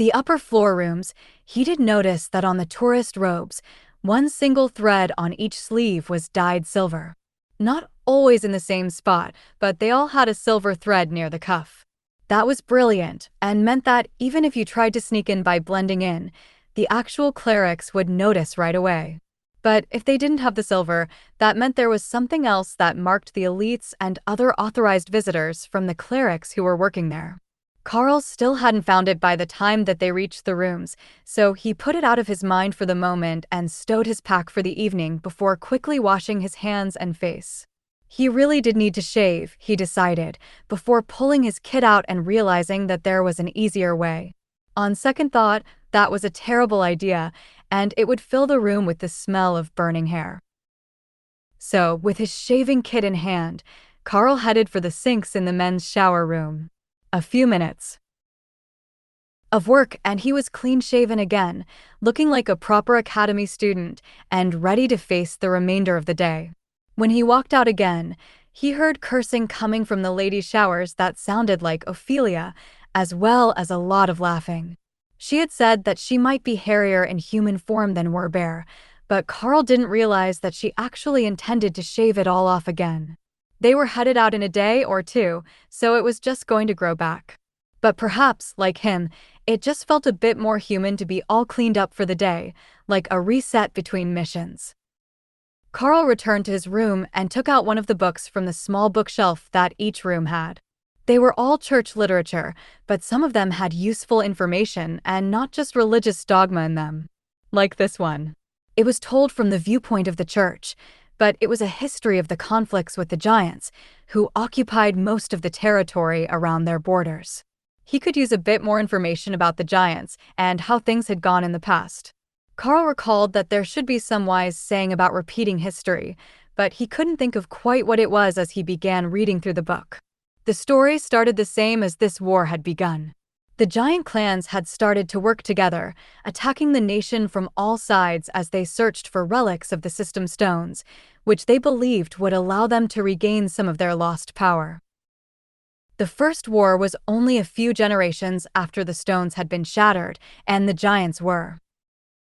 S1: the upper floor rooms, he did notice that on the tourist robes, one single thread on each sleeve was dyed silver. Not always in the same spot, but they all had a silver thread near the cuff. That was brilliant, and meant that even if you tried to sneak in by blending in, the actual clerics would notice right away. But if they didn't have the silver, that meant there was something else that marked the elites and other authorized visitors from the clerics who were working there. Karl still hadn't found it by the time that they reached the rooms, so he put it out of his mind for the moment and stowed his pack for the evening before quickly washing his hands and face. He really did need to shave, he decided, before pulling his kit out and realizing that there was an easier way. On second thought, that was a terrible idea, and it would fill the room with the smell of burning hair. So, with his shaving kit in hand, Karl headed for the sinks in the men's shower room. A few minutes of work and he was clean-shaven again, looking like a proper academy student and ready to face the remainder of the day. When he walked out again, he heard cursing coming from the ladies' showers that sounded like Ophelia, as well as a lot of laughing. She had said that she might be hairier in human form than Warbear, but Karl didn't realize that she actually intended to shave it all off again. They were headed out in a day or two, so it was just going to grow back. But perhaps, like him, it just felt a bit more human to be all cleaned up for the day, like a reset between missions. Karl returned to his room and took out one of the books from the small bookshelf that each room had. They were all church literature, but some of them had useful information and not just religious dogma in them. Like this one. It was told from the viewpoint of the church, but it was a history of the conflicts with the giants, who occupied most of the territory around their borders. He could use a bit more information about the giants and how things had gone in the past. Karl recalled that there should be some wise saying about repeating history, but he couldn't think of quite what it was as he began reading through the book. The story started the same as this war had begun. The giant clans had started to work together, attacking the nation from all sides as they searched for relics of the system stones, which they believed would allow them to regain some of their lost power. The first war was only a few generations after the stones had been shattered, and the giants were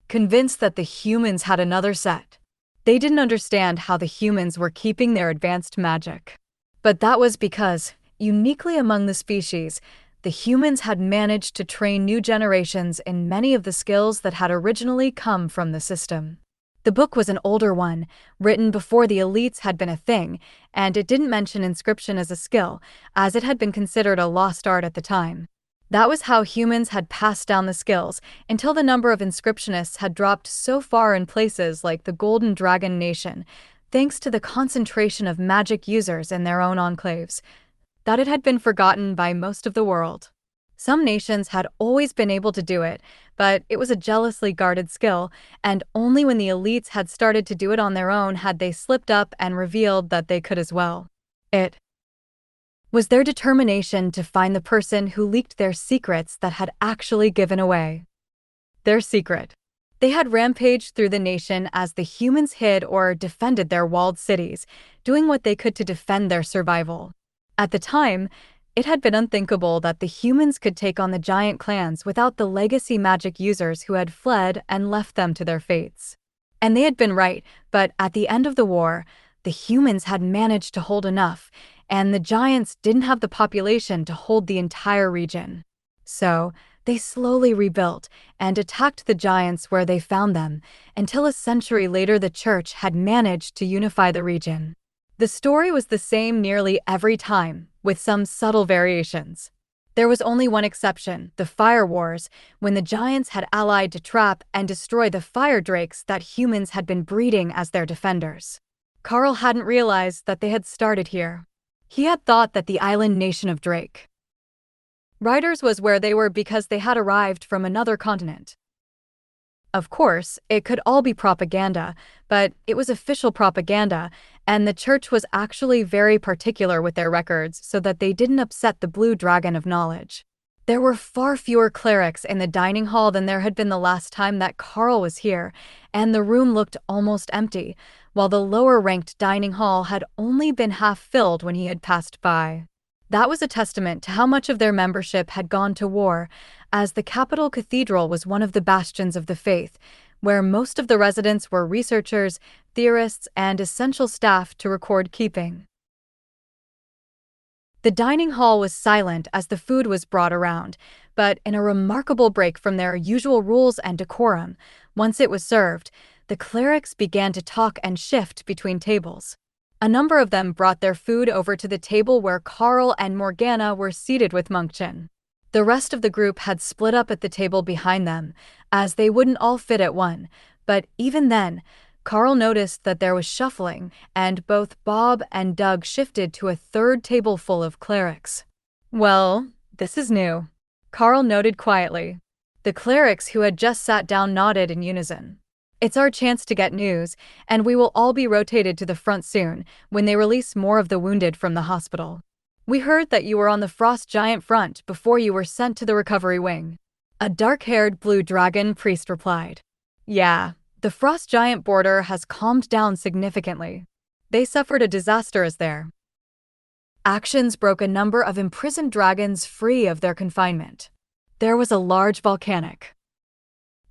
S1: convinced that the humans had another set. They didn't understand how the humans were keeping their advanced magic. But that was because, uniquely among the species, the humans had managed to train new generations in many of the skills that had originally come from the system. The book was an older one, written before the elites had been a thing, and it didn't mention inscription as a skill, as it had been considered a lost art at the time. That was how humans had passed down the skills, until the number of inscriptionists had dropped so far in places like the Golden Dragon Nation, thanks to the concentration of magic users in their own enclaves, that it had been forgotten by most of the world. Some nations had always been able to do it, but it was a jealously guarded skill, and only when the elites had started to do it on their own had they slipped up and revealed that they could as well. It was their determination to find the person who leaked their secrets that had actually given away their secret. They had rampaged through the nation as the humans hid or defended their walled cities, doing what they could to defend their survival. At the time, it had been unthinkable that the humans could take on the giant clans without the legacy magic users who had fled and left them to their fates. And they had been right, but at the end of the war, the humans had managed to hold enough, and the giants didn't have the population to hold the entire region. So, they slowly rebuilt and attacked the giants where they found them, until a century later the church had managed to unify the region. The story was the same nearly every time, with some subtle variations. There was only one exception, the Fire Wars, when the giants had allied to trap and destroy the fire drakes that humans had been breeding as their defenders. Karl hadn't realized that they had started here. He had thought that the island nation of Drake Riders was where they were because they had arrived from another continent. Of course, it could all be propaganda, but it was official propaganda, and the church was actually very particular with their records so that they didn't upset the blue dragon of knowledge. There were far fewer clerics in the dining hall than there had been the last time that Karl was here, and the room looked almost empty, while the lower-ranked dining hall had only been half filled when he had passed by. That was a testament to how much of their membership had gone to war, as the capital cathedral was one of the bastions of the faith, where most of the residents were researchers, theorists, and essential staff to record keeping. The dining hall was silent as the food was brought around, but in a remarkable break from their usual rules and decorum, once it was served, the clerics began to talk and shift between tables. A number of them brought their food over to the table where Karl and Morgana were seated with Monkchin. The rest of the group had split up at the table behind them, as they wouldn't all fit at one, but even then, Karl noticed that there was shuffling, and both Bob and Doug shifted to a third table full of clerics. "Well, this is new," Karl noted quietly. The clerics who had just sat down nodded in unison. It's our chance to get news, and we will all be rotated to the front soon when they release more of the wounded from the hospital. We heard that you were on the frost giant front before you were sent to the recovery wing. A dark-haired blue dragon priest replied. Yeah, the frost giant border has calmed down significantly. They suffered a disaster as their actions broke a number of imprisoned dragons free of their confinement. There was a large volcanic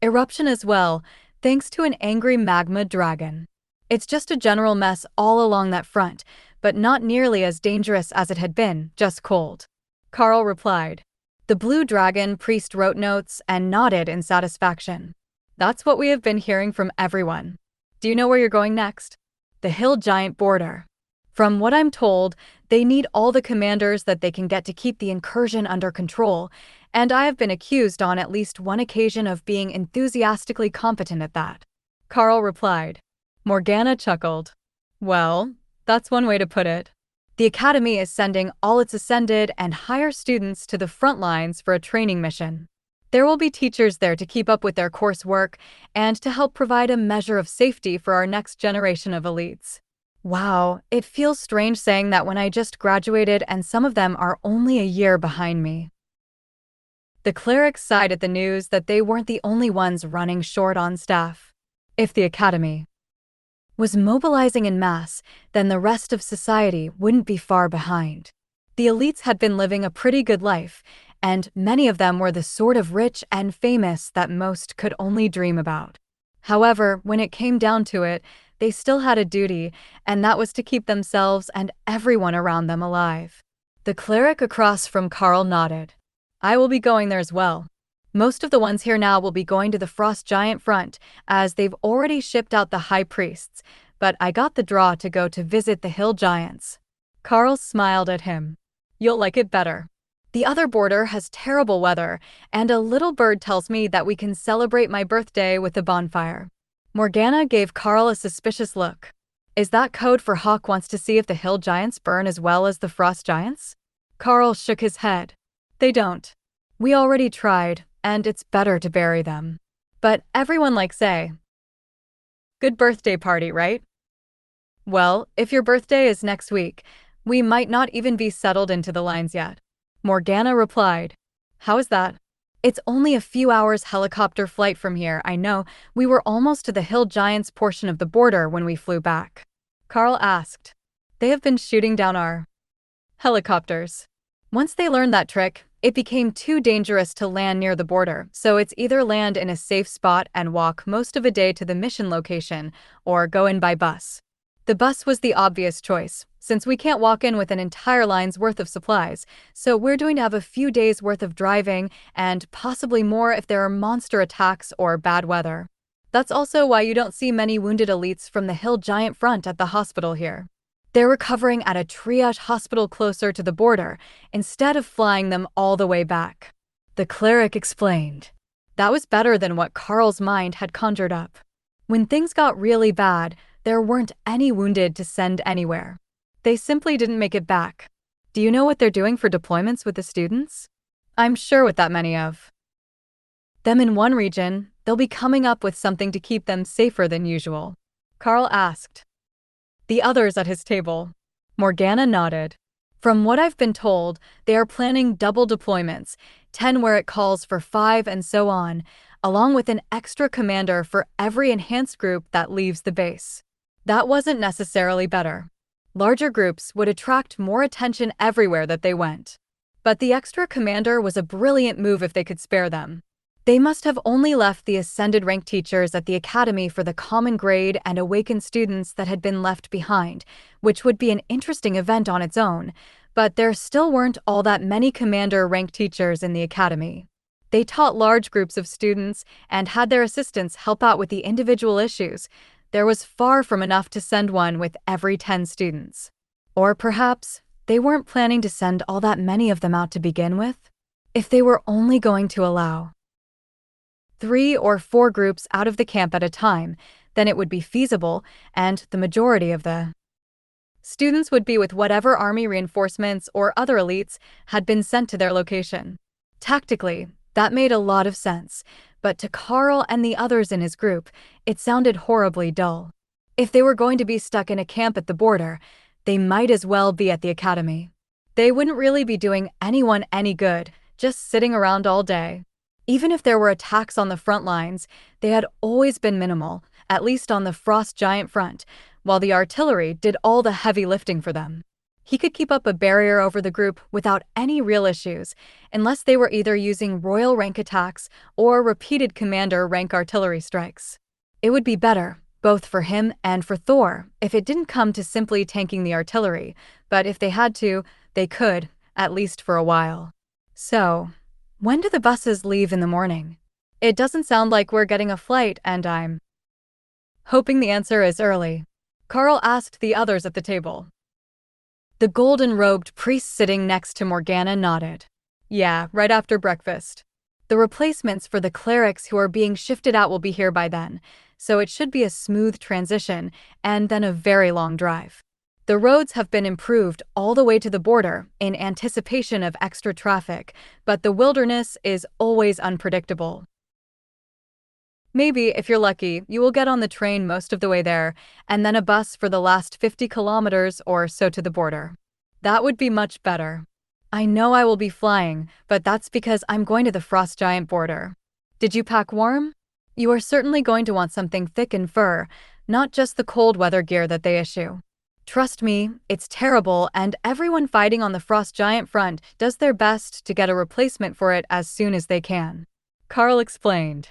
S1: eruption as well, thanks to an angry magma dragon. It's just a general mess all along that front, but not nearly as dangerous as it had been, just cold. Karl replied. The blue dragon priest wrote notes and nodded in satisfaction. That's what we have been hearing from everyone. Do you know where you're going next? The hill giant border. From what I'm told, they need all the commanders that they can get to keep the incursion under control, and I have been accused on at least one occasion of being enthusiastically competent at that. Karl replied. Morgana chuckled. Well, that's one way to put it. The Academy is sending all its ascended and higher students to the front lines for a training mission. There will be teachers there to keep up with their coursework and to help provide a measure of safety for our next generation of elites. Wow, it feels strange saying that when I just graduated and some of them are only a year behind me. The clerics sighed at the news that they weren't the only ones running short on staff. If the Academy was mobilizing en masse, then the rest of society wouldn't be far behind. The elites had been living a pretty good life, and many of them were the sort of rich and famous that most could only dream about. However, when it came down to it, they still had a duty, and that was to keep themselves and everyone around them alive. The cleric across from Karl nodded. I will be going there as well. Most of the ones here now will be going to the Frost Giant front, as they've already shipped out the high priests, but I got the draw to go to visit the hill giants. Karl smiled at him. You'll like it better. The other border has terrible weather, and a little bird tells me that we can celebrate my birthday with a bonfire. Morgana gave Karl a suspicious look. Is that code for Hawk wants to see if the hill giants burn as well as the frost giants? Karl shook his head. They don't. We already tried, and it's better to bury them. But everyone likes a good birthday party, right? Well, if your birthday is next week, we might not even be settled into the lines yet. Morgana replied. How is that? It's only a few hours helicopter flight from here, I know. We were almost to the hill giants portion of the border when we flew back. Karl asked. They have been shooting down our helicopters. Once they learned that trick, it became too dangerous to land near the border, so it's either land in a safe spot and walk most of a day to the mission location, or go in by bus. The bus was the obvious choice, since we can't walk in with an entire line's worth of supplies, so we're going to have a few days' worth of driving, and possibly more if there are monster attacks or bad weather. That's also why you don't see many wounded elites from the hill giant front at the hospital here. They're recovering at a triage hospital closer to the border, instead of flying them all the way back. The cleric explained. That was better than what Karl's mind had conjured up. When things got really bad, there weren't any wounded to send anywhere. They simply didn't make it back. Do you know what they're doing for deployments with the students? I'm sure with that many of them in one region, they'll be coming up with something to keep them safer than usual. Karl asked. The others at his table. Morgana nodded. From what I've been told, they are planning double deployments, 10 where it calls for 5 and so on, along with an extra commander for every enhanced group that leaves the base. That wasn't necessarily better. Larger groups would attract more attention everywhere that they went. But the extra commander was a brilliant move if they could spare them. They must have only left the ascended rank teachers at the academy for the common grade and awaken students that had been left behind, which would be an interesting event on its own, but there still weren't all that many commander rank teachers in the academy. They taught large groups of students and had their assistants help out with the individual issues. There was far from enough to send one with every 10 students. Or perhaps they weren't planning to send all that many of them out to begin with? If they were only going to allow 3 or 4 groups out of the camp at a time, then it would be feasible, and the majority of the students would be with whatever army reinforcements or other elites had been sent to their location. Tactically, that made a lot of sense, but to Karl and the others in his group, it sounded horribly dull. If they were going to be stuck in a camp at the border, they might as well be at the academy. They wouldn't really be doing anyone any good, just sitting around all day. Even if there were attacks on the front lines, they had always been minimal, at least on the frost giant front, while the artillery did all the heavy lifting for them. He could keep up a barrier over the group without any real issues, unless they were either using royal rank attacks or repeated commander rank artillery strikes. It would be better, both for him and for Thor, if it didn't come to simply tanking the artillery, but if they had to, they could, at least for a while. So, when do the buses leave in the morning? It doesn't sound like we're getting a flight, and I'm hoping the answer is early. Karl asked the others at the table. The golden-robed priest sitting next to Morgana nodded. Yeah, right after breakfast. The replacements for the clerics who are being shifted out will be here by then, so it should be a smooth transition and then a very long drive. The roads have been improved all the way to the border in anticipation of extra traffic, but the wilderness is always unpredictable. Maybe, if you're lucky, you will get on the train most of the way there, and then a bus for the last 50 kilometers or so to the border. That would be much better. I know I will be flying, but that's because I'm going to the frost giant border. Did you pack warm? You are certainly going to want something thick in fur, not just the cold weather gear that they issue. Trust me, it's terrible, and everyone fighting on the frost giant front does their best to get a replacement for it as soon as they can. Karl explained.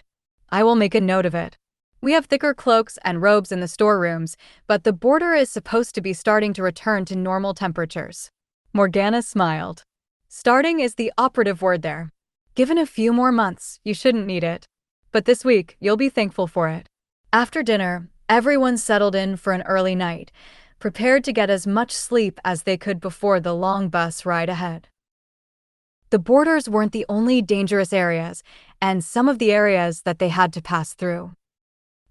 S1: I will make a note of it. We have thicker cloaks and robes in the storerooms, but the border is supposed to be starting to return to normal temperatures. Morgana smiled. Starting is the operative word there. Given a few more months, you shouldn't need it. But this week, you'll be thankful for it. After dinner, everyone settled in for an early night, prepared to get as much sleep as they could before the long bus ride ahead. The borders weren't the only dangerous areas, and some of the areas that they had to pass through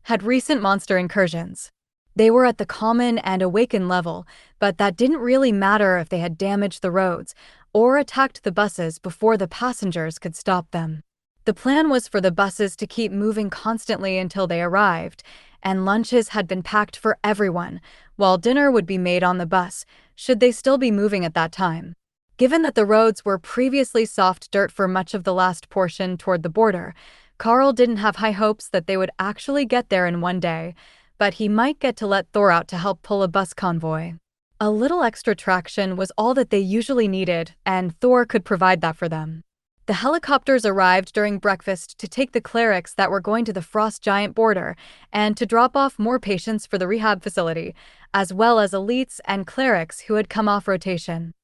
S1: had recent monster incursions. They were at the common and awaken level, but that didn't really matter if they had damaged the roads or attacked the buses before the passengers could stop them. The plan was for the buses to keep moving constantly until they arrived, and lunches had been packed for everyone, while dinner would be made on the bus, should they still be moving at that time. Given that the roads were previously soft dirt for much of the last portion toward the border, Karl didn't have high hopes that they would actually get there in one day, but he might get to let Thor out to help pull a bus convoy. A little extra traction was all that they usually needed, and Thor could provide that for them. The helicopters arrived during breakfast to take the clerics that were going to the frost giant border and to drop off more patients for the rehab facility, as well as elites and clerics who had come off rotation.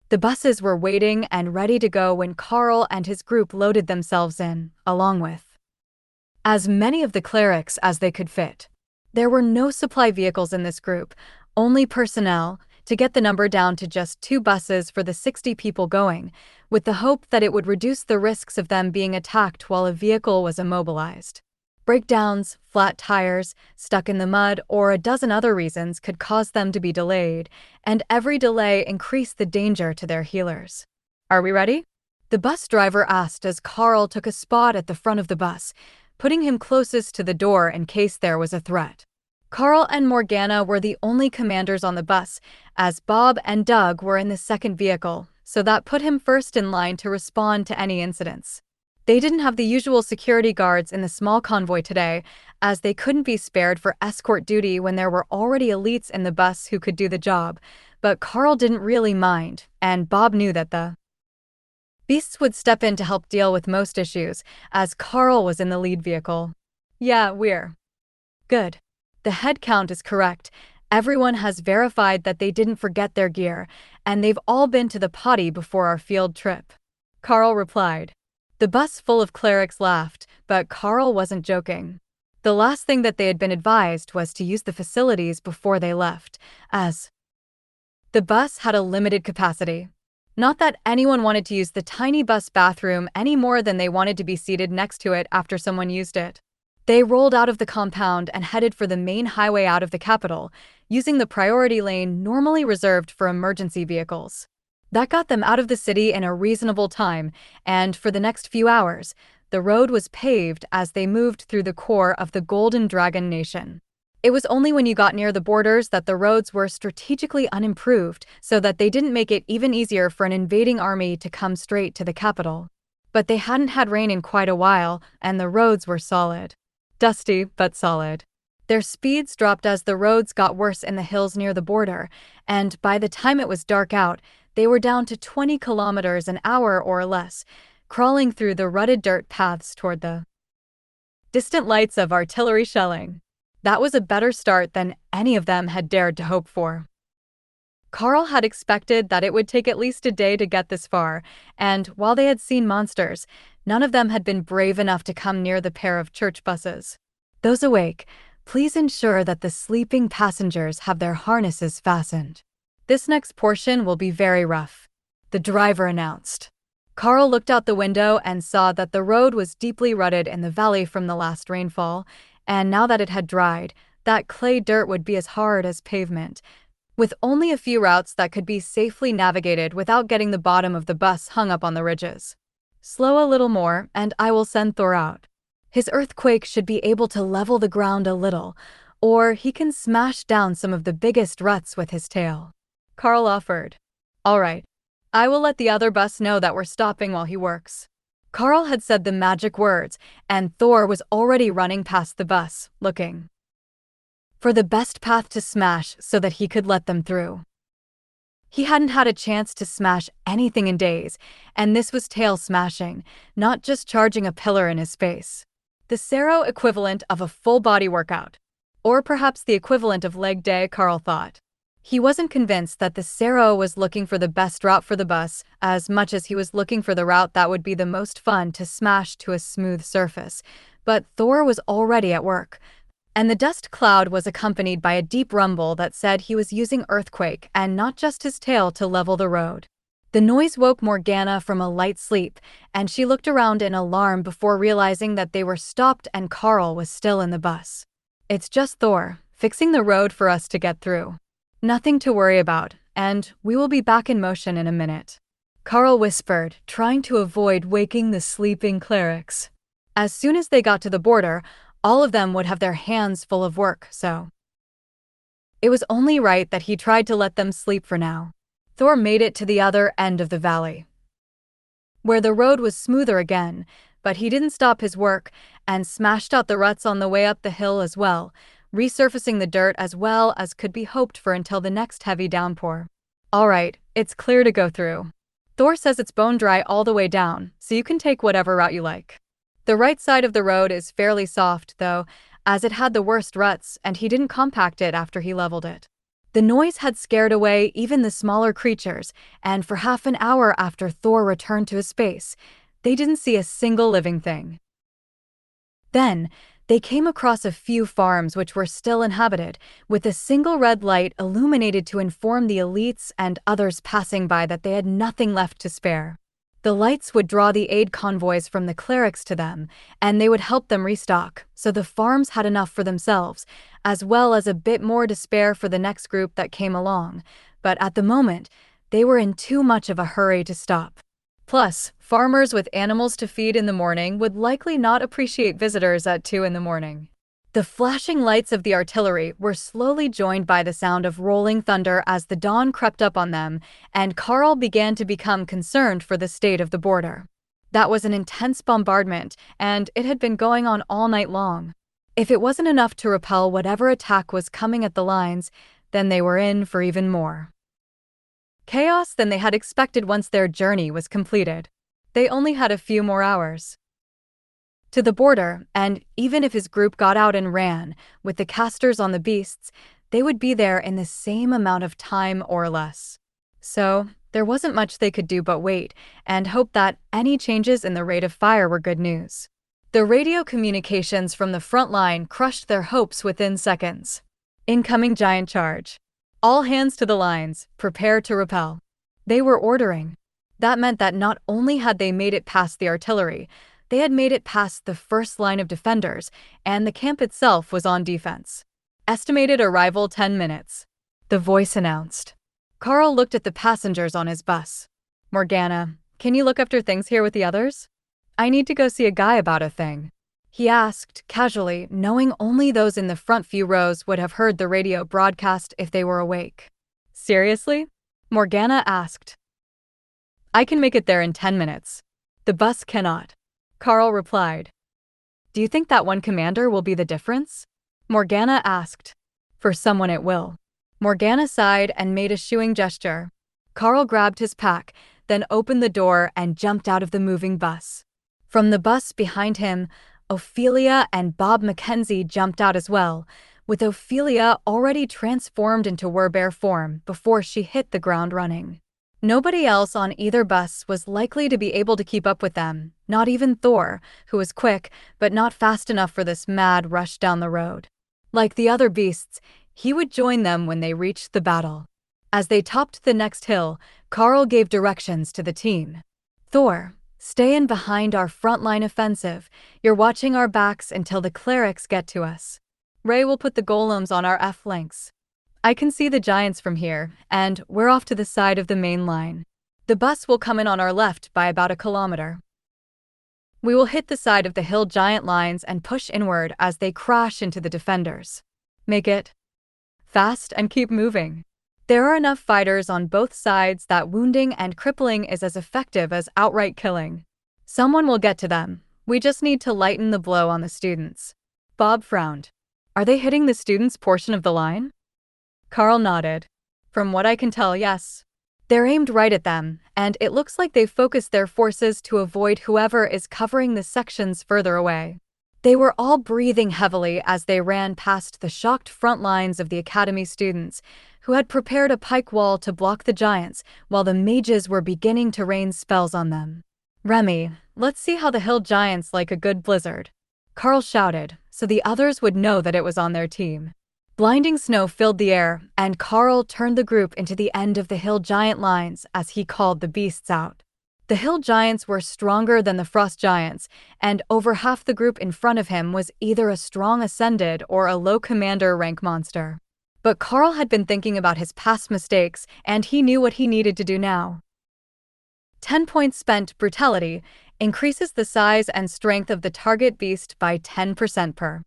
S1: The buses were waiting and ready to go when Karl and his group loaded themselves in, along with as many of the clerics as they could fit. There were no supply vehicles in this group, only personnel, to get the number down to just 2 buses for the 60 people going, with the hope that it would reduce the risks of them being attacked while a vehicle was immobilized. Breakdowns, flat tires, stuck in the mud, or a dozen other reasons could cause them to be delayed, and every delay increased the danger to their healers. Are we ready? The bus driver asked as Karl took a spot at the front of the bus, putting him closest to the door in case there was a threat. Karl and Morgana were the only commanders on the bus, as Bob and Doug were in the second vehicle, so that put him first in line to respond to any incidents. They didn't have the usual security guards in the small convoy today, as they couldn't be spared for escort duty when there were already elites in the bus who could do the job, but Karl didn't really mind, and Bob knew that the beasts would step in to help deal with most issues, as Karl was in the lead vehicle. Yeah, we're good. The head count is correct. Everyone has verified that they didn't forget their gear, and they've all been to the potty before our field trip. Karl replied. The bus full of clerics laughed, but Karl wasn't joking. The last thing that they had been advised was to use the facilities before they left, as the bus had a limited capacity. Not that anyone wanted to use the tiny bus bathroom any more than they wanted to be seated next to it after someone used it. They rolled out of the compound and headed for the main highway out of the capital, using the priority lane normally reserved for emergency vehicles. That got them out of the city in a reasonable time, and for the next few hours, the road was paved as they moved through the core of the Golden Dragon Nation. It was only when you got near the borders that the roads were strategically unimproved so that they didn't make it even easier for an invading army to come straight to the capital. But they hadn't had rain in quite a while, and the roads were solid. Dusty, but solid. Their speeds dropped as the roads got worse in the hills near the border, and by the time it was dark out, they were down to 20 kilometers an hour or less, crawling through the rutted dirt paths toward the distant lights of artillery shelling. That was a better start than any of them had dared to hope for. Karl had expected that it would take at least a day to get this far, and while they had seen monsters, none of them had been brave enough to come near the pair of church buses. Those awake, please ensure that the sleeping passengers have their harnesses fastened. This next portion will be very rough, the driver announced. Karl looked out the window and saw that the road was deeply rutted in the valley from the last rainfall, and now that it had dried, that clay dirt would be as hard as pavement, with only a few routes that could be safely navigated without getting the bottom of the bus hung up on the ridges. Slow a little more, and I will send Thor out. His earthquake should be able to level the ground a little, or he can smash down some of the biggest ruts with his tail. Karl offered. All right. I will let the other bus know that we're stopping while he works. Karl had said the magic words, and Thor was already running past the bus, looking for the best path to smash so that he could let them through. He hadn't had a chance to smash anything in days, and this was tail smashing, not just charging a pillar in his face. The Sero equivalent of a full-body workout. Or perhaps the equivalent of leg day, Karl thought. He wasn't convinced that the Sero was looking for the best route for the bus as much as he was looking for the route that would be the most fun to smash to a smooth surface, but Thor was already at work, and the dust cloud was accompanied by a deep rumble that said he was using earthquake and not just his tail to level the road. The noise woke Morgana from a light sleep, and she looked around in alarm before realizing that they were stopped and Karl was still in the bus. It's just Thor, fixing the road for us to get through. Nothing to worry about, and we will be back in motion in a minute. Karl whispered, trying to avoid waking the sleeping clerics. As soon as they got to the border, all of them would have their hands full of work, so it was only right that he tried to let them sleep for now. Thor made it to the other end of the valley, where the road was smoother again, but he didn't stop his work and smashed out the ruts on the way up the hill as well, resurfacing the dirt as well as could be hoped for until the next heavy downpour. All right, it's clear to go through. Thor says it's bone dry all the way down, so you can take whatever route you like. The right side of the road is fairly soft, though, as it had the worst ruts and he didn't compact it after he leveled it. The noise had scared away even the smaller creatures, and for half an hour after Thor returned to his space, they didn't see a single living thing. Then, they came across a few farms which were still inhabited, with a single red light illuminated to inform the elites and others passing by that they had nothing left to spare. The lights would draw the aid convoys from the clerics to them, and they would help them restock, so the farms had enough for themselves, as well as a bit more to spare for the next group that came along. But at the moment, they were in too much of a hurry to stop. Plus, farmers with animals to feed in the morning would likely not appreciate visitors at 2 in the morning. The flashing lights of the artillery were slowly joined by the sound of rolling thunder as the dawn crept up on them, and Karl began to become concerned for the state of the border. That was an intense bombardment, and it had been going on all night long. If it wasn't enough to repel whatever attack was coming at the lines, then they were in for even more chaos than they had expected once their journey was completed. They only had a few more hours to the border, and even if his group got out and ran, with the casters on the beasts, they would be there in the same amount of time or less. So, there wasn't much they could do but wait, and hope that any changes in the rate of fire were good news. The radio communications from the front line crushed their hopes within seconds. Incoming giant charge. All hands to the lines, prepare to repel. They were ordering. That meant that not only had they made it past the artillery, they had made it past the first line of defenders, and the camp itself was on defense. Estimated arrival 10 minutes. The voice announced. Karl looked at the passengers on his bus. Morgana, can you look after things here with the others? I need to go see a guy about a thing. He asked, casually, knowing only those in the front few rows would have heard the radio broadcast if they were awake. Seriously? Morgana asked. I can make it there in 10 minutes. The bus cannot. Karl replied. Do you think that one commander will be the difference? Morgana asked. For someone it will. Morgana sighed and made a shooing gesture. Karl grabbed his pack, then opened the door and jumped out of the moving bus. From the bus behind him, Ophelia and Bob Mackenzie jumped out as well, with Ophelia already transformed into werbear form before she hit the ground running. Nobody else on either bus was likely to be able to keep up with them, not even Thor, who was quick but not fast enough for this mad rush down the road. Like the other beasts, he would join them when they reached the battle. As they topped the next hill, Karl gave directions to the team. Thor, stay in behind our frontline offensive. You're watching our backs until the clerics get to us. Ray will put the golems on our flanks. I can see the giants from here, and we're off to the side of the main line. The bus will come in on our left by about 1 kilometer. We will hit the side of the hill giant lines and push inward as they crash into the defenders. Make it fast and keep moving. There are enough fighters on both sides that wounding and crippling is as effective as outright killing. Someone will get to them. We just need to lighten the blow on the students. Bob frowned. Are they hitting the students' portion of the line? Karl nodded. From what I can tell, yes. They're aimed right at them, and it looks like they've focused their forces to avoid whoever is covering the sections further away. They were all breathing heavily as they ran past the shocked front lines of the academy students, who had prepared a pike wall to block the giants while the mages were beginning to rain spells on them. Remy, let's see how the hill giants like a good blizzard. Karl shouted, so the others would know that it was on their team. Blinding snow filled the air, and Karl turned the group into the end of the hill giant lines as he called the beasts out. The hill giants were stronger than the frost giants, and over half the group in front of him was either a strong ascended or a low commander rank monster. But Karl had been thinking about his past mistakes, and he knew what he needed to do now. 10 points spent. Brutality increases the size and strength of the target beast by 10% per.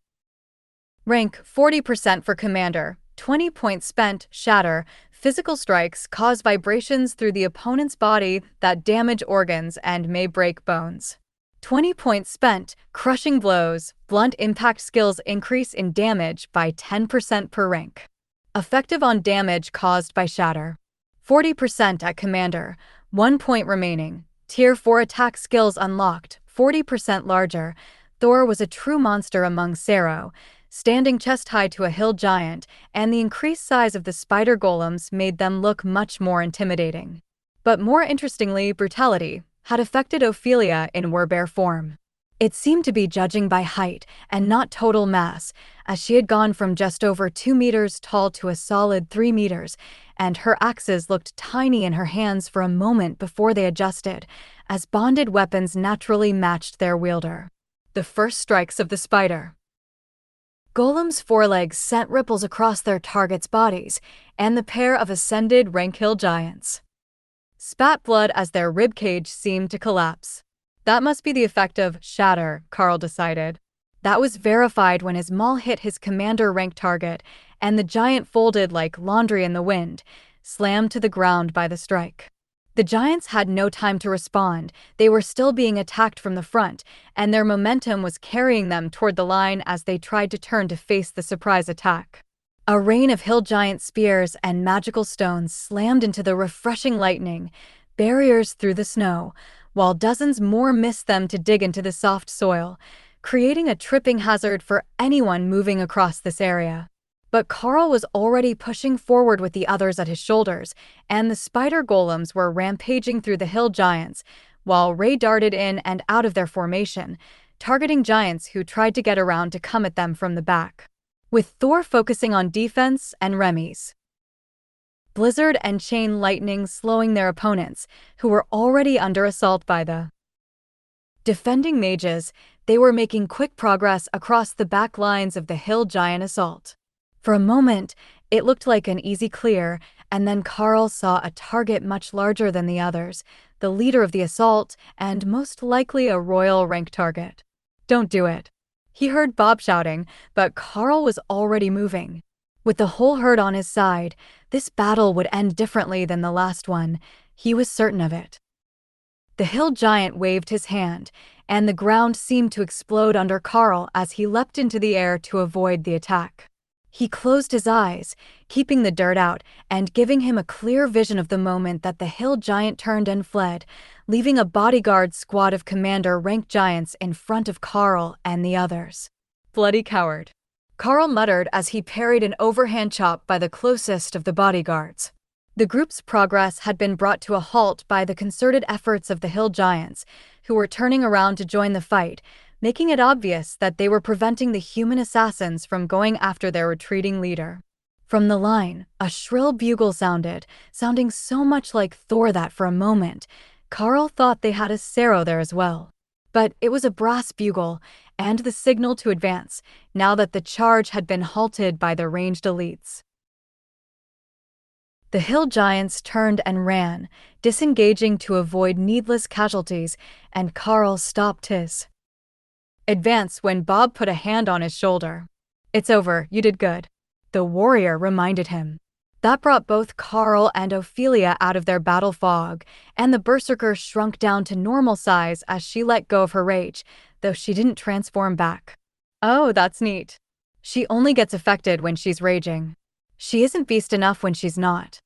S1: Rank 40% for commander. 20 points spent. Shatter. Physical strikes cause vibrations through the opponent's body that damage organs and may break bones. 20 points spent. Crushing blows. Blunt impact skills increase in damage by 10% per rank. Effective on damage caused by shatter. 40% at commander. 1 point remaining. Tier 4 attack skills unlocked. 40% larger. Thor was a true monster among Sero, standing chest-high to a hill giant, and the increased size of the spider golems made them look much more intimidating. But more interestingly, brutality had affected Ophelia in werbear form. It seemed to be judging by height and not total mass, as she had gone from just over 2 meters tall to a solid 3 meters, and her axes looked tiny in her hands for a moment before they adjusted, as bonded weapons naturally matched their wielder. The first strikes of the spider golem's forelegs sent ripples across their targets' bodies, and the pair of ascended rank hill giants spat blood as their ribcage seemed to collapse. That must be the effect of shatter, Karl decided. That was verified when his maul hit his commander rank target, and the giant folded like laundry in the wind, slammed to the ground by the strike. The giants had no time to respond. They were still being attacked from the front, and their momentum was carrying them toward the line as they tried to turn to face the surprise attack. A rain of hill giant spears and magical stones slammed into the refreshing lightning, barriers through the snow, while dozens more missed them to dig into the soft soil, creating a tripping hazard for anyone moving across this area. But Karl was already pushing forward with the others at his shoulders, and the spider golems were rampaging through the hill giants, while Ray darted in and out of their formation, targeting giants who tried to get around to come at them from the back. With Thor focusing on defense and Remy's blizzard and chain lightning slowing their opponents, who were already under assault by the defending mages, they were making quick progress across the back lines of the hill giant assault. For a moment, it looked like an easy clear, and then Karl saw a target much larger than the others, the leader of the assault, and most likely a royal rank target. "Don't do it." He heard Bob shouting, but Karl was already moving. With the whole herd on his side, this battle would end differently than the last one. He was certain of it. The hill giant waved his hand, and the ground seemed to explode under Karl as he leapt into the air to avoid the attack. He closed his eyes, keeping the dirt out and giving him a clear vision of the moment that the hill giant turned and fled, leaving a bodyguard squad of commander-rank giants in front of Karl and the others. "Bloody coward," Karl muttered as he parried an overhand chop by the closest of the bodyguards. The group's progress had been brought to a halt by the concerted efforts of the hill giants, who were turning around to join the fight, making it obvious that they were preventing the human assassins from going after their retreating leader. From the line, a shrill bugle sounded, sounding so much like Thor that for a moment, Karl thought they had a Sero there as well. But it was a brass bugle, and the signal to advance, now that the charge had been halted by the ranged elites. The hill giants turned and ran, disengaging to avoid needless casualties, and Karl stopped his advance when Bob put a hand on his shoulder. "It's over, you did good," the warrior reminded him. That brought both Karl and Ophelia out of their battle fog, and the berserker shrunk down to normal size as she let go of her rage, though she didn't transform back. "Oh, that's neat. She only gets affected when she's raging. She isn't beast enough when she's not,"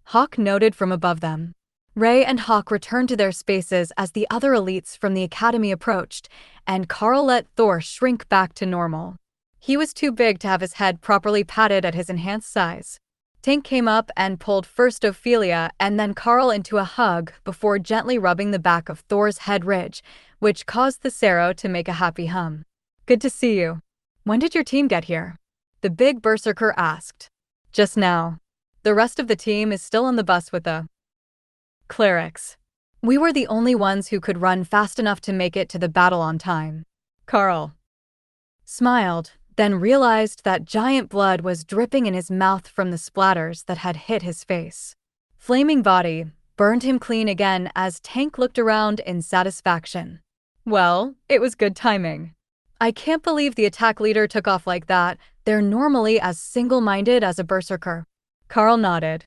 S1: Hawk noted from above them. Ray and Hawk returned to their spaces as the other elites from the academy approached, and Karl let Thor shrink back to normal. He was too big to have his head properly patted at his enhanced size. Tank came up and pulled first Ophelia and then Karl into a hug before gently rubbing the back of Thor's head ridge, which caused the Sero to make a happy hum. "Good to see you. When did your team get here?" the big berserker asked. "Just now. The rest of the team is still on the bus with the clerics. We were the only ones who could run fast enough to make it to the battle on time." Karl smiled, then realized that giant blood was dripping in his mouth from the splatters that had hit his face. Flaming body burned him clean again as Tank looked around in satisfaction. "Well, it was good timing. I can't believe the attack leader took off like that. They're normally as single-minded as a berserker." Karl nodded.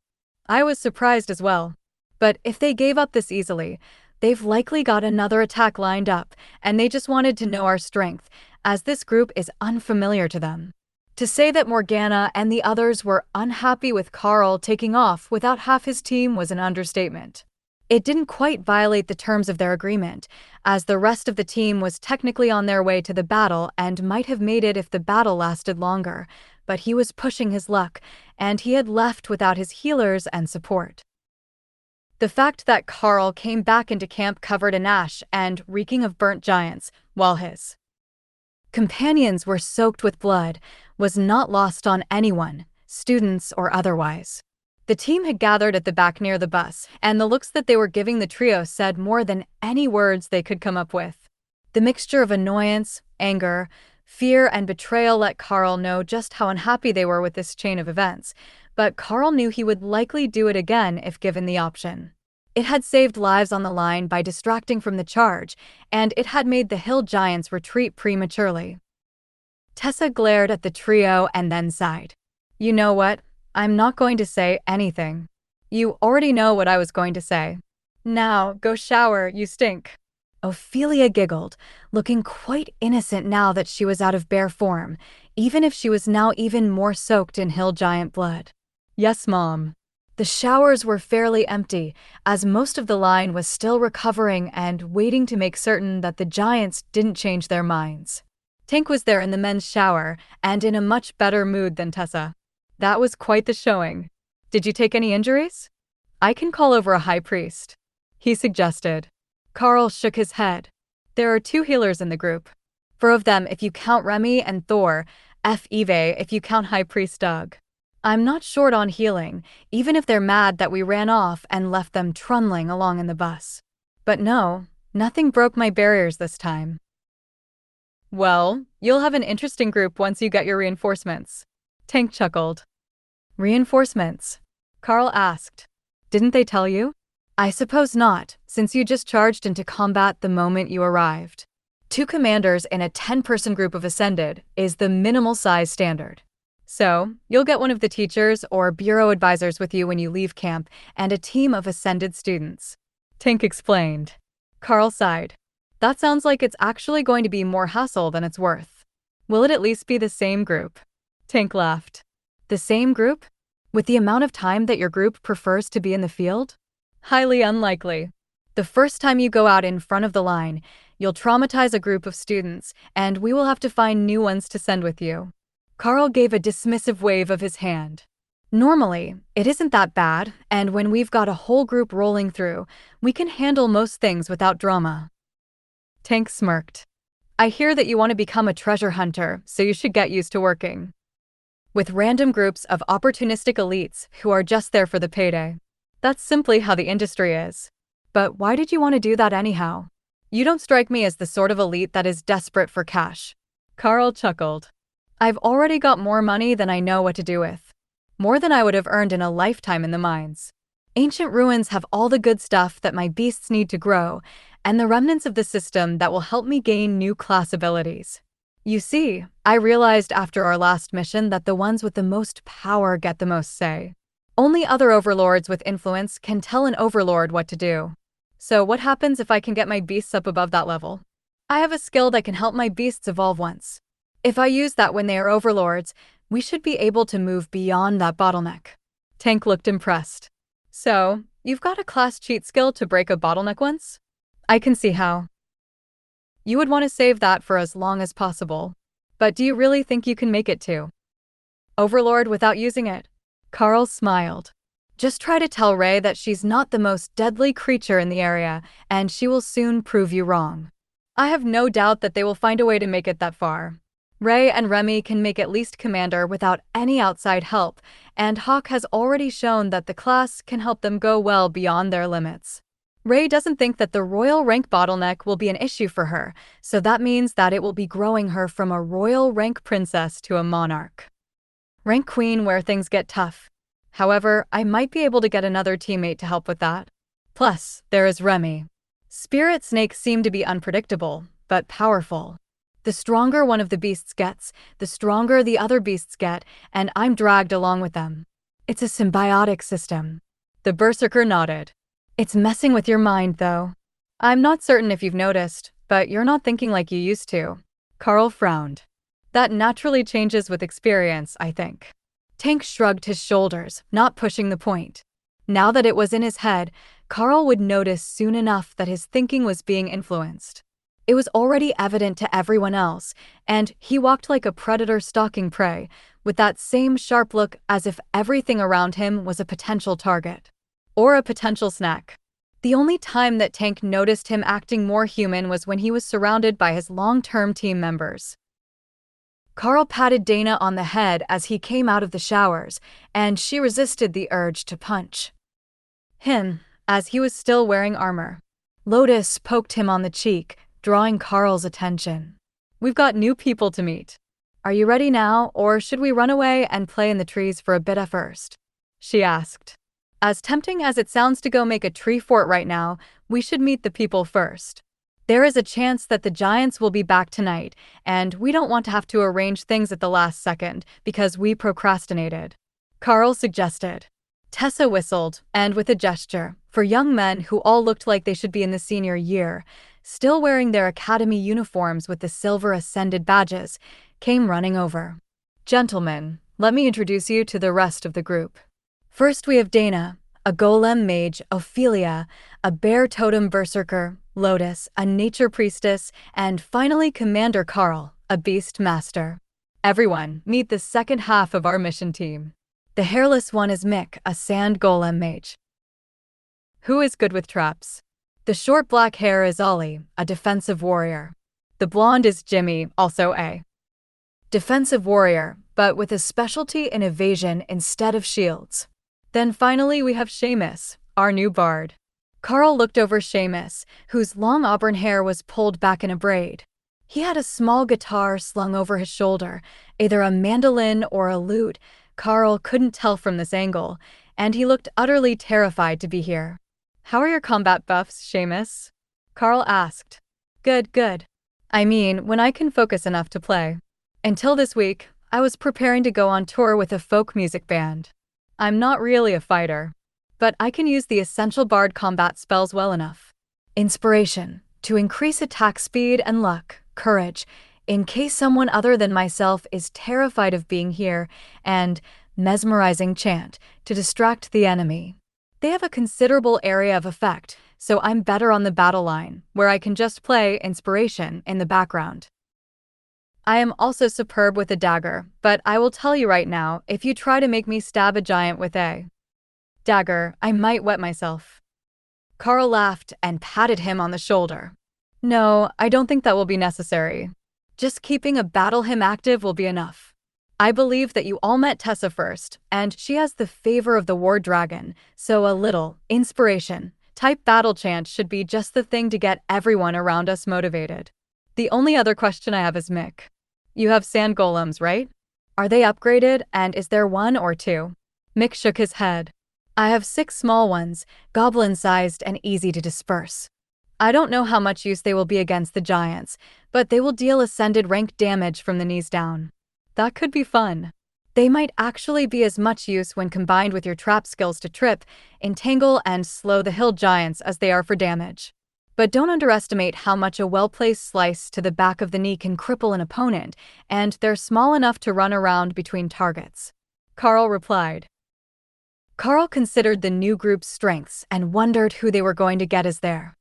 S1: "I was surprised as well. But if they gave up this easily, they've likely got another attack lined up, and they just wanted to know our strength, as this group is unfamiliar to them." To say that Morgana and the others were unhappy with Karl taking off without half his team was an understatement. It didn't quite violate the terms of their agreement, as the rest of the team was technically on their way to the battle and might have made it if the battle lasted longer, but he was pushing his luck, and he had left without his healers and support. The fact that Karl came back into camp covered in ash and reeking of burnt giants, while his companions were soaked with blood, was not lost on anyone, students or otherwise. The team had gathered at the back near the bus, and the looks that they were giving the trio said more than any words they could come up with. The mixture of annoyance, anger, fear, and betrayal let Karl know just how unhappy they were with this chain of events, but Karl knew he would likely do it again if given the option. It had saved lives on the line by distracting from the charge, and it had made the hill giants retreat prematurely. Tessa glared at the trio and then sighed. "You know what? I'm not going to say anything. You already know what I was going to say. Now, go shower, you stink." Ophelia giggled, looking quite innocent now that she was out of bear form, even if she was now even more soaked in hill giant blood. "Yes, Mom." The showers were fairly empty, as most of the line was still recovering and waiting to make certain that the giants didn't change their minds. Tank was there in the men's shower, and in a much better mood than Tessa. "That was quite the showing. Did you take any injuries? I can call over a high priest," he suggested. Karl shook his head. "There are 2 healers in the group. 4 of them if you count Remy and Thor, Eve if you count High Priest Doug. I'm not short on healing, even if they're mad that we ran off and left them trundling along in the bus. But no, nothing broke my barriers this time." "Well, you'll have an interesting group once you get your reinforcements," Tank chuckled. "Reinforcements?" Karl asked. Didn't they tell you? I suppose not, since you just charged into combat the moment you arrived. 2 commanders in a 10-person group of Ascended is the minimal size standard. So, you'll get one of the teachers or bureau advisors with you when you leave camp and a team of Ascended students. Tink explained. Karl sighed. That sounds like it's actually going to be more hassle than it's worth. Will it at least be the same group? Tink laughed. The same group? With the amount of time that your group prefers to be in the field? Highly unlikely. The first time you go out in front of the line, you'll traumatize a group of students, and we will have to find new ones to send with you. Karl gave a dismissive wave of his hand. Normally, it isn't that bad, and when we've got a whole group rolling through, we can handle most things without drama. Tank smirked. I hear that you want to become a treasure hunter, so you should get used to working with random groups of opportunistic elites who are just there for the payday. That's simply how the industry is. But why did you want to do that anyhow? You don't strike me as the sort of elite that is desperate for cash. Karl chuckled. I've already got more money than I know what to do with. More than I would have earned in a lifetime in the mines. Ancient ruins have all the good stuff that my beasts need to grow, and the remnants of the system that will help me gain new class abilities. You see, I realized after our last mission that the ones with the most power get the most say. Only other overlords with influence can tell an overlord what to do. So what happens if I can get my beasts up above that level? I have a skill that can help my beasts evolve once. If I use that when they are overlords, we should be able to move beyond that bottleneck. Tank looked impressed. So, you've got a class cheat skill to break a bottleneck once? I can see how. You would want to save that for as long as possible. But do you really think you can make it to Overlord without using it? Karl smiled. Just try to tell Ray that she's not the most deadly creature in the area, and she will soon prove you wrong. I have no doubt that they will find a way to make it that far. Ray and Remy can make at least Commander without any outside help, and Hawk has already shown that the class can help them go well beyond their limits. Ray doesn't think that the royal rank bottleneck will be an issue for her, so that means that it will be growing her from a royal rank princess to a monarch. Rank queen where things get tough. However, I might be able to get another teammate to help with that. Plus, there is Remy. Spirit snakes seem to be unpredictable, but powerful. The stronger one of the beasts gets, the stronger the other beasts get, and I'm dragged along with them. It's a symbiotic system. The berserker nodded. It's messing with your mind, though. I'm not certain if you've noticed, but you're not thinking like you used to. Karl frowned. That naturally changes with experience, I think. Tank shrugged his shoulders, not pushing the point. Now that it was in his head, Karl would notice soon enough that his thinking was being influenced. It was already evident to everyone else, and he walked like a predator stalking prey, with that same sharp look as if everything around him was a potential target. Or a potential snack. The only time that Tank noticed him acting more human was when he was surrounded by his long-term team members. Karl patted Dana on the head as he came out of the showers, and she resisted the urge to punch him, as he was still wearing armor. Lotus poked him on the cheek, drawing Karl's attention. We've got new people to meet. Are you ready now, or should we run away and play in the trees for a bit at first? She asked. As tempting as it sounds to go make a tree fort right now, we should meet the people first. There is a chance that the giants will be back tonight, and we don't want to have to arrange things at the last second because we procrastinated. Karl suggested. Tessa whistled, and with a gesture, for young men who all looked like they should be in the senior year, still wearing their academy uniforms with the silver Ascended badges, came running over. Gentlemen, let me introduce you to the rest of the group. First we have Dana, a golem mage, Ophelia, a bear totem berserker, Lotus, a nature priestess, and finally Commander Karl, a beast master. Everyone, meet the second half of our mission team. The hairless one is Mick, a sand golem mage, who is good with traps. The short black hair is Ollie, a defensive warrior. The blonde is Jimmy, also a defensive warrior, but with a specialty in evasion instead of shields. Then finally we have Seamus, our new bard. Karl looked over Seamus, whose long auburn hair was pulled back in a braid. He had a small guitar slung over his shoulder, either a mandolin or a lute. Karl couldn't tell from this angle, and he looked utterly terrified to be here. "How are your combat buffs, Seamus?" Karl asked. "Good, good. I mean, when I can focus enough to play. Until this week, I was preparing to go on tour with a folk music band. I'm not really a fighter, but I can use the essential bard combat spells well enough. Inspiration, to increase attack speed and luck, courage, in case someone other than myself is terrified of being here, and mesmerizing chant, to distract the enemy. They have a considerable area of effect, so I'm better on the battle line, where I can just play inspiration in the background. I am also superb with a dagger, but I will tell you right now, if you try to make me stab a giant with a dagger, I might wet myself." Karl laughed and patted him on the shoulder. "No, I don't think that will be necessary. Just keeping a battle hymn active will be enough. I believe that you all met Tessa first, and she has the favor of the war dragon, so a little inspiration type battle chant should be just the thing to get everyone around us motivated. The only other question I have is Mick. You have sand golems, right? Are they upgraded, and is there one or two?" Mick shook his head. "I have 6 small ones, goblin-sized and easy to disperse. I don't know how much use they will be against the giants, but they will deal ascended rank damage from the knees down. That could be fun. They might actually be as much use when combined with your trap skills to trip, entangle, and slow the hill giants as they are for damage. But don't underestimate how much a well-placed slice to the back of the knee can cripple an opponent, and they're small enough to run around between targets," Karl replied. Karl considered the new group's strengths and wondered who they were going to get as their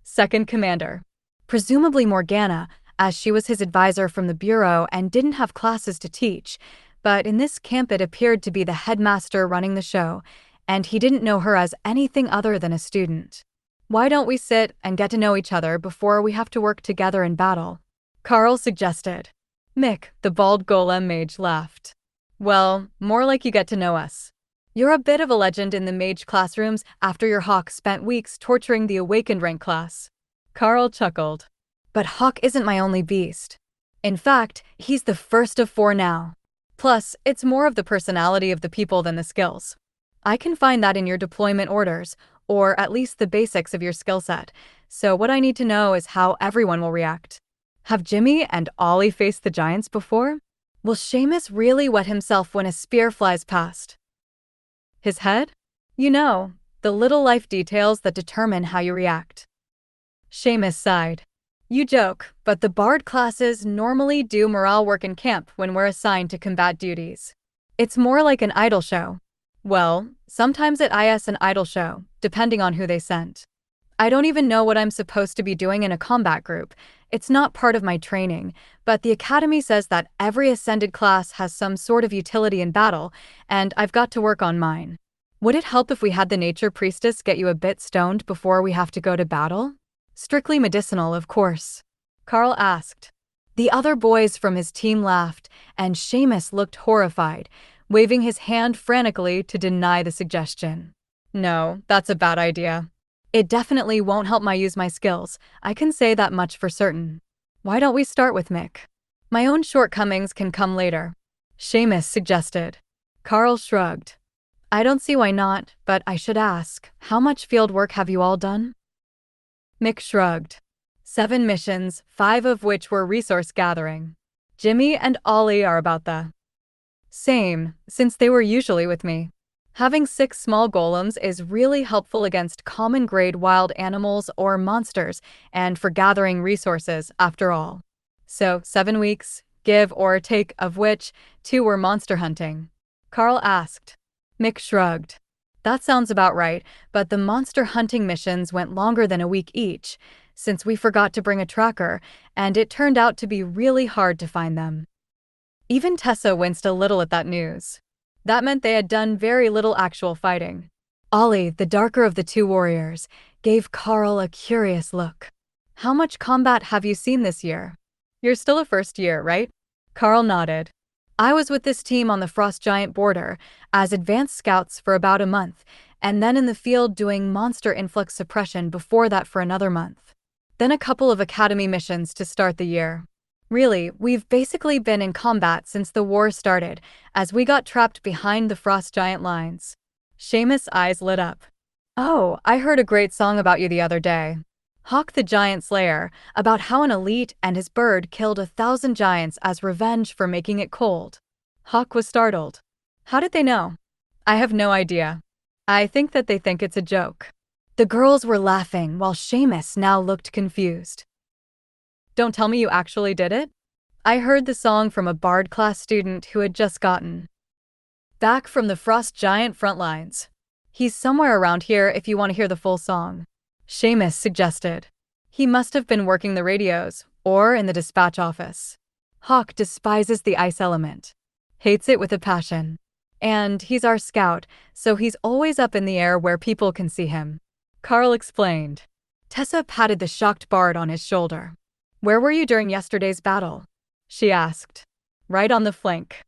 S1: second commander. Presumably Morgana, as she was his advisor from the bureau and didn't have classes to teach, but in this camp it appeared to be the headmaster running the show, and he didn't know her as anything other than a student. "Why don't we sit and get to know each other before we have to work together in battle?" Karl suggested. Mick, the bald golem mage, laughed. "Well, more like you get to know us. You're a bit of a legend in the mage classrooms after your Hawk spent weeks torturing the awakened rank class." Karl chuckled. "But Hawk isn't my only beast. In fact, he's the first of 4 now. Plus, it's more of the personality of the people than the skills. I can find that in your deployment orders, or at least the basics of your skill set, so what I need to know is how everyone will react. Have Jimmy and Ollie faced the giants before? Will Seamus really wet himself when a spear flies past his head? You know, the little life details that determine how you react." Seamus sighed. "You joke, but the bard classes normally do morale work in camp when we're assigned to combat duties. It's more like an idol show. Well, sometimes it is an idol show, depending on who they sent. I don't even know what I'm supposed to be doing in a combat group. It's not part of my training, but the academy says that every ascended class has some sort of utility in battle, and I've got to work on mine. Would it help if we had the nature priestess get you a bit stoned before we have to go to battle? Strictly medicinal, of course," Karl asked. The other boys from his team laughed, and Seamus looked horrified, waving his hand frantically to deny the suggestion. "No, that's a bad idea. It definitely won't help me use my skills, I can say that much for certain. Why don't we start with Mick? My own shortcomings can come later," Seamus suggested. Karl shrugged. "I don't see why not, but I should ask, how much field work have you all done?" Mick shrugged. 7 missions, 5 of which were resource gathering. Jimmy and Ollie are about the same, since they were usually with me. Having 6 small golems is really helpful against common grade wild animals or monsters, and for gathering resources, after all. So, 7 weeks, give or take, of which 2 were monster hunting. Karl asked. Mick shrugged. That sounds about right, but the monster hunting missions went longer than a week each, since we forgot to bring a tracker, and it turned out to be really hard to find them. Even Tessa winced a little at that news. That meant they had done very little actual fighting. Ollie, the darker of the 2 warriors, gave Karl a curious look. "How much combat have you seen this year? You're still a first year, right?" Karl nodded. "I was with this team on the Frost Giant border as advanced scouts for about a month, and then in the field doing monster influx suppression before that for another month. Then a couple of academy missions to start the year. Really, we've basically been in combat since the war started, as we got trapped behind the Frost Giant lines." Seamus' eyes lit up. Oh, I heard a great song about you the other day. Hawk the Giant Slayer, about how an elite and his bird killed 1,000 giants as revenge for making it cold. Hawk was startled. How did they know? I have no idea. I think that they think it's a joke. The girls were laughing while Seamus now looked confused. Don't tell me you actually did it? I heard the song from a Bard class student who had just gotten back from the Frost Giant front lines. He's somewhere around here if you want to hear the full song. Seamus suggested. He must have been working the radios, or in the dispatch office. Hawk despises the ice element. Hates it with a passion. And he's our scout, so he's always up in the air where people can see him. Karl explained. Tessa patted the shocked Bard on his shoulder. Where were you during yesterday's battle? She asked. Right on the flank.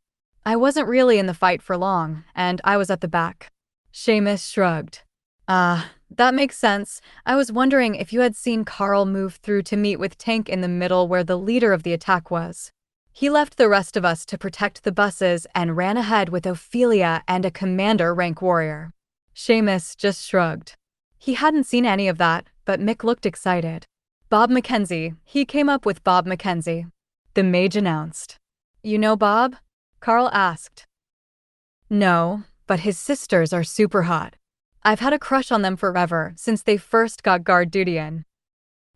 S1: I wasn't really in the fight for long, and I was at the back. Seamus shrugged. That makes sense. I was wondering if you had seen Karl move through to meet with Tank in the middle where the leader of the attack was. He left the rest of us to protect the buses and ran ahead with Ophelia and a commander rank warrior. Seamus just shrugged. He hadn't seen any of that, but Mick looked excited. Bob Mackenzie. He came up with Bob Mackenzie. The mage announced. You know Bob? Karl asked. No, but his sisters are super hot. I've had a crush on them forever since they first got guard duty in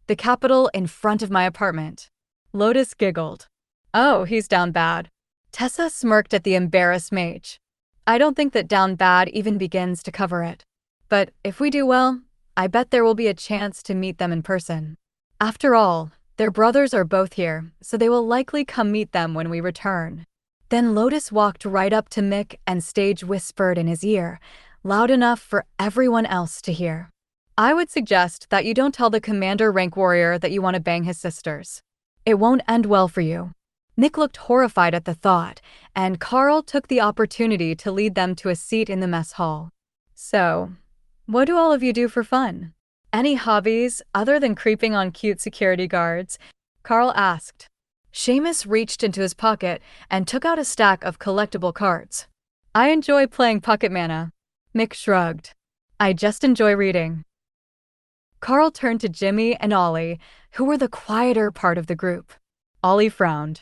S1: the Capitol in front of my apartment. Lotus giggled. Oh, he's down bad. Tessa smirked at the embarrassed mage. I don't think that down bad even begins to cover it. But if we do well, I bet there will be a chance to meet them in person. After all, their brothers are both here, so they will likely come meet them when we return. Then Lotus walked right up to Mick and stage whispered in his ear, loud enough for everyone else to hear. I would suggest that you don't tell the commander rank warrior that you want to bang his sisters. It won't end well for you. Mick looked horrified at the thought, and Karl took the opportunity to lead them to a seat in the mess hall. So, what do all of you do for fun? Any hobbies other than creeping on cute security guards? Karl asked. Seamus reached into his pocket and took out a stack of collectible cards. I enjoy playing Pocket Mana. Mick shrugged. I just enjoy reading. Karl turned to Jimmy and Ollie, who were the quieter part of the group. Ollie frowned.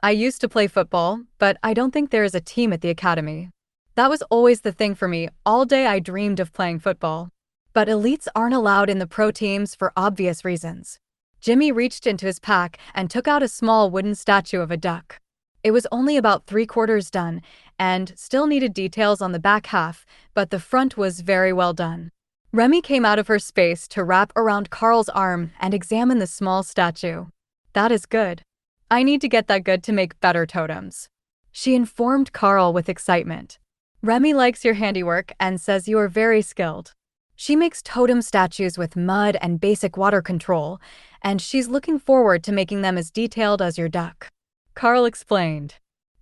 S1: I used to play football, but I don't think there is a team at the academy. That was always the thing for me. All day I dreamed of playing football. But elites aren't allowed in the pro teams for obvious reasons. Jimmy reached into his pack and took out a small wooden statue of a duck. It was only about 3/4 done, and still needed details on the back half, but the front was very well done. Remy came out of her space to wrap around Karl's arm and examine the small statue. That is good. I need to get that good to make better totems. She informed Karl with excitement. Remy likes your handiwork and says you are very skilled. She makes totem statues with mud and basic water control, and she's looking forward to making them as detailed as your duck. Karl explained.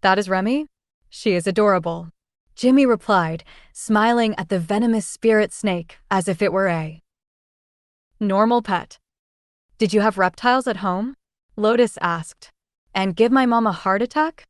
S1: That is Remy? She is adorable. Jimmy replied, smiling at the venomous spirit snake as if it were a normal pet. Did you have reptiles at home? Lotus asked. And give my mom a heart attack?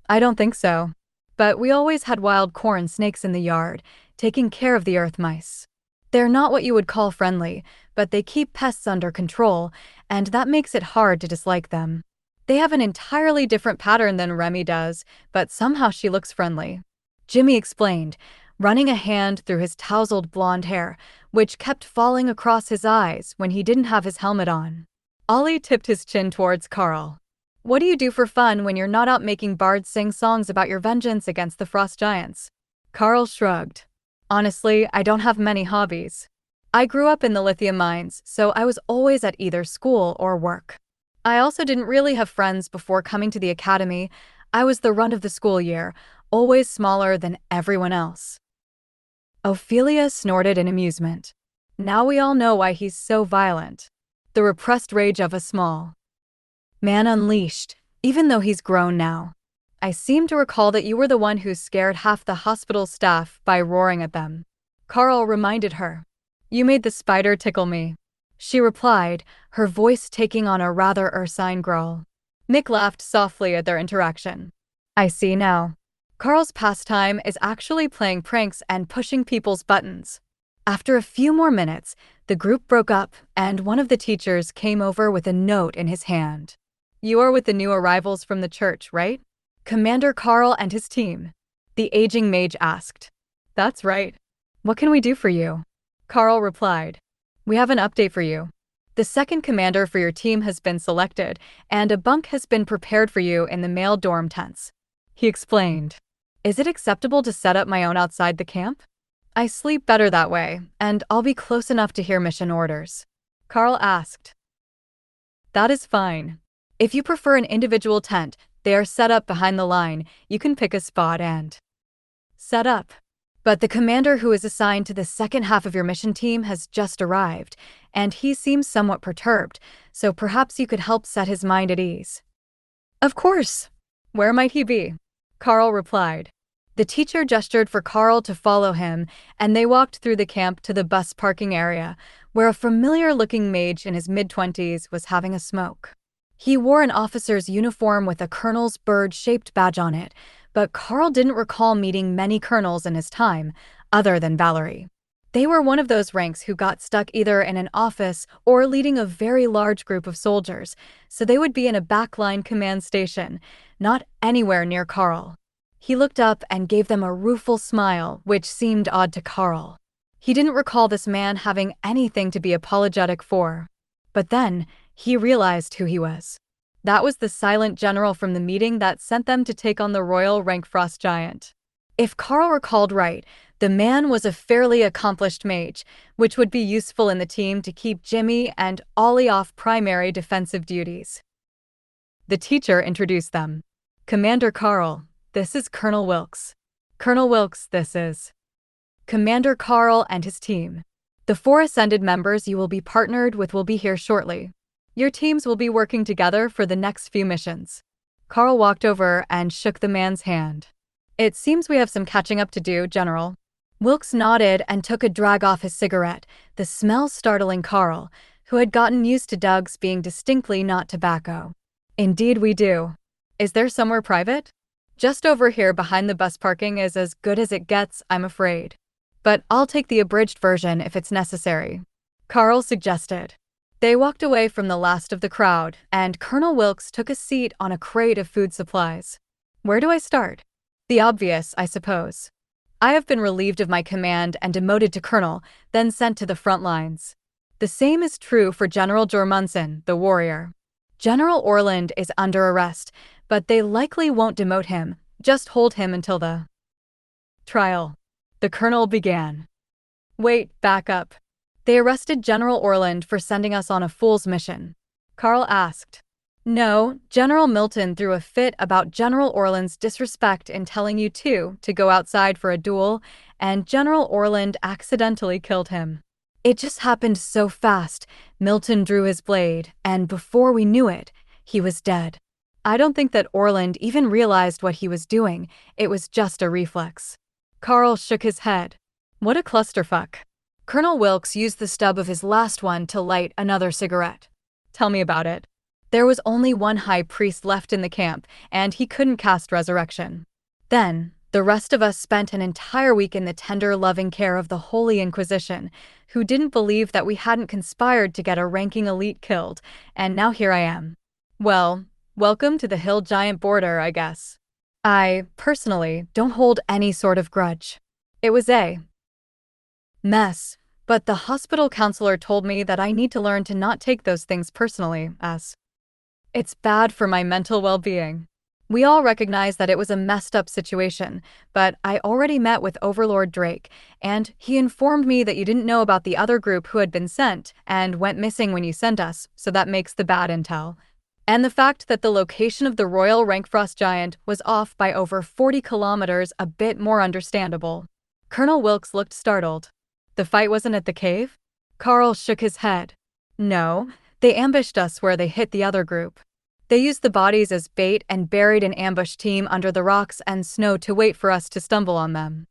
S1: I don't think so. But we always had wild corn snakes in the yard, taking care of the earth mice. They're not what you would call friendly, but they keep pests under control, and that makes it hard to dislike them. They have an entirely different pattern than Remy does, but somehow she looks friendly. Jimmy explained, running a hand through his tousled blonde hair, which kept falling across his eyes when he didn't have his helmet on. Ollie tipped his chin towards Karl. What do you do for fun when you're not out making bards sing songs about your vengeance against the frost giants? Karl shrugged. Honestly, I don't have many hobbies. I grew up in the lithium mines, so I was always at either school or work. I also didn't really have friends before coming to the academy. I was the runt of the school year, always smaller than everyone else. Ophelia snorted in amusement. Now we all know why he's so violent. The repressed rage of a small man unleashed, even though he's grown now. I seem to recall that you were the one who scared half the hospital staff by roaring at them. Karl reminded her. You made the spider tickle me. She replied, her voice taking on a rather ursine growl. Mick laughed softly at their interaction. I see now. Karl's pastime is actually playing pranks and pushing people's buttons. After a few more minutes, the group broke up and one of the teachers came over with a note in his hand. "You are with the new arrivals from the church, right?" "Commander Karl and his team," the aging mage asked. "That's right. What can we do for you?" Karl replied. "We have an update for you. The second commander for your team has been selected, and a bunk has been prepared for you in the male dorm tents," he explained. "Is it acceptable to set up my own outside the camp? I sleep better that way, and I'll be close enough to hear mission orders." Karl asked. "That is fine. If you prefer an individual tent, they are set up behind the line. You can pick a spot and set up. But the commander who is assigned to the second half of your mission team has just arrived, and he seems somewhat perturbed, so perhaps you could help set his mind at ease." "Of course. Where might he be?" Karl replied. The teacher gestured for Karl to follow him, and they walked through the camp to the bus parking area, where a familiar-looking mage in his mid-20s was having a smoke. He wore an officer's uniform with a colonel's bird-shaped badge on it, but Karl didn't recall meeting many colonels in his time, other than Valerie. They were one of those ranks who got stuck either in an office or leading a very large group of soldiers, so they would be in a backline command station, not anywhere near Karl. He looked up and gave them a rueful smile, which seemed odd to Karl. He didn't recall this man having anything to be apologetic for. But then, he realized who he was. That was the silent general from the meeting that sent them to take on the royal rank frost giant. If Karl recalled right, the man was a fairly accomplished mage, which would be useful in the team to keep Jimmy and Ollie off primary defensive duties. The teacher introduced them. "Commander Karl, this is Colonel Wilkes. Colonel Wilkes, this is Commander Karl and his team. The 4 ascended members you will be partnered with will be here shortly. Your teams will be working together for the next few missions." Karl walked over and shook the man's hand. "It seems we have some catching up to do, General." Wilkes nodded and took a drag off his cigarette, the smell startling Karl, who had gotten used to Doug's being distinctly not tobacco. "Indeed we do. Is there somewhere private?" "Just over here behind the bus parking is as good as it gets, I'm afraid. But I'll take the abridged version if it's necessary," Karl suggested. They walked away from the last of the crowd, and Colonel Wilkes took a seat on a crate of food supplies. "Where do I start?" "The obvious, I suppose. I have been relieved of my command and demoted to colonel, then sent to the front lines. The same is true for General Jormunson, the warrior. General Orland is under arrest, but they likely won't demote him, just hold him until the trial." The colonel began. "Wait, back up. They arrested General Orland for sending us on a fool's mission?" Karl asked. "No, General Milton threw a fit about General Orland's disrespect in telling you two to go outside for a duel, and General Orland accidentally killed him. It just happened so fast. Milton drew his blade, and before we knew it, he was dead. I don't think that Orland even realized what he was doing. It was just a reflex." Karl shook his head. "What a clusterfuck." Colonel Wilkes used the stub of his last one to light another cigarette. "Tell me about it." "There was only one high priest left in the camp, and he couldn't cast resurrection. Then, the rest of us spent an entire week in the tender, loving care of the Holy Inquisition, who didn't believe that we hadn't conspired to get a ranking elite killed, and now here I am. Well, welcome to the Hill Giant border, I guess. I, personally, don't hold any sort of grudge. It was a mess, but the hospital counselor told me that I need to learn to not take those things personally, as it's bad for my mental well-being. We all recognize that it was a messed up situation, but I already met with Overlord Drake, and he informed me that you didn't know about the other group who had been sent and went missing when you sent us, so that makes the bad intel. And the fact that the location of the Royal Rankfrost Giant was off by over 40 kilometers a bit more understandable." Colonel Wilkes looked startled. "The fight wasn't at the cave?" Karl shook his head. "No, they ambushed us where they hit the other group. They used the bodies as bait and buried an ambush team under the rocks and snow to wait for us to stumble on them.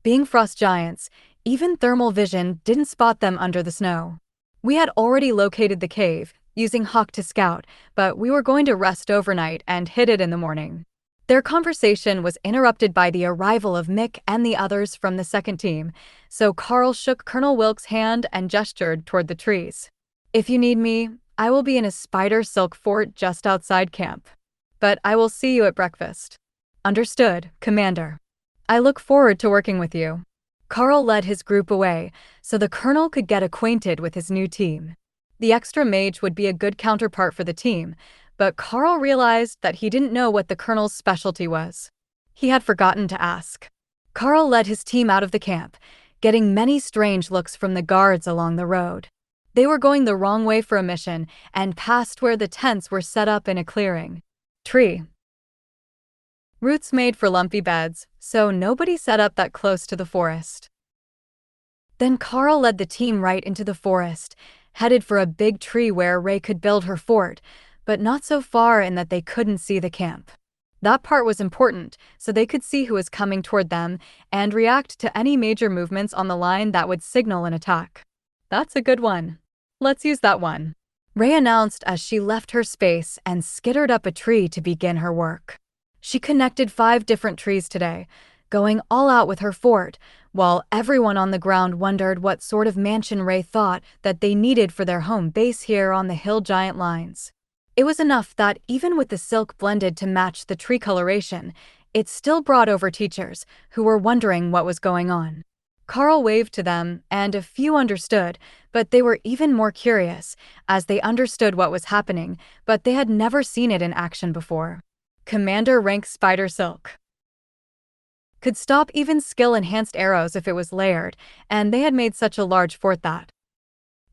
S1: Being frost giants, even thermal vision didn't spot them under the snow. We had already located the cave, using Hawk to scout, but we were going to rest overnight and hit it in the morning. Their conversation was interrupted by the arrival of Mick and the others from the second team, so Karl shook Colonel Wilkes' hand and gestured toward the trees. "If you need me, I will be in a spider silk fort just outside camp. But I will see you at breakfast." "Understood, Commander. I look forward to working with you." Karl led his group away so the colonel could get acquainted with his new team. The extra mage would be a good counterpart for the team, but Karl realized that he didn't know what the colonel's specialty was. He had forgotten to ask. Karl led his team out of the camp, getting many strange looks from the guards along the road. They were going the wrong way for a mission and passed where the tents were set up in a clearing. Tree roots made for lumpy beds, so nobody set up that close to the forest. Then Karl led the team right into the forest, headed for a big tree where Ray could build her fort, but not so far in that they couldn't see the camp. That part was important, so they could see who was coming toward them and react to any major movements on the line that would signal an attack. "That's a good one. Let's use that one," Ray announced as she left her space and skittered up a tree to begin her work. She connected 5 different trees today, going all out with her fort, while everyone on the ground wondered what sort of mansion Ray thought that they needed for their home base here on the hill giant lines. It was enough that even with the silk blended to match the tree coloration, it still brought over teachers who were wondering what was going on. Karl waved to them, and a few understood, but they were even more curious, as they understood what was happening, but they had never seen it in action before. Commander rank spider silk could stop even skill-enhanced arrows if it was layered, and they had made such a large fort that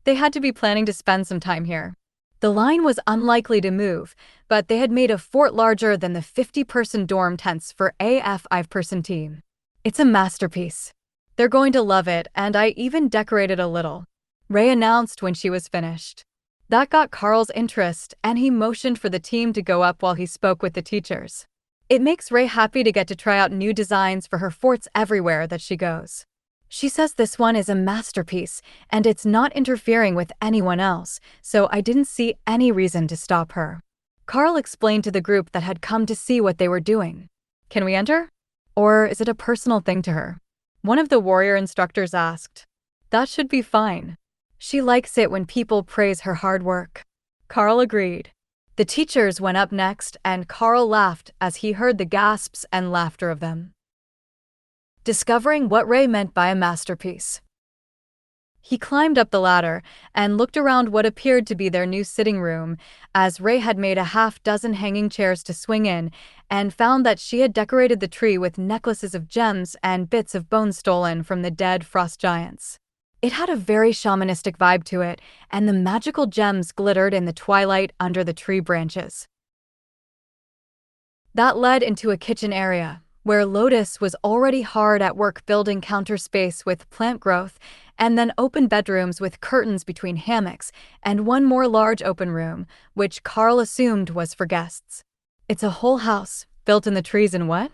S1: they had to be planning to spend some time here. The line was unlikely to move, but they had made a fort larger than the 50-person dorm tents for a 5-person team. "It's a masterpiece. They're going to love it, and I even decorated a little," Ray announced when she was finished. That got Karl's interest, and he motioned for the team to go up while he spoke with the teachers. It makes Ray happy to get to try out new designs for her forts everywhere that she goes. She says this one is a masterpiece, and it's not interfering with anyone else, so I didn't see any reason to stop her. Karl explained to the group that had come to see what they were doing. "Can we enter? Or is it a personal thing to her?" one of the warrior instructors asked. "That should be fine. She likes it when people praise her hard work." Karl agreed. The teachers went up next, and Karl laughed as he heard the gasps and laughter of them, discovering what Ray meant by a masterpiece. He climbed up the ladder and looked around what appeared to be their new sitting room, as Ray had made a half-dozen hanging chairs to swing in, and found that she had decorated the tree with necklaces of gems and bits of bone stolen from the dead frost giants. It had a very shamanistic vibe to it, and the magical gems glittered in the twilight under the tree branches. That led into a kitchen area, where Lotus was already hard at work building counter space with plant growth, and then open bedrooms with curtains between hammocks, and one more large open room, which Karl assumed was for guests. "It's a whole house, built in the trees in what?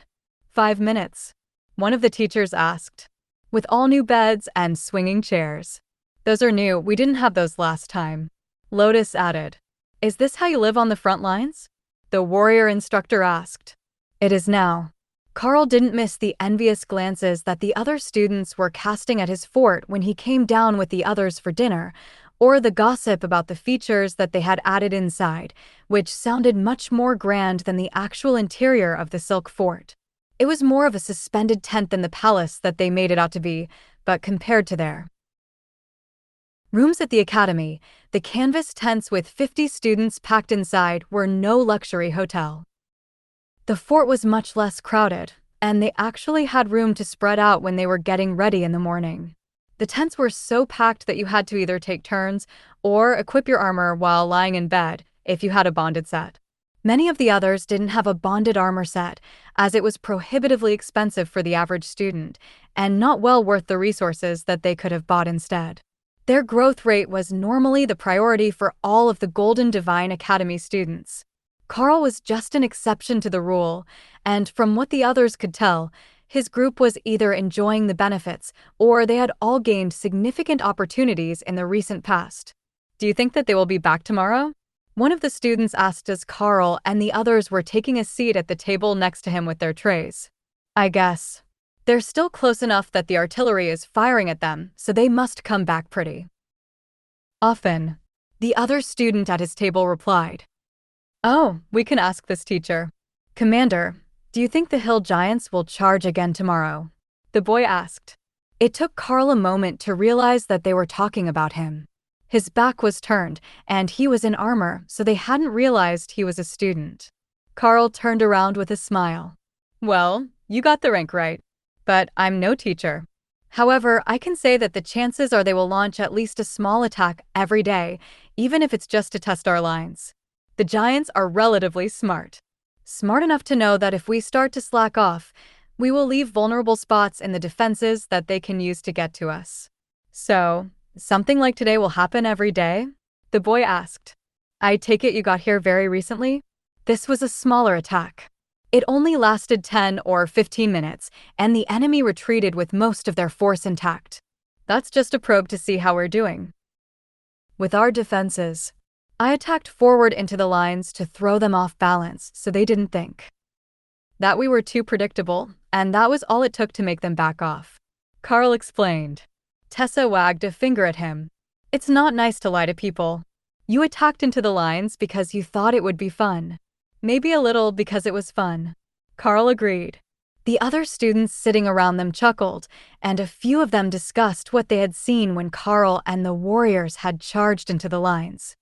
S1: 5 minutes?" one of the teachers asked. "With all new beds and swinging chairs." "Those are new, we didn't have those last time," Lotus added. "Is this how you live on the front lines?" the warrior instructor asked. "It is now." Karl didn't miss the envious glances that the other students were casting at his fort when he came down with the others for dinner, or the gossip about the features that they had added inside, which sounded much more grand than the actual interior of the silk fort. It was more of a suspended tent than the palace that they made it out to be, but compared to their rooms at the academy, the canvas tents with 50 students packed inside were no luxury hotel. The fort was much less crowded, and they actually had room to spread out when they were getting ready in the morning. The tents were so packed that you had to either take turns or equip your armor while lying in bed if you had a bonded set. Many of the others didn't have a bonded armor set, as it was prohibitively expensive for the average student, and not well worth the resources that they could have bought instead. Their growth rate was normally the priority for all of the Golden Divine Academy students. Karl was just an exception to the rule, and from what the others could tell, his group was either enjoying the benefits or they had all gained significant opportunities in the recent past. "Do you think that they will be back tomorrow?" One of the students asked as Karl and the others were taking a seat at the table next to him with their trays. I guess. They're still close enough that the artillery is firing at them, so they must come back pretty often. The other student at his table replied. Oh, we can ask this teacher. Commander, do you think the hill giants will charge again tomorrow? The boy asked. It took Karl a moment to realize that they were talking about him. His back was turned, and he was in armor, so they hadn't realized he was a student. Karl turned around with a smile. Well, you got the rank right. But I'm no teacher. However, I can say that the chances are they will launch at least a small attack every day, even if it's just to test our lines. The giants are relatively smart. Smart enough to know that if we start to slack off, we will leave vulnerable spots in the defenses that they can use to get to us. So, something like today will happen every day? The boy asked. I take it you got here very recently? This was a smaller attack. It only lasted 10 or 15 minutes, and the enemy retreated with most of their force intact. That's just a probe to see how we're doing. With our defenses, I attacked forward into the lines to throw them off balance so they didn't think that we were too predictable, and that was all it took to make them back off. Karl explained. Tessa wagged a finger at him. It's not nice to lie to people. You attacked into the lines because you thought it would be fun. Maybe a little because it was fun. Karl agreed. The other students sitting around them chuckled, and a few of them discussed what they had seen when Karl and the warriors had charged into the lines.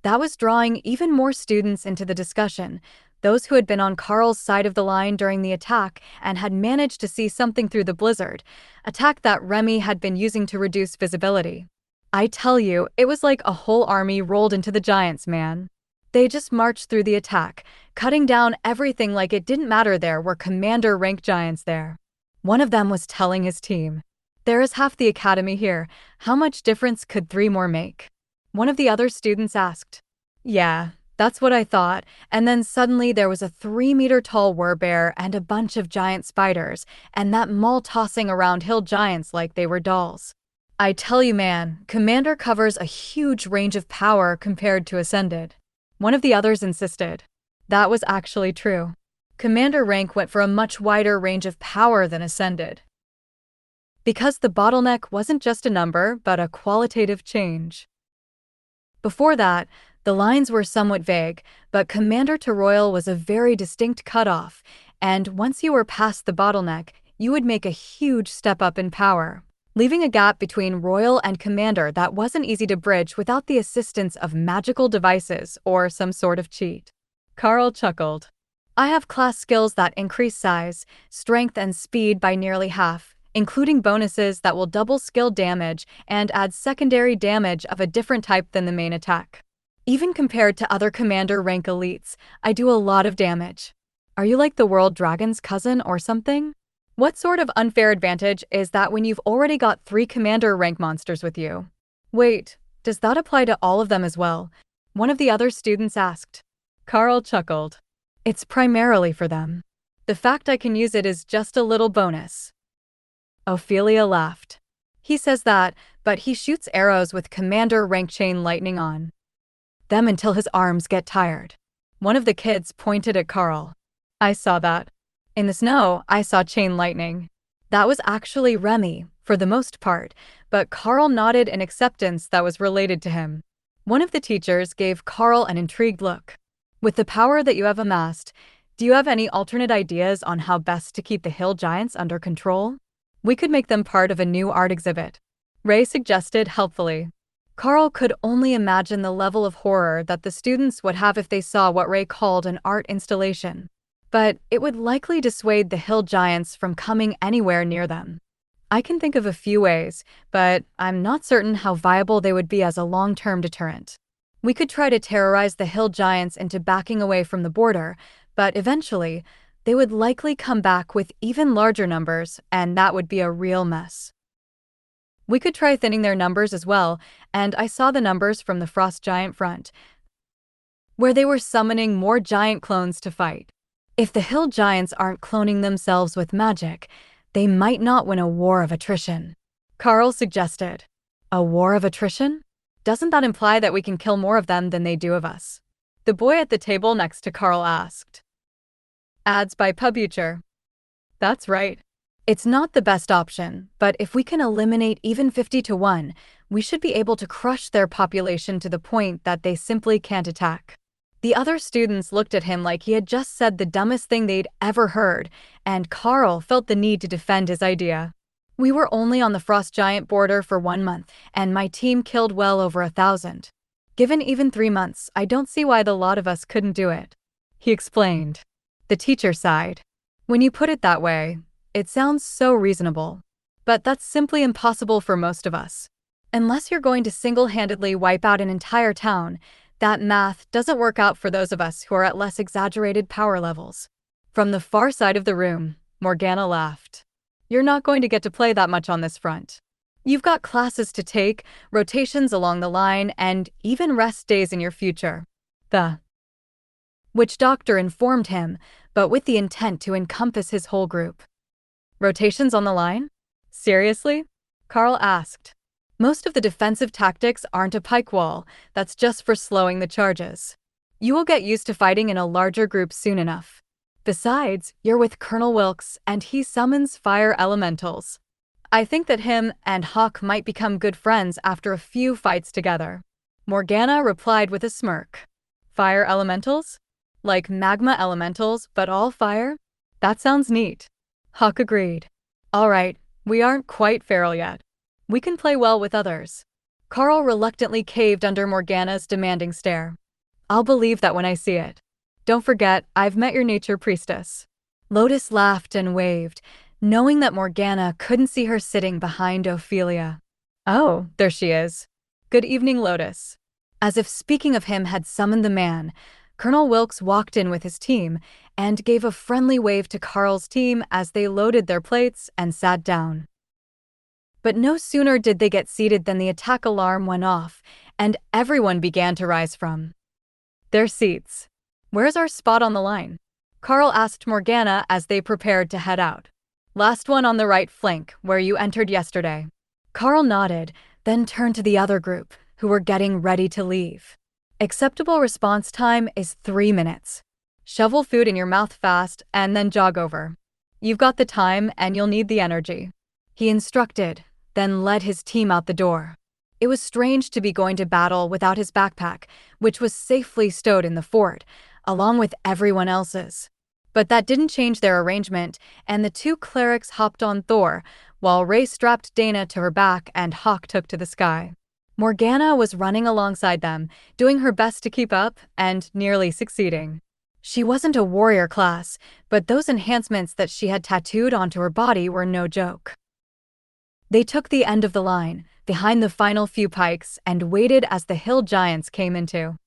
S1: That was drawing even more students into the discussion, those who had been on Karl's side of the line during the attack and had managed to see something through the blizzard, attack that Remy had been using to reduce visibility. I tell you, it was like a whole army rolled into the giants, man. They just marched through the attack, cutting down everything like it didn't matter there were commander rank giants there. One of them was telling his team, there is half the academy here, how much difference could 3 more make? One of the other students asked. Yeah, that's what I thought, and then suddenly there was a 3-meter-tall werbear and a bunch of giant spiders, and that maul tossing around hill giants like they were dolls. I tell you man, Commander covers a huge range of power compared to Ascended. One of the others insisted. That was actually true. Commander rank went for a much wider range of power than Ascended. Because the bottleneck wasn't just a number, but a qualitative change. Before that, the lines were somewhat vague, but Commander to Royal was a very distinct cutoff, and once you were past the bottleneck, you would make a huge step up in power, leaving a gap between Royal and Commander that wasn't easy to bridge without the assistance of magical devices or some sort of cheat. Karl chuckled. I have class skills that increase size, strength, and speed by nearly half, including bonuses that will double skill damage and add secondary damage of a different type than the main attack. Even compared to other Commander rank elites, I do a lot of damage. Are you like the World Dragon's cousin or something? What sort of unfair advantage is that when you've already got 3 Commander rank monsters with you? Wait, does that apply to all of them as well? One of the other students asked. Karl chuckled. It's primarily for them. The fact I can use it is just a little bonus. Ophelia laughed. He says that, but he shoots arrows with Commander rank chain lightning on them until his arms get tired. One of the kids pointed at Karl. I saw that. In the snow, I saw chain lightning. That was actually Remy, for the most part, but Karl nodded in acceptance that was related to him. One of the teachers gave Karl an intrigued look. With the power that you have amassed, do you have any alternate ideas on how best to keep the hill giants under control? We could make them part of a new art exhibit. Ray suggested helpfully. Karl could only imagine the level of horror that the students would have if they saw what Ray called an art installation. But it would likely dissuade the hill giants from coming anywhere near them. I can think of a few ways, but I'm not certain how viable they would be as a long-term deterrent. We could try to terrorize the hill giants into backing away from the border, but eventually, they would likely come back with even larger numbers, and that would be a real mess. We could try thinning their numbers as well, and I saw the numbers from the Frost Giant front, where they were summoning more giant clones to fight. If the hill giants aren't cloning themselves with magic, they might not win a war of attrition. Karl suggested. A war of attrition? Doesn't that imply that we can kill more of them than they do of us? The boy at the table next to Karl asked. Ads by Publisher. That's right. It's not the best option, but if we can eliminate even 50 to 1, we should be able to crush their population to the point that they simply can't attack. The other students looked at him like he had just said the dumbest thing they'd ever heard, and Karl felt the need to defend his idea. We were only on the frost giant border for 1 month, and my team killed well over 1,000. Given even 3 months, I don't see why the lot of us couldn't do it, he explained. The teacher sighed. When you put it that way, it sounds so reasonable. But that's simply impossible for most of us. Unless you're going to single-handedly wipe out an entire town, that math doesn't work out for those of us who are at less exaggerated power levels. From the far side of the room, Morgana laughed. You're not going to get to play that much on this front. You've got classes to take, rotations along the line, and even rest days in your future. The witch doctor informed him, but with the intent to encompass his whole group. Rotations on the line? Seriously? Karl asked. Most of the defensive tactics aren't a pike wall, that's just for slowing the charges. You will get used to fighting in a larger group soon enough. Besides, you're with Colonel Wilkes, and he summons fire elementals. I think that him and Hawk might become good friends after a few fights together. Morgana replied with a smirk. Fire elementals? Like magma elementals, but all fire? That sounds neat. Hawk agreed. All right, we aren't quite feral yet. We can play well with others. Karl reluctantly caved under Morgana's demanding stare. I'll believe that when I see it. Don't forget, I've met your nature priestess. Lotus laughed and waved, knowing that Morgana couldn't see her sitting behind Ophelia. Oh, there she is. Good evening, Lotus. As if speaking of him had summoned the man, Colonel Wilkes walked in with his team and gave a friendly wave to Karl's team as they loaded their plates and sat down. But no sooner did they get seated than the attack alarm went off, and everyone began to rise from their seats. Where's our spot on the line? Karl asked Morgana as they prepared to head out. Last one on the right flank, where you entered yesterday. Karl nodded, then turned to the other group, who were getting ready to leave. Acceptable response time is 3 minutes. Shovel food in your mouth fast and then jog over. You've got the time and you'll need the energy. He instructed, then led his team out the door. It was strange to be going to battle without his backpack, which was safely stowed in the fort, along with everyone else's. But that didn't change their arrangement, and the 2 clerics hopped on Thor, while Ray strapped Dana to her back and Hawk took to the sky. Morgana was running alongside them, doing her best to keep up, and nearly succeeding. She wasn't a warrior class, but those enhancements that she had tattooed onto her body were no joke. They took the end of the line, behind the final few pikes, and waited as the hill giants came into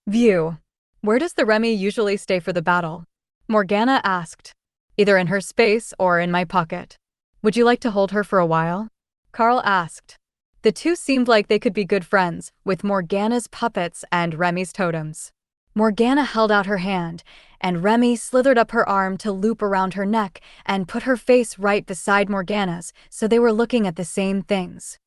S1: view. Where does the Remy usually stay for the battle? Morgana asked. Either in her space or in my pocket. Would you like to hold her for a while? Karl asked. The 2 seemed like they could be good friends, with Morgana's puppets and Remy's totems. Morgana held out her hand, and Remy slithered up her arm to loop around her neck and put her face right beside Morgana's, so they were looking at the same things.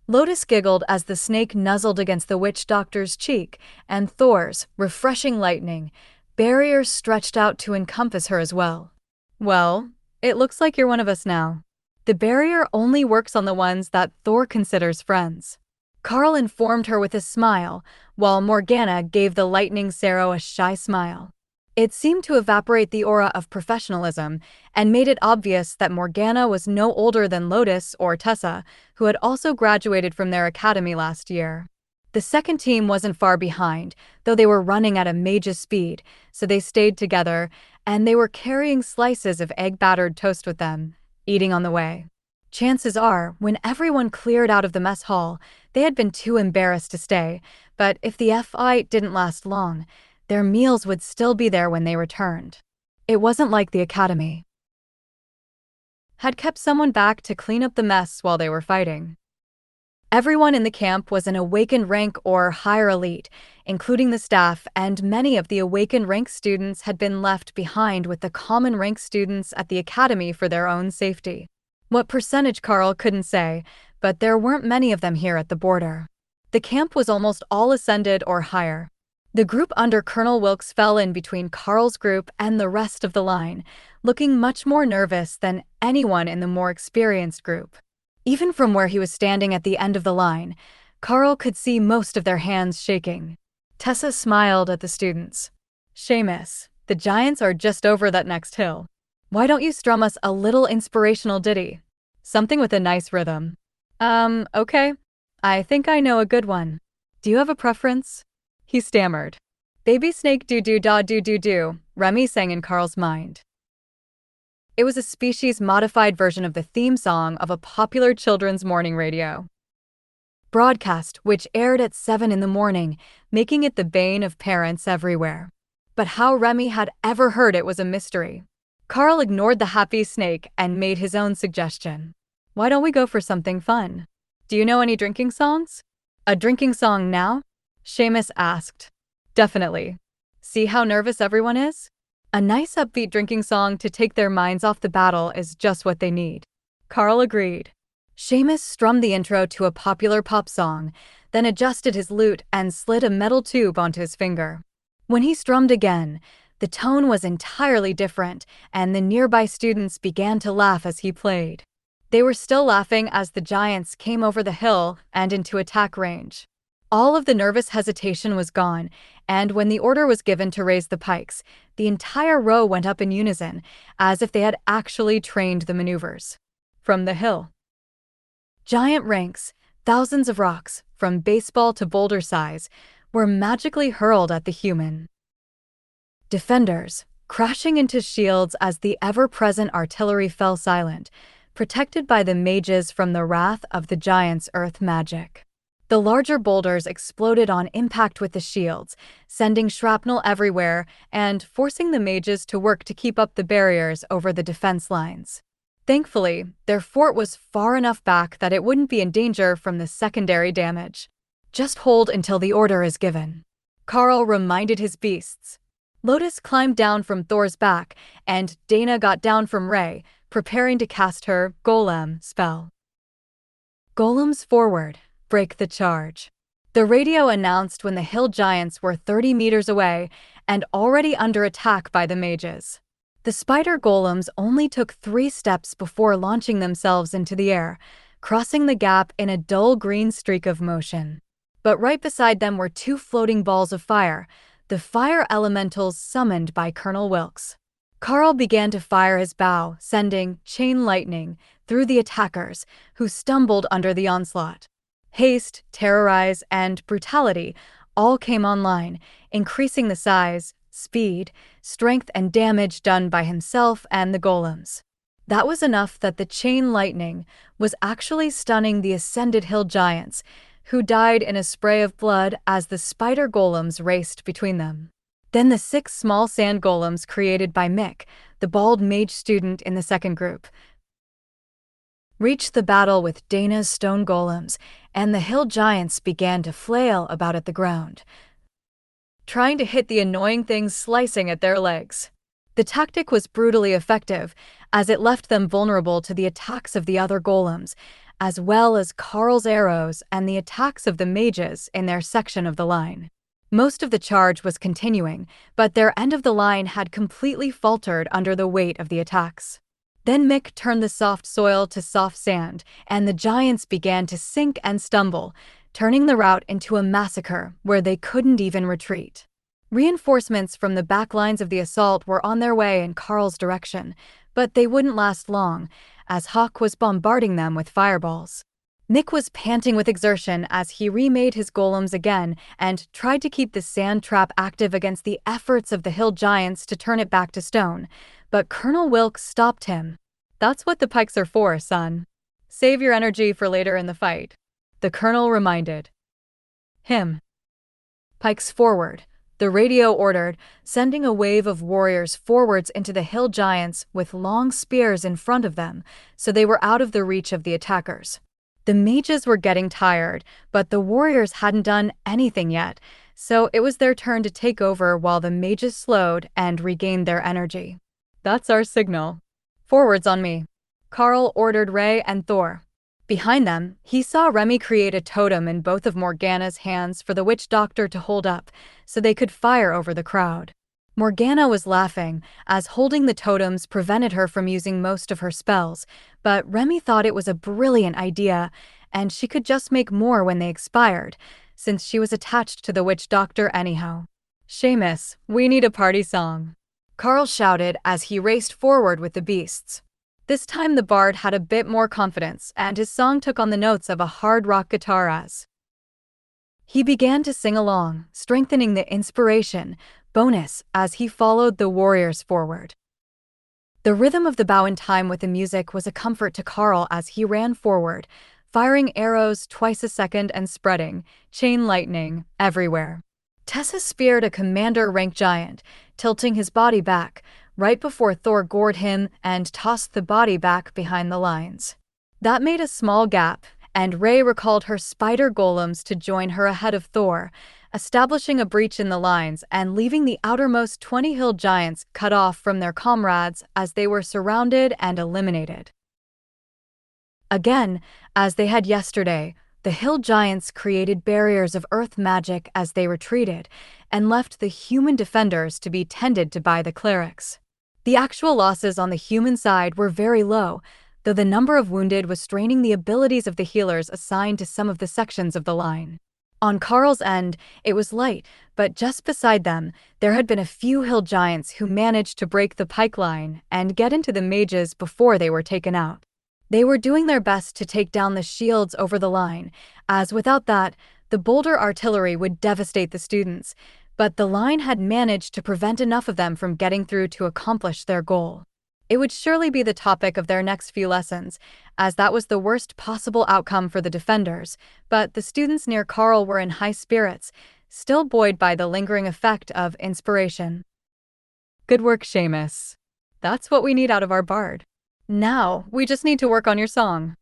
S1: Lotus giggled as the snake nuzzled against the witch doctor's cheek, and Thor's, refreshing lightning, barrier stretched out to encompass her as well. Well, it looks like you're one of us now. The barrier only works on the ones that Thor considers friends. Karl informed her with a smile, while Morgana gave the lightning Sero a shy smile. It seemed to evaporate the aura of professionalism and made it obvious that Morgana was no older than Lotus or Tessa, who had also graduated from their academy last year. The second team wasn't far behind, though they were running at a mage's speed, so they stayed together, and they were carrying slices of egg-battered toast with them, eating on the way. Chances are, when everyone cleared out of the mess hall, they had been too embarrassed to stay, but if the fight didn't last long, their meals would still be there when they returned. It wasn't like the academy had kept someone back to clean up the mess while they were fighting. Everyone in the camp was an awakened rank or higher elite, including the staff, and many of the awakened rank students had been left behind with the common rank students at the academy for their own safety. What percentage Karl couldn't say, but there weren't many of them here at the border. The camp was almost all ascended or higher. The group under Colonel Wilkes fell in between Karl's group and the rest of the line, looking much more nervous than anyone in the more experienced group. Even from where he was standing at the end of the line, Karl could see most of their hands shaking. Tessa smiled at the students. "Seamus, the giants are just over that next hill. Why don't you strum us a little inspirational ditty? Something with a nice rhythm." Okay. I think I know a good one. Do you have a preference?" He stammered. "Baby snake do-do-da-do-do-do," Remy sang in Karl's mind. It was a species-modified version of the theme song of a popular children's morning radio broadcast, which aired at 7 in the morning, making it the bane of parents everywhere. But how Remy had ever heard it was a mystery. Karl ignored the happy snake and made his own suggestion. "Why don't we go for something fun? Do you know any drinking songs?" "A drinking song now?" Seamus asked. "Definitely. See how nervous everyone is? A nice upbeat drinking song to take their minds off the battle is just what they need." Karl agreed. Seamus strummed the intro to a popular pop song, then adjusted his lute and slid a metal tube onto his finger. When he strummed again, the tone was entirely different, and the nearby students began to laugh as he played. They were still laughing as the giants came over the hill and into attack range. All of the nervous hesitation was gone, and when the order was given to raise the pikes, the entire row went up in unison, as if they had actually trained the maneuvers. From the hill, giant ranks, thousands of rocks, from baseball to boulder size, were magically hurled at the human defenders, crashing into shields as the ever-present artillery fell silent, protected by the mages from the wrath of the giants' earth magic. The larger boulders exploded on impact with the shields, sending shrapnel everywhere and forcing the mages to work to keep up the barriers over the defense lines. Thankfully, their fort was far enough back that it wouldn't be in danger from the secondary damage. "Just hold until the order is given," Karl reminded his beasts. Lotus climbed down from Thor's back, and Dana got down from Ray, preparing to cast her golem spell. "Golems forward, break the charge." The radio announced when the hill giants were 30 meters away and already under attack by the mages. The spider golems only took 3 steps before launching themselves into the air, crossing the gap in a dull green streak of motion. But right beside them were 2 floating balls of fire, the fire elementals summoned by Colonel Wilkes. Karl began to fire his bow, sending chain lightning through the attackers, who stumbled under the onslaught. Haste, terrorize, and brutality all came online, increasing the size, speed, strength, and damage done by himself and the golems. That was enough that the chain lightning was actually stunning the ascended hill giants, who died in a spray of blood as the spider golems raced between them. Then the 6 small sand golems created by Mick, the bald mage student in the second group, reached the battle with Dana's stone golems, and the hill giants began to flail about at the ground, trying to hit the annoying things slicing at their legs. The tactic was brutally effective, as it left them vulnerable to the attacks of the other golems, as well as Karl's arrows and the attacks of the mages in their section of the line. Most of the charge was continuing, but their end of the line had completely faltered under the weight of the attacks. Then Mick turned the soft soil to soft sand, and the giants began to sink and stumble, turning the rout into a massacre where they couldn't even retreat. Reinforcements from the back lines of the assault were on their way in Karl's direction, but they wouldn't last long, as Hawk was bombarding them with fireballs. Mick was panting with exertion as he remade his golems again and tried to keep the sand trap active against the efforts of the hill giants to turn it back to stone, but Colonel Wilkes stopped him. "That's what the pikes are for, son. Save your energy for later in the fight," the colonel reminded him. "Pikes forward," the radio ordered, sending a wave of warriors forwards into the hill giants with long spears in front of them, so they were out of the reach of the attackers. The mages were getting tired, but the warriors hadn't done anything yet, so it was their turn to take over while the mages slowed and regained their energy. "That's our signal. Forwards on me," Karl ordered Ray and Thor. Behind them, he saw Remy create a totem in both of Morgana's hands for the witch doctor to hold up so they could fire over the crowd. Morgana was laughing, as holding the totems prevented her from using most of her spells, but Remy thought it was a brilliant idea, and she could just make more when they expired, since she was attached to the witch doctor anyhow. "Seamus, we need a party song," Karl shouted as he raced forward with the beasts. This time the bard had a bit more confidence, and his song took on the notes of a hard rock guitar as he began to sing along, strengthening the inspiration bonus as he followed the warriors forward. The rhythm of the bow in time with the music was a comfort to Karl as he ran forward, firing arrows twice a second and spreading chain lightning everywhere. Tessa speared a commander-rank giant, tilting his body back, right before Thor gored him and tossed the body back behind the lines. That made a small gap, and Ray recalled her spider golems to join her ahead of Thor, establishing a breach in the lines and leaving the outermost 20 hill giants cut off from their comrades as they were surrounded and eliminated. Again, as they had yesterday, the hill giants created barriers of earth magic as they retreated, and left the human defenders to be tended to by the clerics. The actual losses on the human side were very low, though the number of wounded was straining the abilities of the healers assigned to some of the sections of the line. On Karl's end, it was light, but just beside them, there had been a few hill giants who managed to break the pike line and get into the mages before they were taken out. They were doing their best to take down the shields over the line, as without that, the boulder artillery would devastate the students, but the line had managed to prevent enough of them from getting through to accomplish their goal. It would surely be the topic of their next few lessons, as that was the worst possible outcome for the defenders, but the students near Karl were in high spirits, still buoyed by the lingering effect of inspiration. "Good work, Seamus. That's what we need out of our bard. Now, we just need to work on your song."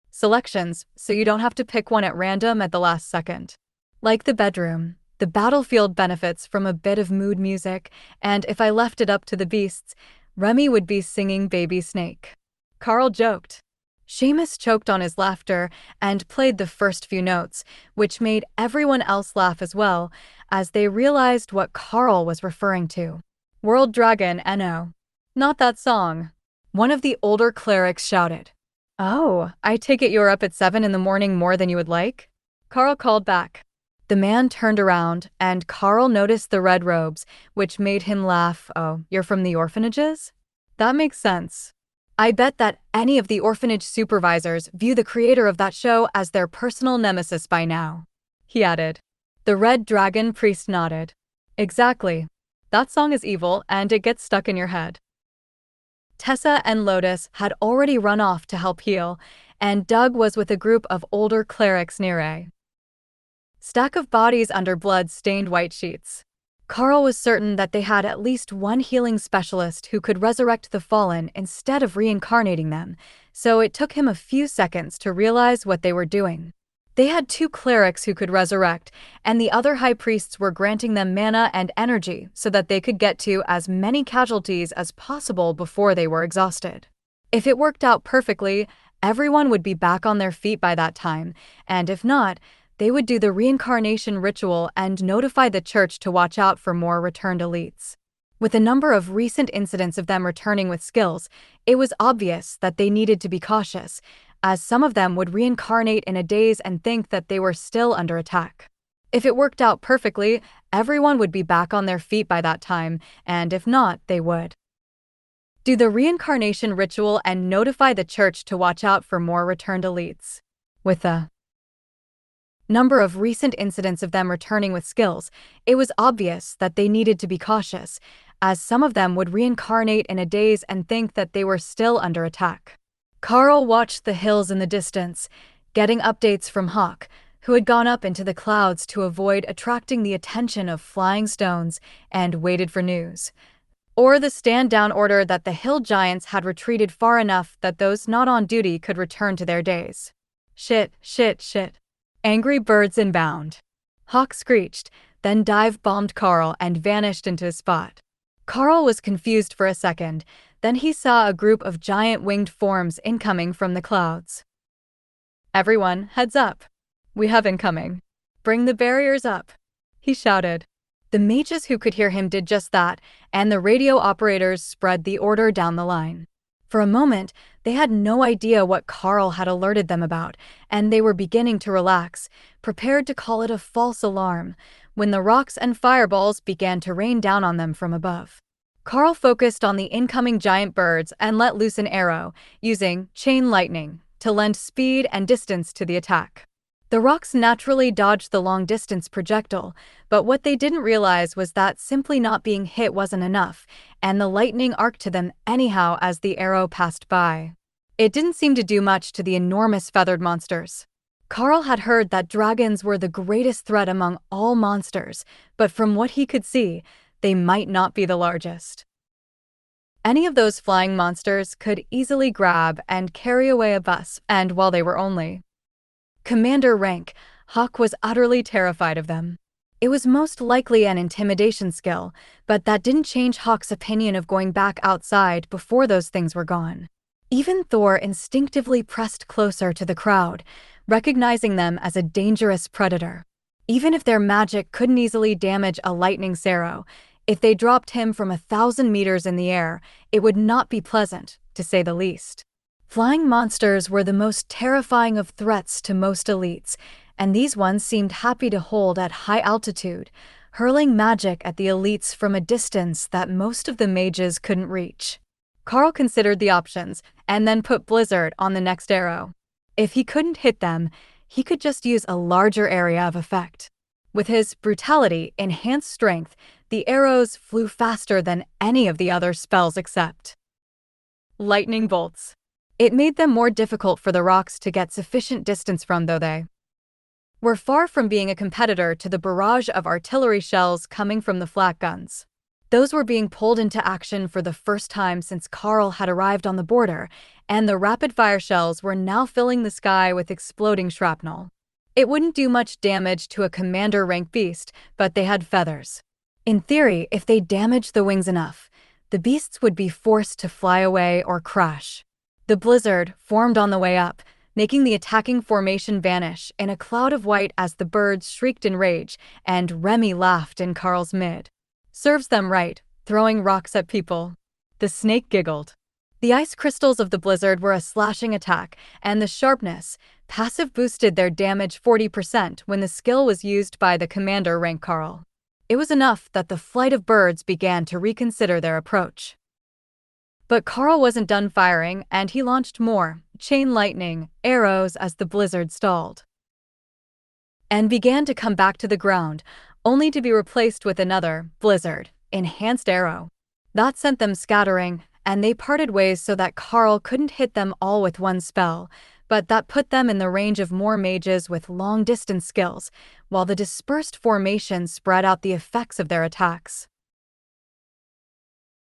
S1: Selections, so you don't have to pick one at random at the last second. Like the bedroom, the battlefield benefits from a bit of mood music, and if I left it up to the beasts, Remy would be singing Baby Snake. Karl joked. Seamus choked on his laughter and played the first few notes, which made everyone else laugh as well, as they realized what Karl was referring to. "World Dragon, NO. Not that song," one of the older clerics shouted. "Oh, I take it you're up at 7 in the morning more than you would like?" Karl called back. The man turned around, and Karl noticed the red robes, which made him laugh. "Oh, you're from the orphanages? That makes sense. I bet that any of the orphanage supervisors view the creator of that show as their personal nemesis by now," he added. The red dragon priest nodded. "Exactly. That song is evil, and it gets stuck in your head." Tessa and Lotus had already run off to help heal, and Doug was with a group of older clerics near a stack of bodies under blood-stained white sheets. Karl was certain that they had at least one healing specialist who could resurrect the fallen instead of reincarnating them, so it took him a few seconds to realize what they were doing. They had 2 clerics who could resurrect, and the other high priests were granting them mana and energy so that they could get to as many casualties as possible before they were exhausted. If it worked out perfectly, everyone would be back on their feet by that time, and if not, they would do the reincarnation ritual and notify the church to watch out for more returned elites. With a number of recent incidents of them returning with skills, it was obvious that they needed to be cautious, as some of them would reincarnate in a daze and think that they were still under attack. If it worked out perfectly, everyone would be back on their feet by that time, and if not, they would do the reincarnation ritual and notify the church to watch out for more returned elites. With a number of recent incidents of them returning with skills, it was obvious that they needed to be cautious, as some of them would reincarnate in a daze and think that they were still under attack. Karl watched the hills in the distance, getting updates from Hawk, who had gone up into the clouds to avoid attracting the attention of flying stones, and waited for news. Or the stand-down order that the hill giants had retreated far enough that those not on duty could return to their days. "Shit, shit, shit. Angry birds inbound." Hawk screeched, then dive-bombed Karl and vanished into his spot. Karl was confused for a second, then he saw a group of giant winged forms incoming from the clouds. "Everyone, heads up. We have incoming. Bring the barriers up," he shouted. The mages who could hear him did just that, and the radio operators spread the order down the line. For a moment, they had no idea what Karl had alerted them about, and they were beginning to relax, prepared to call it a false alarm, when the rocks and fireballs began to rain down on them from above. Karl focused on the incoming giant birds and let loose an arrow, using chain lightning to lend speed and distance to the attack. The rocks naturally dodged the long-distance projectile, but what they didn't realize was that simply not being hit wasn't enough, and the lightning arced to them anyhow as the arrow passed by. It didn't seem to do much to the enormous feathered monsters. Karl had heard that dragons were the greatest threat among all monsters, but from what he could see, they might not be the largest. Any of those flying monsters could easily grab and carry away a bus, and while they were only commander rank, Hawk was utterly terrified of them. It was most likely an intimidation skill, but that didn't change Hawk's opinion of going back outside before those things were gone. Even Thor instinctively pressed closer to the crowd, recognizing them as a dangerous predator. Even if their magic couldn't easily damage a lightning arrow, if they dropped him from 1,000 meters in the air, it would not be pleasant, to say the least. Flying monsters were the most terrifying of threats to most elites, and these ones seemed happy to hold at high altitude, hurling magic at the elites from a distance that most of the mages couldn't reach. Karl considered the options, and then put Blizzard on the next arrow. If he couldn't hit them, he could just use a larger area of effect. With his brutality enhanced strength, the arrows flew faster than any of the other spells except lightning bolts. It made them more difficult for the rocks to get sufficient distance from, though they were far from being a competitor to the barrage of artillery shells coming from the flak guns. Those were being pulled into action for the first time since Karl had arrived on the border, and the rapid-fire shells were now filling the sky with exploding shrapnel. It wouldn't do much damage to a commander-rank beast, but they had feathers. In theory, if they damaged the wings enough, the beasts would be forced to fly away or crash. The blizzard formed on the way up, making the attacking formation vanish in a cloud of white as the birds shrieked in rage, and Remy laughed in Karl's mid. "Serves them right, throwing rocks at people." The snake giggled. The ice crystals of the blizzard were a slashing attack, and the sharpness, passive boosted their damage 40% when the skill was used by the commander rank Karl. It was enough that the flight of birds began to reconsider their approach. But Karl wasn't done firing, and he launched more chain lightning arrows as the blizzard stalled and began to come back to the ground, only to be replaced with another blizzard enhanced arrow. That sent them scattering, and they parted ways so that Karl couldn't hit them all with one spell, but that put them in the range of more mages with long-distance skills, while the dispersed formation spread out the effects of their attacks.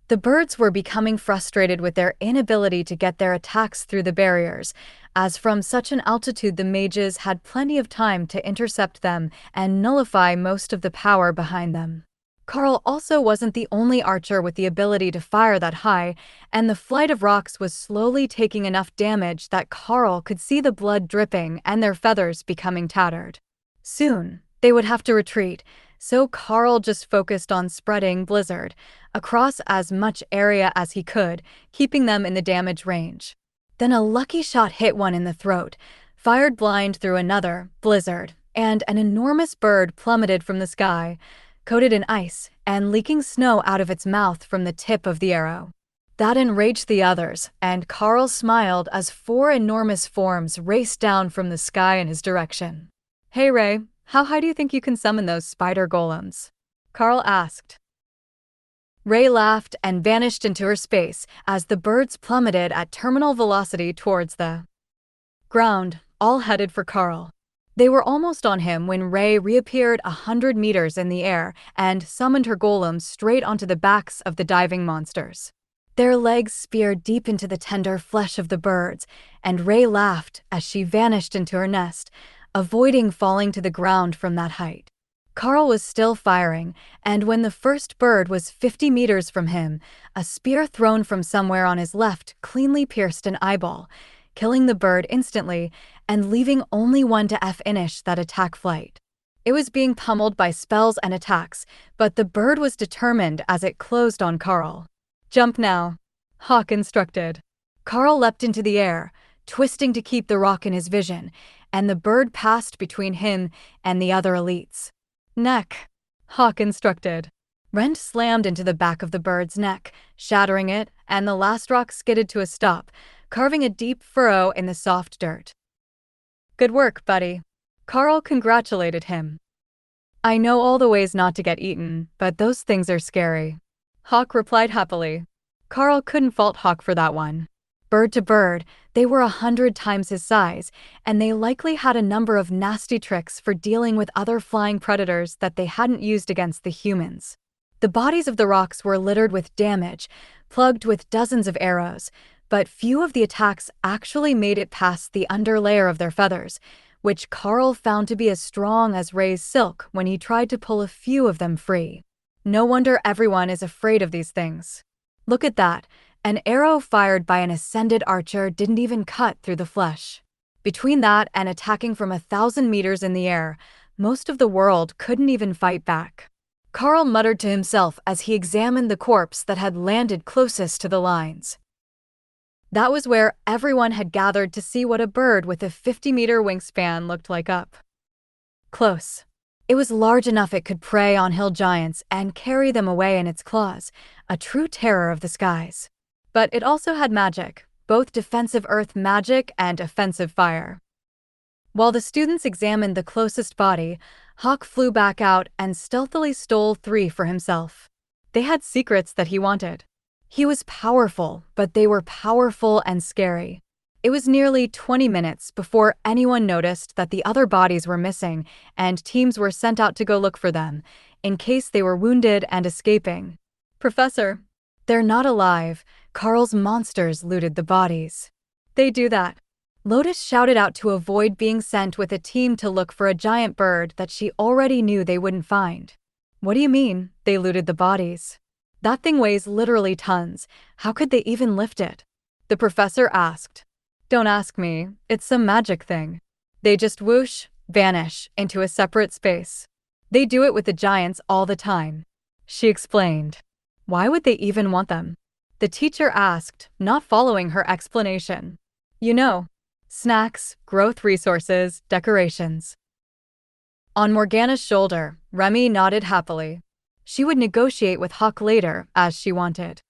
S1: The birds were becoming frustrated with their inability to get their attacks through the barriers, as from such an altitude the mages had plenty of time to intercept them and nullify most of the power behind them. Karl also wasn't the only archer with the ability to fire that high, and the flight of rocks was slowly taking enough damage that Karl could see the blood dripping and their feathers becoming tattered. Soon, they would have to retreat, so Karl just focused on spreading Blizzard across as much area as he could, keeping them in the damage range. Then a lucky shot hit one in the throat, fired blind through another Blizzard, and an enormous bird plummeted from the sky, coated in ice and leaking snow out of its mouth from the tip of the arrow. That enraged the others, and Karl smiled as 4 enormous forms raced down from the sky in his direction. "Hey Ray, how high do you think you can summon those spider golems?" Karl asked. Ray laughed and vanished into her space as the birds plummeted at terminal velocity towards the ground, all headed for Karl. They were almost on him when Ray reappeared 100 meters in the air and summoned her golems straight onto the backs of the diving monsters. Their legs speared deep into the tender flesh of the birds, and Ray laughed as she vanished into her nest, avoiding falling to the ground from that height. Karl was still firing, and when the first bird was 50 meters from him, a spear thrown from somewhere on his left cleanly pierced an eyeball, killing the bird instantly and leaving only one to finish that attack flight. It was being pummeled by spells and attacks, but the bird was determined as it closed on Karl. "Jump now," Hawk instructed. Karl leapt into the air, twisting to keep the rock in his vision, and the bird passed between him and the other elites. "Neck," Hawk instructed. Rent slammed into the back of the bird's neck, shattering it, and the last rock skidded to a stop, carving a deep furrow in the soft dirt. "Good work, buddy," Karl congratulated him. "I know all the ways not to get eaten, but those things are scary," Hawk replied happily. Karl couldn't fault Hawk for that one. Bird to bird, they were 100 times his size, and they likely had a number of nasty tricks for dealing with other flying predators that they hadn't used against the humans. The bodies of the rocks were littered with damage, plugged with dozens of arrows, but few of the attacks actually made it past the underlayer of their feathers, which Karl found to be as strong as Ray's silk when he tried to pull a few of them free. No wonder everyone is afraid of these things. Look at that. An arrow fired by an ascended archer didn't even cut through the flesh. Between that and attacking from 1,000 meters in the air, most of the world couldn't even fight back. Karl muttered to himself as he examined the corpse that had landed closest to the lines. That was where everyone had gathered to see what a bird with a 50-meter wingspan looked like up close. It was large enough it could prey on hill giants and carry them away in its claws, a true terror of the skies. But it also had magic, both defensive earth magic and offensive fire. While the students examined the closest body, Hawk flew back out and stealthily stole 3 for himself. They had secrets that he wanted. He was powerful, but they were powerful and scary. It was nearly 20 minutes before anyone noticed that the other bodies were missing, and teams were sent out to go look for them, in case they were wounded and escaping. "Professor, they're not alive. Karl's monsters looted the bodies." "They do that." Lotus shouted out to avoid being sent with a team to look for a giant bird that she already knew they wouldn't find. "What do you mean, they looted the bodies? That thing weighs literally tons. How could they even lift it?" the professor asked. "Don't ask me. It's some magic thing. They just whoosh, vanish into a separate space. They do it with the giants all the time," she explained. "Why would they even want them?" the teacher asked, not following her explanation. "You know, snacks, growth resources, decorations." On Morgana's shoulder, Remy nodded happily. She would negotiate with Hawk later, as she wanted.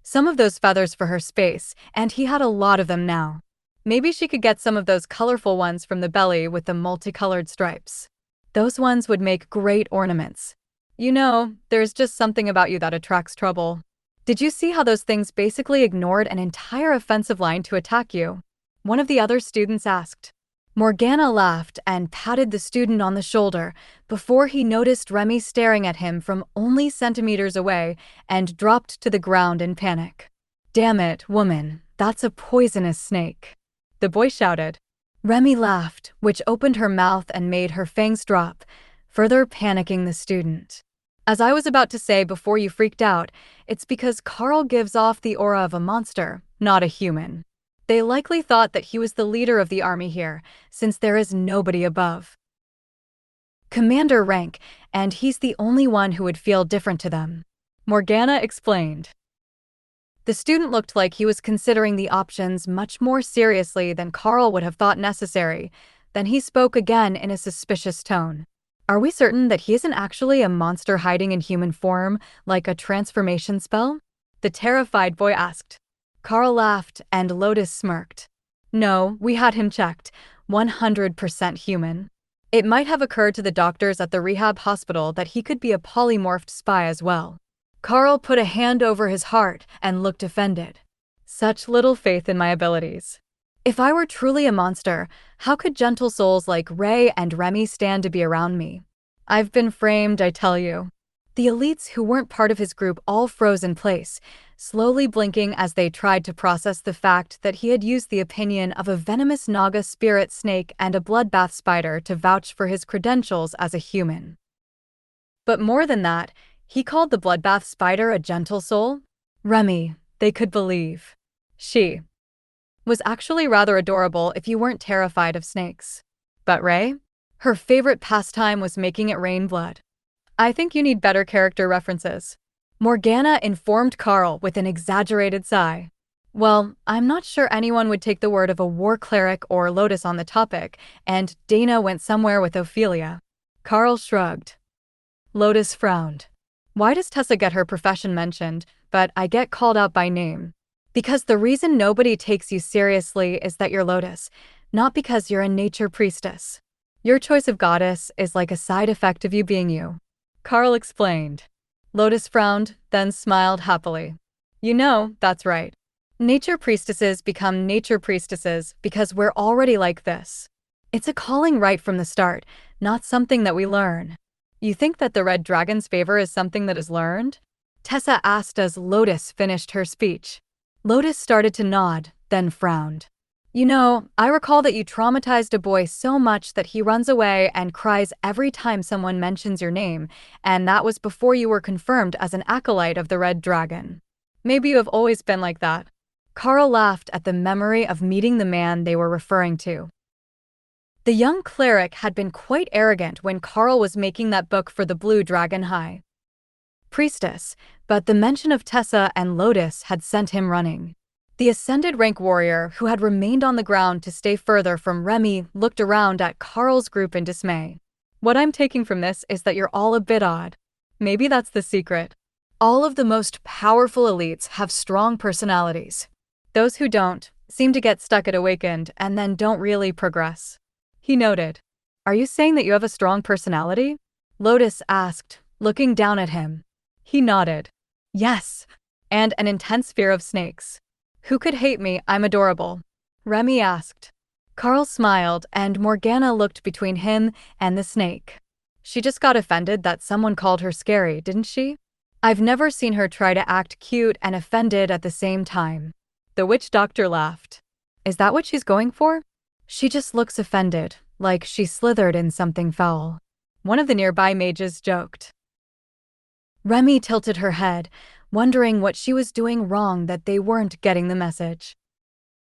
S1: Some of those feathers for her space, and he had a lot of them now. Maybe she could get some of those colorful ones from the belly with the multicolored stripes. Those ones would make great ornaments. "You know, there's just something about you that attracts trouble. Did you see how those things basically ignored an entire offensive line to attack you?" one of the other students asked. Morgana laughed and patted the student on the shoulder before he noticed Remy staring at him from only centimeters away and dropped to the ground in panic. "Damn it, woman, that's a poisonous snake," the boy shouted. Remy laughed, which opened her mouth and made her fangs drop, further panicking the student. "As I was about to say before you freaked out, it's because Karl gives off the aura of a monster, not a human. They likely thought that he was the leader of the army here, since there is nobody above commander rank, and he's the only one who would feel different to them," Morgana explained. The student looked like he was considering the options much more seriously than Karl would have thought necessary. Then he spoke again in a suspicious tone. "Are we certain that he isn't actually a monster hiding in human form, like a transformation spell?" the terrified boy asked. Karl laughed and Lotus smirked. "No, we had him checked. 100% human. It might have occurred to the doctors at the rehab hospital that he could be a polymorphed spy as well." Karl put a hand over his heart and looked offended. "Such little faith in my abilities. If I were truly a monster, how could gentle souls like Ray and Remy stand to be around me? I've been framed, I tell you." The elites who weren't part of his group all froze in place, slowly blinking as they tried to process the fact that he had used the opinion of a venomous Naga spirit snake and a bloodbath spider to vouch for his credentials as a human. But more than that, he called the bloodbath spider a gentle soul. Remy, they could believe. She was actually rather adorable if you weren't terrified of snakes. But Ray? Her favorite pastime was making it rain blood. I think you need better character references. Morgana informed Karl with an exaggerated sigh. Well, I'm not sure anyone would take the word of a war cleric or Lotus on the topic, and Dana went somewhere with Ophelia. Karl shrugged. Lotus frowned. Why does Tessa get her profession mentioned, but I get called out by name? Because the reason nobody takes you seriously is that you're Lotus, not because you're a nature priestess. Your choice of goddess is like a side effect of you being you. Karl explained. Lotus frowned, then smiled happily. You know, that's right. Nature priestesses become nature priestesses because we're already like this. It's a calling right from the start, not something that we learn. You think that the red dragon's favor is something that is learned? Tessa asked as Lotus finished her speech. Lotus started to nod, then frowned. You know, I recall that you traumatized a boy so much that he runs away and cries every time someone mentions your name, and that was before you were confirmed as an acolyte of the Red Dragon. Maybe you have always been like that. Karl laughed at the memory of meeting the man they were referring to. The young cleric had been quite arrogant when Karl was making that book for the Blue Dragon High Priestess, but the mention of Tessa and Lotus had sent him running. The ascended rank warrior, who had remained on the ground to stay further from Remy, looked around at Karl's group in dismay. What I'm taking from this is that you're all a bit odd. Maybe that's the secret. All of the most powerful elites have strong personalities. Those who don't seem to get stuck at awakened and then don't really progress. He noted. Are you saying that you have a strong personality? Lotus asked, looking down at him. He nodded. Yes. And an intense fear of snakes. Who could hate me? I'm adorable. Remy asked. Karl smiled, and Morgana looked between him and the snake. She just got offended that someone called her scary, didn't she? I've never seen her try to act cute and offended at the same time. The witch doctor laughed. Is that what she's going for? She just looks offended, like she slithered in something foul. One of the nearby mages joked. Remy tilted her head, wondering what she was doing wrong that they weren't getting the message.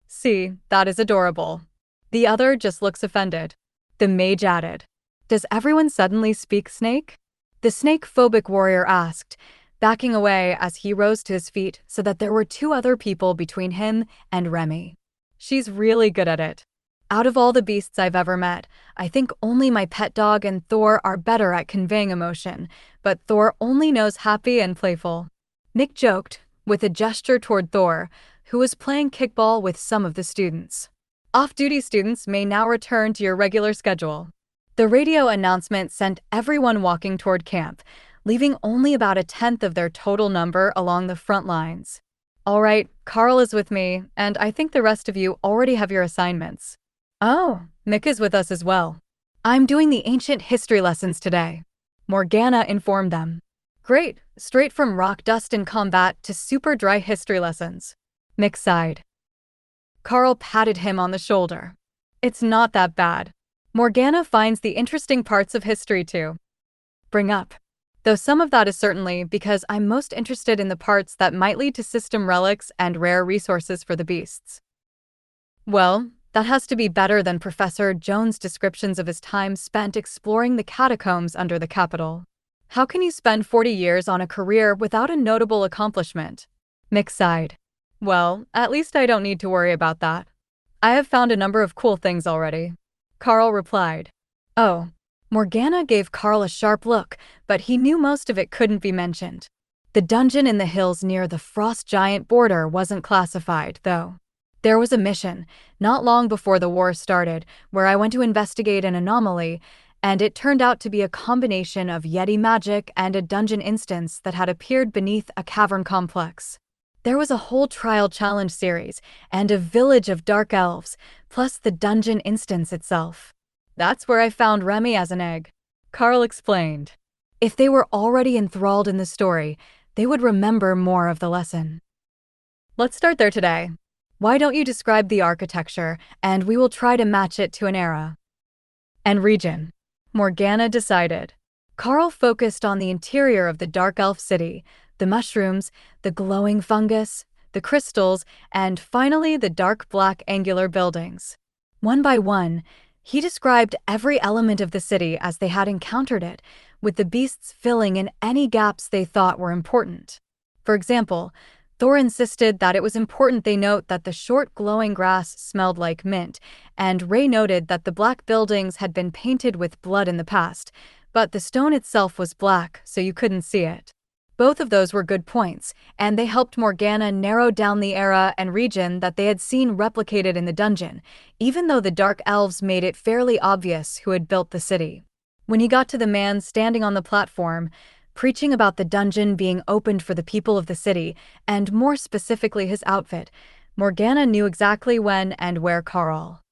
S1: See, that is adorable. The other just looks offended. The mage added. Does everyone suddenly speak snake? The snake-phobic warrior asked, backing away as he rose to his feet so that there were two other people between him and Remy. She's really good at it. Out of all the beasts I've ever met, I think only my pet dog and Thor are better at conveying emotion, but Thor only knows happy and playful. Nick joked, with a gesture toward Thor, who was playing kickball with some of the students. Off-duty students may now return to your regular schedule. The radio announcement sent everyone walking toward camp, leaving only about a tenth of their total number along the front lines. All right, Karl is with me, and I think the rest of you already have your assignments. Oh, Mick is with us as well. I'm doing the ancient history lessons today. Morgana informed them. Great, straight from rock dust in combat to super dry history lessons. Mick sighed. Karl patted him on the shoulder. It's not that bad. Morgana finds the interesting parts of history to bring up. Though some of that is certainly because I'm most interested in the parts that might lead to system relics and rare resources for the beasts. Well, that has to be better than Professor Jones' descriptions of his time spent exploring the catacombs under the Capitol. How can you spend 40 years on a career without a notable accomplishment? Mick sighed. Well, at least I don't need to worry about that. I have found a number of cool things already. Karl replied. Oh. Morgana gave Karl a sharp look, but he knew most of it couldn't be mentioned. The dungeon in the hills near the frost giant border wasn't classified, though. There was a mission, not long before the war started, where I went to investigate an anomaly, and it turned out to be a combination of Yeti magic and a dungeon instance that had appeared beneath a cavern complex. There was a whole trial challenge series, and a village of dark elves, plus the dungeon instance itself. That's where I found Remy as an egg. Karl explained. If they were already enthralled in the story, they would remember more of the lesson. Let's start there today. Why don't you describe the architecture, and we will try to match it to an era and region? Morgana decided. Karl focused on the interior of the dark elf city, the mushrooms, the glowing fungus, the crystals, and finally the dark black angular buildings. One by one, he described every element of the city as they had encountered it, with the beasts filling in any gaps they thought were important. For example, Thor insisted that it was important they note that the short glowing grass smelled like mint, and Ray noted that the black buildings had been painted with blood in the past, but the stone itself was black, so you couldn't see it. Both of those were good points, and they helped Morgana narrow down the era and region that they had seen replicated in the dungeon, even though the Dark Elves made it fairly obvious who had built the city. When he got to the man standing on the platform, preaching about the dungeon being opened for the people of the city, and more specifically his outfit, Morgana knew exactly when and where Karl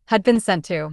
S1: had been sent to.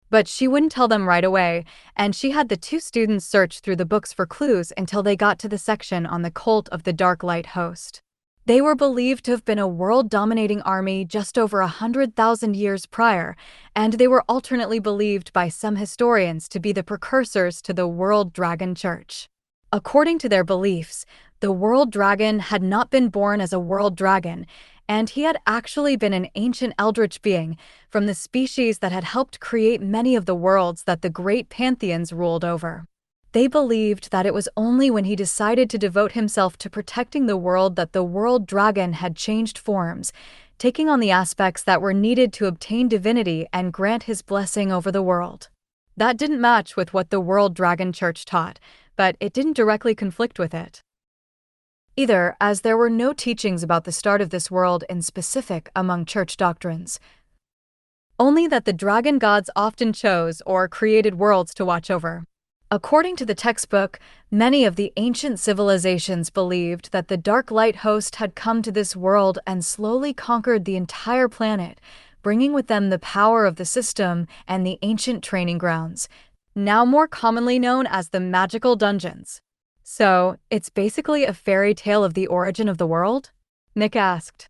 S1: But she wouldn't tell them right away, and she had the two students search through the books for clues until they got to the section on the cult of the Dark Light Host. They were believed to have been a world-dominating army just over 100,000 years prior, and they were alternately believed by some historians to be the precursors to the World Dragon Church. According to their beliefs, the World Dragon had not been born as a world dragon, and he had actually been an ancient eldritch being from the species that had helped create many of the worlds that the great pantheons ruled over. They believed that it was only when he decided to devote himself to protecting the world that the world dragon had changed forms, taking on the aspects that were needed to obtain divinity and grant his blessing over the world. That didn't match with what the World Dragon Church taught, but it didn't directly conflict with it either, as there were no teachings about the start of this world in specific among church doctrines. Only that the dragon gods often chose or created worlds to watch over. According to the textbook, many of the ancient civilizations believed that the Dark Light Host had come to this world and slowly conquered the entire planet, bringing with them the power of the system and the ancient training grounds, now more commonly known as the magical dungeons. So, it's basically a fairy tale of the origin of the world? Nick asked.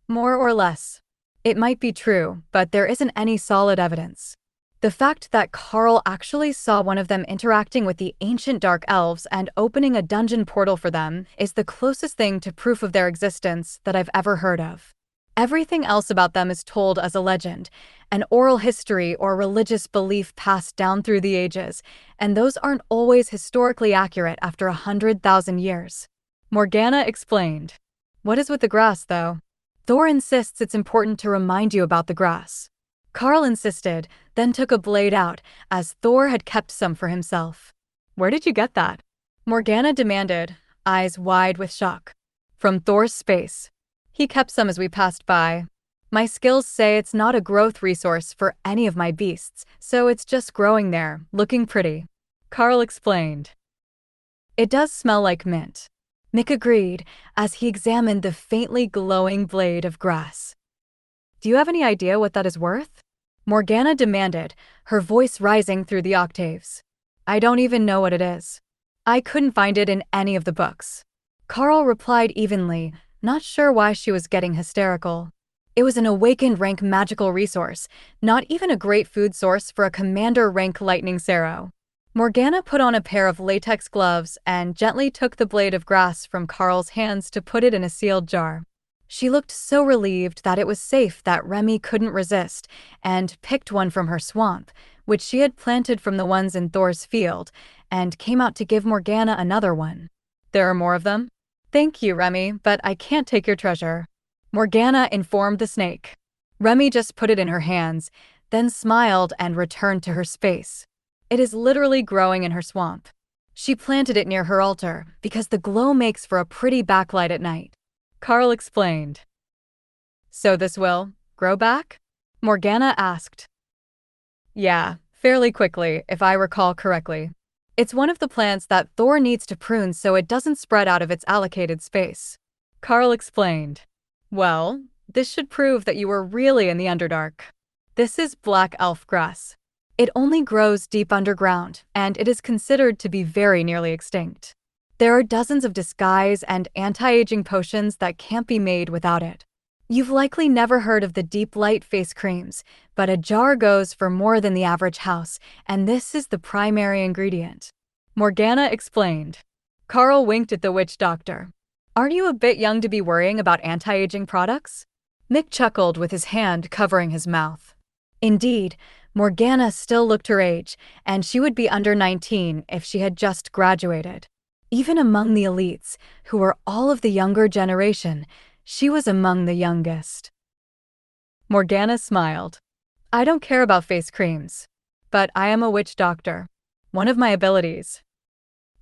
S1: More or less. It might be true, but there isn't any solid evidence. The fact that Karl actually saw one of them interacting with the ancient dark elves and opening a dungeon portal for them is the closest thing to proof of their existence that I've ever heard of. Everything else about them is told as a legend, an oral history or religious belief passed down through the ages, and those aren't always historically accurate after 100,000 years. Morgana explained. What is with the grass, though? Thor insists it's important to remind you about the grass. Karl insisted, then took a blade out, as Thor had kept some for himself. Where did you get that? Morgana demanded, eyes wide with shock. From Thor's space. He kept some as we passed by. My skills say it's not a growth resource for any of my beasts, so it's just growing there, looking pretty. Karl explained. It does smell like mint. Mick agreed, as he examined the faintly glowing blade of grass. Do you have any idea what that is worth? Morgana demanded, her voice rising through the octaves. I don't even know what it is. I couldn't find it in any of the books. Karl replied evenly, not sure why she was getting hysterical. It was an awakened rank magical resource, not even a great food source for a commander rank lightning Sarrow. Morgana put on a pair of latex gloves and gently took the blade of grass from Karl's hands to put it in a sealed jar. She looked so relieved that it was safe that Remy couldn't resist, and picked one from her swamp, which she had planted from the ones in Thor's field, and came out to give Morgana another one. There are more of them? Thank you, Remy, but I can't take your treasure. Morgana informed the snake. Remy just put it in her hands, then smiled and returned to her space. It is literally growing in her swamp. She planted it near her altar because the glow makes for a pretty backlight at night. Karl explained. So this will grow back? Morgana asked. Yeah, fairly quickly, if I recall correctly. It's one of the plants that Thor needs to prune so it doesn't spread out of its allocated space. Karl explained. Well, this should prove that you were really in the Underdark. This is black elf grass. It only grows deep underground, and it is considered to be very nearly extinct. There are dozens of disguise and anti-aging potions that can't be made without it. You've likely never heard of the deep light face creams, but a jar goes for more than the average house, and this is the primary ingredient. Morgana explained. Karl winked at the witch doctor. Aren't you a bit young to be worrying about anti-aging products? Mick chuckled with his hand covering his mouth. Indeed, Morgana still looked her age, and she would be under 19 if she had just graduated. Even among the elites, who were all of the younger generation, she was among the youngest. Morgana smiled. I don't care about face creams, but I am a witch doctor. One of my abilities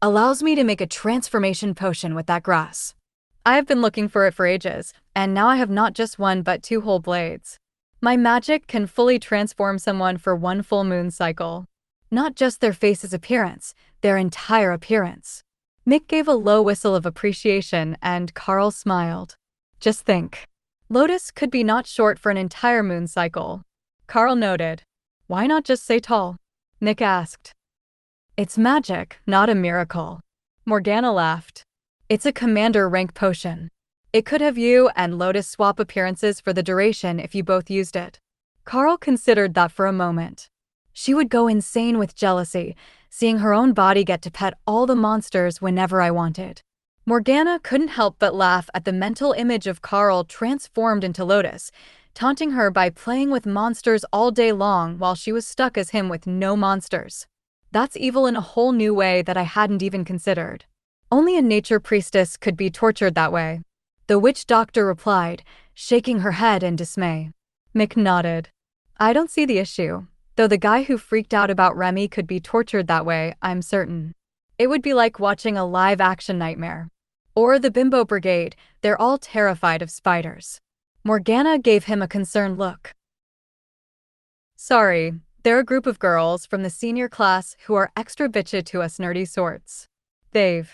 S1: allows me to make a transformation potion with that grass. I have been looking for it for ages, and now I have not just one but two whole blades. My magic can fully transform someone for one full moon cycle. Not just their face's appearance, their entire appearance. Mick gave a low whistle of appreciation and Karl smiled. Just think. Lotus could be not short for an entire moon cycle. Karl noted. Why not just say tall? Mick asked. It's magic, not a miracle. Morgana laughed. It's a commander rank potion. It could have you and Lotus swap appearances for the duration if you both used it. Karl considered that for a moment. She would go insane with jealousy, seeing her own body get to pet all the monsters whenever I wanted. Morgana couldn't help but laugh at the mental image of Karl transformed into Lotus, taunting her by playing with monsters all day long while she was stuck as him with no monsters. That's evil in a whole new way that I hadn't even considered. Only a nature priestess could be tortured that way. The witch doctor replied, shaking her head in dismay. Mick nodded. I don't see the issue, though the guy who freaked out about Remy could be tortured that way, I'm certain. It would be like watching a live-action nightmare. Or the Bimbo Brigade, they're all terrified of spiders. Morgana gave him a concerned look. Sorry, they're a group of girls from the senior class who are extra bitchy to us nerdy sorts. They've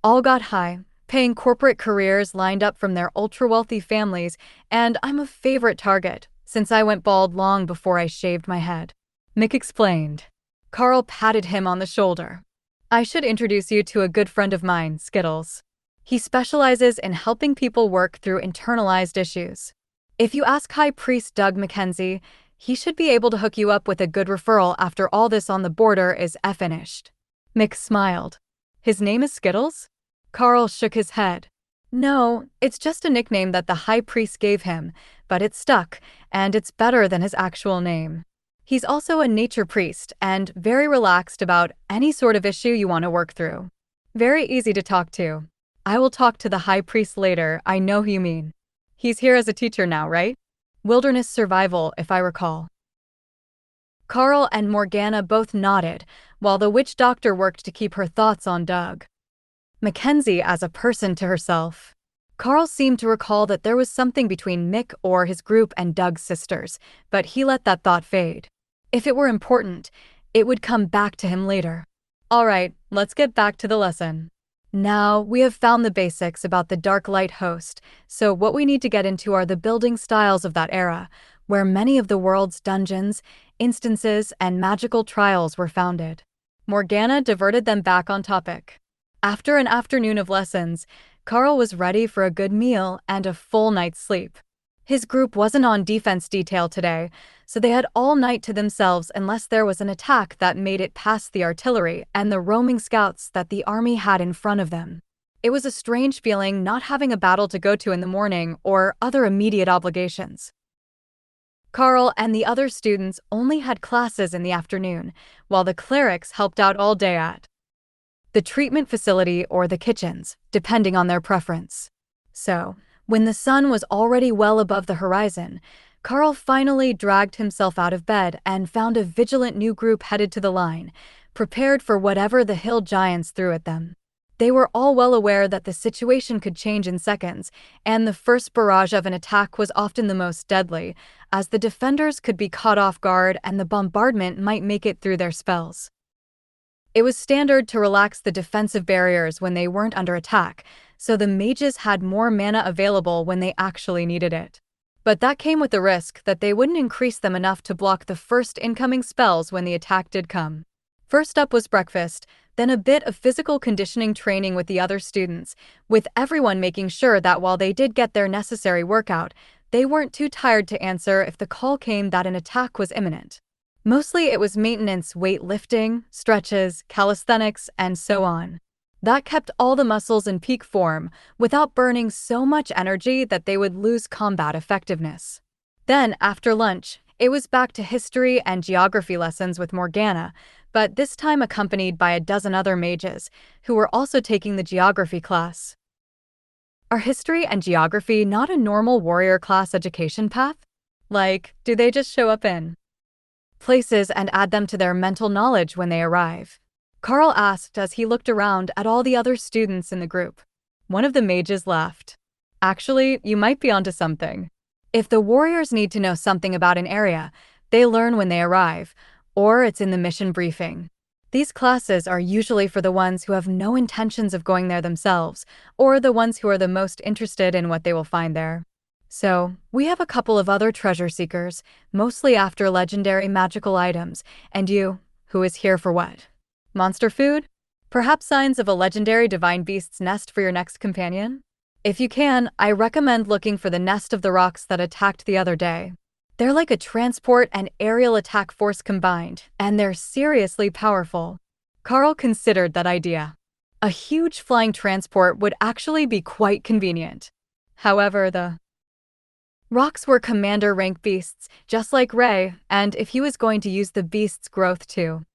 S1: all got high, paying corporate careers lined up from their ultra-wealthy families, and I'm a favorite target, since I went bald long before I shaved my head. Mick explained. Karl patted him on the shoulder. I should introduce you to a good friend of mine, Skittles. He specializes in helping people work through internalized issues. If you ask High Priest Doug Mackenzie, he should be able to hook you up with a good referral after all this on the border is finished. Mick smiled. His name is Skittles? Karl shook his head. No, it's just a nickname that the High Priest gave him, but it stuck, and it's better than his actual name. He's also a nature priest and very relaxed about any sort of issue you want to work through. Very easy to talk to. I will talk to the High Priest later, I know who you mean. He's here as a teacher now, right? Wilderness survival, if I recall. Karl and Morgana both nodded, while the witch doctor worked to keep her thoughts on Doug. Mackenzie as a person to herself. Karl seemed to recall that there was something between Mick or his group and Doug's sisters, but he let that thought fade. If it were important, it would come back to him later. All right, let's get back to the lesson. Now, we have found the basics about the Dark Light host, so what we need to get into are the building styles of that era, where many of the world's dungeons, instances, and magical trials were founded. Morgana diverted them back on topic. After an afternoon of lessons, Karl was ready for a good meal and a full night's sleep. His group wasn't on defense detail today, so they had all night to themselves unless there was an attack that made it past the artillery and the roaming scouts that the army had in front of them. It was a strange feeling not having a battle to go to in the morning or other immediate obligations. Karl and the other students only had classes in the afternoon, while the clerics helped out all day at the treatment facility or the kitchens, depending on their preference. So, when the sun was already well above the horizon, Karl finally dragged himself out of bed and found a vigilant new group headed to the line, prepared for whatever the hill giants threw at them. They were all well aware that the situation could change in seconds, and the first barrage of an attack was often the most deadly, as the defenders could be caught off guard and the bombardment might make it through their spells. It was standard to relax the defensive barriers when they weren't under attack, so the mages had more mana available when they actually needed it. But that came with the risk that they wouldn't increase them enough to block the first incoming spells when the attack did come. First up was breakfast, then a bit of physical conditioning training with the other students, with everyone making sure that while they did get their necessary workout, they weren't too tired to answer if the call came that an attack was imminent. Mostly it was maintenance, weightlifting, stretches, calisthenics, and so on. That kept all the muscles in peak form without burning so much energy that they would lose combat effectiveness. Then, after lunch, it was back to history and geography lessons with Morgana, but this time accompanied by a dozen other mages, who were also taking the geography class. Are history and geography not a normal warrior class education path? Like, do they just show up in places and add them to their mental knowledge when they arrive? Karl asked as he looked around at all the other students in the group. One of the mages laughed. Actually, you might be onto something. If the warriors need to know something about an area, they learn when they arrive, or it's in the mission briefing. These classes are usually for the ones who have no intentions of going there themselves, or the ones who are the most interested in what they will find there. So, we have a couple of other treasure seekers, mostly after legendary magical items, and you, who is here for what? Monster food? Perhaps signs of a legendary divine beast's nest for your next companion? If you can, I recommend looking for the nest of the rocks that attacked the other day. They're like a transport and aerial attack force combined, and they're seriously powerful. Karl considered that idea. A huge flying transport would actually be quite convenient. However, the rocks were commander rank beasts, just like Ray, and if he was going to use the beast's growth to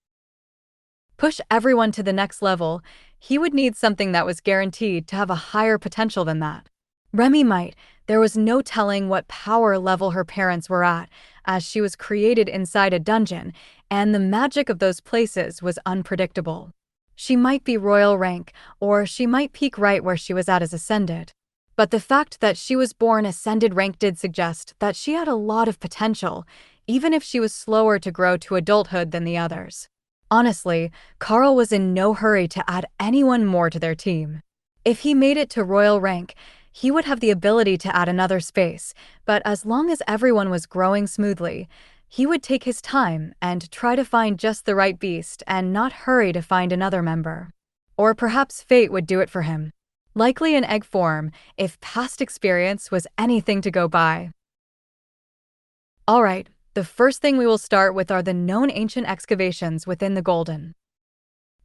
S1: push everyone to the next level, he would need something that was guaranteed to have a higher potential than that. Remy might. There was no telling what power level her parents were at, as she was created inside a dungeon, and the magic of those places was unpredictable. She might be royal rank, or she might peak right where she was at as ascended. But the fact that she was born ascended rank did suggest that she had a lot of potential, even if she was slower to grow to adulthood than the others. Honestly, Karl was in no hurry to add anyone more to their team. If he made it to royal rank, he would have the ability to add another space, but as long as everyone was growing smoothly, he would take his time and try to find just the right beast and not hurry to find another member. Or perhaps fate would do it for him. Likely in egg form, if past experience was anything to go by. Alright, the first thing we will start with are the known ancient excavations within the Golden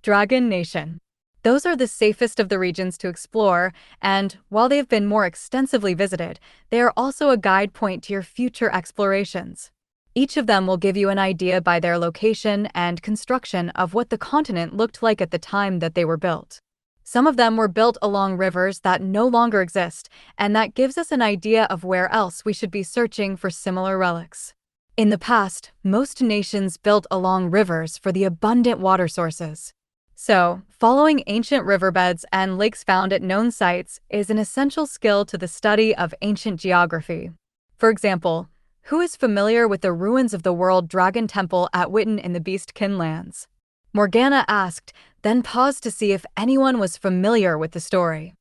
S1: Dragon Nation. Those are the safest of the regions to explore, and while they have been more extensively visited, they are also a guide point to your future explorations. Each of them will give you an idea by their location and construction of what the continent looked like at the time that they were built. Some of them were built along rivers that no longer exist, and that gives us an idea of where else we should be searching for similar relics. In the past, most nations built along rivers for the abundant water sources. So, following ancient riverbeds and lakes found at known sites is an essential skill to the study of ancient geography. For example, who is familiar with the ruins of the World Dragon Temple at Witten in the Beastkin lands? Morgana asked, then paused to see if anyone was familiar with the story.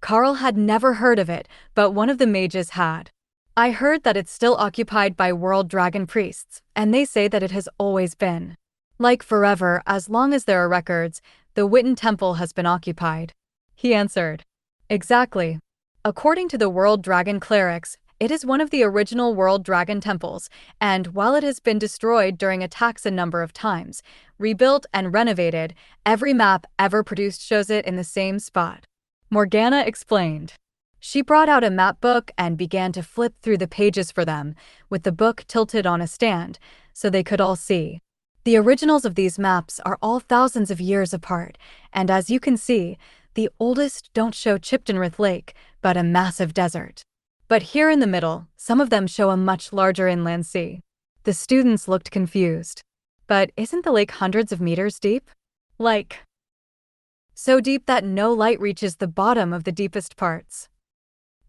S1: Karl had never heard of it, but one of the mages had. I heard that it's still occupied by World Dragon priests, and they say that it has always been. Like forever, as long as there are records, the Witten Temple has been occupied. He answered. Exactly. According to the World Dragon clerics, it is one of the original World Dragon temples, and while it has been destroyed during attacks a number of times, rebuilt and renovated, every map ever produced shows it in the same spot. Morgana explained. She brought out a map book and began to flip through the pages for them, with the book tilted on a stand, so they could all see. The originals of these maps are all thousands of years apart, and as you can see, the oldest don't show Chiptonrith Lake, but a massive desert. But here in the middle, some of them show a much larger inland sea. The students looked confused. But isn't the lake hundreds of meters deep? Like, so deep that no light reaches the bottom of the deepest parts.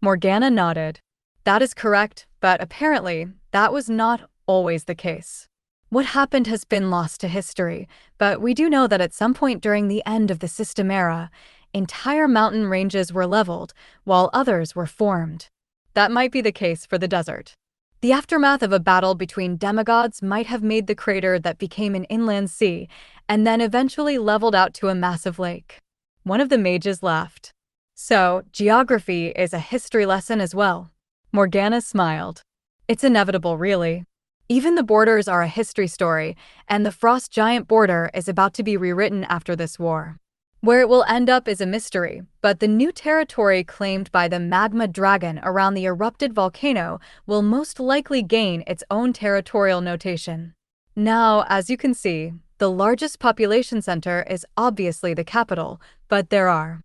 S1: Morgana nodded. That is correct, but apparently, that was not always the case. What happened has been lost to history, but we do know that at some point during the end of the system era, entire mountain ranges were leveled, while others were formed. That might be the case for the desert. The aftermath of a battle between demigods might have made the crater that became an inland sea, and then eventually leveled out to a massive lake. One of the mages laughed. So, geography is a history lesson as well. Morgana smiled. It's inevitable, really. Even the borders are a history story, and the frost giant border is about to be rewritten after this war. Where it will end up is a mystery, but the new territory claimed by the magma dragon around the erupted volcano will most likely gain its own territorial notation. Now, as you can see, the largest population center is obviously the capital, but there are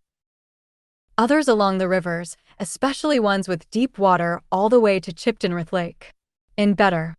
S1: others along the rivers, especially ones with deep water all the way to Chiptonrith Lake. In better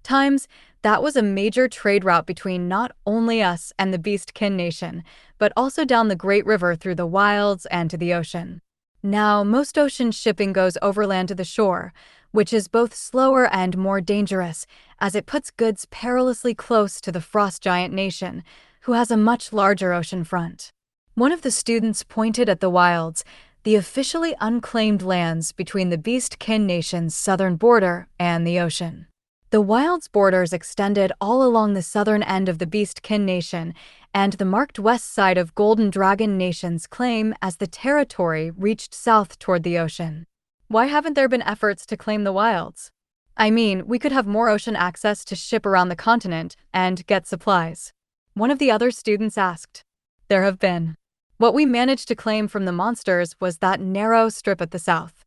S1: times, that was a major trade route between not only us and the Beastkin Nation, but also down the Great River through the wilds and to the ocean. Now, most ocean shipping goes overland to the shore, which is both slower and more dangerous, as it puts goods perilously close to the frost giant nation, who has a much larger ocean front. One of the students pointed at the wilds, the officially unclaimed lands between the Beastkin Nation's southern border and the ocean. The wilds' borders extended all along the southern end of the Beastkin Nation and the marked west side of Golden Dragon Nation's claim as the territory reached south toward the ocean. Why haven't there been efforts to claim the wilds? I mean, we could have more ocean access to ship around the continent and get supplies. One of the other students asked. There have been. What we managed to claim from the monsters was that narrow strip at the south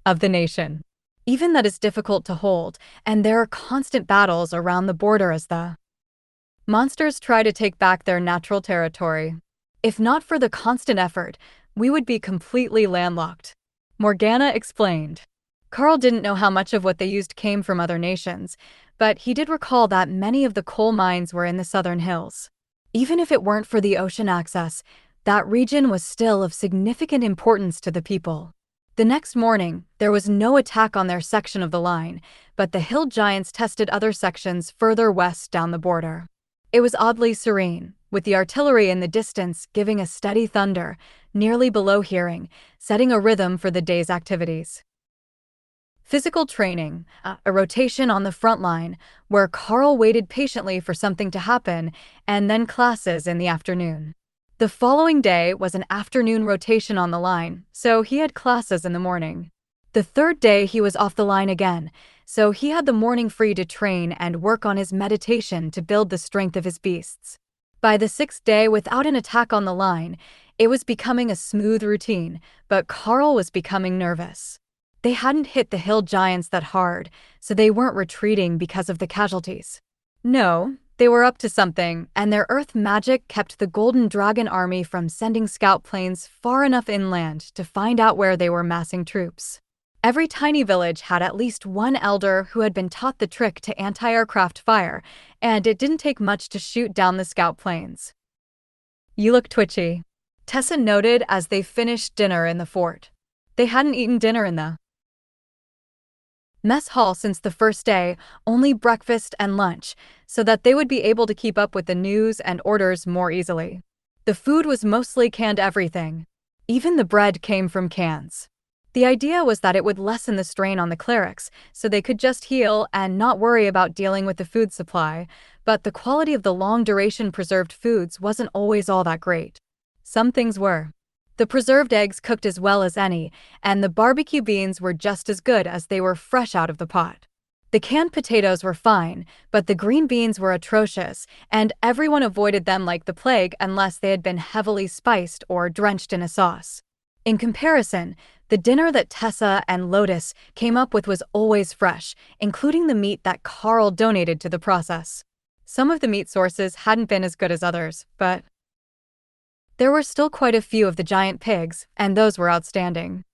S1: of the nation. Even that is difficult to hold, and there are constant battles around the border as the monsters try to take back their natural territory. If not for the constant effort, we would be completely landlocked. Morgana explained. Karl didn't know how much of what they used came from other nations, but he did recall that many of the coal mines were in the southern hills. Even if it weren't for the ocean access, that region was still of significant importance to the people. The next morning, there was no attack on their section of the line, but the hill giants tested other sections further west down the border. It was oddly serene, with the artillery in the distance giving a steady thunder, nearly below hearing, setting a rhythm for the day's activities. Physical training, a rotation on the front line, where Karl waited patiently for something to happen, and then classes in the afternoon. The following day was an afternoon rotation on the line, so he had classes in the morning. The third day he was off the line again, so he had the morning free to train and work on his meditation to build the strength of his beasts. By the sixth day, without an attack on the line, it was becoming a smooth routine, but Karl was becoming nervous. They hadn't hit the hill giants that hard, so they weren't retreating because of the casualties. No, they were up to something, and their earth magic kept the Golden Dragon army from sending scout planes far enough inland to find out where they were massing troops. Every tiny village had at least one elder who had been taught the trick to anti-aircraft fire, and it didn't take much to shoot down the scout planes. You look twitchy, Tessa noted as they finished dinner in the fort. They hadn't eaten dinner in the mess hall since the first day, only breakfast and lunch, so that they would be able to keep up with the news and orders more easily. The food was mostly canned everything. Even the bread came from cans. The idea was that it would lessen the strain on the clerics, so they could just heal and not worry about dealing with the food supply, but the quality of the long-duration preserved foods wasn't always all that great. Some things were. The preserved eggs cooked as well as any, and the barbecue beans were just as good as they were fresh out of the pot. The canned potatoes were fine, but the green beans were atrocious, and everyone avoided them like the plague unless they had been heavily spiced or drenched in a sauce. In comparison, the dinner that Tessa and Lotus came up with was always fresh, including the meat that Karl donated to the process. Some of the meat sources hadn't been as good as others, but there were still quite a few of the giant pigs, and those were outstanding.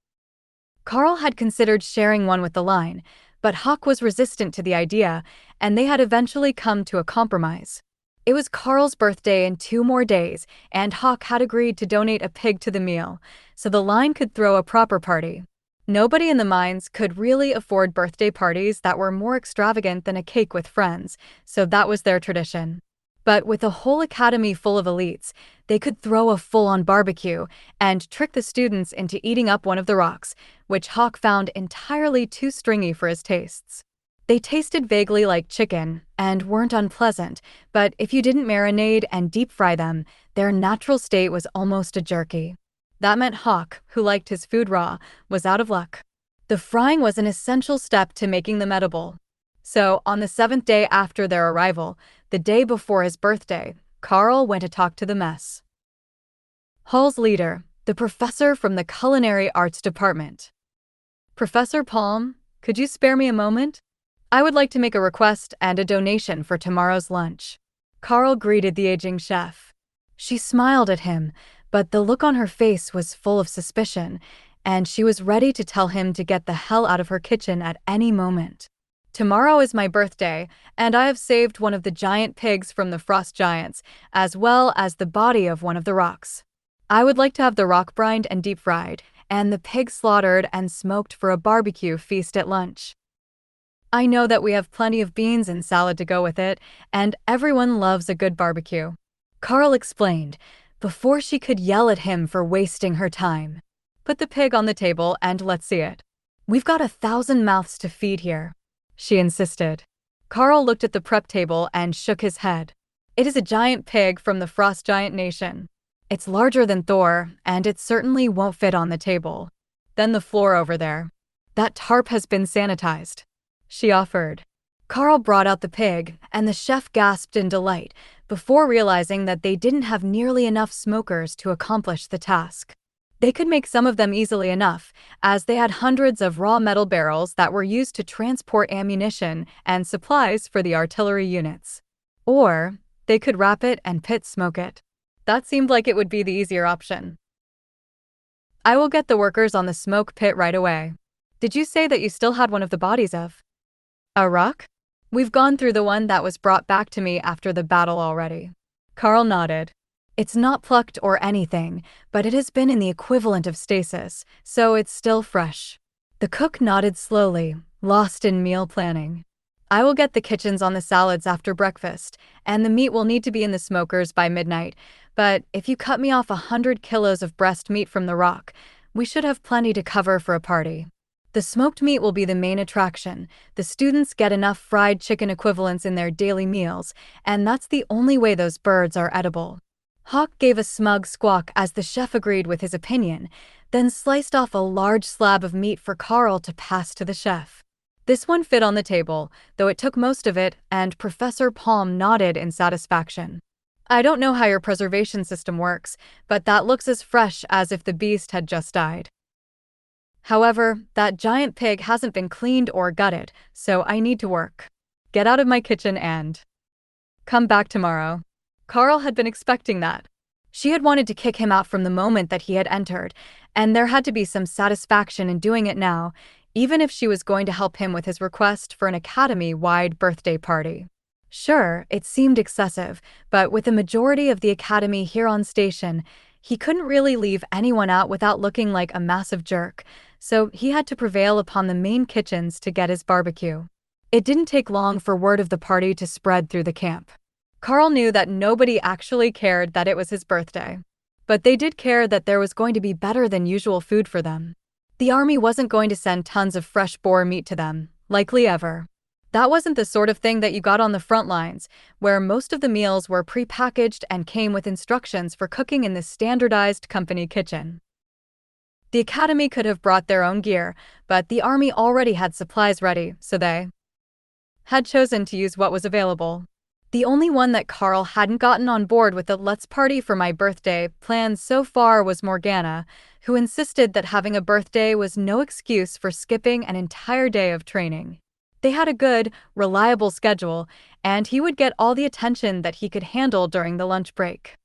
S1: Karl had considered sharing one with the line, but Hawk was resistant to the idea, and they had eventually come to a compromise. It was Karl's birthday in 2 more days, and Hawk had agreed to donate a pig to the meal, so the line could throw a proper party. Nobody in the mines could really afford birthday parties that were more extravagant than a cake with friends, so that was their tradition. But with a whole academy full of elites, they could throw a full-on barbecue and trick the students into eating up one of the rocks, which Hawk found entirely too stringy for his tastes. They tasted vaguely like chicken and weren't unpleasant, but if you didn't marinate and deep fry them, their natural state was almost a jerky. That meant Hawk, who liked his food raw, was out of luck. The frying was an essential step to making them edible. So, on the 7th day after their arrival, the day before his birthday, Karl went to talk to the mess hall's leader, the professor from the culinary arts department. Professor Palm, could you spare me a moment? I would like to make a request and a donation for tomorrow's lunch. Karl greeted the aging chef. She smiled at him, but the look on her face was full of suspicion, and she was ready to tell him to get the hell out of her kitchen at any moment. Tomorrow is my birthday, and I have saved one of the giant pigs from the frost giants, as well as the body of one of the rocks. I would like to have the rock brined and deep fried, and the pig slaughtered and smoked for a barbecue feast at lunch. I know that we have plenty of beans and salad to go with it, and everyone loves a good barbecue. Karl explained, before she could yell at him for wasting her time. Put the pig on the table and let's see it. We've got 1,000 mouths to feed here, she insisted. Karl looked at the prep table and shook his head. It is a giant pig from the frost giant nation. It's larger than Thor, and it certainly won't fit on the table. Then the floor over there. That tarp has been sanitized, she offered. Karl brought out the pig, and the chef gasped in delight, before realizing that they didn't have nearly enough smokers to accomplish the task. They could make some of them easily enough, as they had hundreds of raw metal barrels that were used to transport ammunition and supplies for the artillery units. Or, they could wrap it and pit smoke it. That seemed like it would be the easier option. I will get the workers on the smoke pit right away. Did you say that you still had one of the bodies of a rock? We've gone through the one that was brought back to me after the battle already. Karl nodded. It's not plucked or anything, but it has been in the equivalent of stasis, so it's still fresh. The cook nodded slowly, lost in meal planning. I will get the kitchens on the salads after breakfast, and the meat will need to be in the smokers by midnight, but if you cut me off 100 kilos of breast meat from the rock, we should have plenty to cover for a party. The smoked meat will be the main attraction. The students get enough fried chicken equivalents in their daily meals, and that's the only way those birds are edible. Hawk gave a smug squawk as the chef agreed with his opinion, then sliced off a large slab of meat for Karl to pass to the chef. This one fit on the table, though it took most of it, and Professor Palm nodded in satisfaction. I don't know how your preservation system works, but that looks as fresh as if the beast had just died. However, that giant pig hasn't been cleaned or gutted, so I need to work. Get out of my kitchen and come back tomorrow. Karl had been expecting that. She had wanted to kick him out from the moment that he had entered, and there had to be some satisfaction in doing it now, even if she was going to help him with his request for an academy-wide birthday party. Sure, it seemed excessive, but with the majority of the academy here on station, he couldn't really leave anyone out without looking like a massive jerk, so he had to prevail upon the main kitchens to get his barbecue. It didn't take long for word of the party to spread through the camp. Karl knew that nobody actually cared that it was his birthday. But they did care that there was going to be better than usual food for them. The army wasn't going to send tons of fresh boar meat to them, likely ever. That wasn't the sort of thing that you got on the front lines, where most of the meals were pre-packaged and came with instructions for cooking in the standardized company kitchen. The academy could have brought their own gear, but the army already had supplies ready, so they had chosen to use what was available. The only one that Karl hadn't gotten on board with the "let's party for my birthday" plan so far was Morgana, who insisted that having a birthday was no excuse for skipping an entire day of training. They had a good, reliable schedule, and he would get all the attention that he could handle during the lunch break.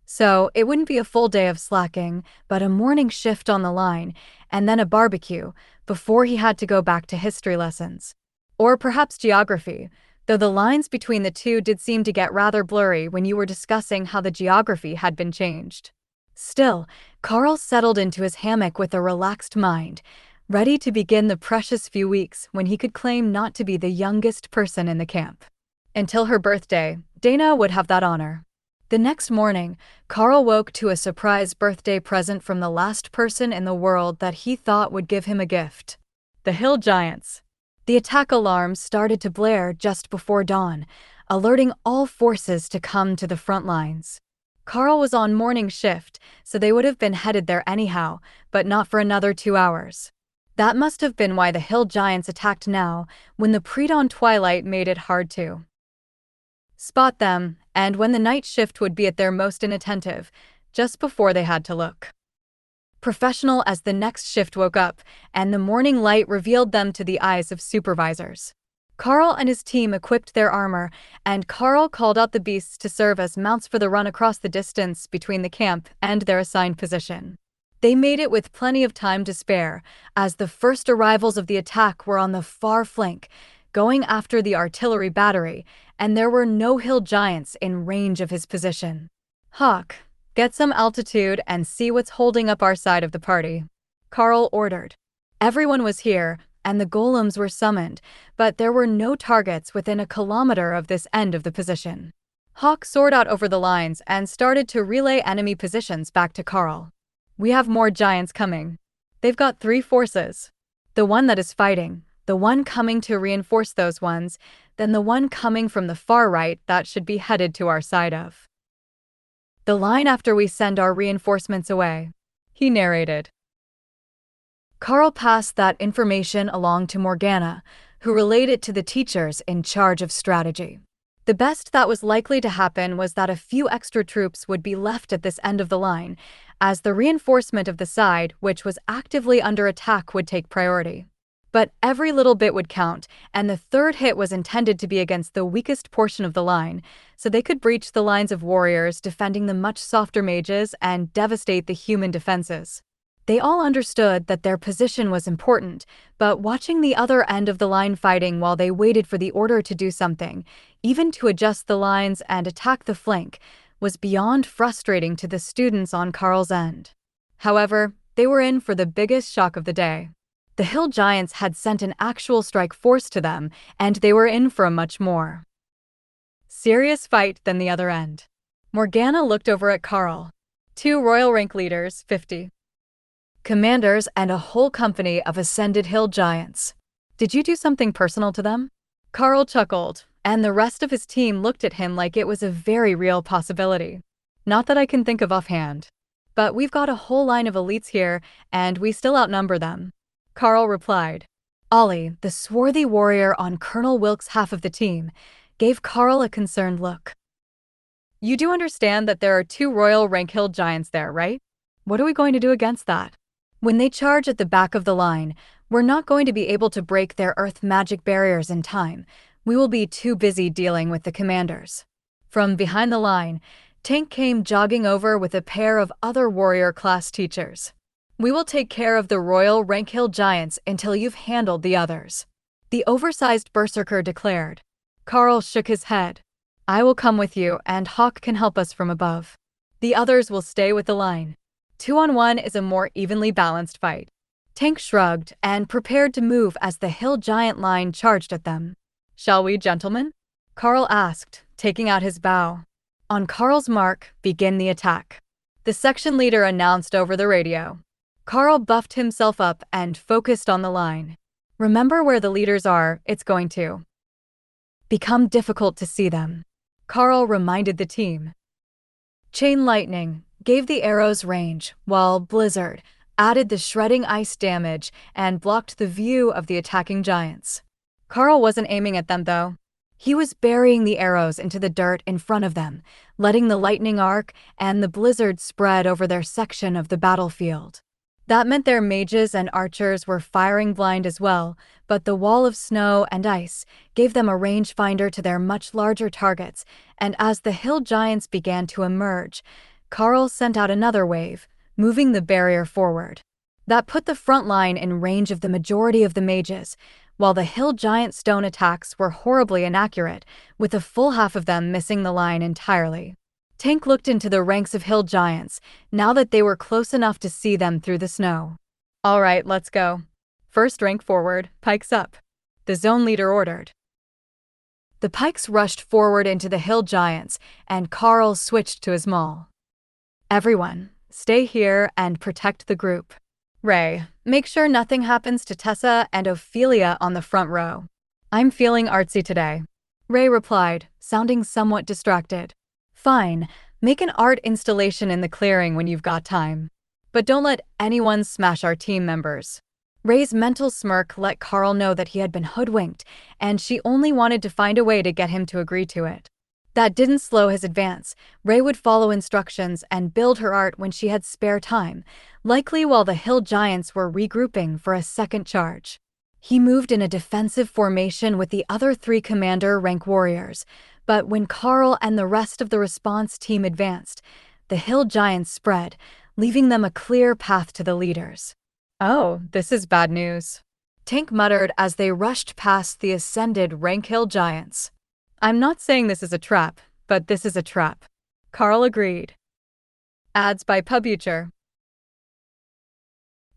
S1: So it wouldn't be a full day of slacking, but a morning shift on the line, and then a barbecue, before he had to go back to history lessons. Or perhaps geography, though the lines between the two did seem to get rather blurry when you were discussing how the geography had been changed. Still, Karl settled into his hammock with a relaxed mind, ready to begin the precious few weeks when he could claim not to be the youngest person in the camp. Until her birthday, Dana would have that honor. The next morning, Karl woke to a surprise birthday present from the last person in the world that he thought would give him a gift. The Hill Giants. The attack alarms started to blare just before dawn, alerting all forces to come to the front lines. Karl was on morning shift, so they would have been headed there anyhow, but not for another 2 hours. That must have been why the hill giants attacked now, when the pre-dawn twilight made it hard to spot them, and when the night shift would be at their most inattentive, just before they had to look professional as the next shift woke up, and the morning light revealed them to the eyes of supervisors. Karl and his team equipped their armor, and Karl called out the beasts to serve as mounts for the run across the distance between the camp and their assigned position. They made it with plenty of time to spare, as the first arrivals of the attack were on the far flank, going after the artillery battery, and there were no hill giants in range of his position. "Hawk, get some altitude and see what's holding up our side of the party," Karl ordered. Everyone was here, and the golems were summoned, but there were no targets within a kilometer of this end of the position. Hawk soared out over the lines and started to relay enemy positions back to Karl. "We have more giants coming. They've got 3 forces. The one that is fighting, the one coming to reinforce those ones, then the one coming from the far right that should be headed to our side of the line after we send our reinforcements away," he narrated. Karl passed that information along to Morgana, who relayed it to the teachers in charge of strategy. The best that was likely to happen was that a few extra troops would be left at this end of the line, as the reinforcement of the side which was actively under attack would take priority. But every little bit would count, and the third hit was intended to be against the weakest portion of the line, so they could breach the lines of warriors defending the much softer mages and devastate the human defenses. They all understood that their position was important, but watching the other end of the line fighting while they waited for the order to do something, even to adjust the lines and attack the flank, was beyond frustrating to the students on Karl's end. However, they were in for the biggest shock of the day. The hill giants had sent an actual strike force to them, and they were in for a much more serious fight than the other end. Morgana looked over at Karl. 2 royal rank leaders, 50 commanders, and a whole company of ascended hill giants. Did you do something personal to them? Karl chuckled, and the rest of his team looked at him like it was a very real possibility. Not that I can think of offhand. But we've got a whole line of elites here, and we still outnumber them, Karl replied. Ollie, the swarthy warrior on Colonel Wilkes' half of the team, gave Karl a concerned look. You do understand that there are 2 royal rank hill giants there, right? What are we going to do against that? When they charge at the back of the line, we're not going to be able to break their earth magic barriers in time. We will be too busy dealing with the commanders. From behind the line, Tank came jogging over with a pair of other warrior class teachers. We will take care of the royal rank hill giants until you've handled the others, the oversized berserker declared. Karl shook his head. I will come with you, and Hawk can help us from above. The others will stay with the line. 2-on-1 is a more evenly balanced fight. Tank shrugged and prepared to move as the hill giant line charged at them. Shall we, gentlemen? Karl asked, taking out his bow. On Karl's mark, begin the attack, the section leader announced over the radio. Karl buffed himself up and focused on the line. Remember where the leaders are, it's going to become difficult to see them, Karl reminded the team. Chain lightning gave the arrows range, while blizzard added the shredding ice damage and blocked the view of the attacking giants. Karl wasn't aiming at them, though. He was burying the arrows into the dirt in front of them, letting the lightning arc and the blizzard spread over their section of the battlefield. That meant their mages and archers were firing blind as well, but the wall of snow and ice gave them a rangefinder to their much larger targets, and as the hill giants began to emerge, Karl sent out another wave, moving the barrier forward. That put the front line in range of the majority of the mages, while the hill giant stone attacks were horribly inaccurate, with a full half of them missing the line entirely. Tank looked into the ranks of hill giants, now that they were close enough to see them through the snow. All right, let's go. First rank forward, pikes up, the zone leader ordered. The pikes rushed forward into the hill giants, and Karl switched to his maul. Everyone, stay here and protect the group. Ray, make sure nothing happens to Tessa and Ophelia on the front row. I'm feeling artsy today. Ray replied, sounding somewhat distracted. Fine, make an art installation in the clearing when you've got time. But don't let anyone smash our team members. Ray's mental smirk let Karl know that he had been hoodwinked, and she only wanted to find a way to get him to agree to it. That didn't slow his advance. Ray would follow instructions and build her art when she had spare time, likely while the hill giants were regrouping for a second charge. He moved in a defensive formation with the other three commander rank warriors, but when Karl and the rest of the response team advanced, the hill giants spread, leaving them a clear path to the leaders. Oh, this is bad news. Tank muttered as they rushed past the ascended rank hill giants. I'm not saying this is a trap, but this is a trap. Karl agreed. Ads by Publisher.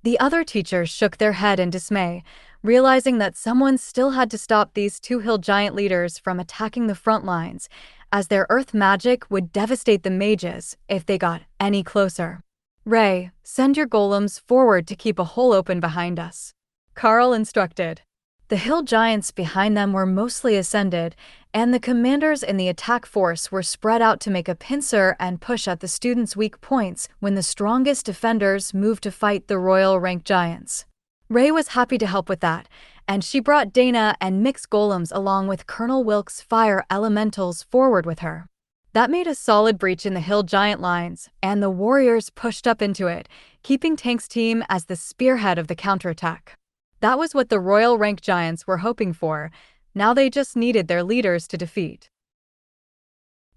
S1: The other teachers shook their head in dismay, realizing that someone still had to stop these two hill giant leaders from attacking the front lines, as their earth magic would devastate the mages if they got any closer. Ray, send your golems forward to keep a hole open behind us. Karl instructed. The hill giants behind them were mostly ascended, and the commanders in the attack force were spread out to make a pincer and push at the students' weak points when the strongest defenders moved to fight the royal rank giants. Ray was happy to help with that, and she brought Dana and Mixed golems along with Colonel Wilkes' fire elementals forward with her. That made a solid breach in the hill giant lines, and the warriors pushed up into it, keeping Tank's team as the spearhead of the counterattack. That was what the royal rank giants were hoping for. Now they just needed their leaders to defeat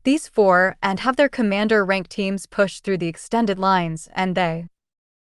S1: these four and have their commander rank teams push through the extended lines, and they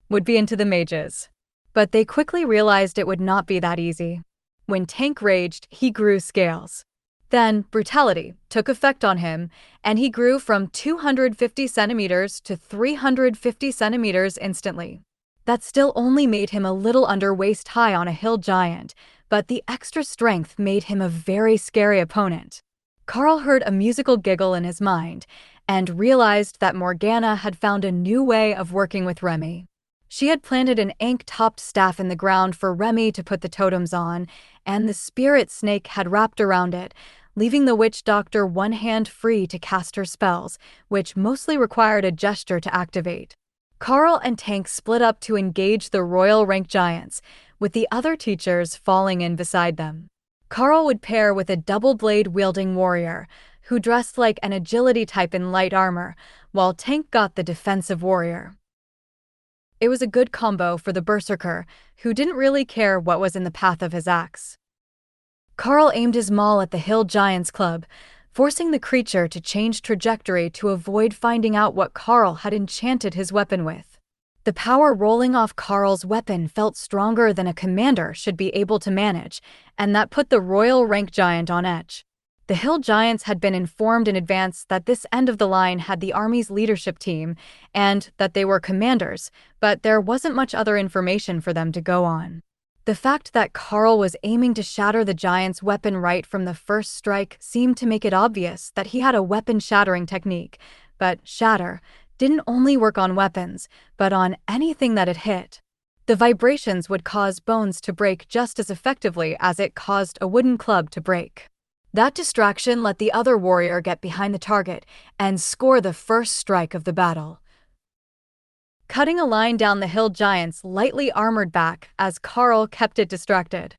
S1: would be into the mages. But they quickly realized it would not be that easy. When Tank raged, he grew scales. Then brutality took effect on him, and he grew from 250 centimeters to 350 centimeters instantly. That still only made him a little under waist high on a hill giant, but the extra strength made him a very scary opponent. Karl heard a musical giggle in his mind and realized that Morgana had found a new way of working with Remy. She had planted an ink-topped staff in the ground for Remy to put the totems on, and the spirit snake had wrapped around it, leaving the witch doctor one hand free to cast her spells, which mostly required a gesture to activate. Karl and Tank split up to engage the royal rank giants, with the other teachers falling in beside them. Karl would pair with a double-blade-wielding warrior, who dressed like an agility type in light armor, while Tank got the defensive warrior. It was a good combo for the berserker, who didn't really care what was in the path of his axe. Karl aimed his maul at the hill giant's club, forcing the creature to change trajectory to avoid finding out what Karl had enchanted his weapon with. The power rolling off Karl's weapon felt stronger than a commander should be able to manage, and that put the royal rank giant on edge. The hill giants had been informed in advance that this end of the line had the army's leadership team, and that they were commanders, but there wasn't much other information for them to go on. The fact that Karl was aiming to shatter the giant's weapon right from the first strike seemed to make it obvious that he had a weapon-shattering technique, but shatter didn't only work on weapons, but on anything that it hit. The vibrations would cause bones to break just as effectively as it caused a wooden club to break. That distraction let the other warrior get behind the target and score the first strike of the battle, cutting a line down the hill giant's lightly armored back as Karl kept it distracted.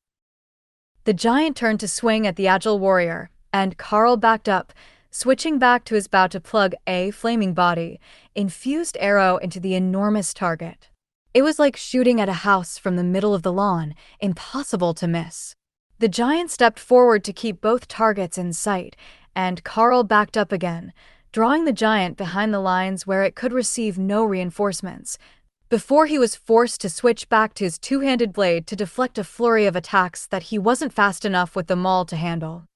S1: The giant turned to swing at the agile warrior, and Karl backed up, switching back to his bow to plug a flaming body, infused arrow into the enormous target. It was like shooting at a house from the middle of the lawn, impossible to miss. The giant stepped forward to keep both targets in sight, and Karl backed up again, drawing the giant behind the lines where it could receive no reinforcements, before he was forced to switch back to his two-handed blade to deflect a flurry of attacks that he wasn't fast enough with the maul to handle.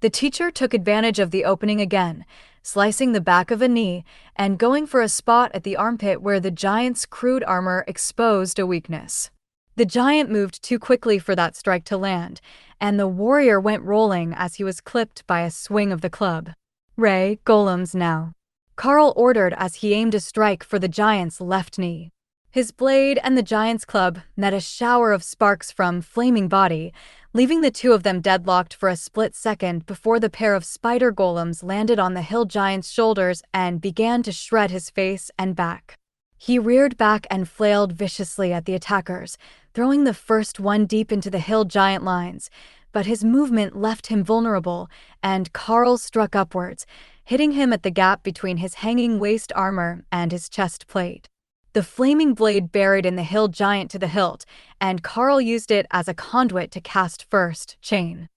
S1: The teacher took advantage of the opening again, slicing the back of a knee and going for a spot at the armpit where the giant's crude armor exposed a weakness. The giant moved too quickly for that strike to land, and the warrior went rolling as he was clipped by a swing of the club. Ray, golems now, Karl ordered as he aimed a strike for the giant's left knee. His blade and the giant's club met a shower of sparks from flaming body, leaving the two of them deadlocked for a split second before the pair of spider golems landed on the hill giant's shoulders and began to shred his face and back. He reared back and flailed viciously at the attackers, throwing the first one deep into the hill giant lines, but his movement left him vulnerable, and Karl struck upwards, hitting him at the gap between his hanging waist armor and his chest plate. The flaming blade buried in the hill giant to the hilt, and Karl used it as a conduit to cast first chain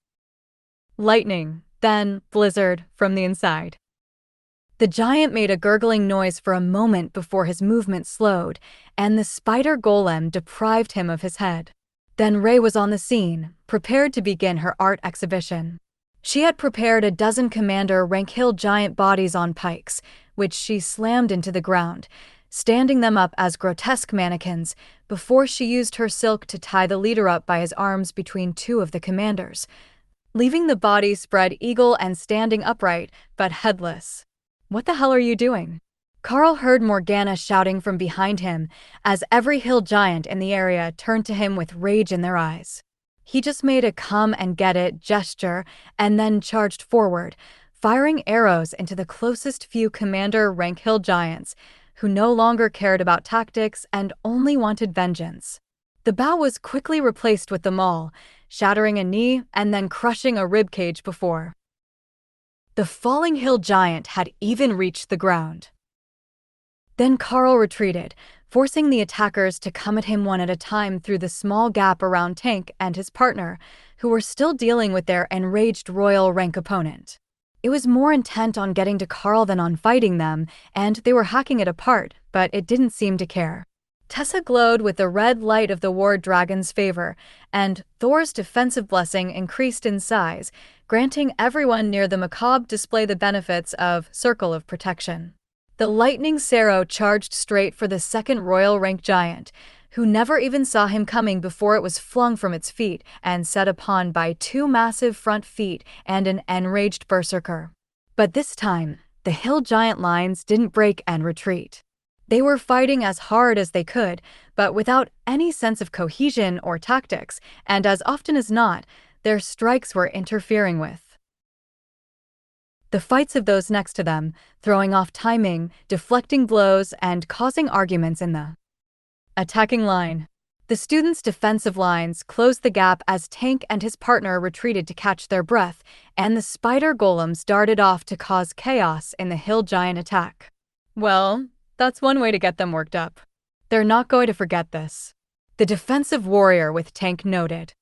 S1: lightning, then blizzard from the inside. The giant made a gurgling noise for a moment before his movement slowed, and the spider golem deprived him of his head. Then Ray was on the scene, prepared to begin her art exhibition. She had prepared a dozen commander rank hill giant bodies on pikes, which she slammed into the ground, standing them up as grotesque mannequins before she used her silk to tie the leader up by his arms between two of the commanders, leaving the body spread eagle and standing upright, but headless. "What the hell are you doing?" Karl heard Morgana shouting from behind him as every hill giant in the area turned to him with rage in their eyes. He just made a come-and-get-it gesture and then charged forward, firing arrows into the closest few commander rank hill giants, who no longer cared about tactics and only wanted vengeance. The bow was quickly replaced with the maul, shattering a knee and then crushing a ribcage before the falling hill giant had even reached the ground. Then Karl retreated, forcing the attackers to come at him one at a time through the small gap around Tank and his partner, who were still dealing with their enraged royal rank opponent. It was more intent on getting to Karl than on fighting them, and they were hacking it apart, but it didn't seem to care. Tessa glowed with the red light of the war dragon's favor, and Thor's defensive blessing increased in size, granting everyone near the macabre display the benefits of Circle of Protection. The lightning Sero charged straight for the second royal rank giant, who never even saw him coming before it was flung from its feet and set upon by two massive front feet and an enraged berserker. But this time, the hill giant lines didn't break and retreat. They were fighting as hard as they could, but without any sense of cohesion or tactics, and as often as not, their strikes were interfering with the fights of those next to them, throwing off timing, deflecting blows, and causing arguments in the attacking line. The students' defensive lines closed the gap as Tank and his partner retreated to catch their breath, and the spider golems darted off to cause chaos in the hill giant attack. Well, that's one way to get them worked up. They're not going to forget this, the defensive warrior with Tank noted.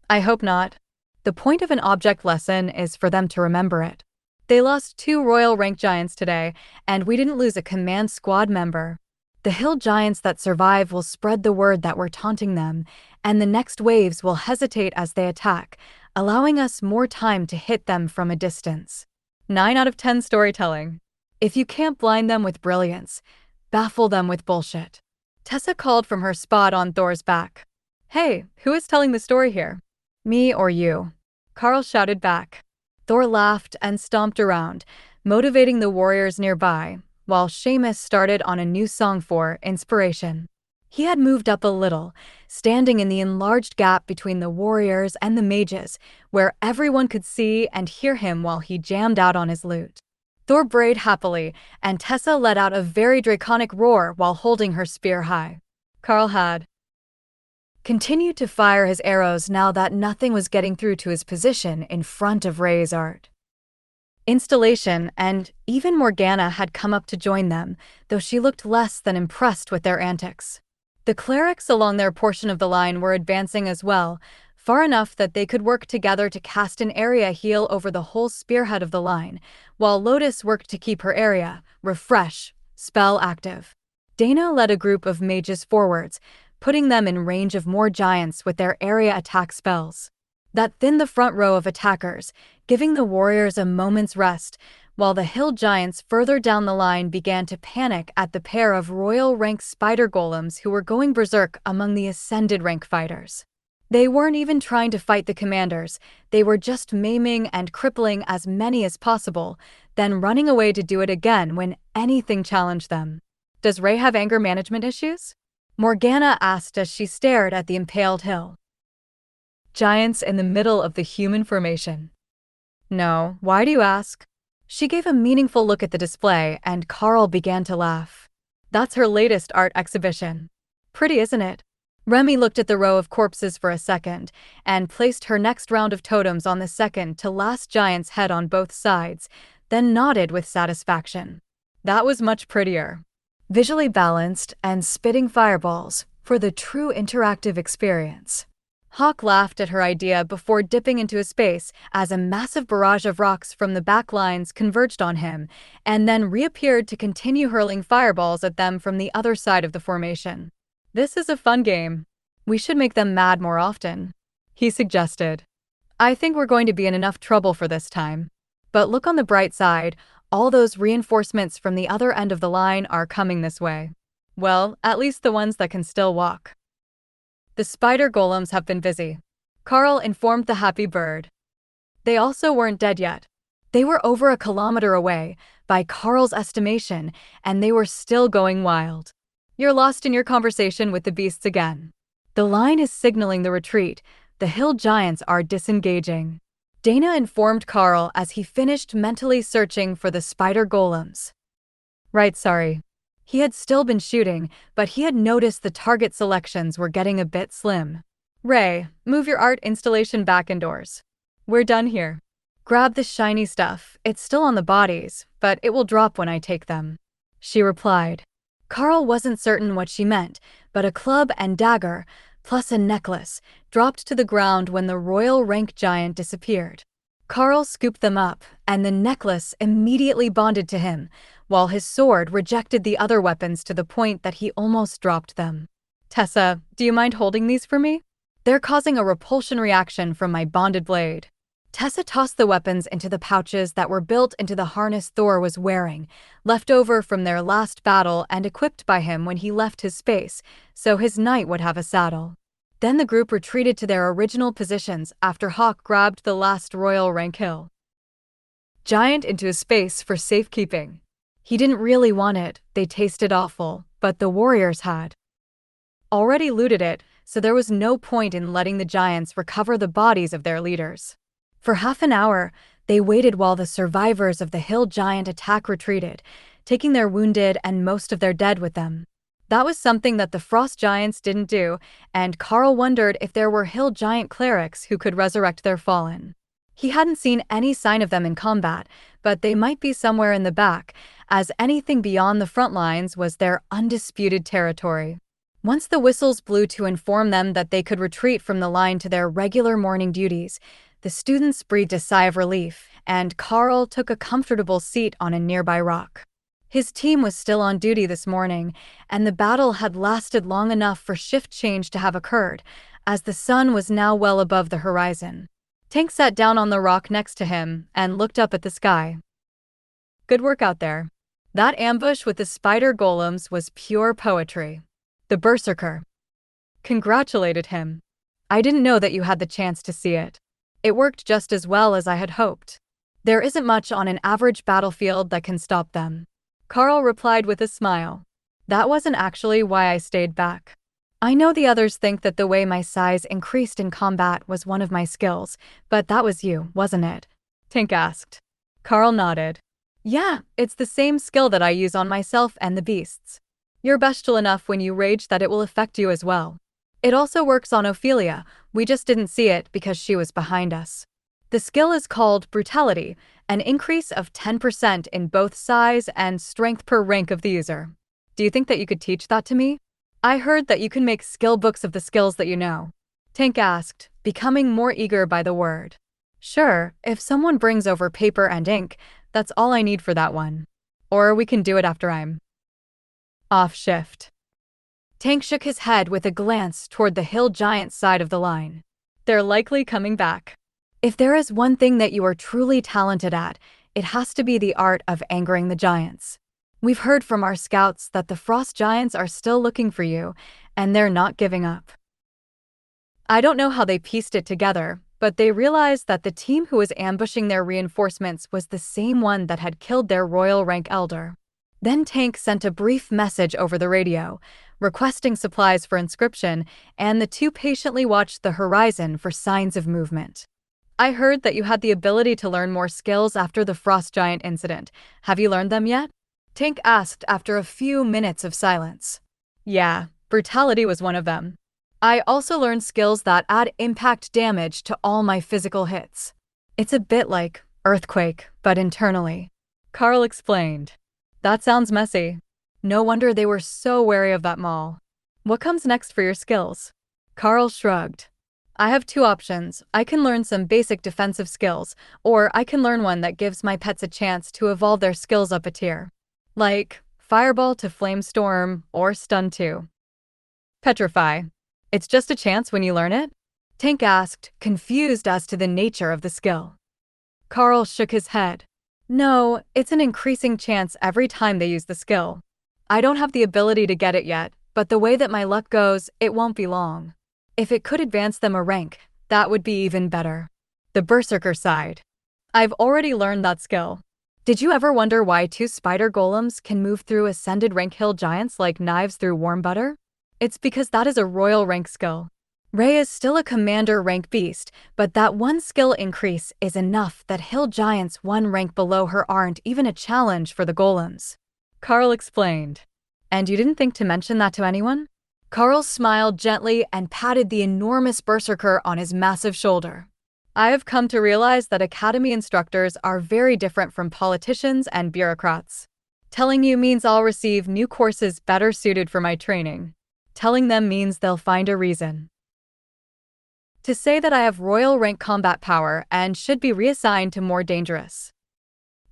S1: I hope not. The point of an object lesson is for them to remember it. They lost 2 royal rank giants today, and we didn't lose a command squad member. The hill giants that survive will spread the word that we're taunting them, and the next waves will hesitate as they attack, allowing us more time to hit them from a distance. 9 out of 10 storytelling. If you can't blind them with brilliance, baffle them with bullshit. Tessa called from her spot on Thor's back. Hey, who is telling the story here? Me or you? Karl shouted back. Thor laughed and stomped around, motivating the warriors nearby, while Seamus started on a new song for inspiration. He had moved up a little, standing in the enlarged gap between the warriors and the mages, where everyone could see and hear him while he jammed out on his lute. Thor brayed happily, and Tessa let out a very draconic roar while holding her spear high. Karl had continued to fire his arrows now that nothing was getting through to his position in front of Ray's art installation, and even Morgana had come up to join them, though she looked less than impressed with their antics. The clerics along their portion of the line were advancing as well, far enough that they could work together to cast an area heal over the whole spearhead of the line, while Lotus worked to keep her area, refresh, spell active. Dana led a group of mages forwards, putting them in range of more giants with their area attack spells. That thinned the front row of attackers, giving the warriors a moment's rest, while the hill giants further down the line began to panic at the pair of royal rank spider golems who were going berserk among the ascended rank fighters. They weren't even trying to fight the commanders, they were just maiming and crippling as many as possible, then running away to do it again when anything challenged them. Does Ray have anger management issues? Morgana asked as she stared at the impaled hill. Giants in the middle of the human formation. No, why do you ask? She gave a meaningful look at the display, and Karl began to laugh. That's her latest art exhibition. Pretty, isn't it? Remy looked at the row of corpses for a second, and placed her next round of totems on the second to last giant's head on both sides, then nodded with satisfaction. That was much prettier. Visually balanced and spitting fireballs for the true interactive experience. Hawk laughed at her idea before dipping into a space as a massive barrage of rocks from the back lines converged on him, and then reappeared to continue hurling fireballs at them from the other side of the formation. This is a fun game. We should make them mad more often, he suggested. I think we're going to be in enough trouble for this time. But look on the bright side, all those reinforcements from the other end of the line are coming this way. Well, at least the ones that can still walk. The spider golems have been busy, Karl informed the happy bird. They also weren't dead yet. They were over a kilometer away, by Karl's estimation, and they were still going wild. You're lost in your conversation with the beasts again. The line is signaling the retreat. The hill giants are disengaging. Dana informed Karl as he finished mentally searching for the spider golems. Right, sorry. He had still been shooting, but he had noticed the target selections were getting a bit slim. Ray, move your art installation back indoors. We're done here. Grab the shiny stuff. It's still on the bodies, but it will drop when I take them, she replied. Karl wasn't certain what she meant, but a club and dagger, plus a necklace, dropped to the ground when the royal rank giant disappeared. Karl scooped them up, and the necklace immediately bonded to him, while his sword rejected the other weapons to the point that he almost dropped them. Tessa, do you mind holding these for me? They're causing a repulsion reaction from my bonded blade. Tessa tossed the weapons into the pouches that were built into the harness Thor was wearing, left over from their last battle and equipped by him when he left his space, so his knight would have a saddle. Then the group retreated to their original positions after Hawk grabbed the last royal rank hill giant into a space for safekeeping. He didn't really want it, they tasted awful, but the warriors had already looted it, so there was no point in letting the giants recover the bodies of their leaders. For half an hour, they waited while the survivors of the hill giant attack retreated, taking their wounded and most of their dead with them. That was something that the frost giants didn't do, and Karl wondered if there were hill giant clerics who could resurrect their fallen. He hadn't seen any sign of them in combat, but they might be somewhere in the back, as anything beyond the front lines was their undisputed territory. Once the whistles blew to inform them that they could retreat from the line to their regular morning duties, the students breathed a sigh of relief, and Karl took a comfortable seat on a nearby rock. His team was still on duty this morning, and the battle had lasted long enough for shift change to have occurred, as the sun was now well above the horizon. Tank sat down on the rock next to him and looked up at the sky. Good work out there. That ambush with the spider golems was pure poetry. The berserker congratulated him. I didn't know that you had the chance to see it. It worked just as well as I had hoped. There isn't much on an average battlefield that can stop them, Karl replied with a smile. That wasn't actually why I stayed back. I know the others think that the way my size increased in combat was one of my skills, but that was you, wasn't it? Tink asked. Karl nodded. Yeah, it's the same skill that I use on myself and the beasts. You're bestial enough when you rage that it will affect you as well. It also works on Ophelia, we just didn't see it because she was behind us. The skill is called Brutality, an increase of 10% in both size and strength per rank of the user. Do you think that you could teach that to me? I heard that you can make skill books of the skills that you know, Tank asked, becoming more eager by the word. Sure, if someone brings over paper and ink, that's all I need for that one. Or we can do it after I'm off shift. Tank shook his head with a glance toward the hill giant side of the line. They're likely coming back. If there is one thing that you are truly talented at, it has to be the art of angering the giants. We've heard from our scouts that the frost giants are still looking for you, and they're not giving up. I don't know how they pieced it together, but they realized that the team who was ambushing their reinforcements was the same one that had killed their royal rank elder. Then Tank sent a brief message over the radio. requesting supplies for inscription, and the two patiently watched the horizon for signs of movement. I heard that you had the ability to learn more skills after the frost giant incident. Have you learned them yet? Tink asked after a few minutes of silence. Yeah, brutality was one of them. I also learned skills that add impact damage to all my physical hits. It's a bit like earthquake, but internally. Karl explained. That sounds messy. No wonder they were so wary of that mall. What comes next for your skills? Karl shrugged. I have two options. I can learn some basic defensive skills, or I can learn one that gives my pets a chance to evolve their skills up a tier. Like Fireball to Flamestorm or Stun 2. Petrify. It's just a chance when you learn it? Tank asked, confused as to the nature of the skill. Karl shook his head. No, it's an increasing chance every time they use the skill. I don't have the ability to get it yet, but the way that my luck goes, it won't be long. If it could advance them a rank, that would be even better. The Berserker sighed. I've already learned that skill. Did you ever wonder why two spider golems can move through ascended rank hill giants like knives through warm butter? It's because that is a royal rank skill. Ray is still a commander rank beast, but that one skill increase is enough that hill giants one rank below her aren't even a challenge for the golems. Karl explained. And you didn't think to mention that to anyone? Karl smiled gently and patted the enormous berserker on his massive shoulder. I have come to realize that academy instructors are very different from politicians and bureaucrats. Telling you means I'll receive new courses better suited for my training. Telling them means they'll find a reason. To say that I have royal rank combat power and should be reassigned to more dangerous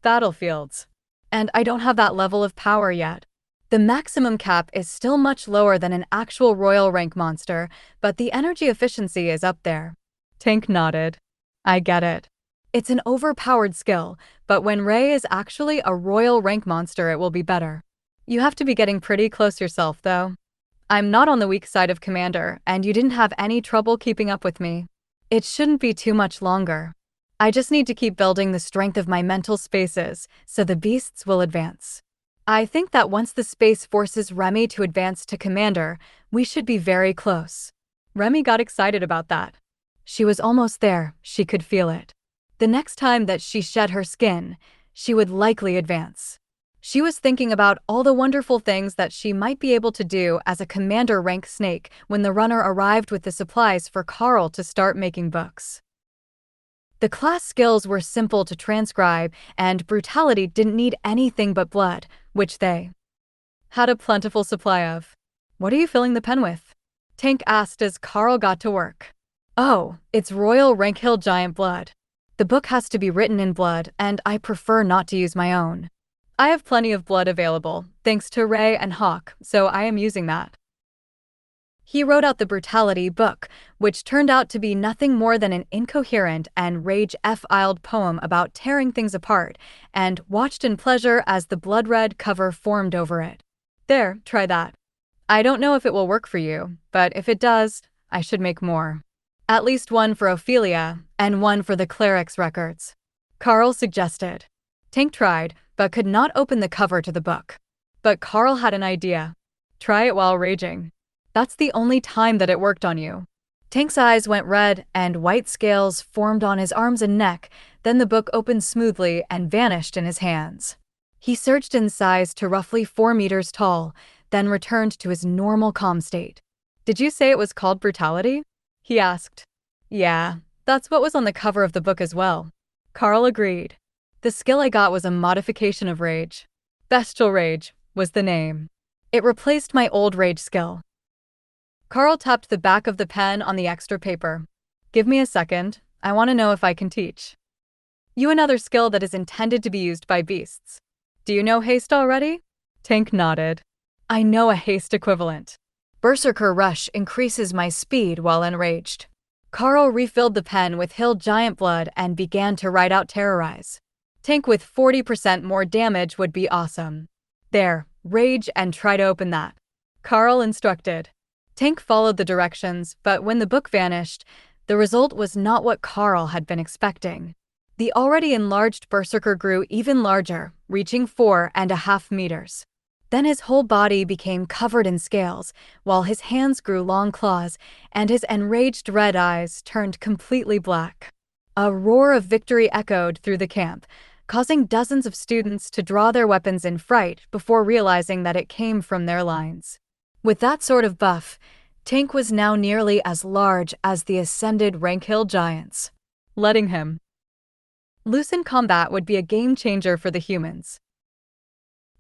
S1: battlefields. And I don't have that level of power yet. The maximum cap is still much lower than an actual royal rank monster, but the energy efficiency is up there. Tank nodded. I get it. It's an overpowered skill, but when Ray is actually a royal rank monster, it will be better. You have to be getting pretty close yourself, though. I'm not on the weak side of Commander, and you didn't have any trouble keeping up with me. It shouldn't be too much longer. I just need to keep building the strength of my mental spaces, so the beasts will advance. I think that once the space forces Remy to advance to Commander, we should be very close. Remy got excited about that. She was almost there, she could feel it. The next time that she shed her skin, she would likely advance. She was thinking about all the wonderful things that she might be able to do as a Commander rank snake when the runner arrived with the supplies for Karl to start making books. The class skills were simple to transcribe, and brutality didn't need anything but blood, which they had a plentiful supply of. What are you filling the pen with? Tank asked as Karl got to work. Oh, it's royal rank hill giant blood. The book has to be written in blood, and I prefer not to use my own. I have plenty of blood available, thanks to Ray and Hawk, so I am using that. He wrote out the brutality book, which turned out to be nothing more than an incoherent and rage-filled poem about tearing things apart, and watched in pleasure as the blood-red cover formed over it. There, try that. I don't know if it will work for you, but if it does, I should make more. At least one for Ophelia, and one for the cleric's records. Karl suggested. Tank tried, but could not open the cover to the book. But Karl had an idea. Try it while raging. That's the only time that it worked on you. Tank's eyes went red and white scales formed on his arms and neck, then the book opened smoothly and vanished in his hands. He surged in size to roughly 4 meters tall, then returned to his normal calm state. Did you say it was called brutality? He asked. Yeah, that's what was on the cover of the book as well. Karl agreed. The skill I got was a modification of rage. Bestial Rage was the name. It replaced my old rage skill. Karl tapped the back of the pen on the extra paper. Give me a second. I want to know if I can teach you another skill that is intended to be used by beasts. Do you know haste already? Tank nodded. I know a haste equivalent. Berserker Rush increases my speed while enraged. Karl refilled the pen with hill giant blood and began to write out Terrorize. Tank with 40% more damage would be awesome. There, rage and try to open that. Karl instructed. Tank followed the directions, but when the book vanished, the result was not what Karl had been expecting. The already enlarged berserker grew even larger, reaching 4.5 meters. Then his whole body became covered in scales, while his hands grew long claws, and his enraged red eyes turned completely black. A roar of victory echoed through the camp, causing dozens of students to draw their weapons in fright before realizing that it came from their lines. With that sort of buff, Tank was now nearly as large as the ascended Rankhill giants. Letting him loose in combat would be a game changer for the humans.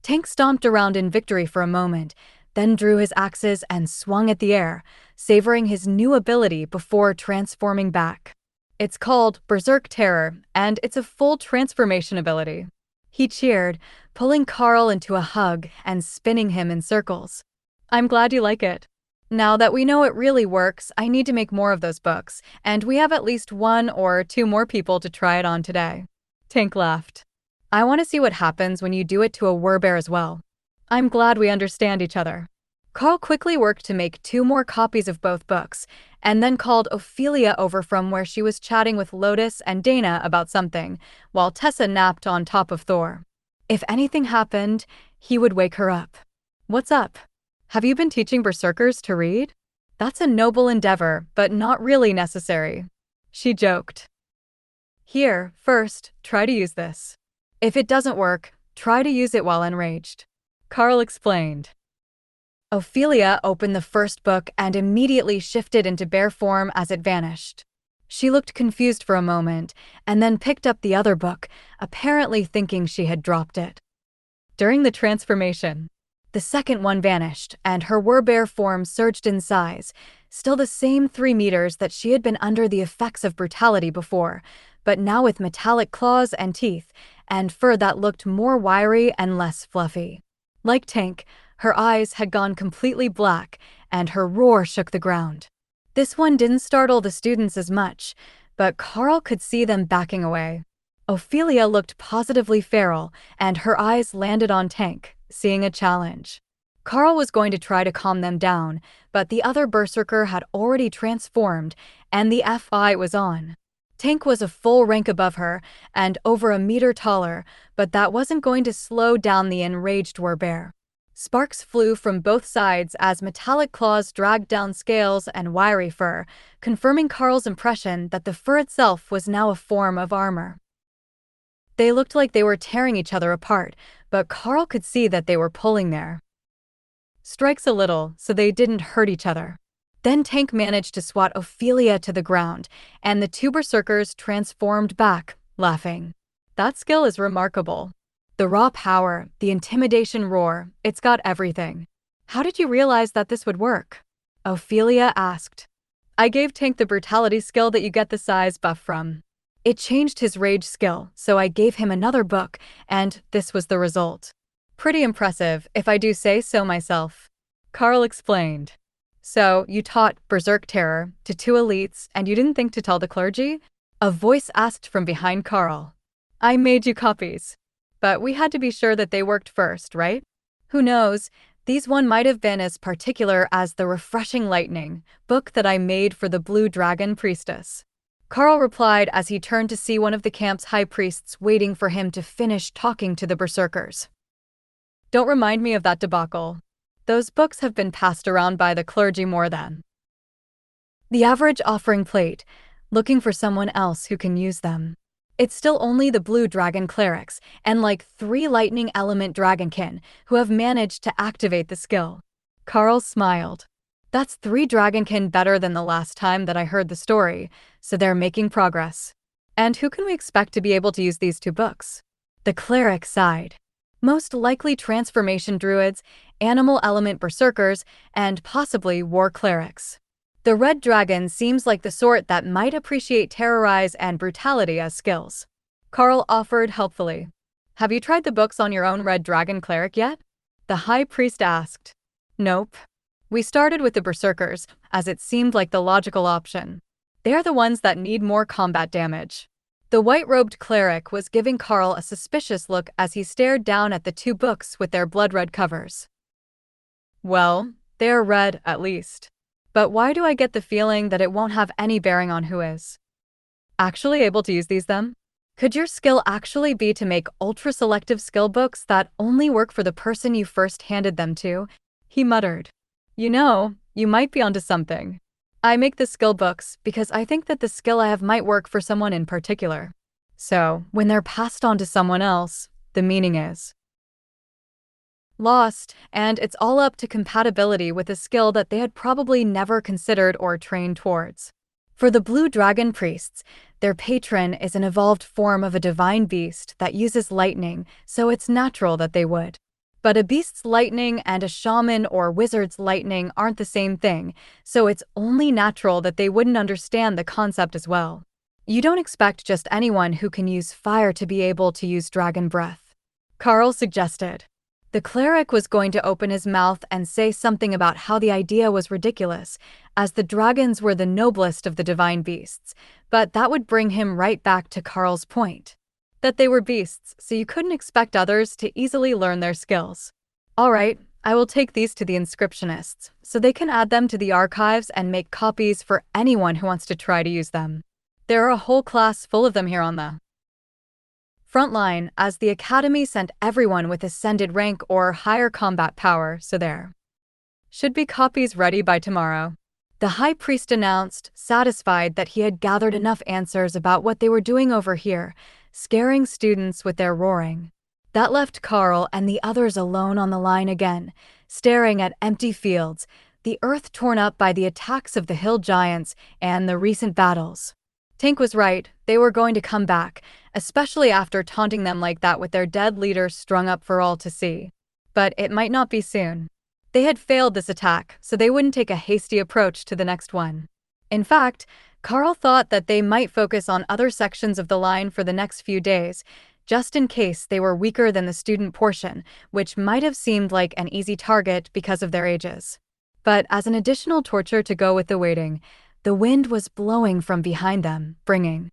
S1: Tank stomped around in victory for a moment, then drew his axes and swung at the air, savoring his new ability before transforming back. It's called Berserk Terror, and it's a full transformation ability. He cheered, pulling Karl into a hug and spinning him in circles. I'm glad you like it. Now that we know it really works, I need to make more of those books, and we have at least 1 or 2 more people to try it on today. Tank laughed. I want to see what happens when you do it to a werbear as well. I'm glad we understand each other. Karl quickly worked to make 2 more copies of both books, and then called Ophelia over from where she was chatting with Lotus and Dana about something, while Tessa napped on top of Thor. If anything happened, he would wake her up. What's up? Have you been teaching berserkers to read? That's a noble endeavor, but not really necessary. She joked. Here, first, try to use this. If it doesn't work, try to use it while enraged. Karl explained. Ophelia opened the first book and immediately shifted into bear form as it vanished. She looked confused for a moment, and then picked up the other book, apparently thinking she had dropped it. During the transformation, the second one vanished, and her werbear form surged in size, still the same 3 meters that she had been under the effects of brutality before, but now with metallic claws and teeth, and fur that looked more wiry and less fluffy. Like Tank, her eyes had gone completely black, and her roar shook the ground. This one didn't startle the students as much, but Karl could see them backing away. Ophelia looked positively feral, and her eyes landed on Tank, seeing a challenge. Karl was going to try to calm them down, but the other berserker had already transformed, and the FI was on. Tank was a full rank above her, and over a meter taller, but that wasn't going to slow down the enraged werbear. Sparks flew from both sides as metallic claws dragged down scales and wiry fur, confirming Karl's impression that the fur itself was now a form of armor. They looked like they were tearing each other apart, but Karl could see that they were pulling their strikes a little so they didn't hurt each other. Then Tank managed to swat Ophelia to the ground, and the 2 berserkers transformed back, laughing. That skill is remarkable. The raw power, the intimidation roar, it's got everything. How did you realize that this would work? Ophelia asked. I gave Tank the brutality skill that you get the size buff from. It changed his rage skill, so I gave him another book, and this was the result. Pretty impressive, if I do say so myself. Karl explained. So, you taught Berserk Terror to 2 elites, and you didn't think to tell the clergy? A voice asked from behind Karl. I made you copies. But we had to be sure that they worked first, right? Who knows, these one might have been as particular as the Refreshing Lightning book that I made for the Blue Dragon Priestess. Karl replied as he turned to see one of the camp's high priests waiting for him to finish talking to the berserkers. Don't remind me of that debacle. Those books have been passed around by the clergy more than the average offering plate, looking for someone else who can use them. It's still only the Blue Dragon clerics and like 3 lightning element dragonkin who have managed to activate the skill. Karl smiled. That's 3 dragonkin better than the last time that I heard the story, so they're making progress. And who can we expect to be able to use these 2 books? The cleric sighed. Most likely transformation druids, animal element berserkers, and possibly war clerics. The red dragon seems like the sort that might appreciate terrorize and brutality as skills. Karl offered helpfully. Have you tried the books on your own red dragon cleric yet? The high priest asked. Nope. We started with the berserkers, as it seemed like the logical option. They're the ones that need more combat damage. The white-robed cleric was giving Karl a suspicious look as he stared down at the 2 books with their blood-red covers. Well, they're red, at least. But why do I get the feeling that it won't have any bearing on who is actually able to use them? Could your skill actually be to make ultra-selective skill books that only work for the person you first handed them to? He muttered. You know, you might be onto something. I make the skill books because I think that the skill I have might work for someone in particular. So, when they're passed on to someone else, the meaning is lost, and it's all up to compatibility with a skill that they had probably never considered or trained towards. For the blue dragon priests, their patron is an evolved form of a divine beast that uses lightning, so it's natural that they would. But a beast's lightning and a shaman or wizard's lightning aren't the same thing, so it's only natural that they wouldn't understand the concept as well. You don't expect just anyone who can use fire to be able to use dragon breath. Karl suggested. The cleric was going to open his mouth and say something about how the idea was ridiculous, as the dragons were the noblest of the divine beasts, but that would bring him right back to Karl's point. That they were beasts, so you couldn't expect others to easily learn their skills. All right, I will take these to the inscriptionists, so they can add them to the archives and make copies for anyone who wants to try to use them. There are a whole class full of them here on the frontline, as the Academy sent everyone with ascended rank or higher combat power, so there should be copies ready by tomorrow. The High Priest announced, satisfied that he had gathered enough answers about what they were doing over here, scaring students with their roaring. That left Karl and the others alone on the line again, staring at empty fields, the earth torn up by the attacks of the hill giants and the recent battles. Tank was right, they were going to come back, especially after taunting them like that with their dead leader strung up for all to see. But it might not be soon. They had failed this attack, so they wouldn't take a hasty approach to the next one. In fact, Karl thought that they might focus on other sections of the line for the next few days, just in case they were weaker than the student portion, which might have seemed like an easy target because of their ages. But as an additional torture to go with the waiting, the wind was blowing from behind them, bringing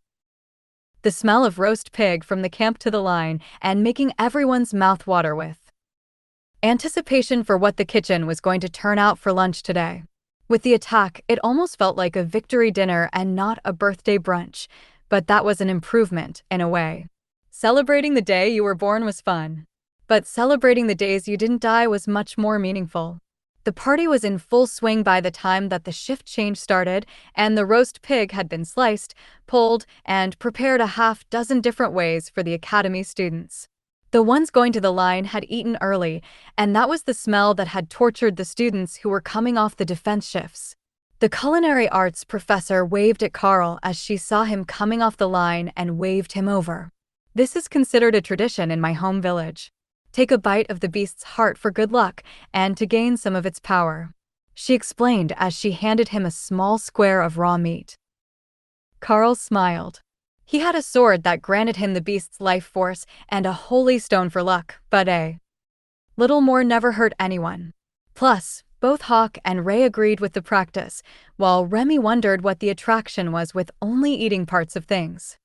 S1: the smell of roast pig from the camp to the line and making everyone's mouth water with anticipation for what the kitchen was going to turn out for lunch today. With the attack, it almost felt like a victory dinner and not a birthday brunch, but that was an improvement, in a way. Celebrating the day you were born was fun, but celebrating the days you didn't die was much more meaningful. The party was in full swing by the time that the shift change started, and the roast pig had been sliced, pulled, and prepared a half-dozen different ways for the Academy students. The ones going to the line had eaten early, and that was the smell that had tortured the students who were coming off the defense shifts. The culinary arts professor waved at Karl as she saw him coming off the line and waved him over. This is considered a tradition in my home village. Take a bite of the beast's heart for good luck and to gain some of its power, she explained as she handed him a small square of raw meat. Karl smiled. He had a sword that granted him the beast's life force and a holy stone for luck, but a little more never hurt anyone. Plus, both Hawk and Ray agreed with the practice, while Remy wondered what the attraction was with only eating parts of things.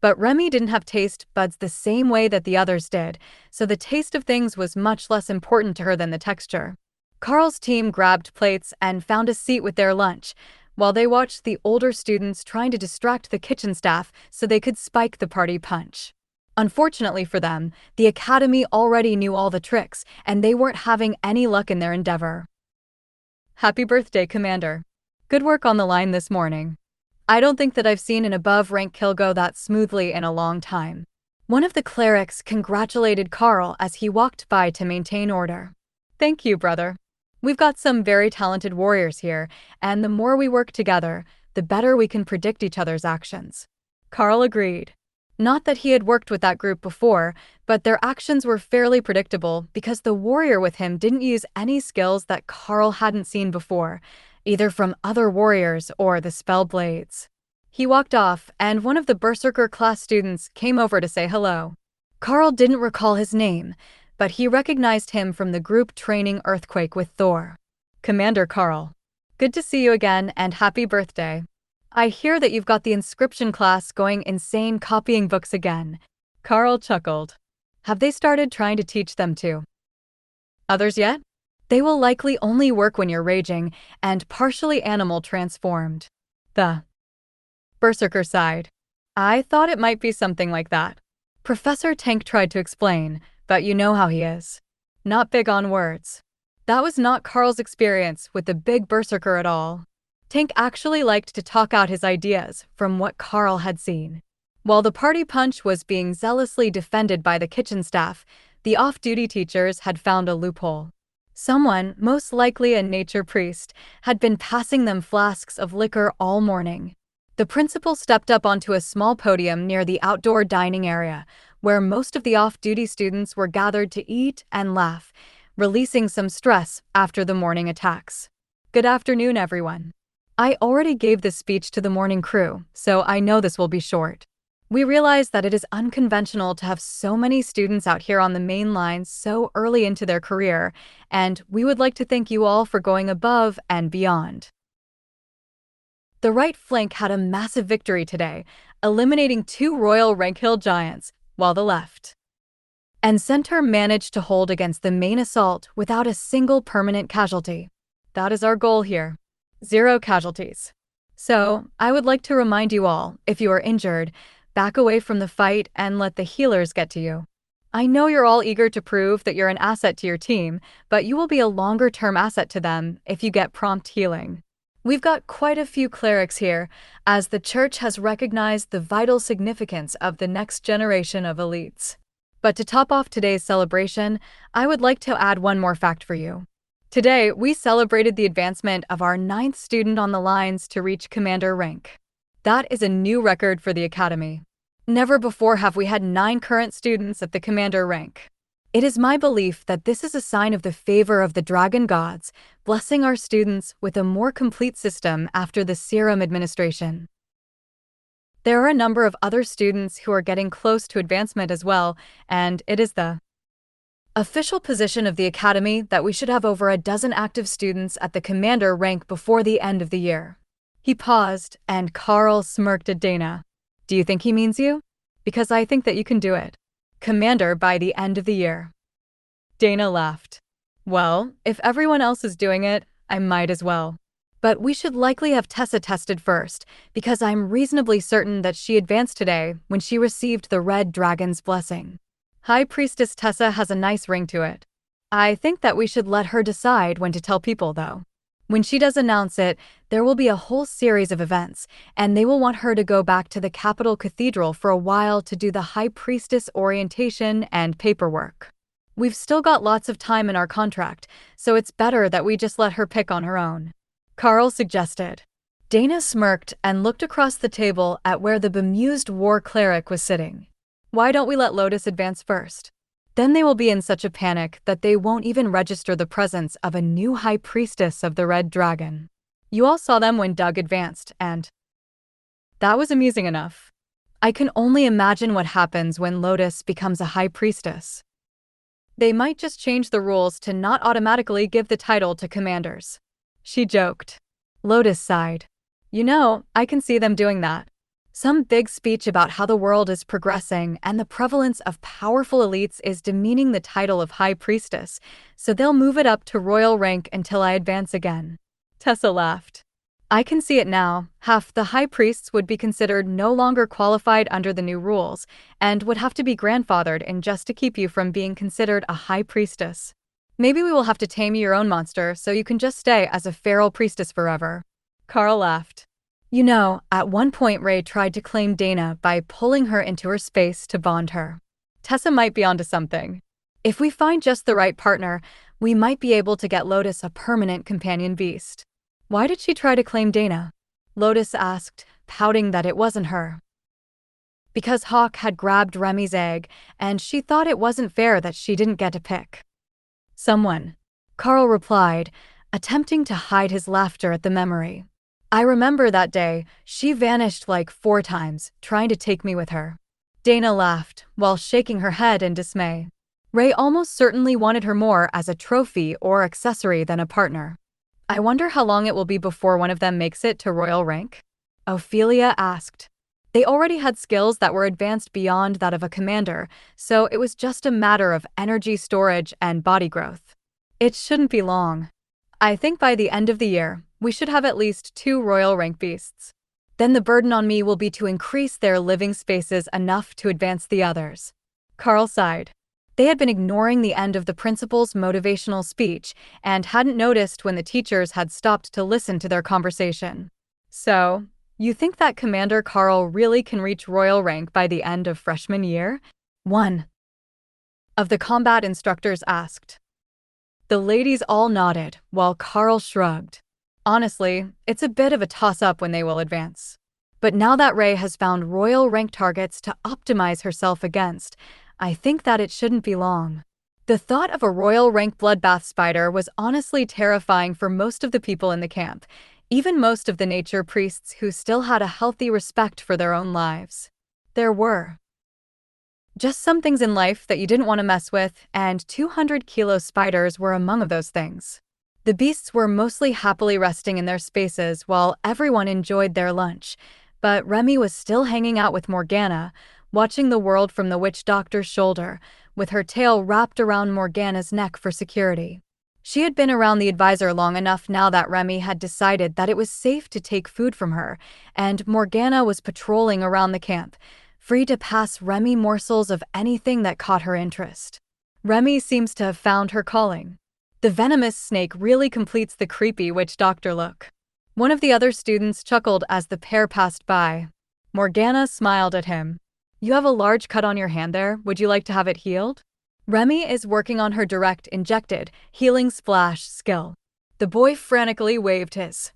S1: But Remy didn't have taste buds the same way that the others did, so the taste of things was much less important to her than the texture. Karl's team grabbed plates and found a seat with their lunch, while they watched the older students trying to distract the kitchen staff so they could spike the party punch. Unfortunately for them, the Academy already knew all the tricks, and they weren't having any luck in their endeavor. Happy birthday, Commander. Good work on the line this morning. I don't think that I've seen an above-rank kill go that smoothly in a long time. One of the clerics congratulated Karl as he walked by to maintain order. Thank you, brother. We've got some very talented warriors here, and the more we work together, the better we can predict each other's actions. Karl agreed. Not that he had worked with that group before, but their actions were fairly predictable because the warrior with him didn't use any skills that Karl hadn't seen before, either from other warriors or the spell blades. He walked off, and one of the Berserker class students came over to say hello. Karl didn't recall his name, but he recognized him from the group training Earthquake with Thor. Commander Karl. Good to see you again, and happy birthday. I hear that you've got the inscription class going insane copying books again. Karl chuckled. Have they started trying to teach them to others yet? They will likely only work when you're raging and partially animal transformed. The Berserker sighed. I thought it might be something like that. Professor Tank tried to explain, but you know how he is. Not big on words. That was not Karl's experience with the big berserker at all. Tank actually liked to talk out his ideas from what Karl had seen. While the party punch was being zealously defended by the kitchen staff, the off-duty teachers had found a loophole. Someone, most likely a nature priest, had been passing them flasks of liquor all morning. The principal stepped up onto a small podium near the outdoor dining area, where most of the off-duty students were gathered to eat and laugh, releasing some stress after the morning attacks. Good afternoon, everyone. I already gave this speech to the morning crew, so I know this will be short. We realize that it is unconventional to have so many students out here on the main line so early into their career, and we would like to thank you all for going above and beyond. The right flank had a massive victory today, eliminating 2 Royal Rank Hill Giants, while the left and center managed to hold against the main assault without a single permanent casualty. That is our goal here. 0 casualties. So, I would like to remind you all, if you are injured, back away from the fight and let the healers get to you. I know you're all eager to prove that you're an asset to your team, but you will be a longer-term asset to them if you get prompt healing. We've got quite a few clerics here, as the church has recognized the vital significance of the next generation of elites. But to top off today's celebration, I would like to add one more fact for you. Today, we celebrated the advancement of our 9th student on the lines to reach commander rank. That is a new record for the Academy. Never before have we had 9 current students at the commander rank. It is my belief that this is a sign of the favor of the dragon gods, blessing our students with a more complete system after the serum administration. There are a number of other students who are getting close to advancement as well, and it is the official position of the Academy that we should have over a dozen active students at the commander rank before the end of the year. He paused, and Karl smirked at Dana. Do you think he means you? Because I think that you can do it. Commander by the end of the year. Dana laughed. Well, if everyone else is doing it, I might as well. But we should likely have Tessa tested first, because I'm reasonably certain that she advanced today when she received the Red Dragon's blessing. High Priestess Tessa has a nice ring to it. I think that we should let her decide when to tell people, though. When she does announce it, there will be a whole series of events, and they will want her to go back to the capital cathedral for a while to do the High Priestess orientation and paperwork. We've still got lots of time in our contract, so it's better that we just let her pick on her own. Karl suggested. Dana smirked and looked across the table at where the bemused war cleric was sitting. Why don't we let Lotus advance first? Then they will be in such a panic that they won't even register the presence of a new high priestess of the Red Dragon. You all saw them when Doug advanced, and that was amusing enough. I can only imagine what happens when Lotus becomes a high priestess. They might just change the rules to not automatically give the title to commanders. She joked. Lotus sighed. You know, I can see them doing that. Some big speech about how the world is progressing and the prevalence of powerful elites is demeaning the title of High Priestess, so they'll move it up to royal rank until I advance again. Tessa laughed. I can see it now. Half the high priests would be considered no longer qualified under the new rules, and would have to be grandfathered in just to keep you from being considered a high priestess. Maybe we will have to tame your own monster so you can just stay as a feral priestess forever. Karl laughed. You know, at one point Ray tried to claim Dana by pulling her into her space to bond her. Tessa might be onto something. If we find just the right partner, we might be able to get Lotus a permanent companion beast. Why did she try to claim Dana? Lotus asked, pouting that it wasn't her. Because Hawk had grabbed Remy's egg, and she thought it wasn't fair that she didn't get to pick someone. Karl replied, attempting to hide his laughter at the memory. I remember that day, she vanished like 4 times, trying to take me with her. Dana laughed, while shaking her head in dismay. Ray almost certainly wanted her more as a trophy or accessory than a partner. I wonder how long it will be before one of them makes it to royal rank? Ophelia asked. They already had skills that were advanced beyond that of a commander, so it was just a matter of energy storage and body growth. It shouldn't be long. I think by the end of the year, we should have at least 2 royal rank beasts. Then the burden on me will be to increase their living spaces enough to advance the others." Karl sighed. They had been ignoring the end of the principal's motivational speech and hadn't noticed when the teachers had stopped to listen to their conversation. "So, you think that Commander Karl really can reach royal rank by the end of freshman year?" one of the combat instructors asked. The ladies all nodded, while Karl shrugged. "Honestly, it's a bit of a toss-up when they will advance. But now that Ray has found royal rank targets to optimize herself against, I think that it shouldn't be long." The thought of a royal rank bloodbath spider was honestly terrifying for most of the people in the camp, even most of the nature priests who still had a healthy respect for their own lives. There were just some things in life that you didn't want to mess with, and 200-kilo spiders were among those things. The beasts were mostly happily resting in their spaces while everyone enjoyed their lunch, but Remy was still hanging out with Morgana, watching the world from the witch doctor's shoulder, with her tail wrapped around Morgana's neck for security. She had been around the advisor long enough now that Remy had decided that it was safe to take food from her, and Morgana was patrolling around the camp, free to pass Remy morsels of anything that caught her interest. Remy seems to have found her calling. The venomous snake really completes the creepy witch doctor look. One of the other students chuckled as the pair passed by. Morgana smiled at him. "You have a large cut on your hand there. Would you like to have it healed?" Remy is working on her direct injected healing splash skill. The boy frantically waved his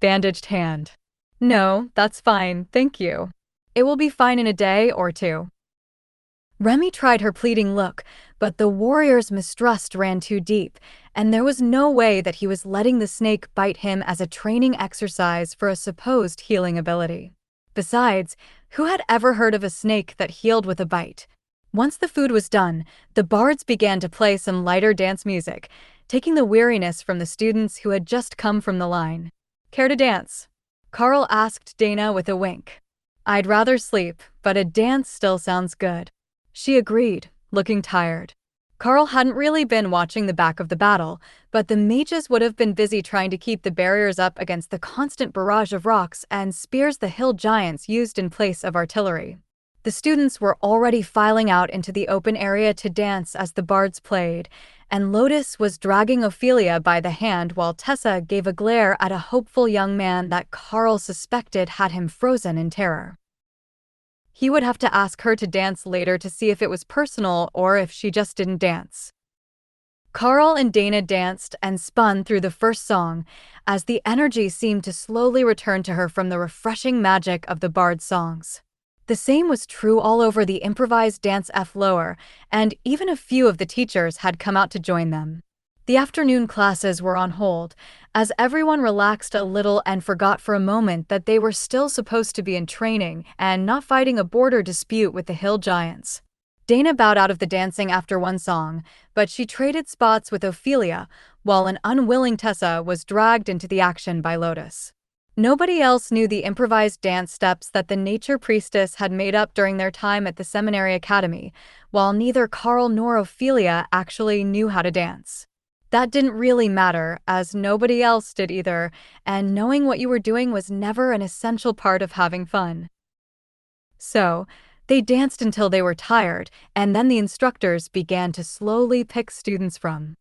S1: bandaged hand. "No, that's fine, thank you. It will be fine in a day or two." Remy tried her pleading look, but the warrior's mistrust ran too deep, and there was no way that he was letting the snake bite him as a training exercise for a supposed healing ability. Besides, who had ever heard of a snake that healed with a bite? Once the food was done, the bards began to play some lighter dance music, taking the weariness from the students who had just come from the line. "Care to dance?" Karl asked Dana with a wink. "I'd rather sleep, but a dance still sounds good." She agreed, looking tired. Karl hadn't really been watching the back of the battle, but the mages would have been busy trying to keep the barriers up against the constant barrage of rocks and spears the hill giants used in place of artillery. The students were already filing out into the open area to dance as the bards played, and Lotus was dragging Ophelia by the hand while Tessa gave a glare at a hopeful young man that Karl suspected had him frozen in terror. He would have to ask her to dance later to see if it was personal or if she just didn't dance. Karl and Dana danced and spun through the first song, as the energy seemed to slowly return to her from the refreshing magic of the bard songs. The same was true all over the improvised dance F lower, and even a few of the teachers had come out to join them. The afternoon classes were on hold, as everyone relaxed a little and forgot for a moment that they were still supposed to be in training and not fighting a border dispute with the hill giants. Dana bowed out of the dancing after one song, but she traded spots with Ophelia, while an unwilling Tessa was dragged into the action by Lotus. Nobody else knew the improvised dance steps that the nature priestess had made up during their time at the seminary academy, while neither Karl nor Ophelia actually knew how to dance. That didn't really matter, as nobody else did either, and knowing what you were doing was never an essential part of having fun. So, they danced until they were tired, and then the instructors began to slowly pick students from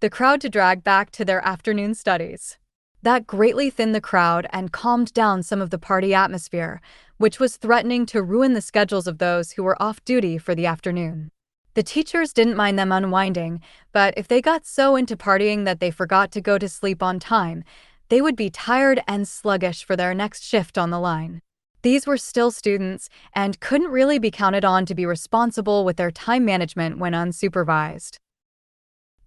S1: the crowd to drag back to their afternoon studies. That greatly thinned the crowd and calmed down some of the party atmosphere, which was threatening to ruin the schedules of those who were off duty for the afternoon. The teachers didn't mind them unwinding, but if they got so into partying that they forgot to go to sleep on time, they would be tired and sluggish for their next shift on the line. These were still students and couldn't really be counted on to be responsible with their time management when unsupervised.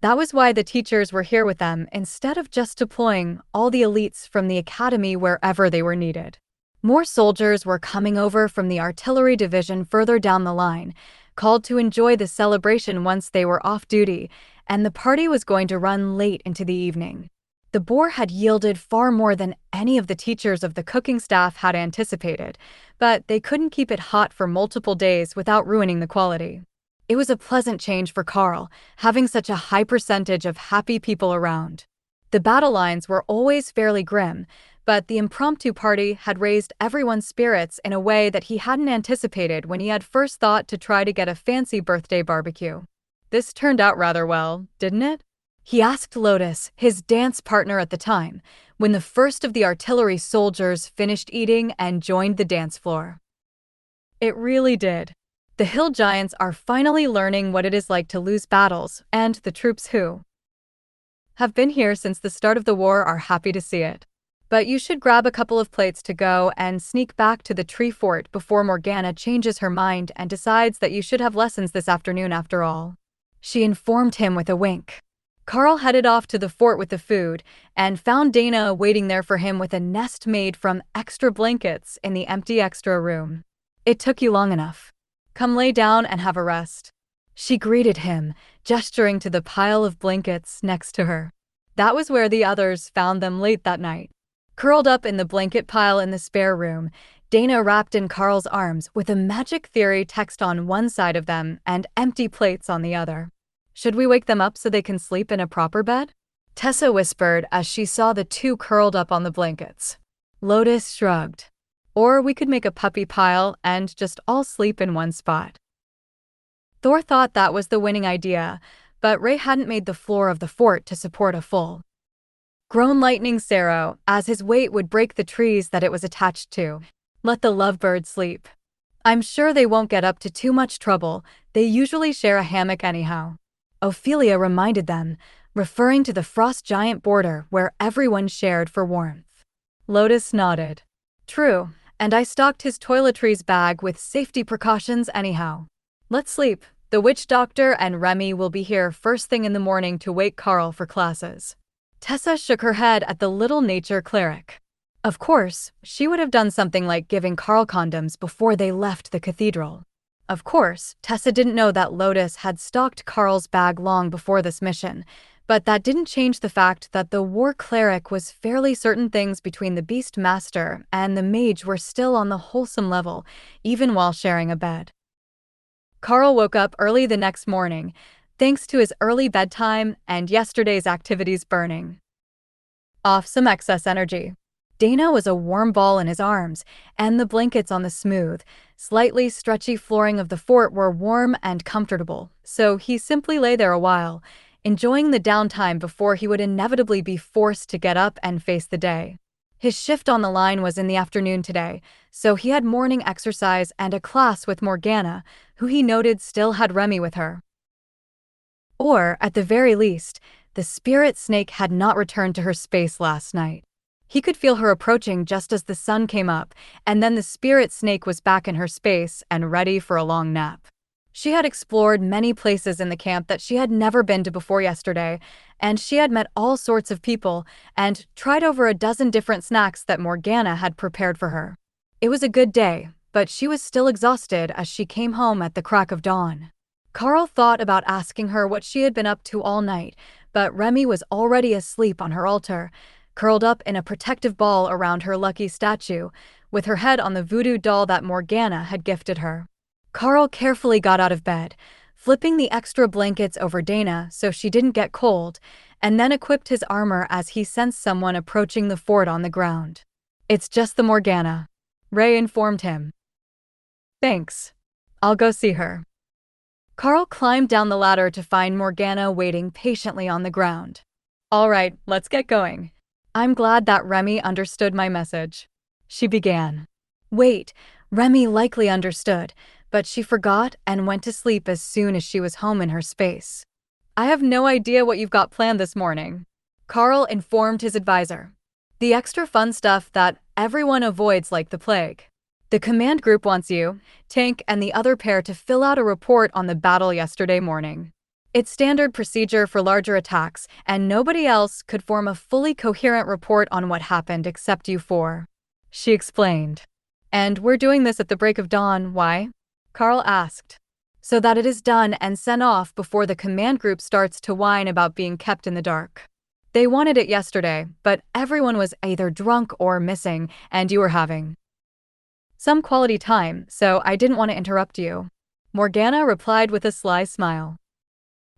S1: That was why the teachers were here with them instead of just deploying all the elites from the academy wherever they were needed. More soldiers were coming over from the artillery division further down the line, called to enjoy the celebration once they were off duty, and the party was going to run late into the evening. The boar had yielded far more than any of the teachers of the cooking staff had anticipated, but they couldn't keep it hot for multiple days without ruining the quality. It was a pleasant change for Karl, having such a high percentage of happy people around. The battle lines were always fairly grim, But the impromptu party had raised everyone's spirits in a way that he hadn't anticipated when he had first thought to try to get a fancy birthday barbecue. This turned out rather well, didn't it? He asked Lotus, his dance partner at the time, when the first of the artillery soldiers finished eating and joined the dance floor. It really did. The hill giants are finally learning what it is like to lose battles, and the troops who have been here since the start of the war are happy to see it. But you should grab a couple of plates to go and sneak back to the tree fort before Morgana changes her mind and decides that you should have lessons this afternoon after all. She informed him with a wink. Karl headed off to the fort with the food and found Dana waiting there for him with a nest made from extra blankets in the empty extra room. It took you long enough. Come lay down and have a rest. She greeted him, gesturing to the pile of blankets next to her. That was where the others found them late that night. Curled up in the blanket pile in the spare room, Dana wrapped in Karl's arms with a magic theory text on one side of them and empty plates on the other. Should we wake them up so they can sleep in a proper bed? Tessa whispered as she saw the two curled up on the blankets. Lotus shrugged. Or we could make a puppy pile and just all sleep in one spot. Thor thought that was the winning idea, but Ray hadn't made the floor of the fort to support a full-grown lightning sarrow, as his weight would break the trees that it was attached to. Let the lovebirds sleep. I'm sure they won't get up to too much trouble, they usually share a hammock anyhow. Ophelia reminded them, referring to the frost giant border where everyone shared for warmth. Lotus nodded. True, and I stocked his toiletries bag with safety precautions anyhow. Let's sleep. The witch doctor and Remy will be here first thing in the morning to wake Karl for classes. Tessa shook her head at the little nature cleric. Of course, she would have done something like giving Karl condoms before they left the cathedral. Of course, Tessa didn't know that Lotus had stocked Karl's bag long before this mission, but that didn't change the fact that the war cleric was fairly certain things between the beast master and the mage were still on the wholesome level, even while sharing a bed. Karl woke up early the next morning, thanks to his early bedtime and yesterday's activities burning off some excess energy. Dana was a warm ball in his arms, and the blankets on the smooth, slightly stretchy flooring of the fort were warm and comfortable, so he simply lay there a while, enjoying the downtime before he would inevitably be forced to get up and face the day. His shift on the line was in the afternoon today, so he had morning exercise and a class with Morgana, who he noted still had Remy with her. Or, at the very least, the spirit snake had not returned to her space last night. He could feel her approaching just as the sun came up, and then the spirit snake was back in her space and ready for a long nap. She had explored many places in the camp that she had never been to before yesterday, and she had met all sorts of people and tried over a dozen different snacks that Morgana had prepared for her. It was a good day, but she was still exhausted as she came home at the crack of dawn. Karl thought about asking her what she had been up to all night, but Remy was already asleep on her altar, curled up in a protective ball around her lucky statue, with her head on the voodoo doll that Morgana had gifted her. Karl carefully got out of bed, flipping the extra blankets over Dana so she didn't get cold, and then equipped his armor as he sensed someone approaching the fort on the ground. It's just the Morgana, Ray informed him. Thanks. I'll go see her. Karl climbed down the ladder to find Morgana waiting patiently on the ground. All right, let's get going. I'm glad that Remy understood my message. She began. Wait, Remy likely understood, but she forgot and went to sleep as soon as she was home in her space. I have no idea what you've got planned this morning, Karl informed his advisor. The extra fun stuff that everyone avoids like the plague. The command group wants you, Tank, and the other pair to fill out a report on the battle yesterday morning. It's standard procedure for larger attacks, and nobody else could form a fully coherent report on what happened except you four. She explained. And we're doing this at the break of dawn, why? Karl asked. So that it is done and sent off before the command group starts to whine about being kept in the dark. They wanted it yesterday, but everyone was either drunk or missing, and you were having some quality time, so I didn't want to interrupt you. Morgana replied with a sly smile.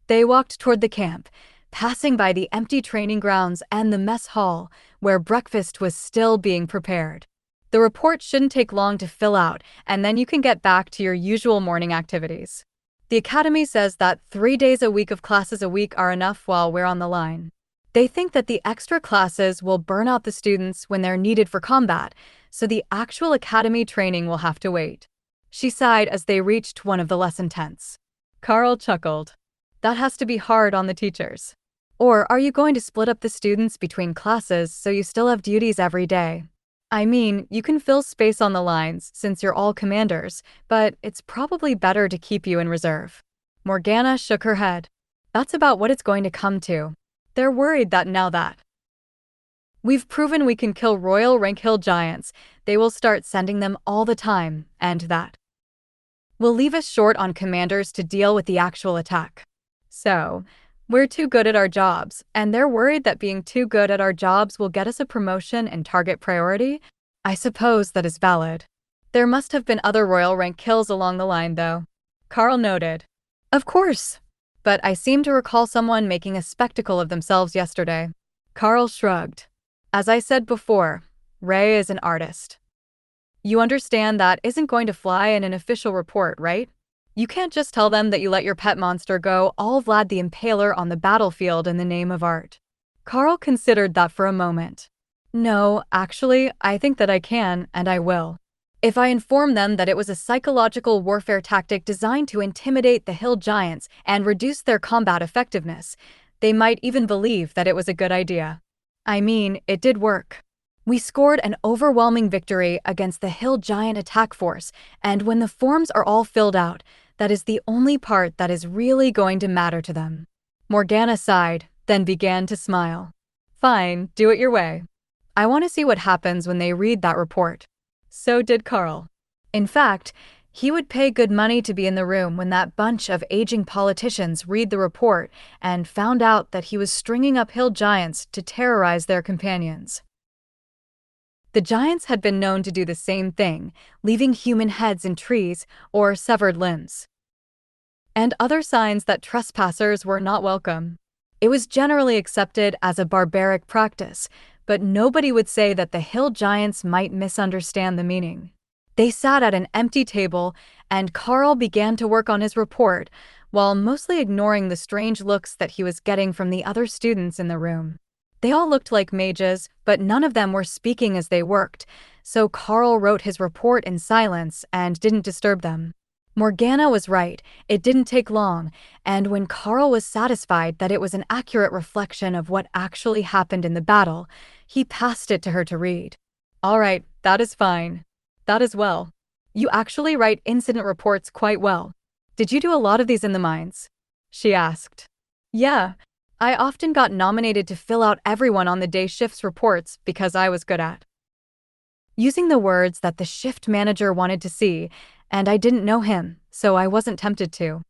S1: They walked toward the camp, passing by the empty training grounds and the mess hall, where breakfast was still being prepared. The report shouldn't take long to fill out, and then you can get back to your usual morning activities. The academy says that 3 days a week of classes a week are enough while we're on the line. They think that the extra classes will burn out the students when they're needed for combat, so the actual academy training will have to wait. She sighed as they reached one of the lesson tents. Karl chuckled. That has to be hard on the teachers. Or are you going to split up the students between classes so you still have duties every day? I mean, you can fill space on the lines since you're all commanders, but it's probably better to keep you in reserve. Morgana shook her head. That's about what it's going to come to. They're worried that now that we've proven we can kill Royal Rank Hill Giants, they will start sending them all the time, and that will leave us short on commanders to deal with the actual attack. So, we're too good at our jobs, and they're worried that being too good at our jobs will get us a promotion and target priority? I suppose that is valid. There must have been other Royal Rank kills along the line, though. Karl noted. Of course. But I seem to recall someone making a spectacle of themselves yesterday. Karl shrugged. As I said before, Ray is an artist. You understand that isn't going to fly in an official report, right? You can't just tell them that you let your pet monster go all Vlad the Impaler on the battlefield in the name of art. Karl considered that for a moment. No, actually, I think that I can, and I will. If I inform them that it was a psychological warfare tactic designed to intimidate the hill giants and reduce their combat effectiveness, they might even believe that it was a good idea. I mean, it did work. We scored an overwhelming victory against the hill giant attack force, and when the forms are all filled out, that is the only part that is really going to matter to them. Morgana sighed, then began to smile. Fine, do it your way. I want to see what happens when they read that report. So did Karl. In fact, he would pay good money to be in the room when that bunch of aging politicians read the report and found out that he was stringing up hill giants to terrorize their companions. The giants had been known to do the same thing, leaving human heads in trees or severed limbs, and other signs that trespassers were not welcome. It was generally accepted as a barbaric practice, but nobody would say that the hill giants might misunderstand the meaning. They sat at an empty table, and Karl began to work on his report, while mostly ignoring the strange looks that he was getting from the other students in the room. They all looked like mages, but none of them were speaking as they worked, so Karl wrote his report in silence and didn't disturb them. Morgana was right, it didn't take long, and when Karl was satisfied that it was an accurate reflection of what actually happened in the battle, he passed it to her to read. All right, that is fine. That is well. You actually write incident reports quite well. Did you do a lot of these in the mines? She asked. Yeah. I often got nominated to fill out everyone on the day shift's reports because I was good at using the words that the shift manager wanted to see, and I didn't know him, so I wasn't tempted to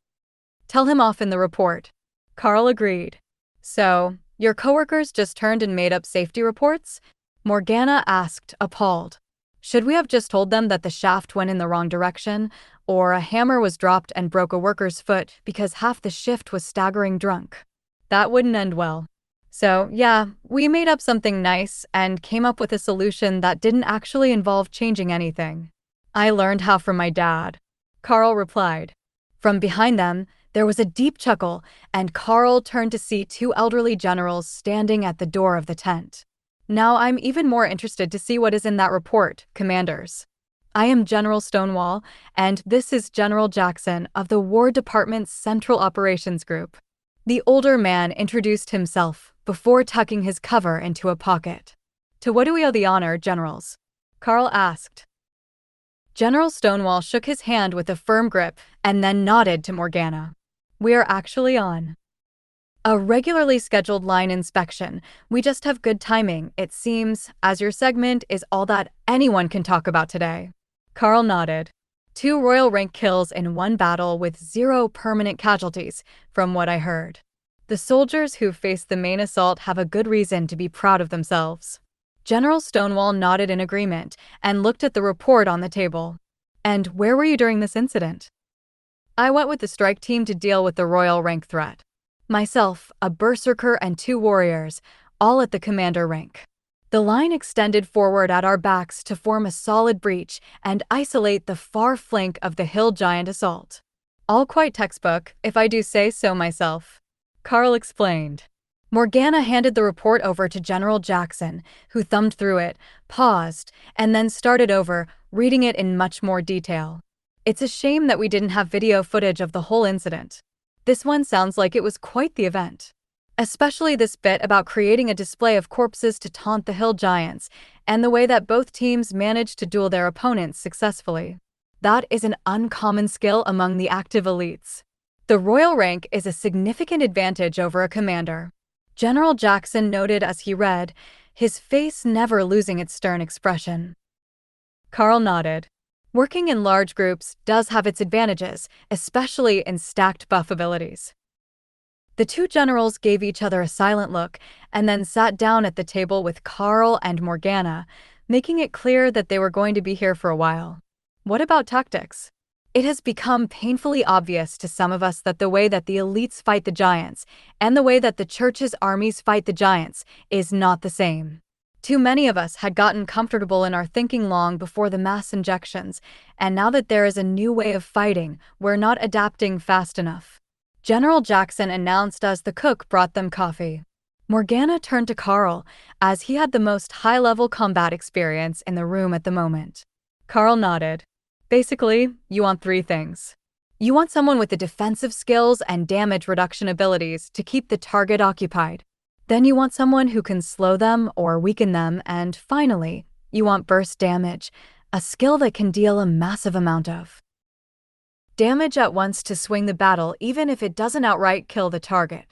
S1: tell him off in the report. Karl agreed. So, your coworkers just turned and made up safety reports? Morgana asked, appalled. Should we have just told them that the shaft went in the wrong direction, or a hammer was dropped and broke a worker's foot because half the shift was staggering drunk? That wouldn't end well. So, yeah, we made up something nice and came up with a solution that didn't actually involve changing anything. I learned how from my dad, Karl replied. From behind them, there was a deep chuckle, and Karl turned to see two elderly generals standing at the door of the tent. Now I'm even more interested to see what is in that report, commanders. I am General Stonewall, and this is General Jackson of the War Department's Central Operations Group. The older man introduced himself before tucking his cover into a pocket. To what do we owe the honor, generals? Karl asked. General Stonewall shook his hand with a firm grip and then nodded to Morgana. We are actually on a regularly scheduled line inspection. We just have good timing, it seems, as your segment is all that anyone can talk about today. Karl nodded. 2 royal rank kills in one battle with 0 permanent casualties, from what I heard. The soldiers who faced the main assault have a good reason to be proud of themselves. General Stonewall nodded in agreement and looked at the report on the table. And where were you during this incident? I went with the strike team to deal with the royal rank threat. Myself, a berserker, and 2 warriors, all at the commander rank. The line extended forward at our backs to form a solid breach and isolate the far flank of the hill giant assault. All quite textbook, if I do say so myself. Karl explained. Morgana handed the report over to General Jackson, who thumbed through it, paused, and then started over, reading it in much more detail. It's a shame that we didn't have video footage of the whole incident. This one sounds like it was quite the event. Especially this bit about creating a display of corpses to taunt the hill giants, and the way that both teams managed to duel their opponents successfully. That is an uncommon skill among the active elites. The royal rank is a significant advantage over a commander. General Jackson noted as he read, his face never losing its stern expression. Karl nodded. Working in large groups does have its advantages, especially in stacked buff abilities. The 2 generals gave each other a silent look and then sat down at the table with Karl and Morgana, making it clear that they were going to be here for a while. What about tactics? It has become painfully obvious to some of us that the way that the elites fight the giants and the way that the church's armies fight the giants is not the same. Too many of us had gotten comfortable in our thinking long before the mass injections, and now that there is a new way of fighting, we're not adapting fast enough. General Jackson announced as the cook brought them coffee. Morgana turned to Karl, as he had the most high-level combat experience in the room at the moment. Karl nodded. Basically, you want 3 things. You want someone with the defensive skills and damage reduction abilities to keep the target occupied. Then you want someone who can slow them or weaken them, and finally, you want burst damage, a skill that can deal a massive amount of damage at once to swing the battle even if it doesn't outright kill the target.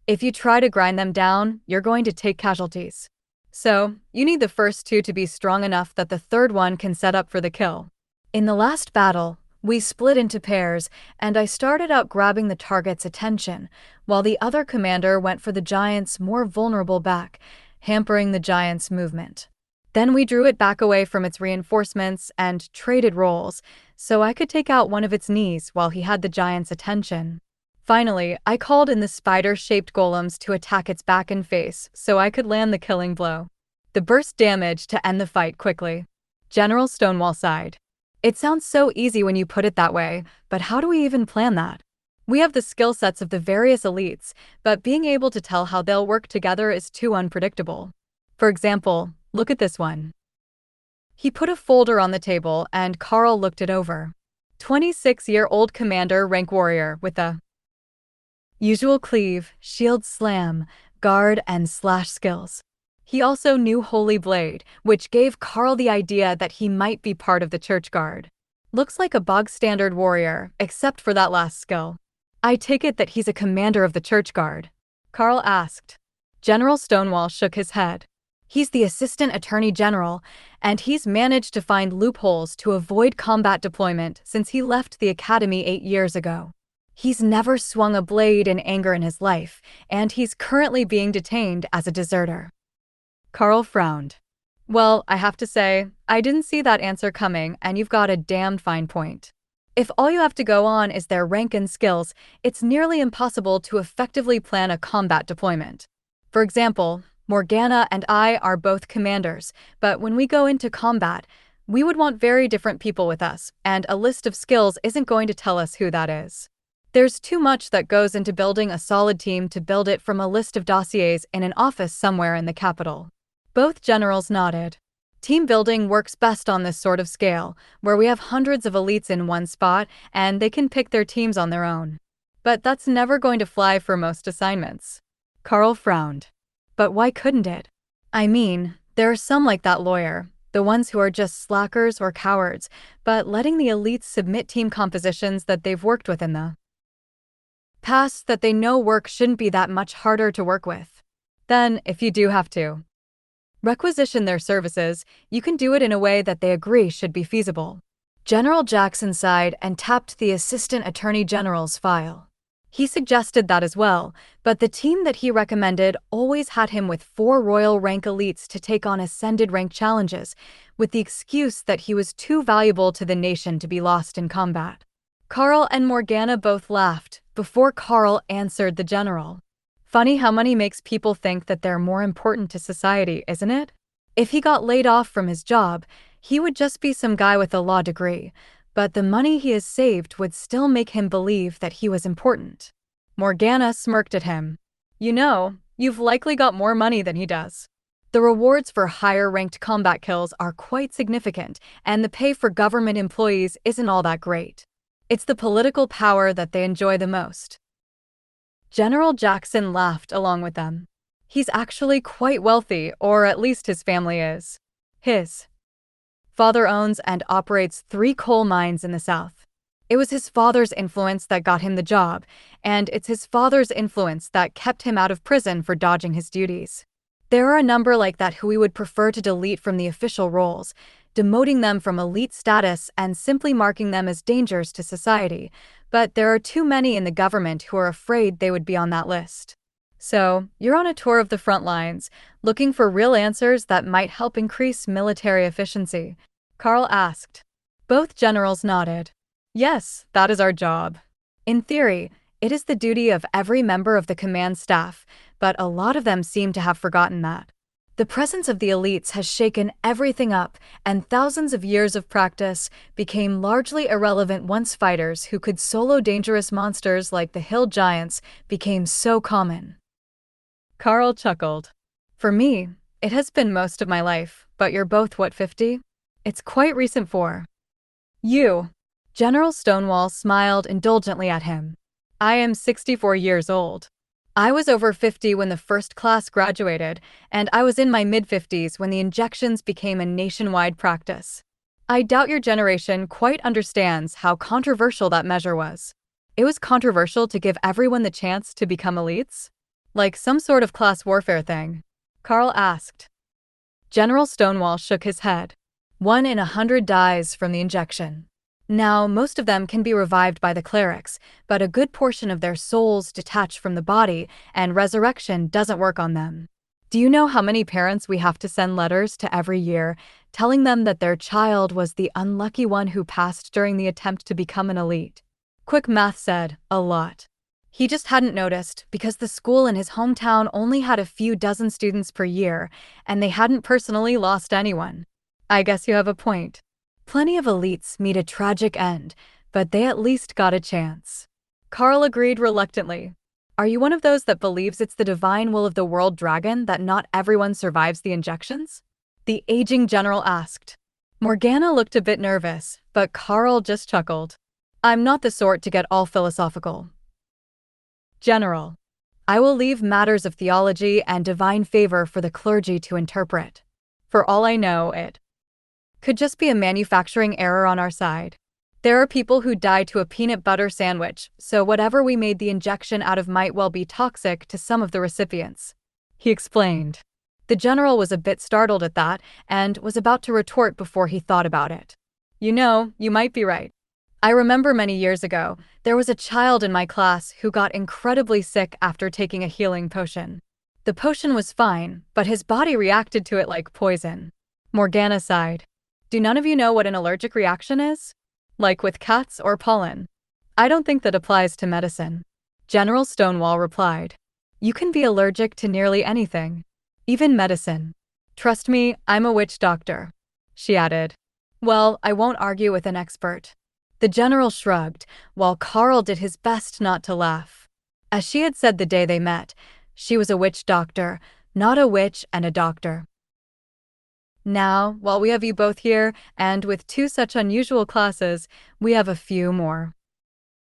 S1: If you try to grind them down, you're going to take casualties. So, you need the first 2 to be strong enough that the third one can set up for the kill. In the last battle, we split into pairs, and I started out grabbing the target's attention, while the other commander went for the giant's more vulnerable back, hampering the giant's movement. Then we drew it back away from its reinforcements and traded roles, so I could take out one of its knees while he had the giant's attention. Finally, I called in the spider-shaped golems to attack its back and face so I could land the killing blow. The burst damage to end the fight quickly. General Stonewall sighed. It sounds so easy when you put it that way, but how do we even plan that? We have the skill sets of the various elites, but being able to tell how they'll work together is too unpredictable. For example, look at this one. He put a folder on the table and Karl looked it over. 26-year-old commander rank warrior with a usual cleave, shield slam, guard, and slash skills. He also knew Holy Blade, which gave Karl the idea that he might be part of the Church Guard. Looks like a bog-standard warrior, except for that last skill. I take it that he's a commander of the Church Guard? Karl asked. General Stonewall shook his head. He's the Assistant Attorney General, and he's managed to find loopholes to avoid combat deployment since he left the Academy 8 years ago. He's never swung a blade in anger in his life, and he's currently being detained as a deserter. Karl frowned. Well, I have to say, I didn't see that answer coming, and you've got a damn fine point. If all you have to go on is their rank and skills, it's nearly impossible to effectively plan a combat deployment. For example, Morgana and I are both commanders, but when we go into combat, we would want very different people with us, and a list of skills isn't going to tell us who that is. There's too much that goes into building a solid team to build it from a list of dossiers in an office somewhere in the capital. Both generals nodded. Team building works best on this sort of scale, where we have hundreds of elites in one spot and they can pick their teams on their own. But that's never going to fly for most assignments. Karl frowned. But why couldn't it? I mean, there are some like that lawyer, the ones who are just slackers or cowards, but letting the elites submit team compositions that they've worked with in the past that they know work shouldn't be that much harder to work with. Then, if you do have to requisition their services, you can do it in a way that they agree should be feasible. General Jackson sighed and tapped the Assistant Attorney General's file. He suggested that as well, but the team that he recommended always had him with 4 royal rank elites to take on ascended rank challenges, with the excuse that he was too valuable to the nation to be lost in combat. Karl and Morgana both laughed, before Karl answered the general. Funny how money makes people think that they're more important to society, isn't it? If he got laid off from his job, he would just be some guy with a law degree, but the money he has saved would still make him believe that he was important. Morgana smirked at him. You know, you've likely got more money than he does. The rewards for higher-ranked combat kills are quite significant, and the pay for government employees isn't all that great. It's the political power that they enjoy the most. General Jackson laughed along with them. He's actually quite wealthy, or at least his family is. His father owns and operates 3 coal mines in the South. It was his father's influence that got him the job, and it's his father's influence that kept him out of prison for dodging his duties. There are a number like that who we would prefer to delete from the official roles, demoting them from elite status and simply marking them as dangers to society, but there are too many in the government who are afraid they would be on that list. So, you're on a tour of the front lines, looking for real answers that might help increase military efficiency? Karl asked. Both generals nodded. Yes, that is our job. In theory, it is the duty of every member of the command staff, but a lot of them seem to have forgotten that. The presence of the elites has shaken everything up, and thousands of years of practice became largely irrelevant once fighters who could solo dangerous monsters like the hill giants became so common. Karl chuckled. For me, it has been most of my life, but you're both what, 50? It's quite recent for you. General Stonewall smiled indulgently at him. I am 64 years old. I was over 50 when the first class graduated, and I was in my mid-50s when the injections became a nationwide practice. I doubt your generation quite understands how controversial that measure was. It was controversial to give everyone the chance to become elites? Like some sort of class warfare thing? Karl asked. General Stonewall shook his head. 1 in 100 dies from the injection. Now, most of them can be revived by the clerics, but a good portion of their souls detach from the body, and resurrection doesn't work on them. Do you know how many parents we have to send letters to every year, telling them that their child was the unlucky one who passed during the attempt to become an elite? Quick math said, a lot. He just hadn't noticed because the school in his hometown only had a few dozen students per year, and they hadn't personally lost anyone. I guess you have a point. Plenty of elites meet a tragic end, but they at least got a chance. Karl agreed reluctantly. Are you one of those that believes it's the divine will of the world dragon that not everyone survives the injections? The aging general asked. Morgana looked a bit nervous, but Karl just chuckled. I'm not the sort to get all philosophical. General, I will leave matters of theology and divine favor for the clergy to interpret. For all I know, it could just be a manufacturing error on our side. There are people who die to a peanut butter sandwich, so whatever we made the injection out of might well be toxic to some of the recipients. He explained. The general was a bit startled at that and was about to retort before he thought about it. You know, you might be right. I remember many years ago, there was a child in my class who got incredibly sick after taking a healing potion. The potion was fine, but his body reacted to it like poison. Morgana sighed. Do none of you know what an allergic reaction is? Like with cats or pollen? I don't think that applies to medicine. General Stonewall replied. You can be allergic to nearly anything. Even medicine. Trust me, I'm a witch doctor. She added. Well, I won't argue with an expert. The general shrugged, while Karl did his best not to laugh. As she had said the day they met, she was a witch doctor, not a witch and a doctor. Now, while we have you both here, and with 2 such unusual classes, we have a few more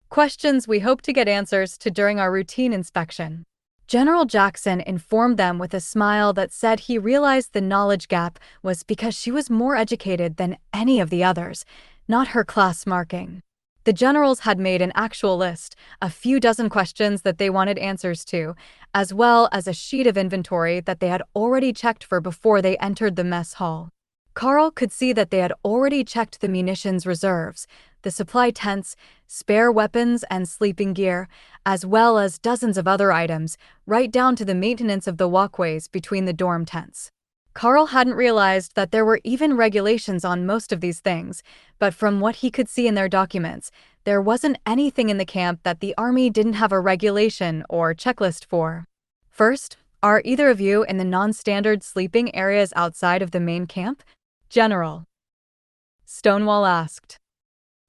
S1: questions we hope to get answers to during our routine inspection. General Jackson informed them with a smile that said he realized the knowledge gap was because she was more educated than any of the others, not her class marking. The generals had made an actual list, a few dozen questions that they wanted answers to, as well as a sheet of inventory that they had already checked for before they entered the mess hall. Karl could see that they had already checked the munitions reserves, the supply tents, spare weapons and sleeping gear, as well as dozens of other items, right down to the maintenance of the walkways between the dorm tents. Karl hadn't realized that there were even regulations on most of these things, but from what he could see in their documents, there wasn't anything in the camp that the army didn't have a regulation or checklist for. First, are either of you in the non-standard sleeping areas outside of the main camp? General Stonewall asked.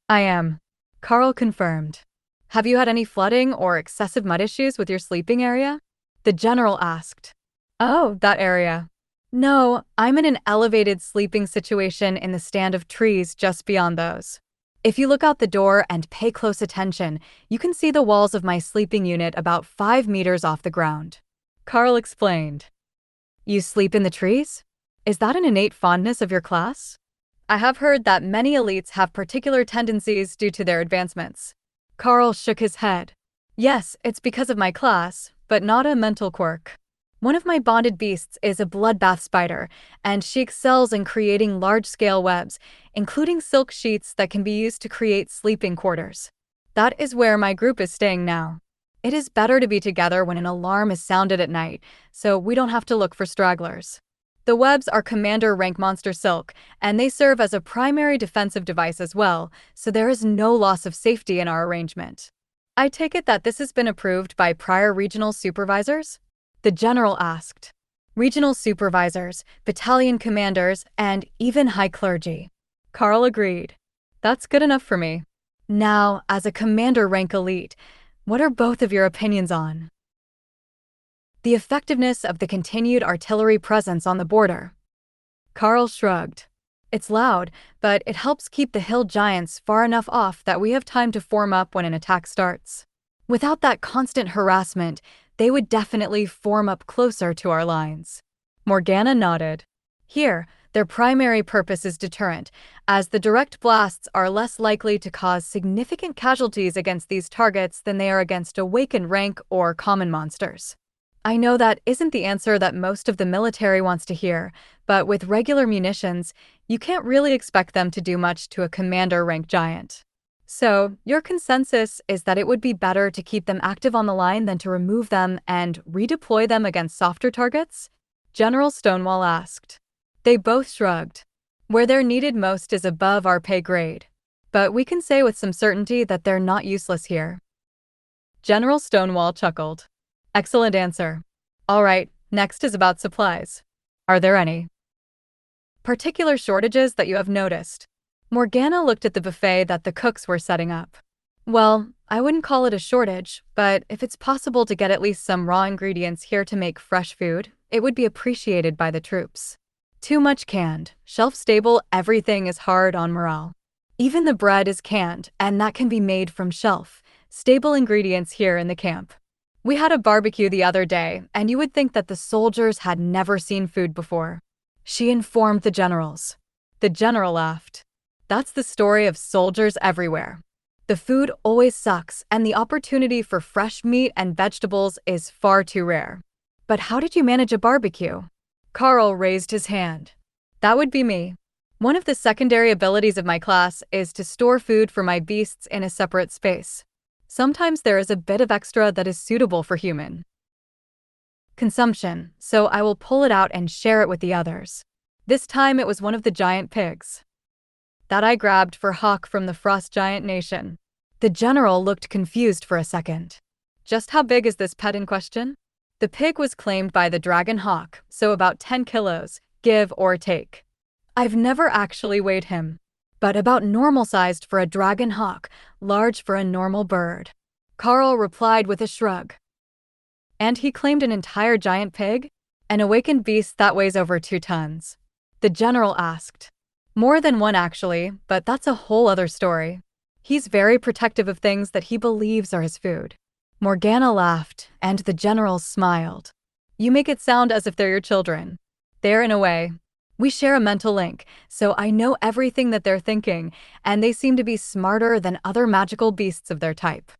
S1: I am. Karl confirmed. Have you had any flooding or excessive mud issues with your sleeping area? The general asked. Oh, that area. No, I'm in an elevated sleeping situation in the stand of trees just beyond those. If you look out the door and pay close attention, you can see the walls of my sleeping unit about 5 meters off the ground. Karl explained. You sleep in the trees? Is that an innate fondness of your class? I have heard that many elites have particular tendencies due to their advancements. Karl shook his head. Yes, it's because of my class, but not a mental quirk. One of my bonded beasts is a bloodbath spider, and she excels in creating large-scale webs, including silk sheets that can be used to create sleeping quarters. That is where my group is staying now. It is better to be together when an alarm is sounded at night, so we don't have to look for stragglers. The webs are commander rank monster silk, and they serve as a primary defensive device as well, so there is no loss of safety in our arrangement. I take it that this has been approved by prior regional supervisors? The general asked. Regional supervisors, battalion commanders, and even high clergy. Karl agreed. That's good enough for me. Now, as a commander rank elite, what are both of your opinions on the effectiveness of the continued artillery presence on the border? Karl shrugged. It's loud, but it helps keep the hill giants far enough off that we have time to form up when an attack starts. Without that constant harassment, they would definitely form up closer to our lines. Morgana nodded. Here, their primary purpose is deterrent, as the direct blasts are less likely to cause significant casualties against these targets than they are against awakened rank or common monsters. I know that isn't the answer that most of the military wants to hear, but with regular munitions, you can't really expect them to do much to a commander rank giant. So, your consensus is that it would be better to keep them active on the line than to remove them and redeploy them against softer targets? General Stonewall asked. They both shrugged. Where they're needed most is above our pay grade. But we can say with some certainty that they're not useless here. General Stonewall chuckled. Excellent answer. All right, next is about supplies. Are there any particular shortages that you have noticed? Morgana looked at the buffet that the cooks were setting up. Well, I wouldn't call it a shortage, but if it's possible to get at least some raw ingredients here to make fresh food, it would be appreciated by the troops. Too much canned, shelf-stable everything is hard on morale. Even the bread is canned, and that can be made from shelf-stable ingredients here in the camp. We had a barbecue the other day, and you would think that the soldiers had never seen food before. She informed the generals. The general laughed. That's the story of soldiers everywhere. The food always sucks, and the opportunity for fresh meat and vegetables is far too rare. But how did you manage a barbecue? Karl raised his hand. That would be me. One of the secondary abilities of my class is to store food for my beasts in a separate space. Sometimes there is a bit of extra that is suitable for human consumption, so I will pull it out and share it with the others. This time it was one of the giant pigs that I grabbed for Hawk from the Frost Giant Nation. The general looked confused for a second. Just how big is this pet in question? The pig was claimed by the dragon Hawk, so about 10 kilos, give or take. I've never actually weighed him, but about normal-sized for a dragon hawk, large for a normal bird. Karl replied with a shrug. And he claimed an entire giant pig? An awakened beast that weighs over 2 tons. The general asked. More than one actually, but that's a whole other story. He's very protective of things that he believes are his food. Morgana laughed, and the general smiled. You make it sound as if they're your children. They're in a way. We share a mental link, so I know everything that they're thinking, and they seem to be smarter than other magical beasts of their type.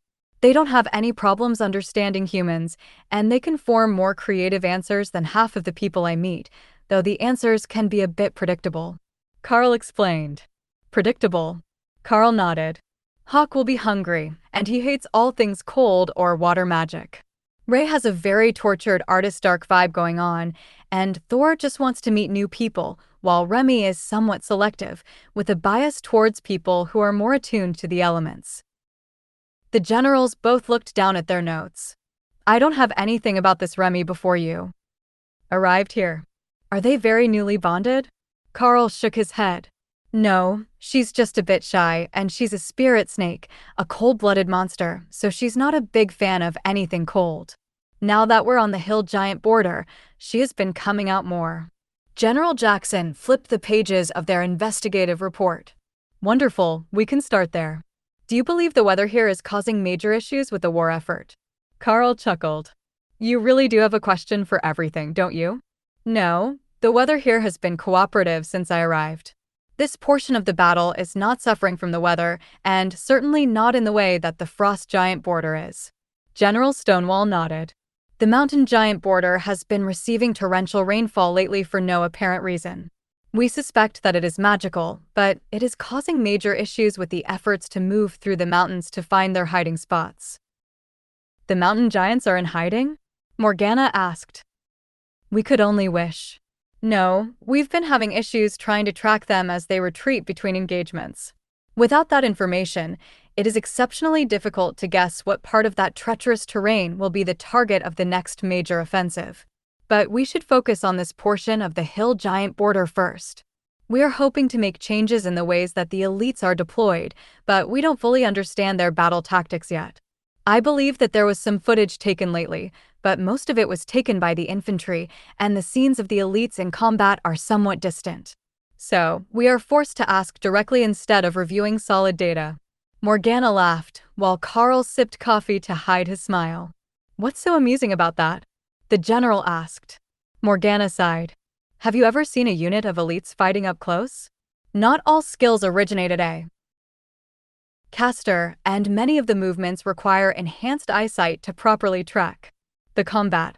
S1: They don't have any problems understanding humans, and they can form more creative answers than half of the people I meet, though the answers can be a bit predictable. Karl explained. Predictable. Karl nodded. Hawk will be hungry, and he hates all things cold or water magic. Ray has a very tortured artist dark vibe going on, and Thor just wants to meet new people, while Remy is somewhat selective, with a bias towards people who are more attuned to the elements. The generals both looked down at their notes. I don't have anything about this Remy before you arrived here. Are they very newly bonded? Karl shook his head. No, she's just a bit shy, and she's a spirit snake, a cold-blooded monster, so she's not a big fan of anything cold. Now that we're on the hill giant border, she has been coming out more. General Jackson flipped the pages of their investigative report. Wonderful, we can start there. Do you believe the weather here is causing major issues with the war effort? Karl chuckled. You really do have a question for everything, don't you? No, the weather here has been cooperative since I arrived. This portion of the battle is not suffering from the weather, and certainly not in the way that the frost giant border is. General Stonewall nodded. The mountain giant border has been receiving torrential rainfall lately for no apparent reason. We suspect that it is magical, but it is causing major issues with the efforts to move through the mountains to find their hiding spots. The mountain giants are in hiding? Morgana asked. We could only wish. No, we've been having issues trying to track them as they retreat between engagements. Without that information, it is exceptionally difficult to guess what part of that treacherous terrain will be the target of the next major offensive. But we should focus on this portion of the hill giant border first. We are hoping to make changes in the ways that the elites are deployed, but we don't fully understand their battle tactics yet. I believe that there was some footage taken lately, but most of it was taken by the infantry, and the scenes of the elites in combat are somewhat distant. So, we are forced to ask directly instead of reviewing solid data. Morgana laughed, while Karl sipped coffee to hide his smile. What's so amusing about that? The general asked. Morgana sighed. Have you ever seen a unit of elites fighting up close? Not all skills originate at a caster, and many of the movements require enhanced eyesight to properly track. The combat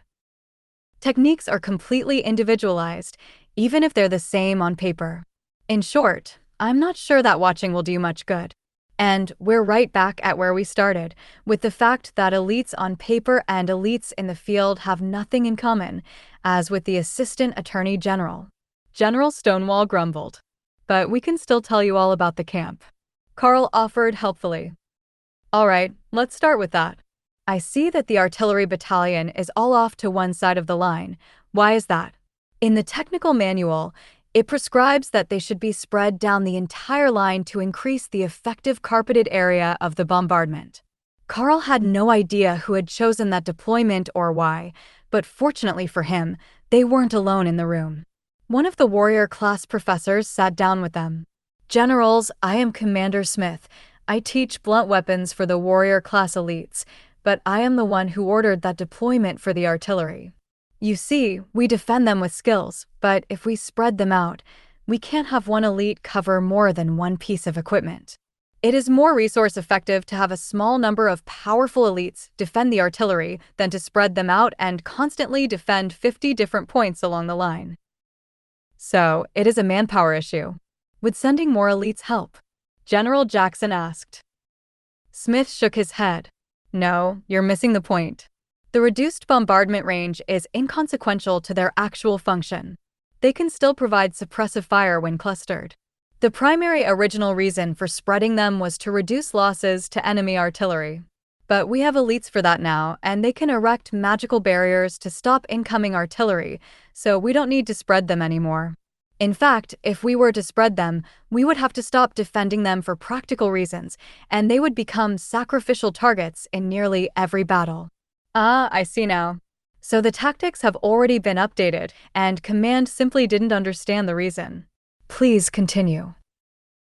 S1: techniques are completely individualized, even if they're the same on paper. In short, I'm not sure that watching will do much good. And we're right back at where we started, with the fact that elites on paper and elites in the field have nothing in common, as with the Assistant Attorney General. General Stonewall grumbled. But we can still tell you all about the camp. Karl offered helpfully. All right, let's start with that. I see that the artillery battalion is all off to one side of the line. Why is that? In the technical manual, it prescribes that they should be spread down the entire line to increase the effective carpeted area of the bombardment. Karl had no idea who had chosen that deployment or why, but fortunately for him, they weren't alone in the room. One of the warrior class professors sat down with them. Generals, I am Commander Smith. I teach blunt weapons for the warrior class elites, but I am the one who ordered that deployment for the artillery. You see, we defend them with skills, but if we spread them out, we can't have one elite cover more than one piece of equipment. It is more resource effective to have a small number of powerful elites defend the artillery than to spread them out and constantly defend 50 different points along the line. So, it is a manpower issue. Would sending more elites help? General Jackson asked. Smith shook his head. No, you're missing the point. The reduced bombardment range is inconsequential to their actual function. They can still provide suppressive fire when clustered. The primary original reason for spreading them was to reduce losses to enemy artillery. But we have elites for that now, and they can erect magical barriers to stop incoming artillery, so we don't need to spread them anymore. In fact, if we were to spread them, we would have to stop defending them for practical reasons, and they would become sacrificial targets in nearly every battle. Ah, I see now. So the tactics have already been updated, and Command simply didn't understand the reason. Please continue.